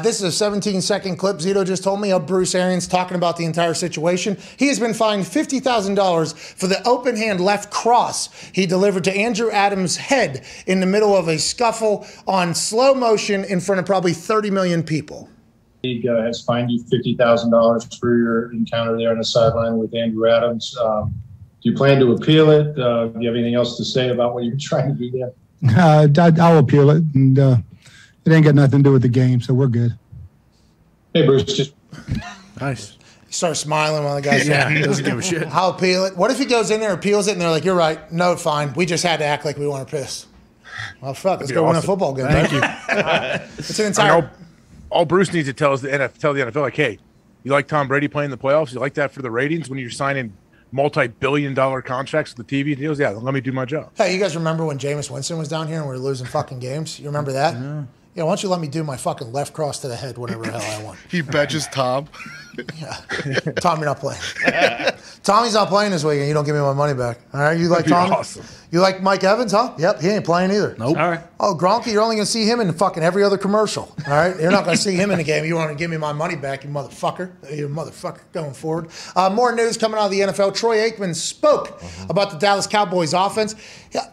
B: This is a 17-second clip Zito just told me of Bruce Arians talking about the entire situation. He has been fined $50,000 for the open hand left cross he delivered to Andrew Adams' head in the middle of a scuffle on slow motion in front of probably 30 million people.
U: League has fined you $50,000 for your encounter there on the sideline with Andrew Adams. Do you plan to appeal it? Do you have anything else to say about what you're trying to do there?
V: I'll appeal it, and it ain't got nothing to do with the game, so we're good.
U: Hey, Bruce, just
B: nice. He starts smiling while the guy's
D: Yeah, he doesn't give a shit.
B: I'll appeal it. What if he goes in there, appeals it, and they're like, "You're right, no, fine. We just had to act like we want to piss." Well, fuck, let's go win a football game.
L: Thank you.
B: It's an entire.
L: All Bruce needs to tell the NFL, like, hey, you like Tom Brady playing the playoffs? You like that for the ratings when you're signing multi-billion-dollar contracts with the TV deals? Yeah, let me do my job.
B: Hey, you guys remember when Jameis Winston was down here and we were losing fucking games? You remember that? Yeah, why don't you let me do my fucking left cross to the head, whatever the hell I want.
N: He benches Tom.
B: Yeah. Tom, you're not playing. Tommy's not playing this weekend. You don't give me my money back. All right, you like Tommy?
L: Awesome.
B: You like Mike Evans, huh? Yep, he ain't playing either.
D: Nope.
C: All right.
B: Oh, Gronky, you're only going to see him in fucking every other commercial. All right? You're not going to see him in the game. You want to give me my money back, you motherfucker. You motherfucker going forward. More news coming out of the NFL. Troy Aikman spoke about the Dallas Cowboys offense.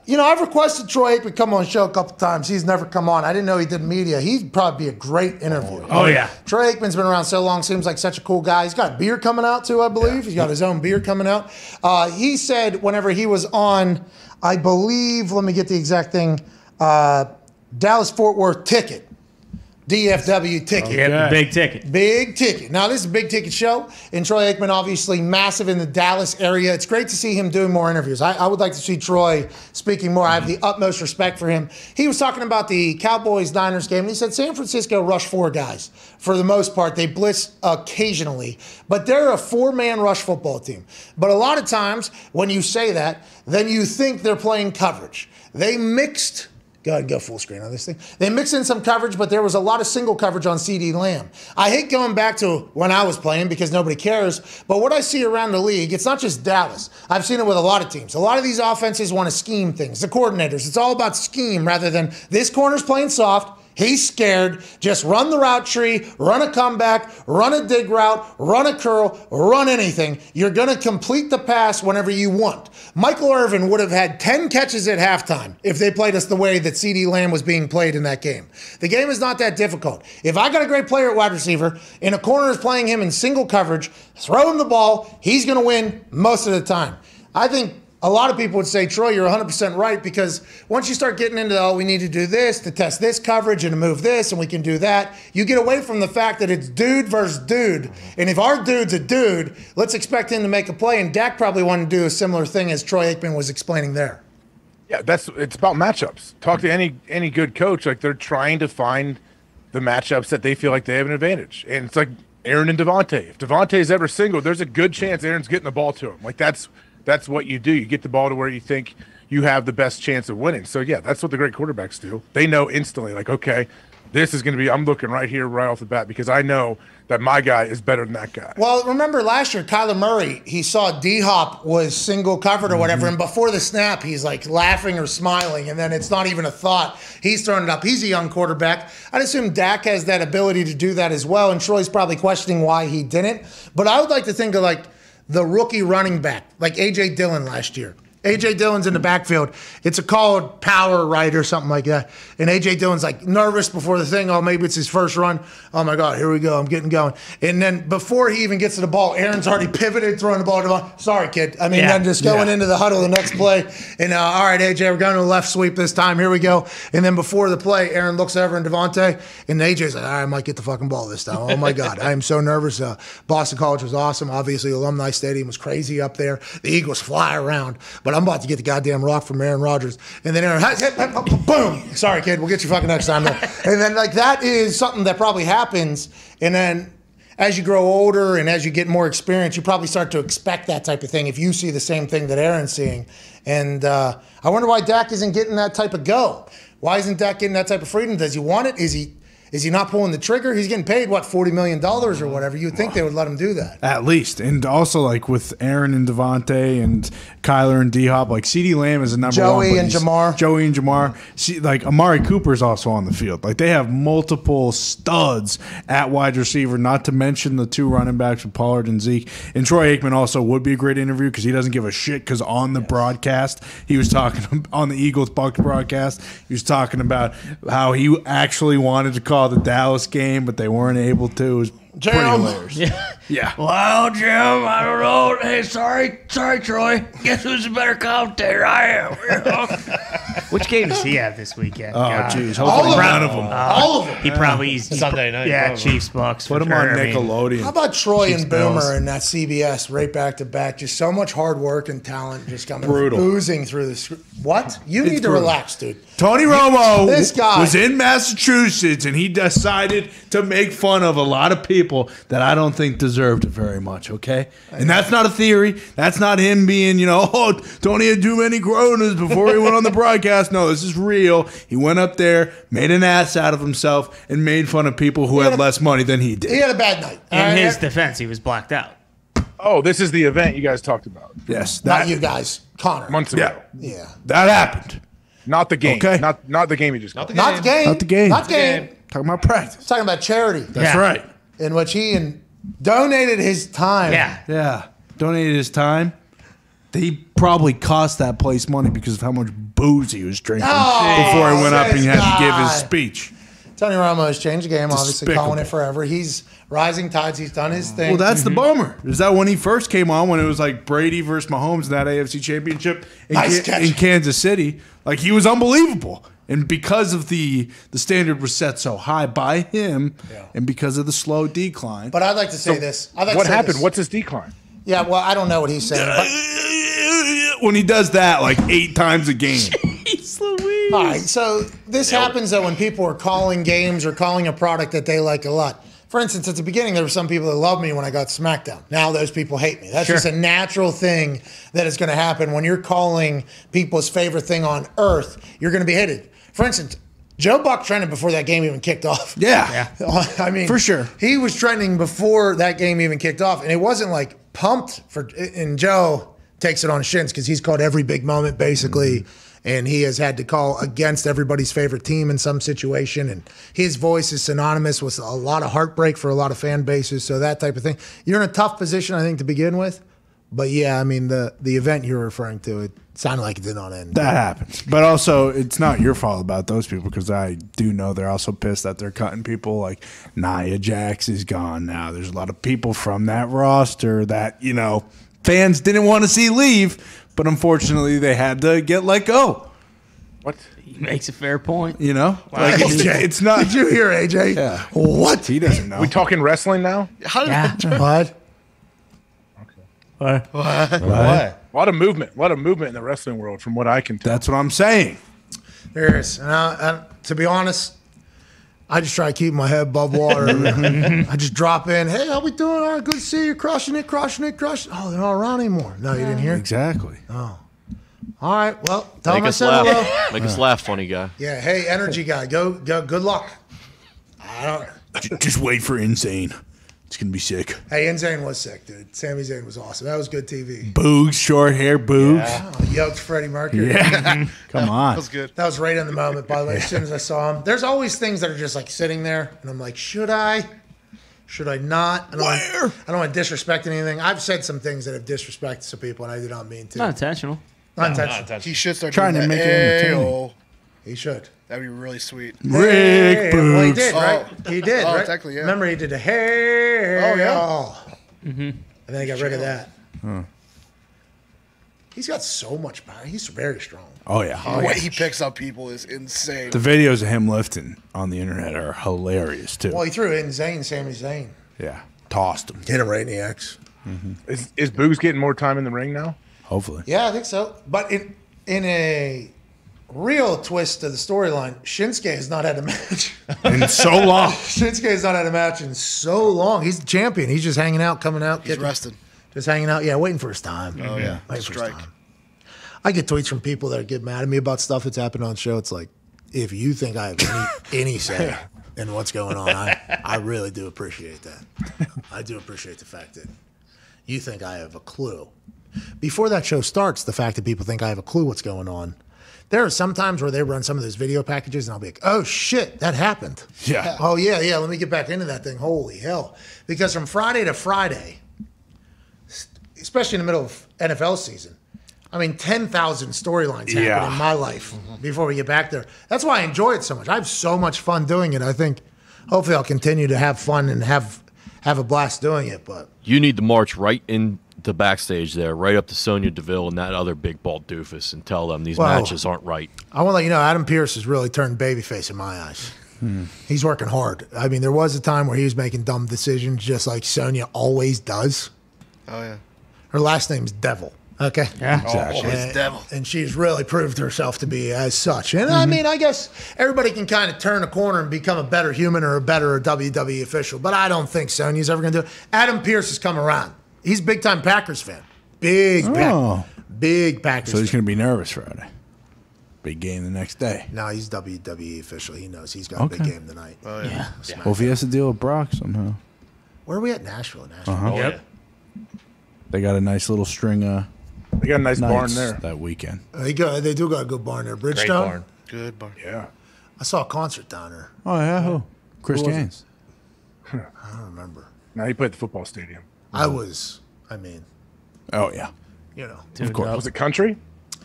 B: Yeah, I've requested Troy Aikman come on the show a couple times. He's never come on. I didn't know he did media. He'd probably be a great interview.
C: Oh, yeah.
B: Troy Aikman's been around so long, seems like such a cool guy. He's got beer coming out, too, I believe. Yeah. He's got his own beer coming out. He said whenever he was on, I believe, let me get the exact thing, Dallas-Fort Worth Ticket. DFW ticket.
C: Yeah, big ticket.
B: Big ticket. Now, this is a big ticket show, and Troy Aikman, obviously massive in the Dallas area. It's great to see him doing more interviews. I would like to see Troy speaking more. I have the utmost respect for him. He was talking about the Cowboys-Niners game, and he said San Francisco rushed 4 guys. For the most part, they blitz occasionally, but they're a 4-man rush football team. But a lot of times, when you say that, then you think they're playing coverage. They mixed Go ahead and go full screen on this thing. They mix in some coverage, but there was a lot of single coverage on CeeDee Lamb. I hate going back to when I was playing because nobody cares, but what I see around the league, it's not just Dallas. I've seen it with a lot of teams. A lot of these offenses want to scheme things. The coordinators, it's all about scheme rather than this corner's playing soft. He's scared. Just run the route tree, run a comeback, run a dig route, run a curl, run anything. You're going to complete the pass whenever you want. Michael Irvin would have had 10 catches at halftime if they played us the way that CeeDee Lamb was being played in that game. The game is not that difficult. If I got a great player at wide receiver and a corner is playing him in single coverage, throw him the ball, he's going to win most of the time. I think a lot of people would say, Troy, you're 100% right, because once you start getting into, oh, we need to do this to test this coverage and to move this and we can do that, you get away from the fact that it's dude versus dude. And if our dude's a dude, let's expect him to make a play. And Dak probably wanted to do a similar thing as Troy Aikman was explaining there.
L: Yeah, it's about matchups. Talk to any good coach. Like, they're trying to find the matchups that they feel like they have an advantage. And it's like Aaron and Devontae. If Devontae's ever single, there's a good chance Aaron's getting the ball to him. Like, that's what you do. You get the ball to where you think you have the best chance of winning. So, yeah, that's what the great quarterbacks do. They know instantly, like, okay, this is going to be – I'm looking right here, right off the bat, because I know that my guy is better than that guy.
B: Well, remember last year, Kyler Murray, he saw D-Hop was single covered or whatever, and before the snap, he's like laughing or smiling, and then it's not even a thought. He's throwing it up. He's a young quarterback. I'd assume Dak has that ability to do that as well, and Troy's probably questioning why he didn't. But I would like to think of, like, the rookie running back, like A.J. Dillon last year. A.J. Dillon's in the backfield. It's a called power right or something like that. And A.J. Dillon's like nervous before the thing. Oh, maybe it's his first run. Oh, my God, here we go. I'm getting going. And then before he even gets to the ball, Aaron's already pivoted, throwing the ball to Devon. Sorry, kid. I mean, then just going into the huddle the next play. And, all right, A.J., we're going to the left sweep this time. Here we go. And then before the play, Aaron looks over and Devontae. And A.J.'s like, all right, I might get the fucking ball this time. Oh, my God. I am so nervous. Boston College was awesome. Obviously, Alumni Stadium was crazy up there. The Eagles fly around. But I'm about to get the goddamn rock from Aaron Rodgers. And then Aaron, boom. Sorry, kid. We'll get you fucking next time. And then, like, that is something that probably happens. And then as you grow older and as you get more experience, you probably start to expect that type of thing if you see the same thing that Aaron's seeing. And I wonder why Dak isn't getting that type of go. Why isn't Dak getting that type of freedom? Does he want it? Is he not pulling the trigger? He's getting paid, what, $40 million or whatever. You would think they would let him do that.
D: At least. And also, like, with Aaron and Devontae and Kyler and D-Hop, like, CeeDee Lamb is a number one.
B: Joey and Jamar.
D: See, like, Amari Cooper's also on the field. Like, they have multiple studs at wide receiver, not to mention the two running backs with Pollard and Zeke. And Troy Aikman also would be a great interview because he doesn't give a shit, because on the broadcast, he was talking on the Eagles-Bucs broadcast, he was talking about how he actually wanted to call the Dallas game, but they weren't able to. It was pretty hilarious. Yeah.
R: Well, Jim, I don't know. Hey, sorry, Troy. Guess who's a better commentator? I am.
C: Which game does he have this weekend?
D: Oh, jeez. Hopefully none of them.
B: All of them.
C: He probably is
G: Sunday night.
C: Yeah,
G: probably.
C: Chiefs Bucks.
D: Put him on Nickelodeon.
B: How about Troy
C: Chiefs
B: and Boomer
C: Bills.
B: and that CBS right back to back? Just so much hard work and talent just coming
D: Brutal.
B: oozing through the screen. What? You need to
D: brutal.
B: relax, dude.
D: Tony Romo
B: This guy.
D: was in Massachusetts, and he decided to make fun of a lot of people that I don't think deserved it very much, okay? And that's not a theory. That's not him being, oh, Tony had too many Coronas before he went on the broadcast. No, this is real. He went up there, made an ass out of himself, and made fun of people who had less money than he did.
B: He had a bad night.
C: In his defense, he was blacked out.
L: Oh, this is the event you guys talked about.
D: Yes.
B: Not you guys. Connor.
L: Months ago.
B: Yeah.
D: That happened.
L: Not the game.
D: Okay.
L: Not the game you just called.
B: Not the game.
D: Not the game.
B: Not the game.
D: Talking about practice.
B: Talking about charity.
D: That's right.
B: In which he donated his time.
D: Yeah. Donated his time. He probably cost that place money because of how much booze he was drinking before he went up and he had to give his speech.
B: Tony Romo has changed the game, obviously
D: Despicable.
B: calling it forever. He's rising tides. He's done his thing.
D: Well, that's the bummer. Is that when he first came on, when it was like Brady versus Mahomes in that AFC Championship in Kansas City, like he was unbelievable. And because of the standard was set so high by him, and because of the slow decline.
B: But I'd like to say this.
L: What happened? What's his decline?
B: Yeah, well, I don't know what he's saying. But
D: when he does that like 8 times a game.
B: all right, so this happens though when people are calling games or calling a product that they like a lot. For instance, at the beginning, there were some people that loved me when I got SmackDown. Now those people hate me. That's just a natural thing that is going to happen when you're calling people's favorite thing on earth. You're going to be hated. For instance, Joe Buck trended before that game even kicked off.
D: Yeah.
B: I mean,
D: For sure.
B: He was trending before that game even kicked off, and it wasn't like pumped for. And Joe takes it on shins because he's called every big moment basically, and he has had to call against everybody's favorite team in some situation, and his voice is synonymous with a lot of heartbreak for a lot of fan bases. So that type of thing, you're in a tough position, I think, to begin with. But yeah, I mean, the event you're referring to, it sounded like it did not end.
D: That happens. But also, it's not your fault about those people because I do know they're also pissed that they're cutting people. Like, Nia Jax is gone now. There's a lot of people from that roster that, you know, fans didn't want to see leave, but unfortunately they had to get let go.
L: What?
C: He makes a fair point.
D: You know?
C: Wow.
D: Like, it's not.
B: Did you hear, AJ?
D: Yeah.
B: What?
D: He doesn't know.
L: We talking wrestling now?
N: How did
C: Yeah.
N: that turn?
B: What?
C: What?
N: What?
L: A lot of movement. A lot of movement in the wrestling world, from what I can tell.
D: That's what I'm saying.
B: There is. And to be honest, I just try to keep my head above water. I just drop in. Hey, how we doing? All right, good to see you. Crushing it. Oh, they're not around anymore. No, you didn't hear?
D: Exactly.
B: Oh. All right. Well, tell
F: Make
B: them I
F: us
B: said
F: laugh.
B: hello.
F: Make us laugh, funny guy.
B: Yeah. Hey, energy guy. Go. Good luck. I don't.
D: Just wait for Insane. It's going to be sick.
B: Hey, Insane was sick, dude. Sami Zayn was awesome. That was good TV.
D: Boogs, short hair, boobs.
B: Oh, yoked Freddie Mercury.
D: Yeah. Come on.
N: That was good.
B: That was right in the moment, by the way, as soon as I saw him. There's always things that are just like sitting there, and I'm like, should I? Should I not? I don't want to disrespect anything. I've said some things that have disrespected some people, and I did not mean to.
C: Not intentional.
B: Not intentional.
N: He should start
D: Trying
N: doing
D: to
N: that.
D: make it entertaining.
N: Ayo.
B: He should.
N: That'd be really sweet.
D: Rick
B: Well, he
D: Boogs.
B: did, right? He did,
N: Oh,
B: right?
N: technically, yeah.
B: Remember, he did a hey.
N: Oh, yeah.
C: Mm-hmm.
B: And then he got rid of that.
D: Huh.
B: He's got so much power. He's very strong.
D: Oh, yeah.
N: The way he picks up people is insane.
D: The videos of him lifting on the internet are hilarious, too.
B: Well, he threw in Sami Zayn.
D: Yeah. Tossed him.
B: Hit him right in the X.
L: Is Boogs getting more time in the ring now?
D: Hopefully.
B: Yeah, I think so. But in a real twist to the storyline, Shinsuke has not had a match
D: in so long.
B: Shinsuke has not had a match in so long. He's the champion. He's just hanging out, coming out.
N: He's rested.
B: Just hanging out. Yeah, waiting for his time.
N: Oh, yeah.
B: Waiting for his
N: Strike.
B: time. I get tweets from people that get mad at me about stuff that's happened on the show. It's like, if you think I have any say in what's going on, I really do appreciate that. I do appreciate the fact that you think I have a clue. Before that show starts, the fact that people think I have a clue what's going on, there are some times where they run some of those video packages and I'll be like, oh shit, that happened.
D: Yeah.
B: Oh yeah, let me get back into that thing. Holy hell. Because from Friday to Friday, especially in the middle of NFL season, I mean, 10,000 storylines happen in my life before we get back there. That's why I enjoy it so much. I have so much fun doing it. I think hopefully I'll continue to have fun and have a blast doing it. But
F: You need to march right in the backstage there, right up to Sonya Deville and that other big bald doofus and tell them these matches aren't right.
B: I want to let you know, Adam Pearce has really turned babyface in my eyes. He's working hard. I mean, there was a time where he was making dumb decisions just like Sonya always does.
N: Oh, yeah.
B: Her last name's Devil. Okay.
C: Yeah.
N: Exactly. Always Devil.
B: And she's really proved herself to be as such. And I mean, I guess everybody can kind of turn a corner and become a better human or a better WWE official, but I don't think Sonya's ever going to do it. Adam Pearce has come around. He's a big-time Packers fan. Big Packers
D: So he's
B: fan.
D: going to be nervous Friday. Big game the next day.
B: No, he's WWE official. He knows he's got a big game tonight.
N: Oh, yeah.
D: Well, if he has to deal with Brock somehow.
B: Where are we at? Nashville.
D: Uh-huh.
G: Yep.
D: They got a nice little string
L: They got a nice barn
D: nights
L: there.
D: that weekend.
B: They do got a good barn there. Bridgestone.
G: Great barn.
N: Good barn.
L: Yeah.
B: I saw a concert down there.
D: Oh, yeah? Who? Chris
B: Who was it?
D: Gaines.
B: I don't remember.
L: Now he played at the football stadium.
B: I mean,
D: Oh, yeah.
B: you know,
D: Of course.
L: Was it country?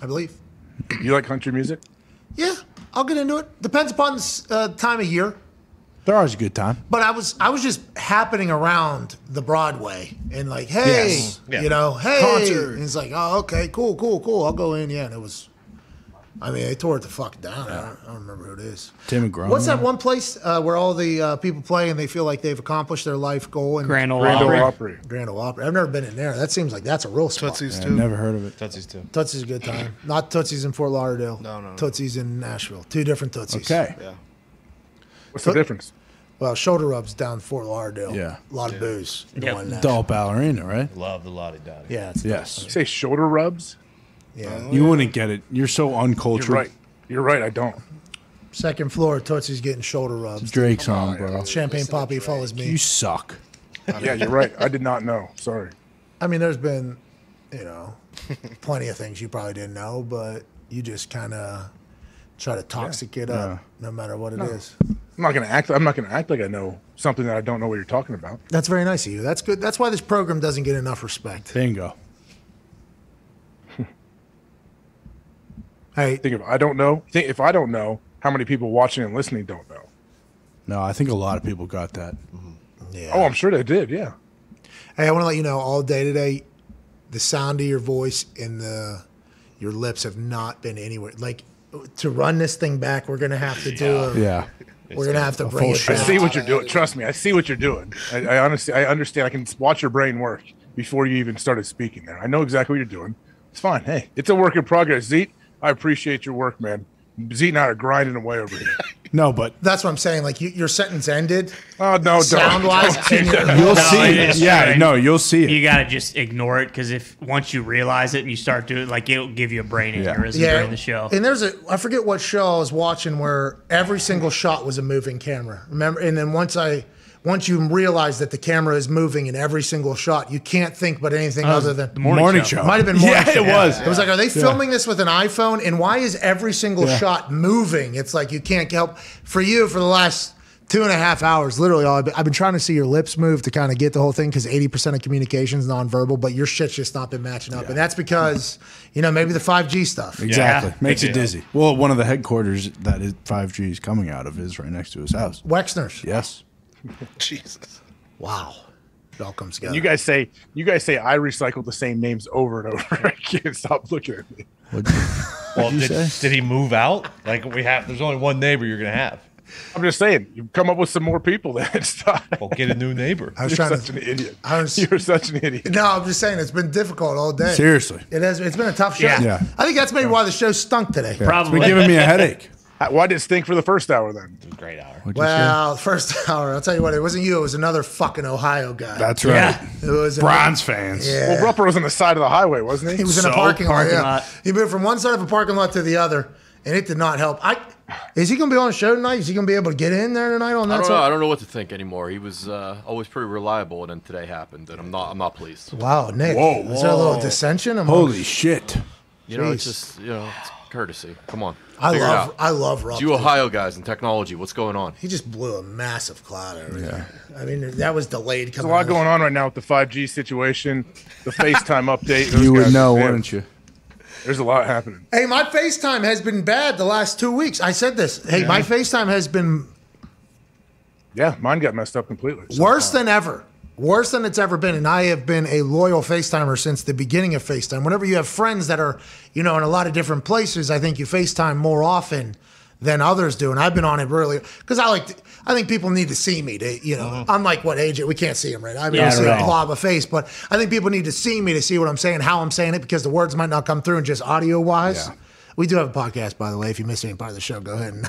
B: I believe.
L: You like country music?
B: Yeah, I'll get into it. Depends upon the time of year.
D: They're always a good time.
B: But I was just happening around the Broadway and like, hey,
D: Yes.
G: Yeah.
B: you know, hey,
D: Concert.
B: and it's like, oh, okay, cool. I'll go in. Yeah, and it was. I mean, they tore it the fuck down. I don't remember who it is.
D: Tim McGraw.
B: What's that one place where all the people play and they feel like they've accomplished their life goal? And
C: Grand Ole
L: Grand Ole
C: Opry.
L: Opry.
B: Grand Ole Opry. I've never been in there. That seems like that's a real spot.
N: Tootsie's,
D: Yeah,
N: too.
D: never heard of it.
G: Tootsie's too.
B: Tootsie's a good time. Not Tootsie's in Fort Lauderdale.
N: No.
B: Tootsie's in Nashville. Two different Tootsies.
D: Okay.
N: Yeah.
L: What's the difference?
B: Well, Shoulder Rub's down Fort Lauderdale.
D: Yeah.
B: A lot of booze.
C: Yep.
B: Going in Nashville.
D: Adult ballerina, right?
G: Love the Lottie Dottie.
B: Yeah. It's
D: Yes.
L: You say shoulder rubs?
B: Yeah.
D: You wouldn't get it. You're so
L: You're
D: uncultured.
L: right. You're right. I don't.
B: Second floor, Tootsie's getting shoulder rubs.
D: Drake's song, bro.
B: Champagne Poppy follows me.
D: You suck.
L: Yeah, you're right. I did not know. Sorry.
B: I mean, there's been, plenty of things you probably didn't know, but you just kind of try to toxic it up, no matter what it is.
L: I'm not gonna act like I know something that I don't know what you're talking about.
B: That's very nice of you. That's good. That's why this program doesn't get enough respect.
D: Bingo.
B: Hey,
L: think if I don't know, how many people watching and listening don't know?
D: No, I think a lot of people got that.
B: Yeah.
L: Oh, I'm sure they did. Yeah.
B: Hey, I want to let you know all day today, the sound of your voice and your lips have not been anywhere. Like, to run this thing back, we're gonna have to do. We're gonna have to bring it
L: I
B: back.
L: see what you're doing. Trust me, I see what you're doing. I honestly, I understand. I can watch your brain work before you even started speaking there. I know exactly what you're doing. It's fine. Hey, it's a work in progress. Zeke, I appreciate your work, man. Zeke and I are grinding away over here.
D: No, but
B: that's what I'm saying. Like your sentence ended.
L: Oh no,
B: sound wise,
D: You'll see it. Yeah, no, you'll see it.
C: You gotta just ignore it because if once you realize it and you start doing it, like it'll give you a brain aneurysm during the show.
B: And I forget what show I was watching where every single shot was a moving camera. Remember? And then once you realize that the camera is moving in every single shot, you can't think but anything other than
C: the morning show.
B: Might have been morning show.
D: It was.
B: It was like, are they filming this with an iPhone? And why is every single shot moving? It's like you can't help. For you, for the last 2.5 hours, literally, I've been trying to see your lips move to kind of get the whole thing because 80% of communication is nonverbal, but your shit's just not been matching up. And that's because, maybe the 5G stuff.
D: Exactly. Makes it dizzy. Well, one of the headquarters that 5G is coming out of is right next to his house.
B: Wexner's.
D: Yes.
N: Jesus.
B: Wow. It all comes together.
L: You guys say I recycled the same names over and over. I can't stop looking at me.
G: Well, did he move out? Like there's only one neighbor you're gonna have.
L: I'm just saying, you come up with some more people. Then it's time.
G: Well, get a new neighbor.
B: I was
L: You're
B: trying
L: such
B: to-
L: an idiot.
B: I was-
L: You're such an idiot.
B: No, I'm just saying it's been difficult all day.
D: Seriously.
B: It's been a tough show.
D: Yeah.
B: I think that's maybe why the show stunk today.
D: It's been giving me a headache.
L: Why did it stink for the first hour then?
G: It was a great hour.
B: Well, first hour, I'll tell you what, it wasn't you, it was another fucking Ohio guy.
D: That's right.
B: Yeah. It was
D: Bronze fans.
B: Yeah.
L: Well, Rupper was on the side of the highway, wasn't he?
B: He was in a parking lot. He moved from one side of a parking lot to the other, and it did not help. Is he going to be on the show tonight? Is he going to be able to get in there tonight on that side?
F: I don't know what to think anymore. He was always pretty reliable, and then today happened, and I'm not pleased.
B: Wow, Nick.
D: Whoa.
B: Is there a little dissension?
D: Holy shit.
F: It's just it's courtesy. Come on.
B: I
F: Figure it out.
B: love Rupp.
F: It's you Ohio guys in technology. What's going on?
B: He just blew a massive cloud over there. I mean, that was delayed.
L: There's a lot going on right now with the 5G situation, the FaceTime update.
D: You would
L: guys
D: know,
L: are-
D: wouldn't you?
L: There's a lot happening.
B: Hey, my FaceTime has been bad the last 2 weeks. I said this. Hey, my FaceTime has been
L: Yeah, mine got messed up completely.
B: worse than ever. Worse than it's ever been. And I have been a loyal FaceTimer since the beginning of FaceTime. Whenever you have friends that are, in a lot of different places, I think you FaceTime more often than others do. And I've been on it really because I think people need to see me to, unlike what AJ, we can't see him right. I mean, I see a blob of face, but I think people need to see me to see what I'm saying, how I'm saying it, because the words might not come through and just audio wise. Yeah. We do have a podcast, by the way. If you missed any part of the show, go ahead and.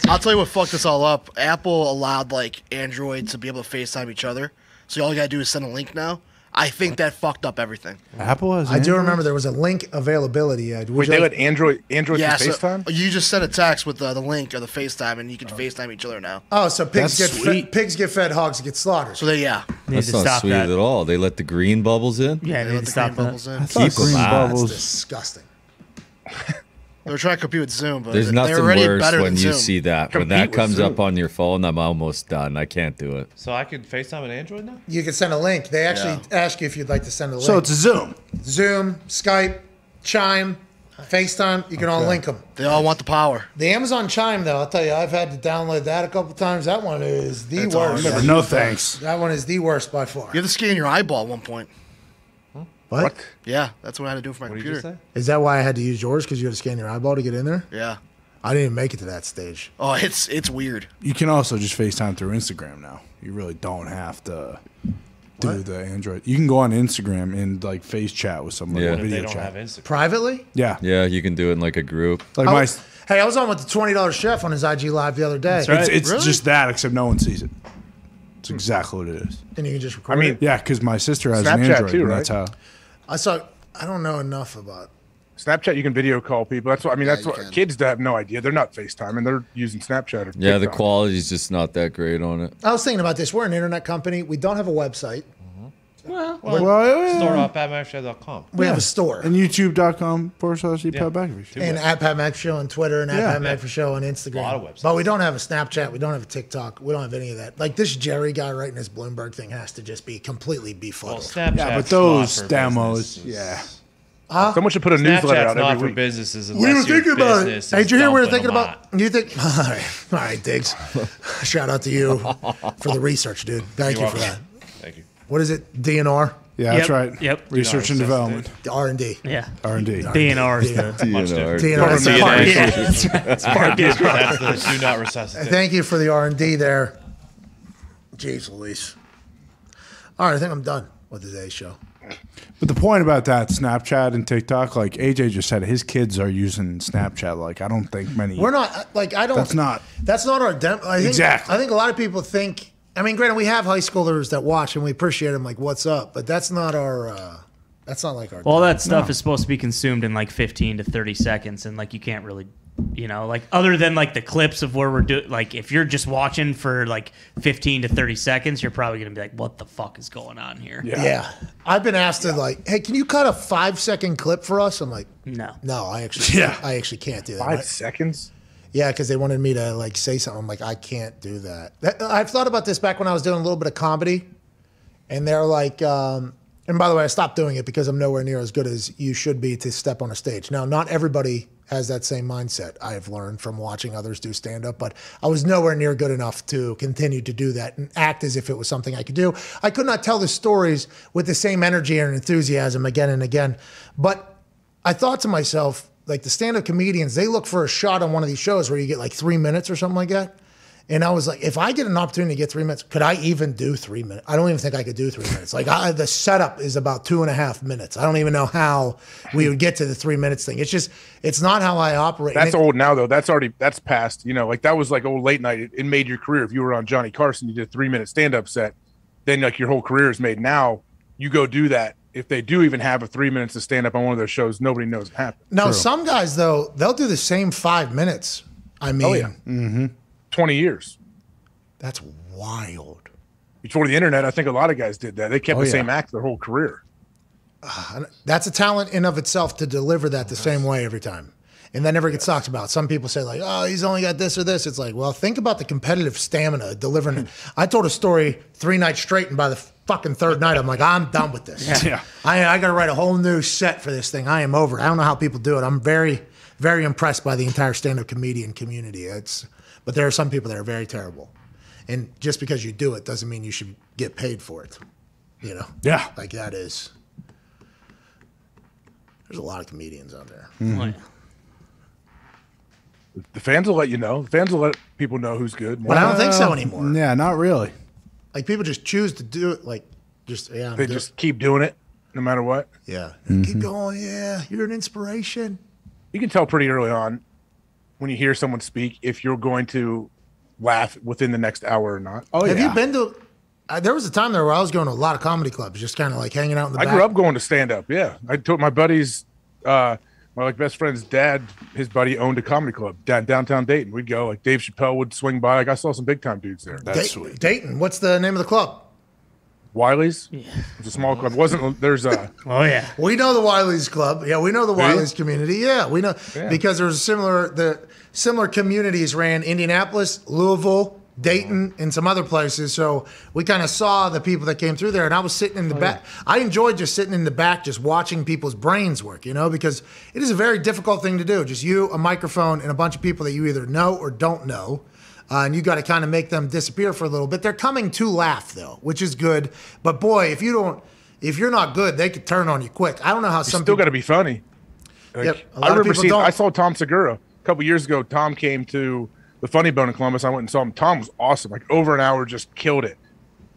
N: I'll tell you what fucked this all up. Apple allowed Android to be able to FaceTime each other, so all you gotta do is send a link now. I think that fucked up everything.
D: Apple has.
B: I do remember there was a link availability.
L: Wait, they let Android
N: Yeah,
L: do FaceTime?
N: so you just send a text with the link of the FaceTime, and you can FaceTime each other now.
B: Oh, so pigs
D: That's
B: get fed, hogs get slaughtered.
N: So yeah.
I: That's not sweet at all. They let the green bubbles in.
C: Yeah,
N: They
C: they
N: let
C: need to
N: the
C: stop
N: green
C: that.
N: bubbles in.
I: Keep them out.
B: That's disgusting.
N: They were trying to compete with Zoom, but
I: There's
N: they're
I: nothing
N: already
I: worse
N: better
I: when
N: than
I: you
N: Zoom.
I: see that. When
L: Compete
I: that
L: with
I: comes
L: Zoom.
I: up on your phone, I'm almost done. I can't do it.
G: So I could FaceTime an Android now?
B: You can send a link. They actually ask you if you'd like to send a link.
D: So it's a Zoom.
B: Zoom, Skype, Chime, FaceTime. You can all link them.
N: They all want the power.
B: The Amazon Chime, though, I'll tell you, I've had to download that a couple times. That one is the worst.
D: No thanks.
B: That one is the worst by far.
N: You have to scan your eyeball at one point.
B: What?
N: Yeah, that's what I had to do for my
G: What did you
N: computer.
G: say?
B: Is that why I had to use yours? Because you had to scan your eyeball to get in there?
N: Yeah.
B: I didn't even make it to that stage.
N: Oh, it's weird.
D: You can also just FaceTime through Instagram now. You really don't have to do the Android. You can go on Instagram and face chat with somebody.
I: Yeah.
D: or
G: They
D: video
G: don't
D: chat.
G: have Instagram.
B: Privately?
D: Yeah.
I: Yeah, you can do it in like a group.
D: Like
B: Hey, I was on with the $20 chef on his IG Live the other day.
D: It's
B: Really?
D: just that, except no one sees it. It's exactly what it is.
B: And you can just record it?
D: Yeah, because my sister has an
L: Snapchat
D: Android.
L: too,
D: and
L: right?
D: That's how.
B: I don't know enough about
L: Snapchat, you can video call people. That's what I mean. That's what kids have no idea. They're not FaceTime, and they're using Snapchat. Or
I: Yeah, the
L: TikTok.
I: quality's just not that great on it.
B: I was thinking about this. We're an internet company. We don't have a website.
G: Well,
D: Well,
G: store off at McAfee.com.
B: We have a store.
D: And youtube.com/Pat McAfee.
B: And at Pat McAfee Show on Twitter and at
D: Yeah.
B: Pat McAfee Show on Instagram.
G: A lot of websites.
B: But we don't have a Snapchat. We don't have a TikTok. We don't have any of that. Like this Jerry guy writing this Bloomberg thing has to just be completely befuddled.
G: Snapchat's
D: Yeah, but those
G: not for
D: demos,
G: businesses.
D: yeah.
L: Someone should put a newsletter
G: Snapchat's
L: out
G: not
L: every
G: for
L: week.
G: businesses
B: We were
G: unless your
B: thinking about it.
G: business
B: Hey,
G: is
B: did you hear we were
G: dumping
B: thinking
G: them
B: about? You think? All right, Diggs. Shout out to you for the research, dude. Thank
G: You're
B: you for
G: welcome.
B: that.
G: Thank you.
B: What is it? DNR?
D: Yeah, that's right.
C: Yep.
D: Research and development.
B: R&D.
C: Yeah.
D: R&D.
C: DNR is the
B: DNR.
C: That's the part. Yeah, that's right. That's part.
G: That's the do not resuscitate.
B: Thank you for the R&D there. Jeez Louise. All right, I think I'm done with today's show.
D: But the point about that Snapchat and TikTok, like AJ just said, his kids are using Snapchat. Like I don't think many.
B: We're not like I don't.
D: That's not.
B: That's not our I think,
D: Exactly.
B: I think a lot of people think. I mean, granted, we have high schoolers that watch and we appreciate them. Like, what's up? But that's not our. That's not like our.
C: Well, that stuff is supposed to be consumed in like 15 to 30 seconds, and like you can't really, like other than like the clips of where we're doing. Like if you're just watching for like 15 to 30 seconds, you're probably gonna be like, "What the fuck is going on here?"
B: Yeah. I've been asked to like, hey, can you cut a 5-second clip for us? I'm like,
C: no,
B: I actually can't do that.
L: 5 seconds.
B: Yeah, because they wanted me to like say something. I'm like, I can't do that. I've thought about this back when I was doing a little bit of comedy, and they're like, and by the way, I stopped doing it because I'm nowhere near as good as you should be to step on a stage. Now, not everybody has that same mindset. I've learned from watching others do stand-up, but I was nowhere near good enough to continue to do that and act as if it was something I could do. I could not tell the stories with the same energy and enthusiasm again and again. But I thought to myself, like the stand-up comedians, they look for a shot on one of these shows where you get like 3 minutes or something like that. And I was like, if I get an opportunity to get 3 minutes, could I even do 3 minutes? I don't even think I could do 3 minutes. Like the setup is about 2.5 minutes. I don't even know how we would get to the 3 minutes thing. It's just, it's not how I operate.
L: That's old now, though. That's past. Like that was like old late night. It made your career. If you were on Johnny Carson, you did a 3-minute stand-up set, then like your whole career is made. Now you go do that. If they do even have a 3 minutes to stand up on one of their shows, nobody knows it happened.
B: Now, some guys, though, they'll do the same 5 minutes. I mean,
L: 20 years.
B: That's wild.
L: Before the internet, I think a lot of guys did that. They kept the same act their whole career.
B: That's a talent in of itself to deliver that the same way every time. And that never gets talked about. Some people say like, oh, he's only got this or this. It's like, well, think about the competitive stamina delivering it. I told a story 3 nights straight, and by the fucking 3rd night, I'm like, I'm done with this.
D: Yeah.
B: I got to write a whole new set for this thing. I am over. I don't know how people do it. I'm very, very impressed by the entire stand-up comedian community. But there are some people that are very terrible. And just because you do it doesn't mean you should get paid for it.
D: Yeah.
B: Like that is. There's a lot of comedians out there.
D: Mm-hmm.
C: Oh, yeah.
L: The fans will let you know. The fans will let people know who's good.
B: But I don't think so anymore.
D: Yeah, not really.
B: Like people just choose to do it. Like
L: They just keep doing it no matter what.
B: Yeah.
D: Mm-hmm.
B: Keep going. Yeah. You're an inspiration.
L: You can tell pretty early on when you hear someone speak if you're going to laugh within the next hour or not.
B: Have you been to? There was a time there where I was going to a lot of comedy clubs, just kind of like hanging out in the back.
L: I grew up going to stand up. Yeah, I told my buddies, my best friend's dad, his buddy owned a comedy club downtown Dayton. We'd go. Like Dave Chappelle would swing by. Like I saw some big time dudes there.
B: That's sweet. Dayton. What's the name of the club?
L: Wiley's. Yeah. It's a small club. There's a.
C: Oh yeah.
B: We know the Wiley's Club. Yeah, we know the Wiley's community. Yeah, we know because there's similar communities ran Indianapolis, Louisville, Dayton, and some other places. So we kind of saw the people that came through there, and I was sitting in the back. Yeah. I enjoyed just sitting in the back, just watching people's brains work, because it is a very difficult thing to do. Just you, a microphone, and a bunch of people that you either know or don't know. And you got to kind of make them disappear for a little bit. They're coming to laugh though, which is good. But boy, if you're not good, they could turn on you quick. I don't know how some
L: still got to be funny. Like, I remember I saw Tom Segura a couple years ago. Tom came to the Funny Bone in Columbus. I went and saw him. Tom was awesome. Like over an hour, just killed it.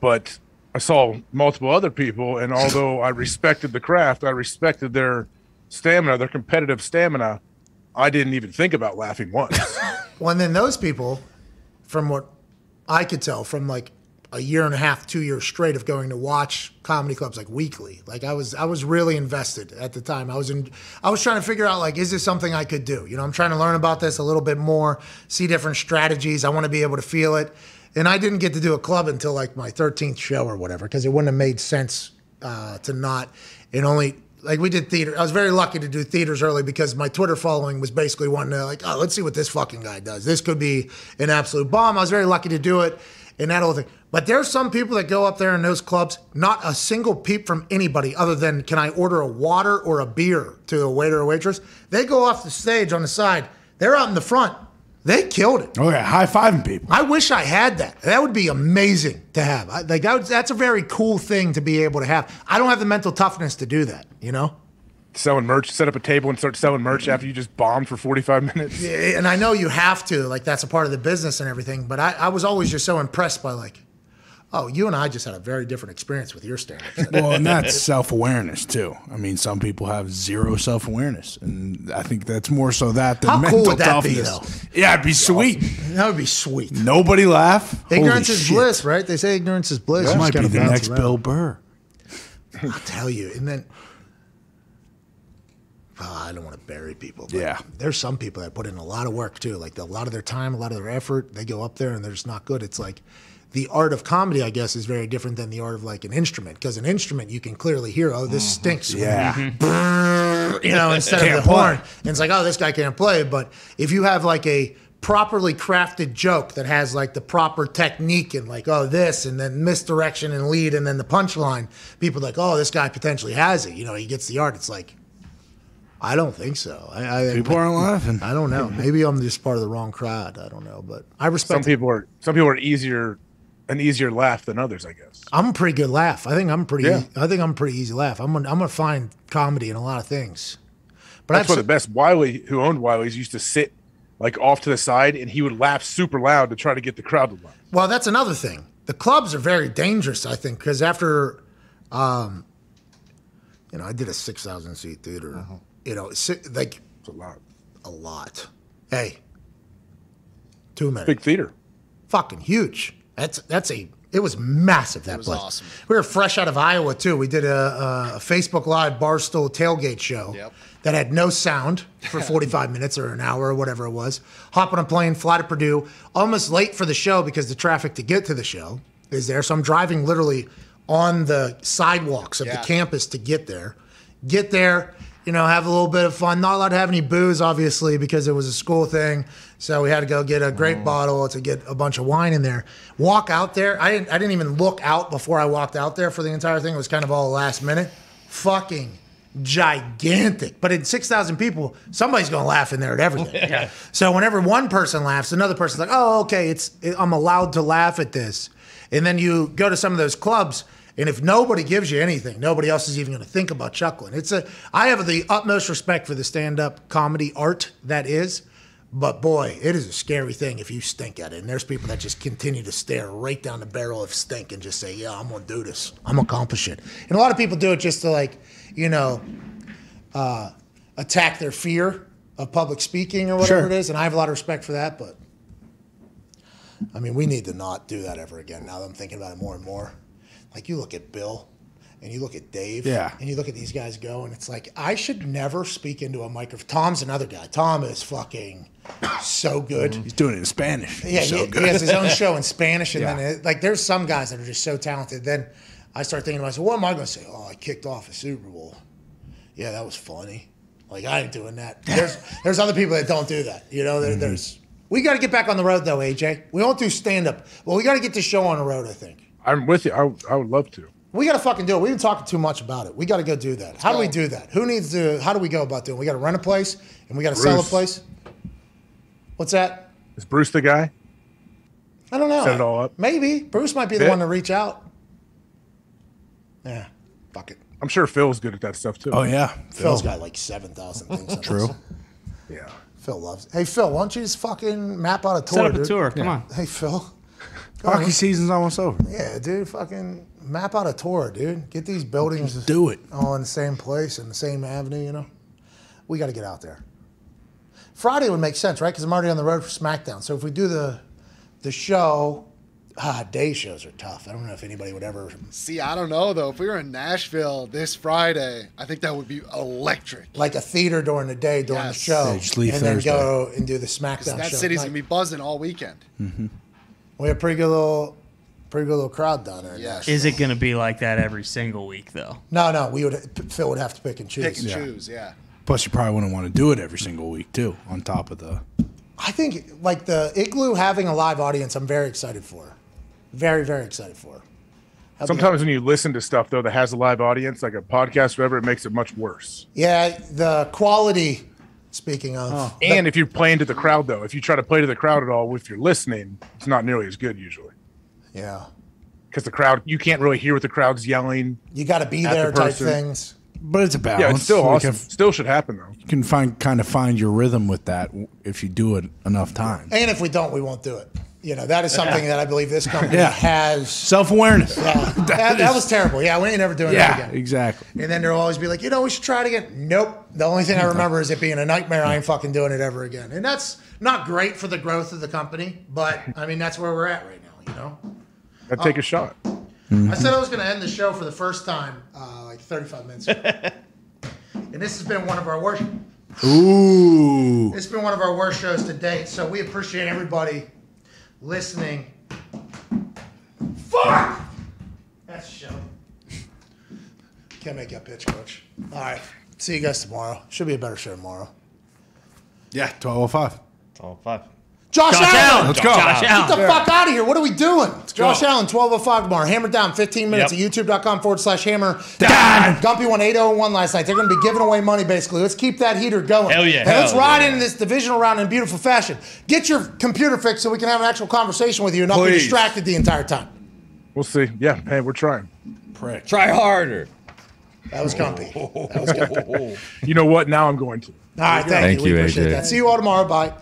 L: But I saw multiple other people, and although I respected the craft, I respected their stamina, their competitive stamina. I didn't even think about laughing once.
B: Well, and then those people, from what I could tell from like a year and a half, 2 years straight of going to watch comedy clubs like weekly. Like I was really invested at the time. I was trying to figure out like, is this something I could do? You know, I'm trying to learn about this a little bit more, see different strategies. I want to be able to feel it. And I didn't get to do a club until like my 13th show or whatever, because it wouldn't have made sense to not. It only, like we did theater. I was very lucky to do theaters early because my Twitter following was basically wanting to like, oh, let's see what this fucking guy does. This could be an absolute bomb. I was very lucky to do it and that whole thing. But there's some people that go up there in those clubs, not a single peep from anybody other than, can I order a water or a beer to a waiter or waitress? They go off the stage on the side. They're out in the front. They killed it.
D: Oh, yeah, high-fiving people.
B: I wish I had that. That would be amazing to have. That's a very cool thing to be able to have. I don't have the mental toughness to do that, you know?
L: Selling merch, set up a table and start selling merch after you just bombed for 45 minutes.
B: Yeah, and I know you have to. Like, that's a part of the business and everything. But I was always just so impressed by, like, oh, you and I just had a very different experience with your stand-up.
D: Well, and that's self-awareness, too. I mean, some people have zero self-awareness, and I think that's more so that than
B: How
D: mental
B: cool would that
D: toughness.
B: be, though?
D: Yeah, it'd be sweet.
B: That would be sweet.
D: Nobody laugh.
B: Ignorance
D: Holy
B: is
D: shit.
B: bliss, right? They say ignorance is bliss.
D: That
B: You
D: might
B: just
D: be
B: gotta
D: the
B: bounce
D: next
B: around.
D: Bill Burr.
B: I'll tell you. And then, I don't want to bury people. But
D: Yeah.
B: there's some people that put in a lot of work, too. Like, a lot of their time, a lot of their effort. They go up there, and they're just not good. It's like, the art of comedy, I guess, is very different than the art of, like, an instrument. Because an instrument, you can clearly hear, oh, this stinks.
D: Yeah.
B: Brrr, you know, instead of
D: Can't
B: the horn.
D: play.
B: And it's like, oh, this guy can't play. But if you have, like, a properly crafted joke that has, like, the proper technique and, like, oh, this, and then misdirection and lead, and then the punchline, people are like, oh, this guy potentially has it. You know, he gets the art. It's like, I don't think so.
D: People aren't laughing.
B: I don't know. Maybe I'm just part of the wrong crowd. I don't know, but I respect.
L: Some people are an easier laugh than others, I guess.
B: I'm a pretty good laugh. I think I'm pretty.
L: Yeah.
B: I think I'm a pretty easy laugh. I'm gonna find comedy in a lot of things. But
L: That's why the best. Wiley, who owned Wiley's, used to sit like off to the side, and he would laugh super loud to try to get the crowd to laugh.
B: Well, that's another thing. The clubs are very dangerous, I think, because after, I did a 6,000 seat theater. You know, like
L: it's a lot.
B: A lot. Hey, too many.
L: Big theater.
B: Fucking huge. It was massive, that place.
N: Awesome.
B: We were fresh out of Iowa, too. We did a Facebook Live Barstool tailgate show that had no sound for 45 minutes or an hour or whatever it was. Hop on a plane, fly to Purdue, almost late for the show because the traffic to get to the show is there. So I'm driving literally on the sidewalks of the campus to get there. Get there, have a little bit of fun. Not allowed to have any booze, obviously, because it was a school thing. So we had to go get a grape bottle to get a bunch of wine in there. Walk out there. I didn't even look out before I walked out there for the entire thing. It was kind of all last minute. Fucking gigantic. But in 6,000 people, somebody's going to laugh in there at everything. So whenever one person laughs, another person's like, oh, okay, I'm allowed to laugh at this. And then you go to some of those clubs, and if nobody gives you anything, nobody else is even going to think about chuckling. I have the utmost respect for the stand-up comedy art that is, but boy, it is a scary thing if you stink at it. And there's people that just continue to stare right down the barrel of stink and just say, yeah, I'm going to do this. I'm going to accomplish it. And a lot of people do it just to attack their fear of public speaking or whatever it is. And I have a lot of respect for that, but I mean, we need to not do that ever again now that I'm thinking about it more and more. Like, you look at Bill and you look at Dave and you look at these guys go, and it's like, I should never speak into a microphone. Tom's another guy. Tom is fucking so good.
D: He's doing it in Spanish.
B: Yeah,
D: He's so
B: he
D: good.
B: has his own show in Spanish. And then, there's some guys that are just so talented. Then I start thinking to myself, what am I going to say? Oh, I kicked off a Super Bowl. Yeah, that was funny. Like, I ain't doing that. There's other people that don't do that. We got to get back on the road, though, AJ. We won't do stand-up. Well, we got to get this show on the road, I think.
L: I'm with you. I would love to.
B: We got to fucking do it. We've been talking too much about it. We got to go do that. How do we do that? How do we go about doing it? We got to rent a place, and we got to sell a place? What's that?
L: Is Bruce the guy?
B: I don't know.
L: Set it all up?
B: Maybe. Bruce might be the one to reach out. Yeah. Fuck it.
L: I'm sure Phil's good at that stuff, too.
D: Oh, yeah.
B: Phil's got like 7,000 things on
D: True.
B: this.
L: Yeah.
B: Phil loves it. Hey, Phil, why don't you just fucking map out a tour,
C: Set up a
B: dude?
C: tour. Come on.
B: Hey, Phil.
D: Hockey season's almost over.
B: Yeah, dude, fucking map out a tour, dude. Get these buildings
D: do it
B: all in the same place and the same avenue, We got to get out there. Friday would make sense, right? Because I'm already on the road for SmackDown. So if we do the show Day shows are tough. I don't know if anybody would ever.
E: See, I don't know though. If we were in Nashville this Friday, I think that would be electric.
B: Like a theater during the day during the show,
E: just leave
B: and
E: Thursday.
B: then go and do the SmackDown
E: That
B: show.
E: city's
B: at
E: gonna
B: night.
E: be buzzing all weekend.
B: We have a pretty good little crowd down there.
E: Yeah.
C: Is it going to be like that every single week, though?
B: No. Phil would have to pick and choose.
E: Pick and choose, yeah.
D: Plus, you probably wouldn't want to do it every single week, too, on top of the.
B: I think like the Igloo having a live audience, I'm very excited for. Very, very excited for.
L: Sometimes when you listen to stuff though that has a live audience, like a podcast, whatever, it makes it much worse.
B: Yeah, the quality. Speaking of,
L: And if you're playing to the crowd though, if you try to play to the crowd at all, if you're listening, it's not nearly as good usually.
B: Yeah.
L: Because the crowd, you can't really hear what the crowd's yelling.
B: You got to be
L: at the
B: there type
L: person.
B: things.
D: But it's a balance.
L: Yeah, it's still
D: Like,
L: awesome. Still should happen though.
D: You can find your rhythm with that if you do it enough times.
B: And if we don't, we won't do it. That is something that I believe this company has.
D: Self-awareness.
B: Yeah, that was terrible. Yeah, we ain't never doing that again.
D: Exactly.
B: And then they'll always be like, we should try it again. Nope. The only thing I remember is it being a nightmare. I ain't fucking doing it ever again. And that's not great for the growth of the company, but I mean, that's where we're at right now,
L: I'd take a shot.
B: I said I was going to end the show for the first time like 35 minutes ago. And this has been one of our worst.
D: Ooh.
B: It's been one of our worst shows to date. So we appreciate everybody listening. Fuck! That's a show. Can't make that pitch, Coach. All right. See you guys tomorrow. Should be a better show tomorrow.
D: Yeah, 12:05.
G: 12:05.
B: Josh Allen.
D: Let's go.
B: Get the fuck out of here. What are we doing? Josh
D: go.
B: Allen, 12:05 tomorrow. Hammer down 15 minutes
G: Yep.
B: at youtube.com/hammer. Dahn. Gumpy won 801 last night. They're going to be giving away money, basically. Let's keep that heater going.
G: Hell yeah.
B: And let's
G: Hell
B: ride
G: yeah.
B: into this divisional round in beautiful fashion. Get your computer fixed so we can have an actual conversation with you and not be
I: Please.
B: distracted the entire time.
L: We'll see. Yeah, hey, we're trying.
I: Try harder.
B: That was Gumpy. That was Gumpy.
L: You know what? Now I'm going to.
B: All right, thank you. We
I: you,
B: appreciate
I: AJ.
B: that. See you all tomorrow. Bye.